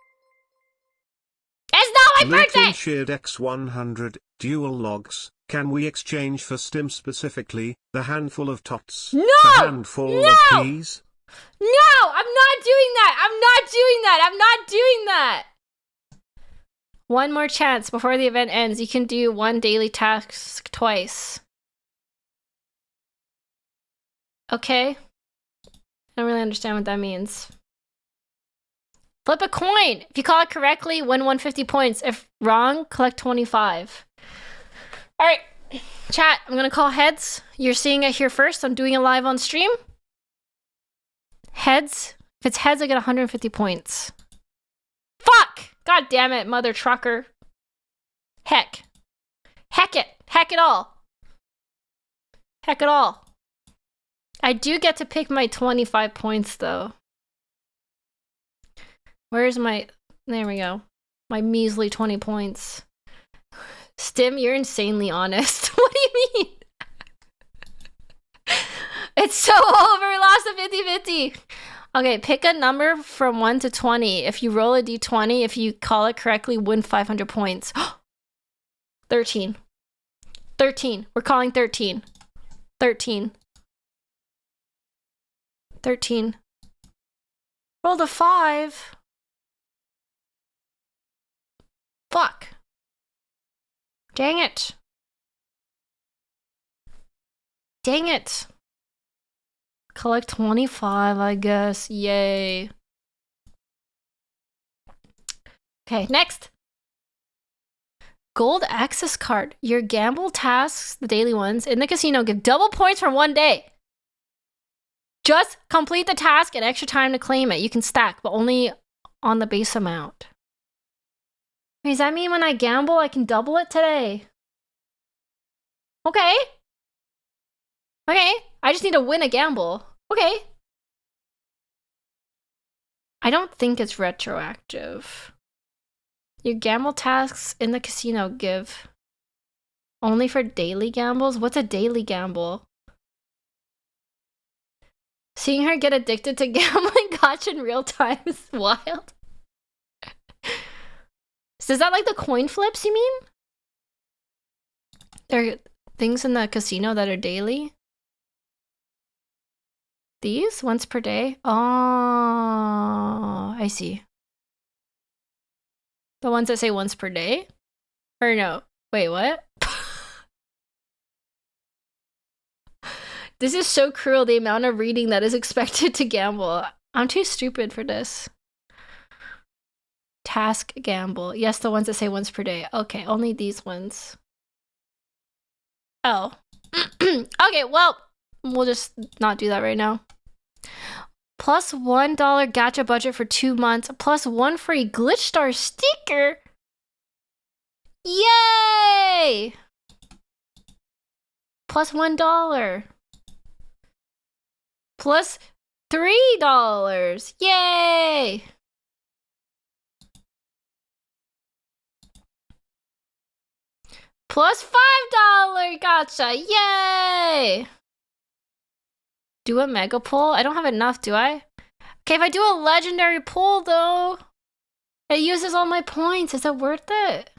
Speaker 2: It's not my birthday!
Speaker 1: LinkedIn shared X100 dual logs. Can we exchange for Stim specifically, the handful of tots?
Speaker 2: No!
Speaker 1: The handful of peas?
Speaker 2: No! I'm not doing that! I'm not doing that! I'm not doing that! One more chance before the event ends. You can do one daily task twice. Okay. I don't really understand what that means. Flip a coin. If you call it correctly, win 150 points. If wrong, collect 25. All right, chat, I'm going to call heads. You're seeing it here first. I'm doing it live on stream. Heads. If it's heads, I get 150 points. Fuck! God damn it, mother trucker. Heck. Heck it. Heck it all. Heck it all. I do get to pick my 25 points, though. Where's my... There we go. My measly 20 points. Stim, you're insanely honest. What do you mean? It's so over. Lost a 50-50. Okay, pick a number from 1 to 20. If you roll a d20, if you call it correctly, win 500 points. 13. 13. We're calling 13. 13. 13. Rolled a 5. Fuck. Dang it. Dang it. Collect 25, I guess. Yay. Okay, next. Gold access card. Your gamble tasks, the daily ones, in the casino give double points for 1 day. Just complete the task and extra time to claim it. You can stack, but only on the base amount. Does that mean when I gamble, I can double it today? Okay. Okay. I just need to win a gamble. Okay. I don't think it's retroactive. Your gamble tasks in the casino give only for daily gambles? What's a daily gamble? Seeing her get addicted to gambling gotcha in real time is wild. Is that like the coin flips, you mean? There are things in the casino that are daily? These? Once per day? Oh, I see. The ones that say once per day? Or no. Wait, what? This is so cruel, the amount of reading that is expected to gamble. I'm too stupid for this. Task gamble. Yes, the ones that say once per day. Okay, only these ones. Oh. Okay, well, we'll just not do that right now. Plus $1 gacha budget for 2 months. Plus 1 free glitch star sticker. Yay! Plus $1. Plus $3. Yay! Plus $5 gacha. Yay! Do a mega pull? I don't have enough, do I? Okay, if I do a legendary pull, though, it uses all my points. Is it worth it?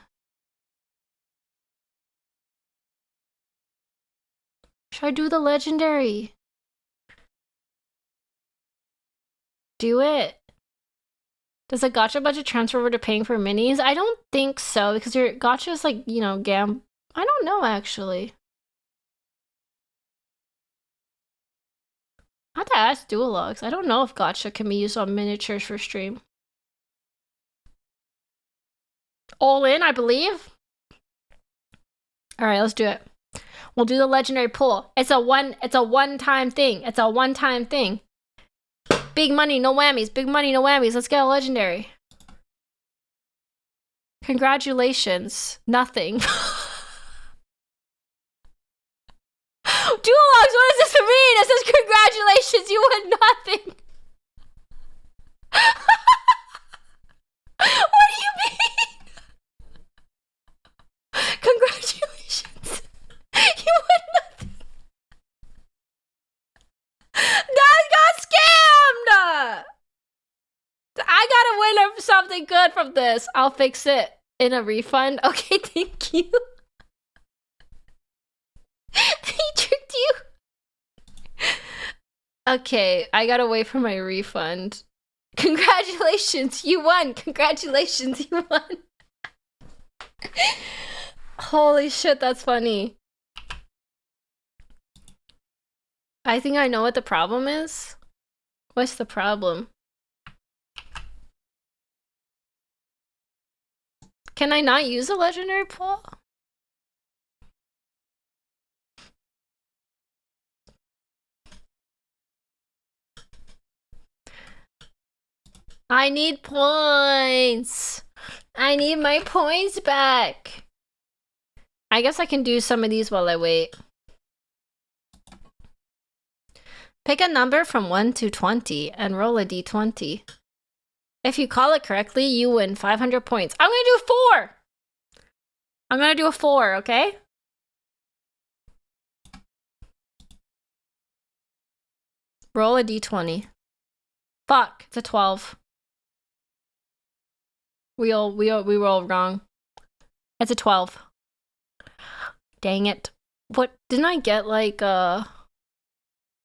Speaker 2: Should I do the legendary? Do it. Does a gacha budget transfer over to paying for minis? I don't think so, because your gacha is like, you know, I don't know, actually. I have to ask Duologs. I don't know if gacha can be used on miniatures for stream. All in, I believe. All right, let's do it. We'll do the legendary pull. It's a one-time thing. It's a one-time thing. Big money, no whammies. Big money, no whammies. Let's get a legendary. Congratulations. Nothing. Duologs, what does this mean? It says congratulations, you won nothing. What do you mean? Congratulations. You won nothing. That got scammed! I gotta win something good from this. I'll fix it in a refund. Okay, thank you. He tricked you. Okay, I gotta wait for my refund. Congratulations, you won. Congratulations, you won. Holy shit, that's funny. I think I know what the problem is. What's the problem? Can I not use a legendary pull? I need points. I need my points back. I guess I can do some of these while I wait. Pick a number from 1 to 20 and roll a d20. If you call it correctly, you win 500 points. I'm gonna do 4. I'm gonna do a 4, okay? Roll a d20. Fuck, it's a 12. We rolled wrong. It's a 12. Dang it. What, didn't I get like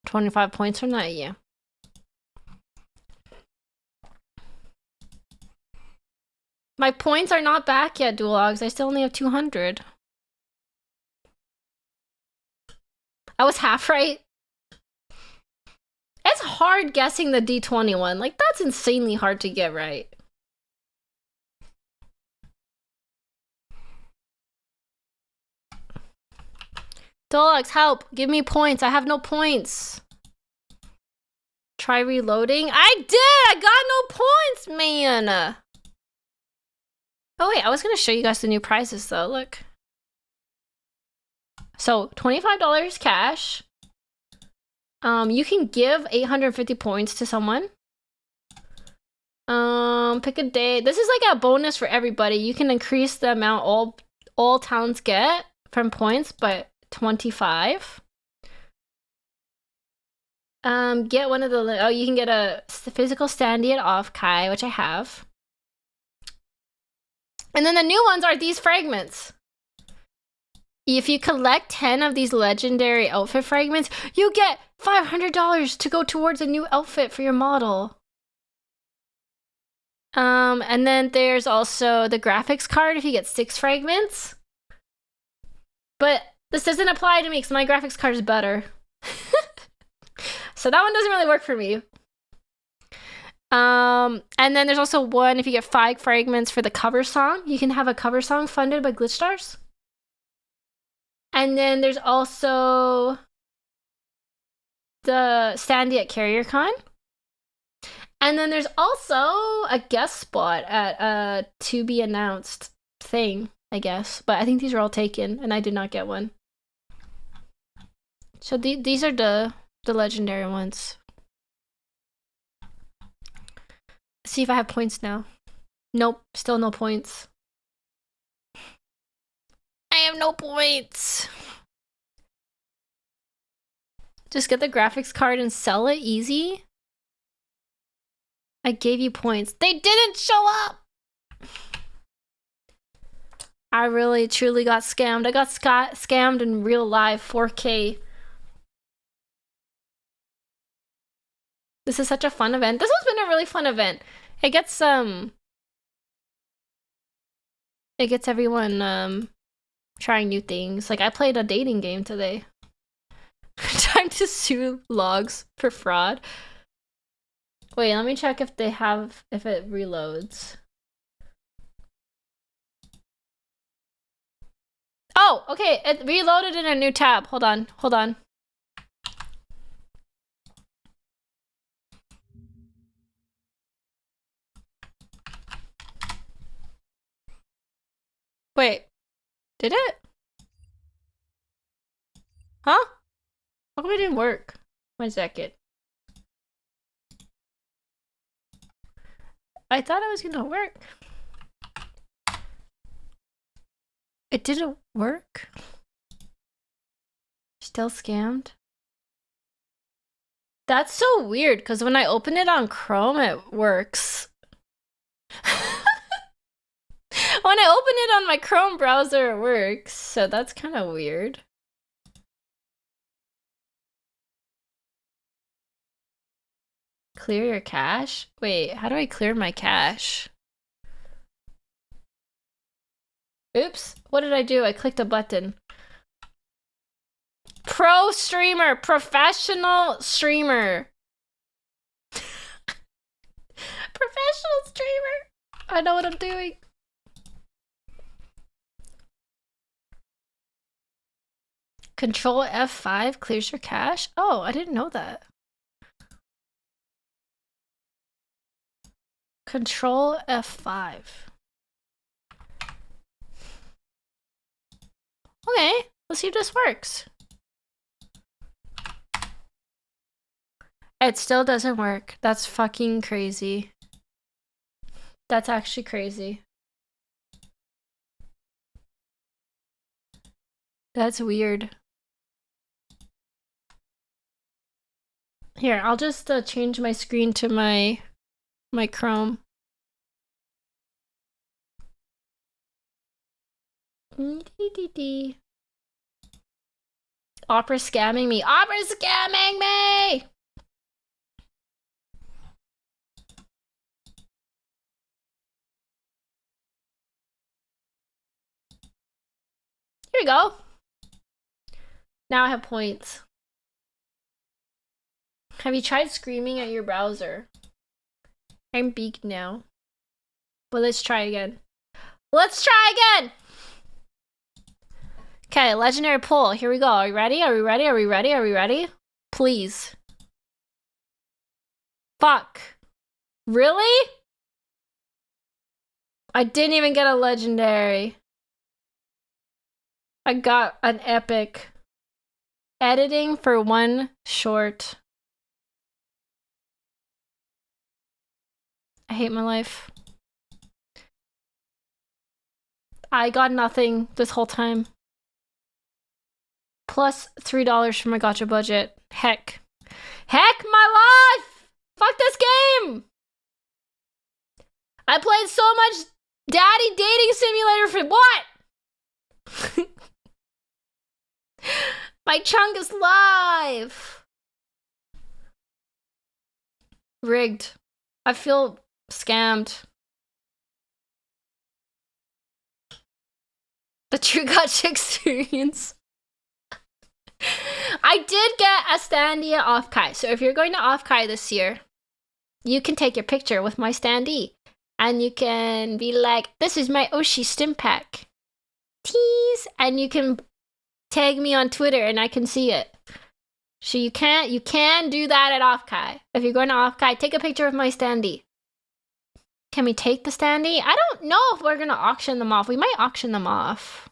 Speaker 2: 25 points from that? Yeah. My points are not back yet, Duologs. I still only have 200. I was half right. It's hard guessing the D20 one. Like, that's insanely hard to get right. Duologs, help! Give me points. I have no points. Try reloading. I did! I got no points, man! Oh wait, I was gonna show you guys the new prizes though, look. So, $25 cash. You can give 850 points to someone. Pick a day. This is like a bonus for everybody. You can increase the amount all towns get from points by 25. Get one of the, you can get a physical standee at Off-Kai, which I have. And then the new ones are these fragments. If you collect 10 of these legendary outfit fragments, you get $500 to go towards a new outfit for your model. And then there's also the graphics card if you get 6 fragments. But this doesn't apply to me because my graphics card is better. So that one doesn't really work for me. And then there's also one if you get 5 fragments for the cover song. You can have a cover song funded by Glitch Stars. And then there's also the standee at CarrierCon. And then there's also a guest spot at a to be announced thing, I guess. But I think these are all taken and I did not get one. So these are the legendary ones. See if I have points now. Nope, still no points. I have no points. Just get the graphics card and sell it easy. I gave you points. They didn't show up. I really truly got scammed. I got scammed in real life 4K. This is such a fun event. This has been a really fun event. It gets everyone trying new things. Like I played a dating game today. Time to sue logs for fraud. Wait, let me check if it reloads. Oh, okay, it reloaded in a new tab. Hold on. Wait, did it? Huh? How come it didn't work? 1 second. I thought it was gonna work. It didn't work? Still scammed? That's so weird, because when I open it on Chrome, it works. When I open it on my Chrome browser, it works. So that's kind of weird. Clear your cache? Wait, how do I clear my cache? Oops, what did I do? I clicked a button. Pro streamer, professional streamer. Professional streamer. I know what I'm doing. Control F5 clears your cache? Oh, I didn't know that. Control F5. Okay, let's see if this works. It still doesn't work. That's fucking crazy. That's actually crazy. That's weird. Here, I'll just change my screen to my Chrome. Opera scamming me. Opera scamming me! Here we go. Now I have points. Have you tried screaming at your browser? I'm beaked now. Well, let's try again. Let's try again! Okay, legendary pull. Here we go. Are we ready? Are we ready? Are we ready? Are we ready? Please. Fuck. Really? I didn't even get a legendary. I got an epic. Editing for one short. I hate my life. I got nothing this whole time. Plus $3 for my gacha budget. Heck. Heck my life! Fuck this game! I played so much Daddy Dating Simulator for what? My chunk is live! Rigged. I feel scammed. The true gacha experience. I did get a standee at Offkai. So if you're going to Offkai this year, you can take your picture with my standee. And you can be like, this is my Oshi stim pack. Tease! And you can tag me on Twitter and I can see it. So you can do that at Offkai. If you're going to Offkai, take a picture of my standee. Can we take the standee? I don't know if we're going to auction them off. We might auction them off.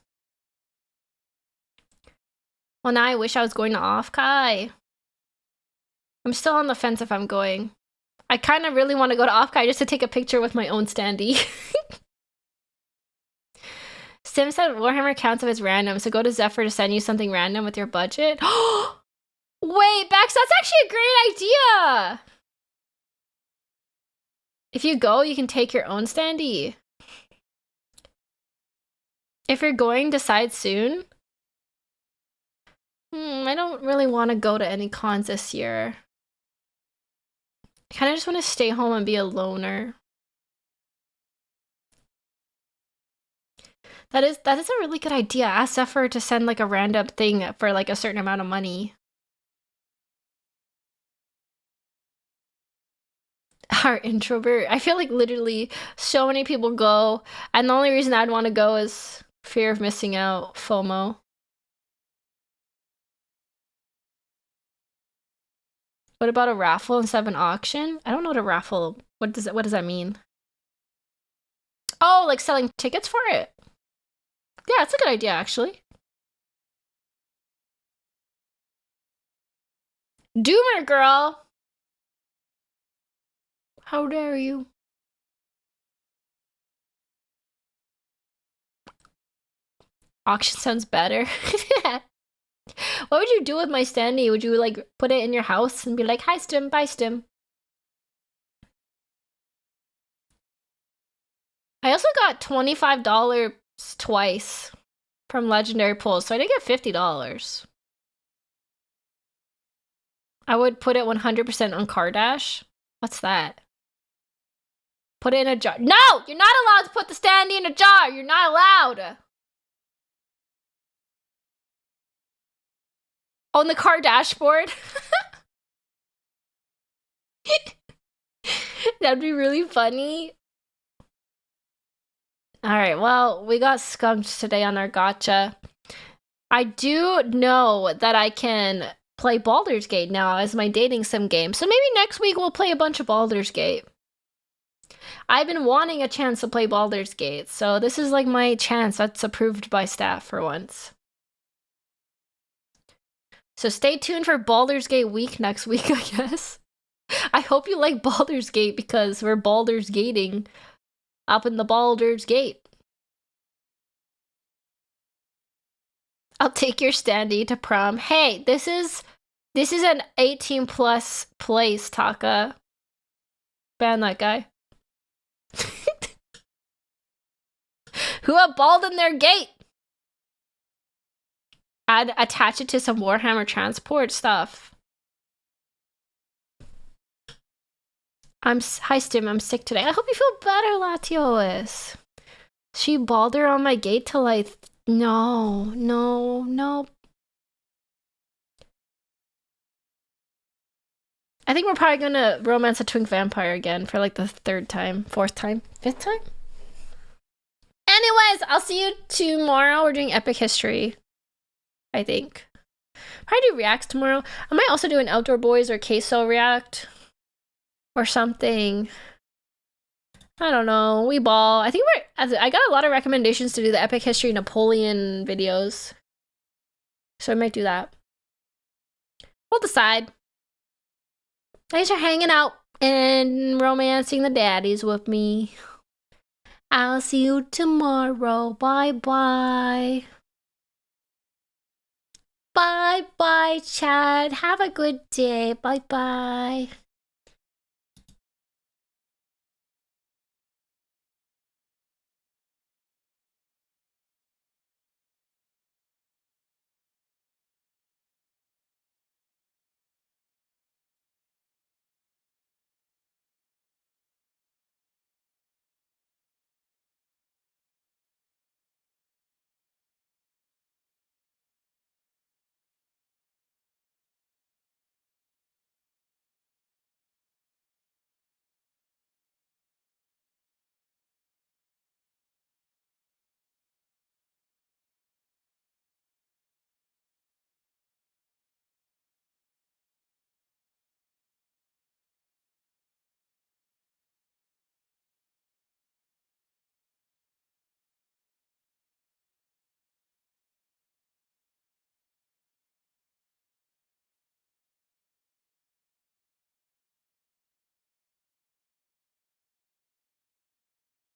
Speaker 2: Well, now I wish I was going to Offkai. I'm still on the fence if I'm going. I kind of really want to go to Offkai just to take a picture with my own standee. Sim said Warhammer counts if it's random, so go to Zephyr to send you something random with your budget. Wait, Bex, that's actually a great idea! If you go, you can take your own standee. If you're going, decide soon. I don't really want to go to any cons this year. I kind of just want to stay home and be a loner. That is a really good idea. Ask Zephyr to send like a random thing for like a certain amount of money. Our introvert. I feel like literally so many people go, and the only reason I'd want to go is fear of missing out, FOMO. What about a raffle instead of an auction? I don't know what a raffle. What does that mean? Oh, like selling tickets for it. Yeah, that's a good idea actually. Doomer girl. How dare you? Auction sounds better. What would you do with my standee? Would you like put it in your house and be like, hi Stim, bye Stim? I also got $25 twice from Legendary Pulls, so I did get $50. I would put it 100% on Cardash. What's that? Put it in a jar. No! You're not allowed to put the standee in a jar! You're not allowed! On the car dashboard? That'd be really funny. Alright, well, we got skunked today on our gacha. I do know that I can play Baldur's Gate now as my dating sim game, so maybe next week we'll play a bunch of Baldur's Gate. I've been wanting a chance to play Baldur's Gate, so this is like my chance that's approved by staff for once. So stay tuned for Baldur's Gate week next week, I guess. I hope you like Baldur's Gate because we're Baldur's Gating up in the Baldur's Gate. I'll take your standee to prom. Hey, this is an 18 plus place, Taka. Ban that guy. Who have bald in their gate? I'd attach it to some Warhammer transport stuff. Hi Stim, I'm sick today. I hope you feel better, Latios. She balder on my gate till no. I think we're probably gonna romance a twink vampire again for like the 3rd time, 4th time, 5th time. Anyways, I'll see you tomorrow. We're doing epic history, I think. Probably do reacts tomorrow. I might also do an Outdoor Boys or caseoh react or something. I don't know. We ball. I think I got a lot of recommendations to do the epic history Napoleon videos, so I might do that. We'll decide. Thanks for hanging out and romancing the daddies with me. I'll see you tomorrow. Bye-bye. Bye-bye, Chad. Have a good day. Bye-bye.